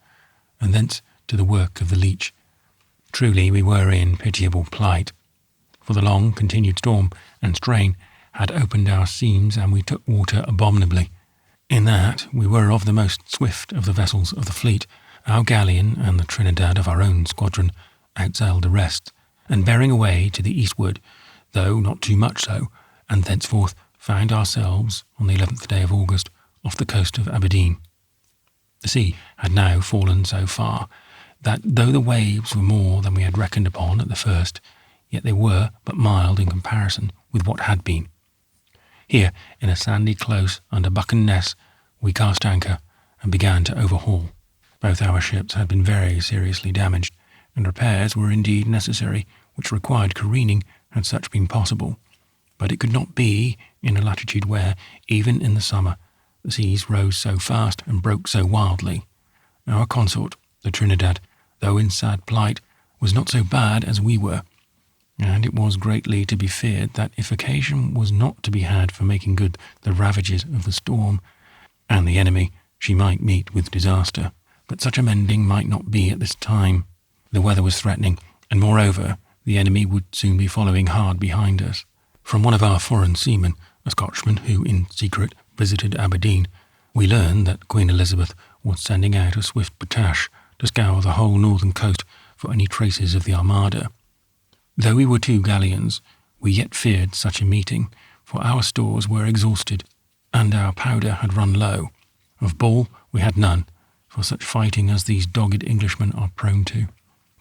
and thence to the work of the leech. Truly we were in pitiable plight, for the long continued storm and strain had opened our seams, and we took water abominably. In that we were of the most swift of the vessels of the fleet, our galleon and the Trinidad of our own squadron outsailed the rest, and bearing away to the eastward, though not too much so, and thenceforth found ourselves, on the 11th day of August, off the coast of Aberdeen. The sea had now fallen so far that, though the waves were more than we had reckoned upon at the first, yet they were but mild in comparison with what had been. Here, in a sandy close under Buchan Ness, we cast anchor and began to overhaul. Both our ships had been very seriously damaged, and repairs were indeed necessary, which required careening had such been possible. But it could not be in a latitude where, even in the summer, the seas rose so fast and broke so wildly. Our consort, the Trinidad, though in sad plight, was not so bad as we were, and it was greatly to be feared that if occasion was not to be had for making good the ravages of the storm and the enemy, she might meet with disaster. But such a mending might not be at this time. The weather was threatening, and moreover, the enemy would soon be following hard behind us. From one of our foreign seamen, a Scotchman who in secret visited Aberdeen, we learned that Queen Elizabeth was sending out a swift potash to scour the whole northern coast for any traces of the Armada. Though we were 2 galleons, we yet feared such a meeting, for our stores were exhausted, and our powder had run low. Of ball we had none, for such fighting as these dogged Englishmen are prone to.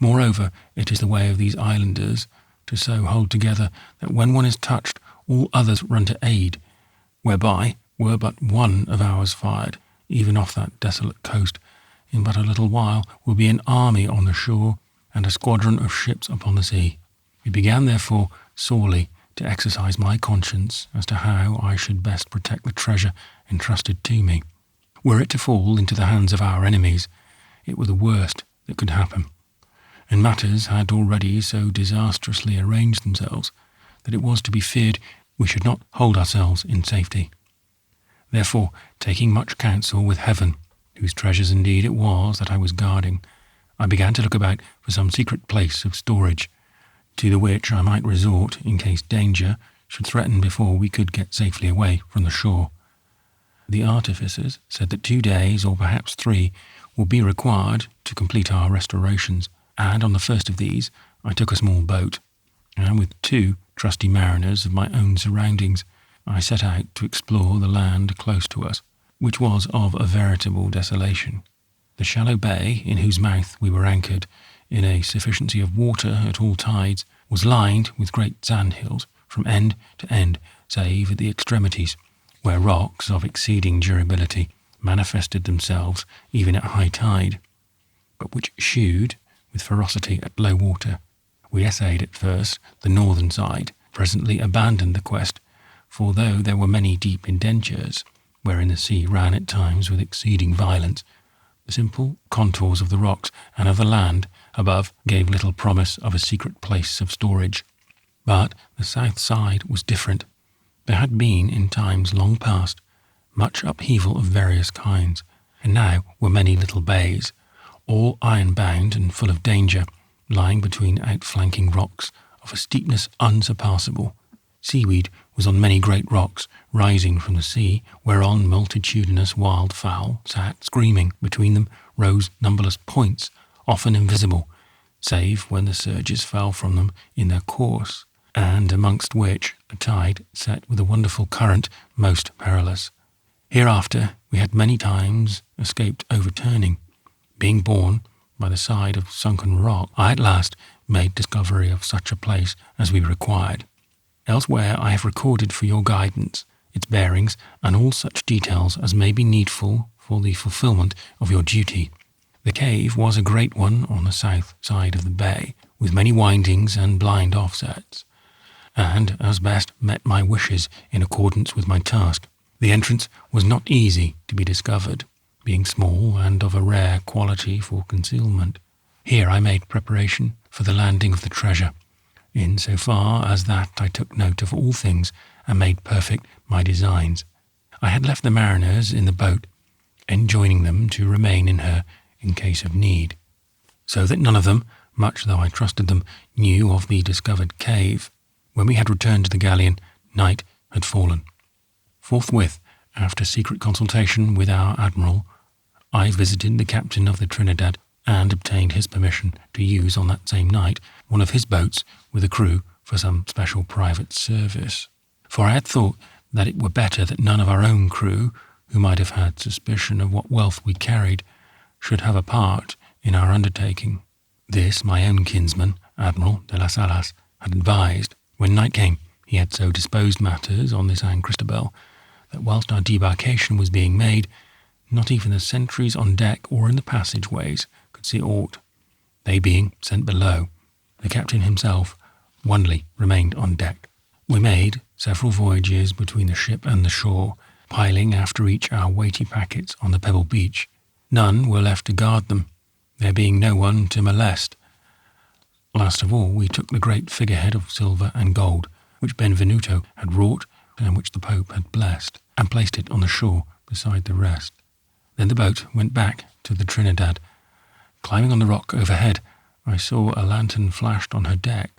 Moreover, it is the way of these islanders to so hold together that when one is touched, all others run to aid, whereby, were but one of ours fired, even off that desolate coast, in but a little while will be an army on the shore and a squadron of ships upon the sea. We began, therefore, sorely to exercise my conscience as to how I should best protect the treasure entrusted to me. Were it to fall into the hands of our enemies, it were the worst that could happen, and matters had already so disastrously arranged themselves that it was to be feared we should not hold ourselves in safety. Therefore, taking much counsel with heaven, whose treasures indeed it was that I was guarding, I began to look about for some secret place of storage, to the which I might resort in case danger should threaten before we could get safely away from the shore. The artificers said that 2 days, or perhaps 3, would be required to complete our restorations, and on the first of these I took a small boat, and with 2 trusty mariners of my own surroundings, I set out to explore the land close to us, which was of a veritable desolation. The shallow bay, in whose mouth we were anchored, in a sufficiency of water at all tides, was lined with great sandhills from end to end, save at the extremities, where rocks of exceeding durability manifested themselves even at high tide, but which shewed with ferocity at low water. We essayed at first the northern side, presently abandoned the quest, for though there were many deep indentures, wherein the sea ran at times with exceeding violence, the simple contours of the rocks and of the land above gave little promise of a secret place of storage. But the south side was different. There had been, in times long past, much upheaval of various kinds, and now were many little bays, all iron-bound and full of danger, lying between outflanking rocks of a steepness unsurpassable. Seaweed was on many great rocks, rising from the sea, whereon multitudinous wild fowl sat screaming. Between them rose numberless points, often invisible, save when the surges fell from them in their course, and amongst which a tide set with a wonderful current most perilous. Hereafter we had many times escaped overturning. Being borne by the side of sunken rock, I at last made discovery of such a place as we required. Elsewhere I have recorded for your guidance its bearings and all such details as may be needful for the fulfilment of your duty. The cave was a great one on the south side of the bay, with many windings and blind offsets, and as best met my wishes in accordance with my task. The entrance was not easy to be discovered, being small and of a rare quality for concealment. Here I made preparation for the landing of the treasure, in so far as that I took note of all things and made perfect my designs. I had left the mariners in the boat, enjoining them to remain in her in case of need, so that none of them, much though I trusted them, knew of the discovered cave. When we had returned to the galleon, night had fallen. Forthwith, after secret consultation with our admiral, I visited the captain of the Trinidad and obtained his permission to use on that same night one of his boats with a crew for some special private service. For I had thought that it were better that none of our own crew, who might have had suspicion of what wealth we carried, should have a part in our undertaking. This my own kinsman, Admiral de las Alas, had advised. When night came, he had so disposed matters on the San Cristobal that whilst our debarkation was being made, not even the sentries on deck or in the passageways could see aught. They being sent below, the captain himself only remained on deck. We made several voyages between the ship and the shore, piling after each our weighty packets on the pebble beach. None were left to guard them, there being no one to molest. Last of all, we took the great figurehead of silver and gold, which Benvenuto had wrought and which the Pope had blessed, and placed it on the shore beside the rest. Then the boat went back to the Trinidad. Climbing on the rock overhead, I saw a lantern flashed on her deck,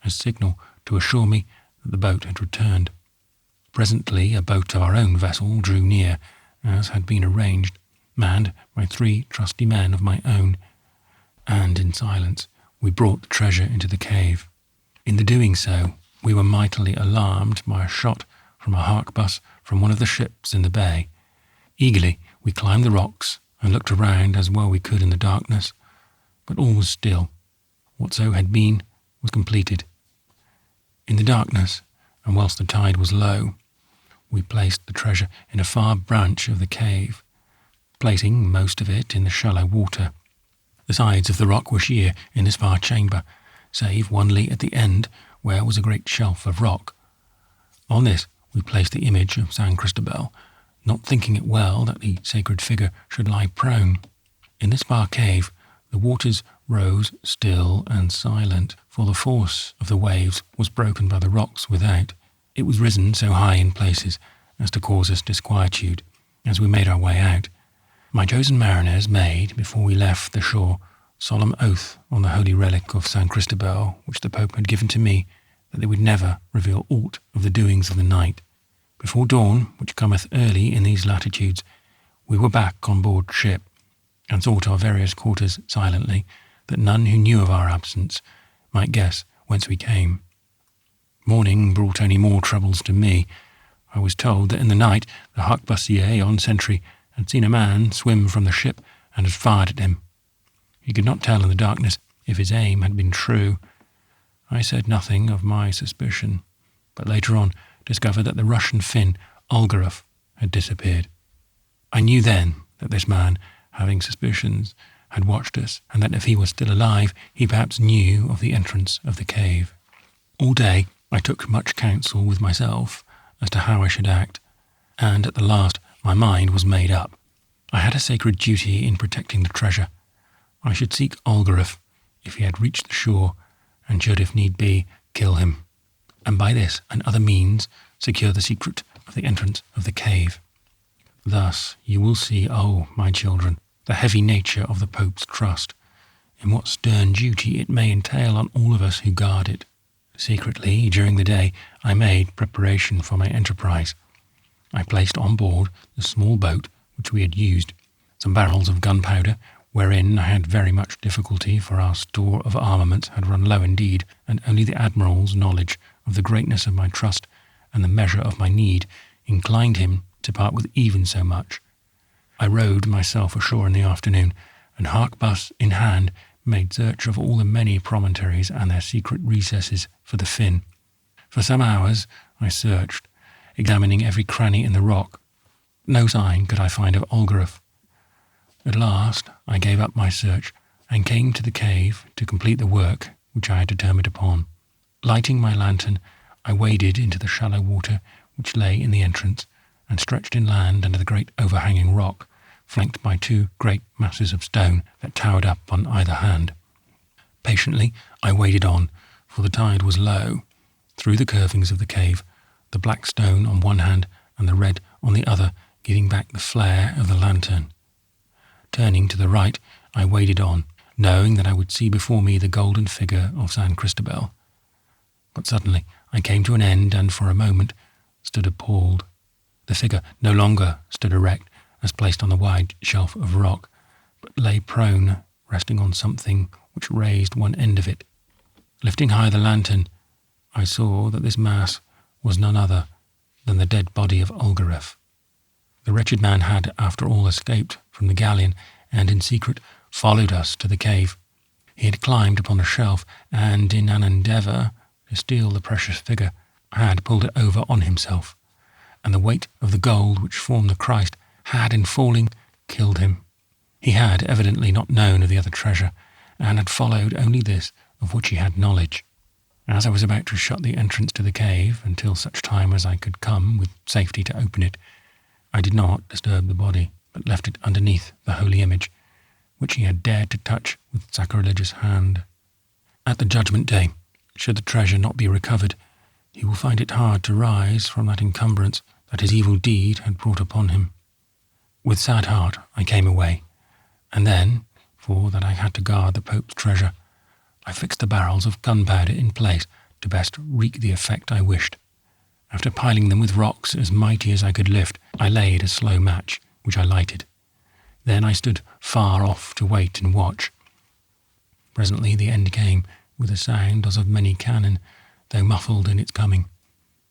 a signal to assure me that the boat had returned. Presently a boat of our own vessel drew near, as had been arranged, manned by 3 trusty men of my own, and in silence we brought the treasure into the cave. In the doing so, we were mightily alarmed by a shot from a harquebus from one of the ships in the bay. Eagerly we climbed the rocks and looked around as well we could in the darkness, but all was still. Whatso had been was completed. In the darkness, and whilst the tide was low, we placed the treasure in a far branch of the cave, placing most of it in the shallow water. The sides of the rock were sheer in this far chamber, save only at the end, where was a great shelf of rock. On this we placed the image of San Cristobal, not thinking it well that the sacred figure should lie prone. In this far cave the waters rose still and silent, for the force of the waves was broken by the rocks without. It was risen so high in places as to cause us disquietude as we made our way out. My chosen mariners made, before we left the shore, solemn oath on the holy relic of San Cristobal, which the Pope had given to me, that they would never reveal aught of the doings of the night. Before dawn, which cometh early in these latitudes, we were back on board ship, and sought our various quarters silently, that none who knew of our absence might guess whence we came. Morning brought only more troubles to me. I was told that in the night the harquebusier on sentry had seen a man swim from the ship and had fired at him. He could not tell in the darkness if his aim had been true. I said nothing of my suspicion, but later on discovered that the Russian Finn, Olgarov, had disappeared. I knew then that this man, having suspicions, had watched us, and that if he was still alive, he perhaps knew of the entrance of the cave. All day I took much counsel with myself as to how I should act, and at the last my mind was made up. I had a sacred duty in protecting the treasure. I should seek Olgarov if he had reached the shore, and should, if need be, kill him, and by this and other means secure the secret of the entrance of the cave. Thus you will see, oh, my children, the heavy nature of the Pope's trust, and what stern duty it may entail on all of us who guard it. Secretly, during the day, I made preparation for my enterprise. I placed on board the small boat which we had used, some barrels of gunpowder, wherein I had very much difficulty, for our store of armaments had run low indeed, and only the Admiral's knowledge of the greatness of my trust and the measure of my need inclined him to part with even so much. I rowed myself ashore in the afternoon, and harquebus in hand made search of all the many promontories and their secret recesses for the fin. For some hours I searched, examining every cranny in the rock. No sign could I find of Olgeriff. At last I gave up my search and came to the cave to complete the work which I had determined upon. Lighting my lantern, I waded into the shallow water which lay in the entrance, and stretched inland under the great overhanging rock, flanked by two great masses of stone that towered up on either hand. Patiently I waded on, for the tide was low, through the curvings of the cave, the black stone on one hand and the red on the other giving back the flare of the lantern. Turning to the right, I waded on, knowing that I would see before me the golden figure of San Cristobal. But suddenly I came to an end, and for a moment stood appalled. The figure no longer stood erect, as placed on the wide shelf of rock, but lay prone, resting on something which raised one end of it. Lifting high the lantern, I saw that this mass was none other than the dead body of Olgeriff. The wretched man had, after all, escaped from the galleon, and in secret followed us to the cave. He had climbed upon a shelf, and in an endeavour to steal the precious figure, had pulled it over on himself, and the weight of the gold which formed the Christ had, in falling, killed him. He had evidently not known of the other treasure, and had followed only this of which he had knowledge. As I was about to shut the entrance to the cave until such time as I could come with safety to open it, I did not disturb the body, but left it underneath the holy image, which he had dared to touch with sacrilegious hand. At the judgment day, should the treasure not be recovered, he will find it hard to rise from that encumbrance that his evil deed had brought upon him. With sad heart I came away, and then, for that I had to guard the Pope's treasure, I fixed the barrels of gunpowder in place to best wreak the effect I wished. After piling them with rocks as mighty as I could lift, I laid a slow match, which I lighted. Then I stood far off to wait and watch. Presently the end came, with a sound as of many cannon, though muffled in its coming.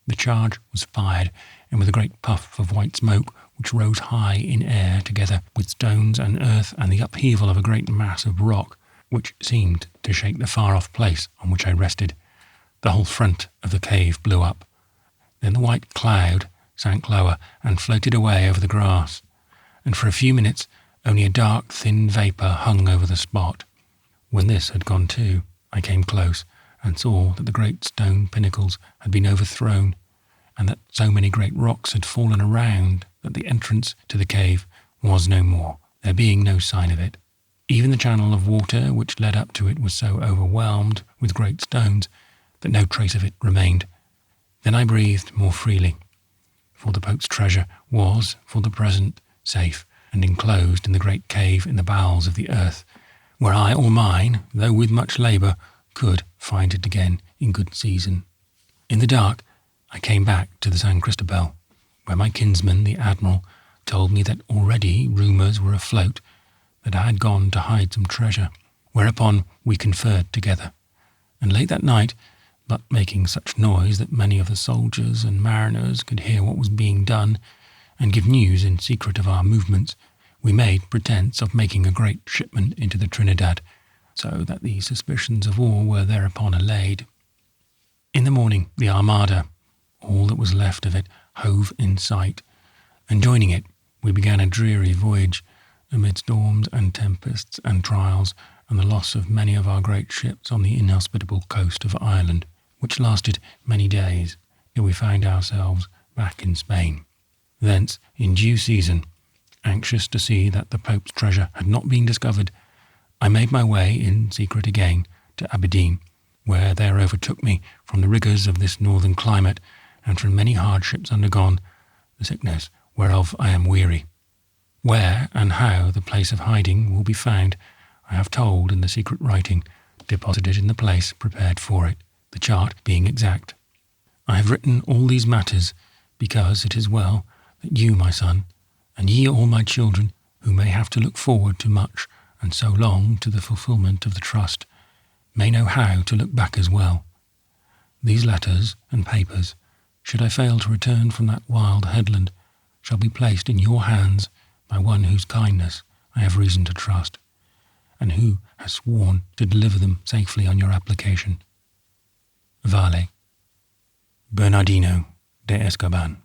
The charge was fired, and with a great puff of white smoke, which rose high in air, together with stones and earth and the upheaval of a great mass of rock, which seemed to shake the far-off place on which I rested, the whole front of the cave blew up. Then the white cloud sank lower and floated away over the grass, and for a few minutes only a dark, thin vapour hung over the spot. When this had gone too, I came close, and saw that the great stone pinnacles had been overthrown, and that so many great rocks had fallen around that the entrance to the cave was no more, there being no sign of it. Even the channel of water which led up to it was so overwhelmed with great stones that no trace of it remained. Then I breathed more freely, for the Pope's treasure was, for the present, safe and enclosed in the great cave in the bowels of the earth, where I or mine, though with much labour, could find it again in good season. In the dark, I came back to the San Cristobal, where my kinsman, the Admiral, told me that already rumours were afloat that I had gone to hide some treasure, whereupon we conferred together. And late that night, but making such noise that many of the soldiers and mariners could hear what was being done, and give news in secret of our movements, we made pretence of making a great shipment into the Trinidad, so that the suspicions of all were thereupon allayed. In the morning the Armada, all that was left of it, hove in sight, and joining it, we began a dreary voyage, amid storms and tempests and trials, and the loss of many of our great ships on the inhospitable coast of Ireland, which lasted many days, till we found ourselves back in Spain. Thence, in due season, anxious to see that the Pope's treasure had not been discovered, I made my way in secret again to Aberdeen, where there overtook me, from the rigours of this northern climate, and from many hardships undergone, the sickness whereof I am weary. Where and how the place of hiding will be found, I have told in the secret writing, deposited in the place prepared for it, the chart being exact. I have written all these matters because it is well that you, my son, and ye all my children, who may have to look forward to much and so long to the fulfilment of the trust, may know how to look back as well. These letters and papers, should I fail to return from that wild headland, shall be placed in your hands by one whose kindness I have reason to trust, and who has sworn to deliver them safely on your application. Vale. Bernardino de Escoban.